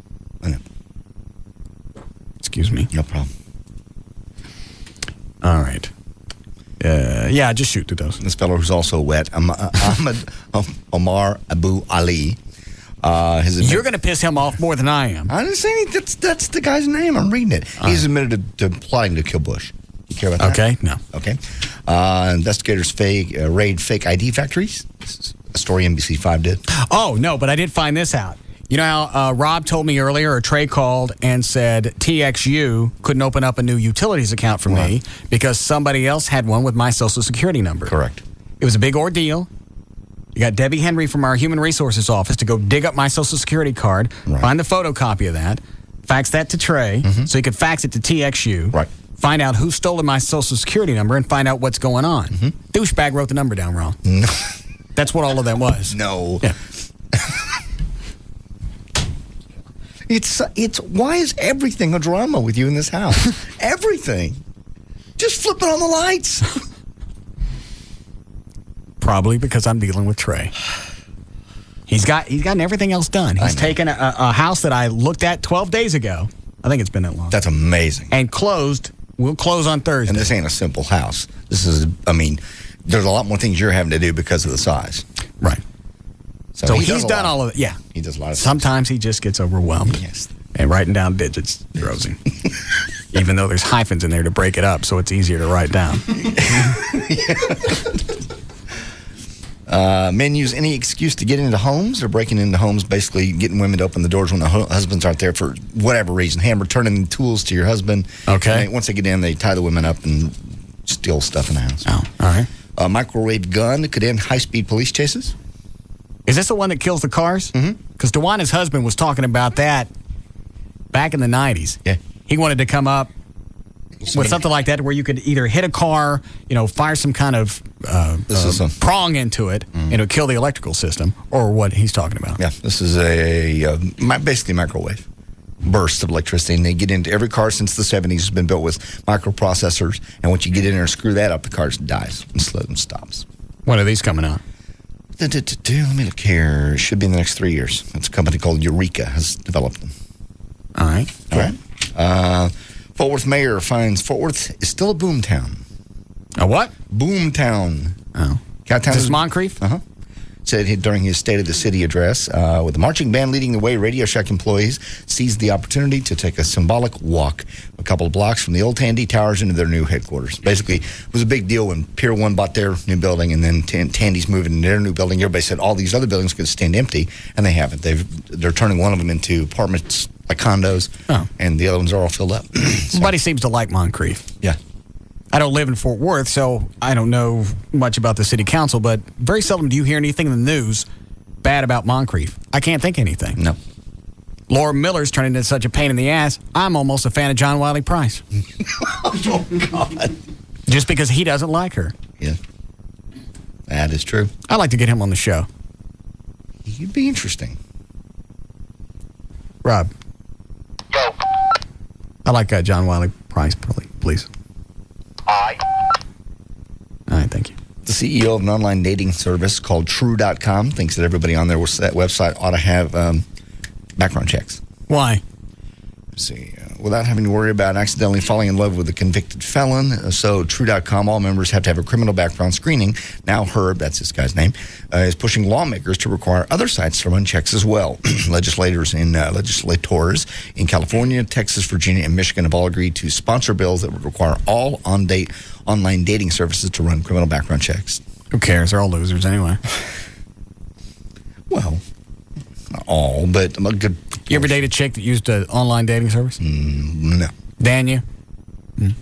I know. Excuse me. No problem. All right. Yeah, just shoot through those. This fellow who's also wet, Ahmed Omar Abu Ali. You're going to piss him off more than I am. I didn't say anything. That's the guy's name. I'm reading it. He's admitted to plotting to kill Bush. You care about that? Okay, no. Okay. Investigators raid fake ID factories. A story NBC5 did. Oh, no, but I did find this out. You know how Rob told me earlier, or Trey called and said TXU couldn't open up a new utilities account for me because somebody else had one with my Social Security number. Correct. It was a big ordeal. You got Debbie Henry from our Human Resources office to go dig up my Social Security card, find the photocopy of that, fax that to Trey so he could fax it to TXU. Right. Find out who stole my Social Security number and find out what's going on. Douchebag wrote the number down wrong. No. That's what all of that was. No. Yeah. It's why is everything a drama with you in this house? Everything. Just flip it on the lights. Probably because I'm dealing with Trey. He's gotten everything else done. He's taken a house that I looked at 12 days ago. I think it's been that long. That's amazing. And closed. We'll close on Thursday. And this ain't a simple house. This is, there's a lot more things you're having to do because of the size. Right. So he's done all of it. Yeah. He does a lot of Sometimes he just gets overwhelmed. Yes. And writing down digits throws him. Even though there's hyphens in there to break it up, so it's easier to write down. Men use any excuse to get into homes. They're breaking into homes, basically getting women to open the doors when the husbands aren't there for whatever reason. Returning tools to your husband. Okay. And once they get in, they tie the women up and steal stuff in the house. Oh, all right. A microwave gun could end high-speed police chases. Is this the one that kills the cars? Because DeWanna's husband was talking about that back in the 90s. Yeah. He wanted to come up with something like that where you could either hit a car, fire some kind of prong into it, and it would kill the electrical system, or what he's talking about. Yeah, this is basically a microwave burst of electricity, and they get into every car since the 70s has been built with microprocessors, and once you get in there and screw that up, the car dies and stops. When are these coming out? Let me look here. It should be in the next 3 years. It's a company called Eureka has developed them. All right. Fort Worth mayor finds Fort Worth is still a boom town. A what? Boom town. Oh. Is this Moncrief? Uh-huh. Said during his State of the City address, with the marching band leading the way, Radio Shack employees seized the opportunity to take a symbolic walk a couple of blocks from the old Tandy Towers into their new headquarters. Basically, it was a big deal when Pier 1 bought their new building and then Tandy's moving into their new building. Everybody said all these other buildings could stand empty, and they haven't. They're turning one of them into apartments, like condos, and the other ones are all filled up. Somebody seems to like Moncrief. Yeah. I don't live in Fort Worth, so I don't know much about the city council, but very seldom do you hear anything in the news bad about Moncrief. I can't think of anything. No. Laura Miller's turned into such a pain in the ass, I'm almost a fan of John Wiley Price. Oh, God. Just because he doesn't like her. Yeah. That is true. I'd like to get him on the show. He'd be interesting. Rob. Go. I like John Wiley Price, please. Aye. All right, thank you. The CEO of an online dating service called True.com thinks that everybody on that website ought to have background checks. Why? Let's see. Without having to worry about accidentally falling in love with a convicted felon. So True.com, all members have to have a criminal background screening. Now Herb, that's this guy's name, is pushing lawmakers to require other sites to run checks as well. Legislators in California, Texas, Virginia, and Michigan have all agreed to sponsor bills that would require all online dating services to run criminal background checks. Who cares? They're all losers anyway. Well, not all, but a good... You ever date a chick that used an online dating service? No. Dan, you? What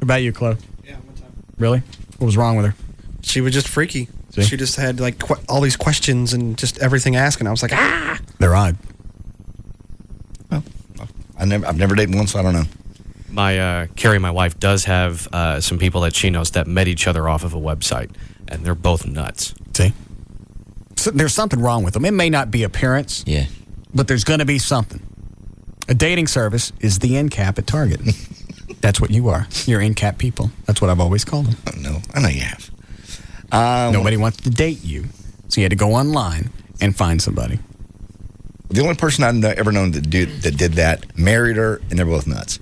about you, Chloe? Yeah, one time. Really? What was wrong with her? She was just freaky. See? She just had all these questions and just everything asking. I was like, ah! They're odd. Well, I've never dated one, so I don't know. Carrie, my wife, does have some people that she knows that met each other off of a website, and they're both nuts. See? So there's something wrong with them. It may not be appearance. Yeah. But there's going to be something. A dating service is the end cap at Target. That's what you are. You're end cap people. That's what I've always called them. No, I know you have. Nobody wants to date you, so you had to go online and find somebody. The only person I've ever known that did that married her, and they're both nuts.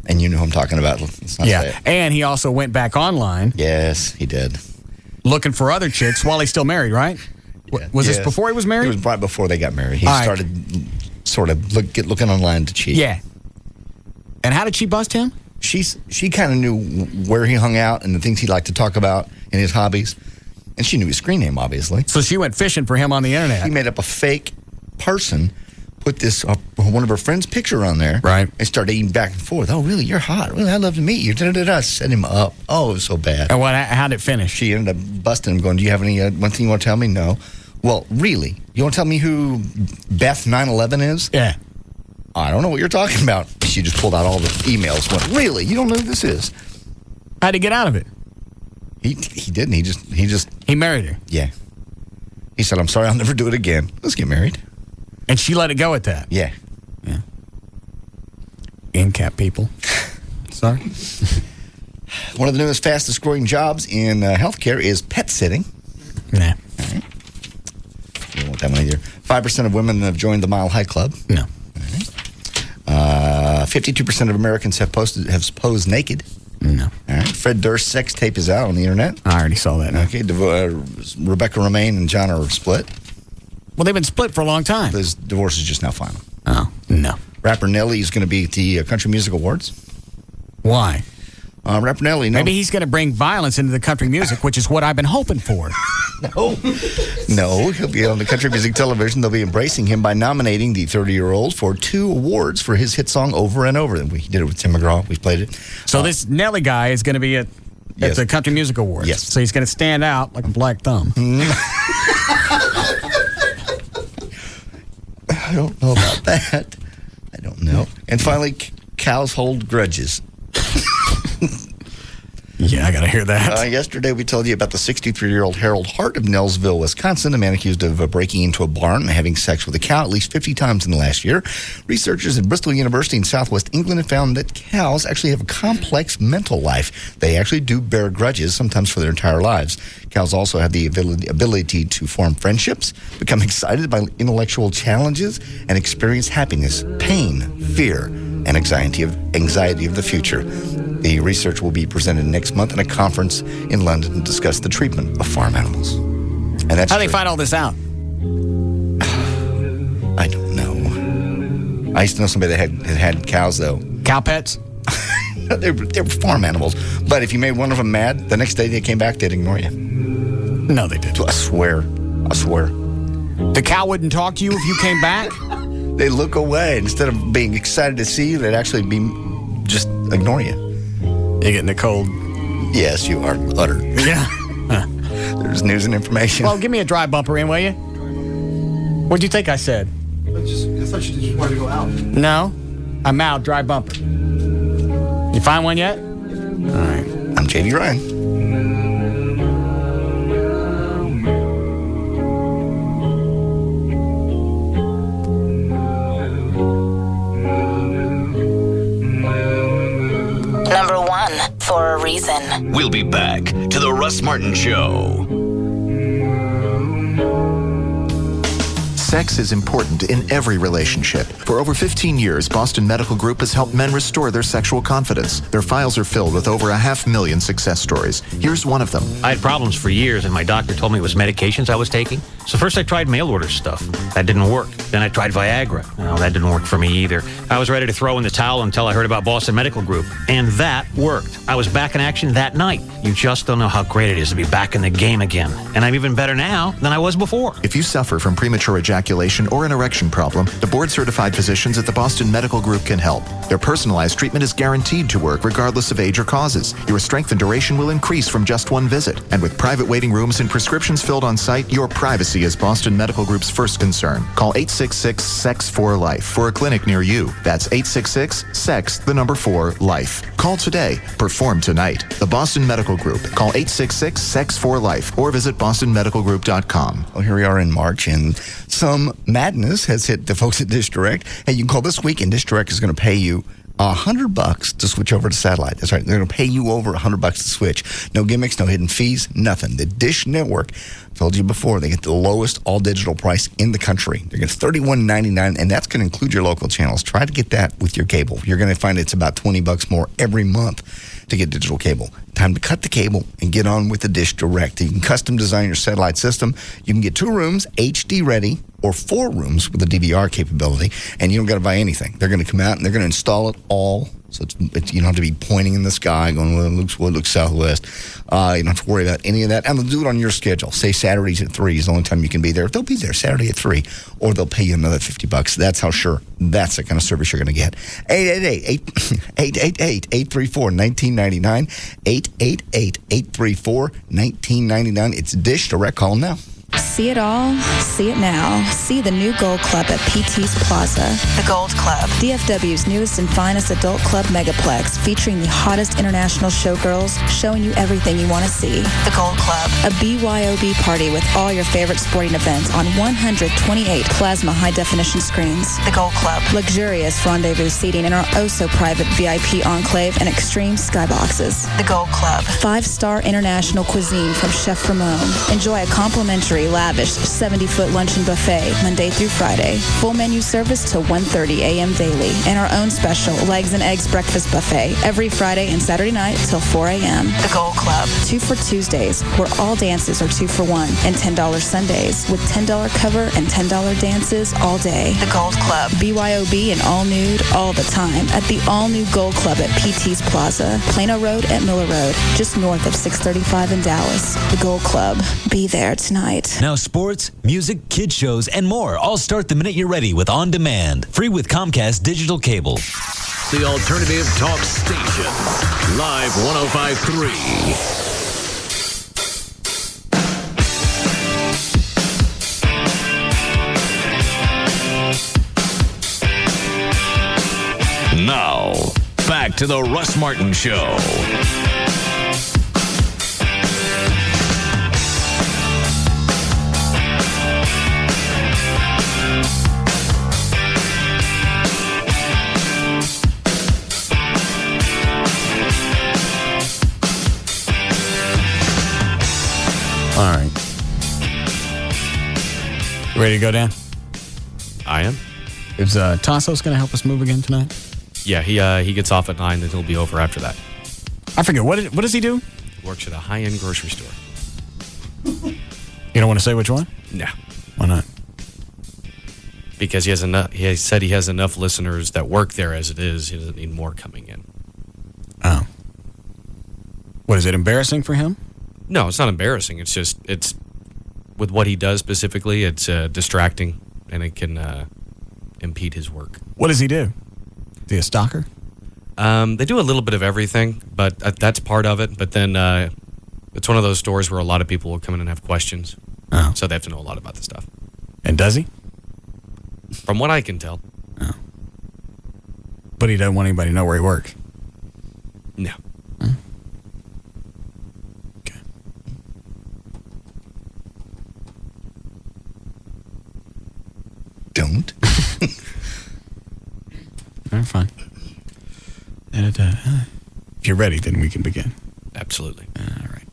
And you know who I'm talking about. Let's not say it. And he also went back online. Yes, he did. Looking for other chicks while he's still married, right? Yeah. Was this before he was married? It was right before they got married. He started sort of looking online to cheat. Yeah. And how did she bust him? she kind of knew where he hung out and the things he liked to talk about and his hobbies. And she knew his screen name, obviously. So she went fishing for him on the internet. She made up a fake person, put this one of her friends' picture on there, right, and started eating back and forth. Oh, really? You're hot. Really, I'd love to meet you. Da-da-da-da. Set him up. Oh, it was so bad. And how did it finish? She ended up busting him, going, "Do you have any one thing you want to tell me?" No. Well, really? You want to tell me who Beth 9/11 is? Yeah. I don't know what you're talking about. She just pulled out all the emails. Went, really? You don't know who this is? How'd he get out of it? He didn't. He married her. Yeah. He said, "I'm sorry, I'll never do it again. Let's get married." And she let it go at that. Yeah. Yeah. NCAP people. Sorry. One of the newest, fastest growing jobs in healthcare is pet sitting. Nah. All right. You don't want that one either. 5% of women have joined the Mile High Club. No. All right. 52% of Americans have posed naked. No. All right. Fred Durst's sex tape is out on the internet. I already saw that. Okay. Rebecca Romaine and John are split. Well, they've been split for a long time. His divorce is just now final. Oh, no. Rapper Nelly is going to be at the Country Music Awards. Why? Rapper Nelly. Maybe he's going to bring violence into the country music, which is what I've been hoping for. No, he'll be on the country music television. They'll be embracing him by nominating the 30-year-old for 2 awards for his hit song Over and Over. He did it with Tim McGraw. We played it. So this Nelly guy is going to be at the Country Music Awards. Yes. So he's going to stand out like a black thumb. I don't know about that. I don't know. And finally, cows hold grudges. Yeah, I got to hear that. Yesterday, we told you about the 63-year-old Harold Hart of Nelsville, Wisconsin, a man accused of breaking into a barn and having sex with a cow at least 50 times in the last year. Researchers at Bristol University in Southwest England have found that cows actually have a complex mental life. They actually do bear grudges, sometimes for their entire lives. Cows also have the ability to form friendships, become excited by intellectual challenges, and experience happiness, pain, fear, and anxiety of the future. The research will be presented next month at a conference in London to discuss the treatment of farm animals. And that's how do they find all this out? I don't know. I used to know somebody that had cows, though. Cow pets? They were farm animals. But if you made one of them mad, the next day they came back, they'd ignore you. No, they didn't. I swear. The cow wouldn't talk to you if you came back? They'd look away. Instead of being excited to see you, they'd actually just ignore you. You're getting the cold. Yes, you are. Utter. Yeah. There's news and information. Well, give me a dry bumper in, will you? What'd you think I said? I thought you just wanted to go out. No. I'm out. Dry bumper. You find one yet? All right. I'm J.D. Ryan. Number 1 for a reason. We'll be back to the Russ Martin Show. Sex is important in every relationship. For over 15 years, Boston Medical Group has helped men restore their sexual confidence. Their files are filled with over 500,000 success stories. Here's one of them. I had problems for years, and my doctor told me it was medications I was taking. So first I tried mail order stuff. That didn't work. Then I tried Viagra. No, that didn't work for me either. I was ready to throw in the towel until I heard about Boston Medical Group. And that worked. I was back in action that night. You just don't know how great it is to be back in the game again. And I'm even better now than I was before. If you suffer from premature ejaculation or an erection problem, the board-certified physicians at the Boston Medical Group can help. Their personalized treatment is guaranteed to work regardless of age or causes. Your strength and duration will increase from just one visit. And with private waiting rooms and prescriptions filled on site, your privacy is Boston Medical Group's first concern. Call 866-SEX4-LIFE for a clinic near you. That's 866-SEX4-LIFE. Call today. Perform tonight. The Boston Medical Group. Call 866-SEX4-LIFE or visit bostonmedicalgroup.com. Well, here we are in March, and some madness has hit the folks at Dish Direct. Hey, you can call this week, and Dish Direct is going to pay you $100 to switch over to satellite. That's right. They're going to pay you over $100 to switch. No gimmicks, no hidden fees, nothing. The Dish Network, I told you before, they get the lowest all-digital price in the country. They're going to $31.99, and that's going to include your local channels. Try to get that with your cable. You're going to find it's about $20 more every month to get digital cable. Time to cut the cable and get on with the Dish Direct. You can custom design your satellite system. You can get 2 rooms HD ready or 4 rooms with a DVR capability, and you don't got to buy anything. They're going to come out and they're going to install it all So you don't have to be pointing in the sky, going, well, it looks southwest. You don't have to worry about any of that. And they'll do it on your schedule. Say Saturdays at 3 is the only time you can be there. They'll be there Saturday at 3, or they'll pay you another $50. That's how sure. That's the kind of service you're going to get. 888-834-1999. 888-834-1999. It's Dish. Direct call now. See it all, see it now. See the new Gold Club at PT's Plaza. The Gold Club, DFW's newest and finest adult club megaplex, featuring the hottest international showgirls, showing you everything you want to see. The Gold Club, a BYOB party with all your favorite sporting events on 128 plasma high-definition screens. The Gold Club, luxurious rendezvous seating in our oh-so-private VIP enclave and extreme skyboxes. The Gold Club, 5-star international cuisine from Chef Ramon. Enjoy a complimentary lavish 70-foot luncheon buffet Monday through Friday. Full menu service till 1:30 a.m. daily. And our own special legs and eggs breakfast buffet every Friday and Saturday night till 4 a.m. The Gold Club. 2 for Tuesdays, where all dances are 2 for 1. And $10 Sundays, with $10 cover and $10 dances all day. The Gold Club. BYOB and all nude all the time at the all-new Gold Club at PT's Plaza, Plano Road at Miller Road, just north of 635 in Dallas. The Gold Club. Be there tonight. Now sports, music, kids shows, and more all start the minute you're ready with On Demand. Free with Comcast Digital Cable. The Alternative Talk Station. Live 105.3. Now, back to the Russ Martin Show. All right. You ready to go down? I am. Is Tassos going to help us move again tonight? Yeah, he gets off at 9, then he'll be over after that. I forget. What does he do? Works at a high-end grocery store. You don't want to say which one? No. Why not? Because he said he has enough listeners that work there as it is. He doesn't need more coming in. Oh. What, is it embarrassing for him? No, it's not embarrassing. It's just, with what he does specifically, it's distracting, and it can impede his work. What does he do? Is he a stalker? They do a little bit of everything, but that's part of it. But then it's one of those stores where a lot of people will come in and have questions. Oh. So they have to know a lot about the stuff. And does he? From what I can tell. Oh. But he doesn't want anybody to know where he works? No. Don't. All right, fine. And if you're ready, then we can begin. Absolutely. All right.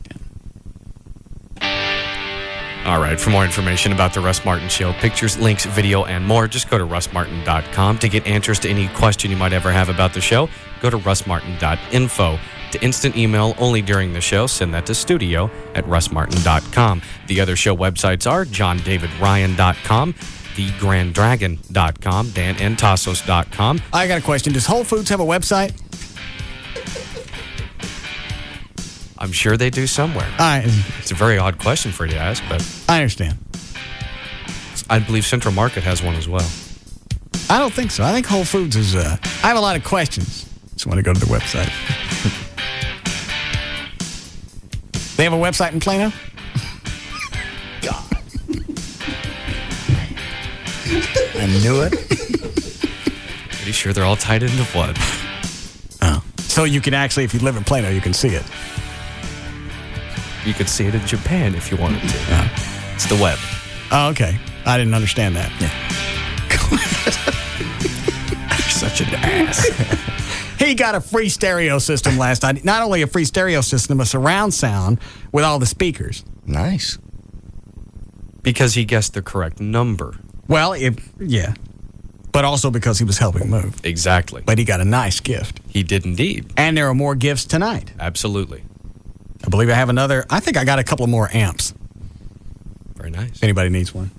All right. For more information about the Russ Martin Show, pictures, links, video, and more, just go to russmartin.com. To get answers to any question you might ever have about the show, go to russmartin.info. To instant email only during the show, send that to studio@russmartin.com. The other show websites are johndavidryan.com, thegrandragon.com, danandtassos.com. I got a question. Does Whole Foods have a website? I'm sure they do somewhere. It's a very odd question for you to ask, but I understand. I believe Central Market has one as well. I don't think so. I think Whole Foods is... I have a lot of questions. Just want to go to the website. They have a website in Plano? God. I knew it. Pretty sure they're all tied into blood. Oh. So you can actually, if you live in Plano, you can see it. You could see it in Japan if you wanted to. Yeah. It's the web. Oh, okay. I didn't understand that. Yeah. You're such an ass. He got a free stereo system last night. Not only a free stereo system, a surround sound with all the speakers. Nice. Because he guessed the correct number. Well, yeah. But also because he was helping move. Exactly. But he got a nice gift. He did indeed. And there are more gifts tonight. Absolutely. I believe I have another. I think I got a couple more amps. Very nice. If anybody needs one.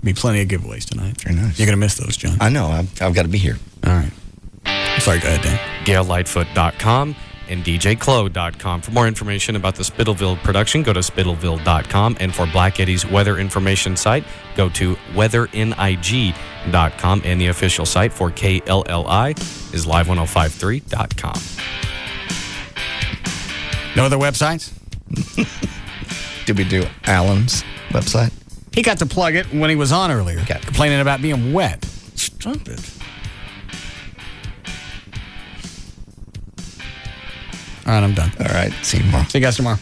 Be plenty of giveaways tonight. Very nice. You're going to miss those, John. I know. I've got to be here. All right. Sorry, go ahead, Dan. GailLightfoot.com and DJClo.com. For more information about the Spittleville production, go to spittleville.com. And for Black Eddie's weather information site, go to weathering.com. And the official site for KLLI is live1053.com. No other websites? Did we do Alan's website? He got to plug it when he was on earlier, complaining about being wet. Stop it. All right, I'm done. All right, see you tomorrow. See you guys tomorrow.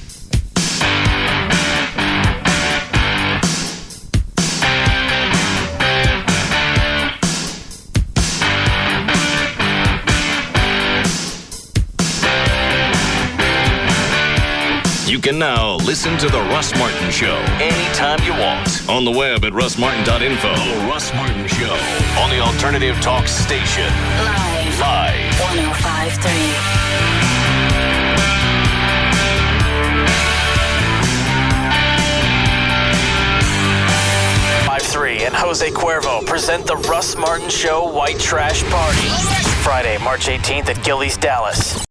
You can now listen to The Russ Martin Show anytime you want. On the web at russmartin.info. The Russ Martin Show on the Alternative Talk Station. Live. 105.3. And Jose Cuervo present the Russ Martin Show White Trash Party. Friday, March 18th at Gillies, Dallas.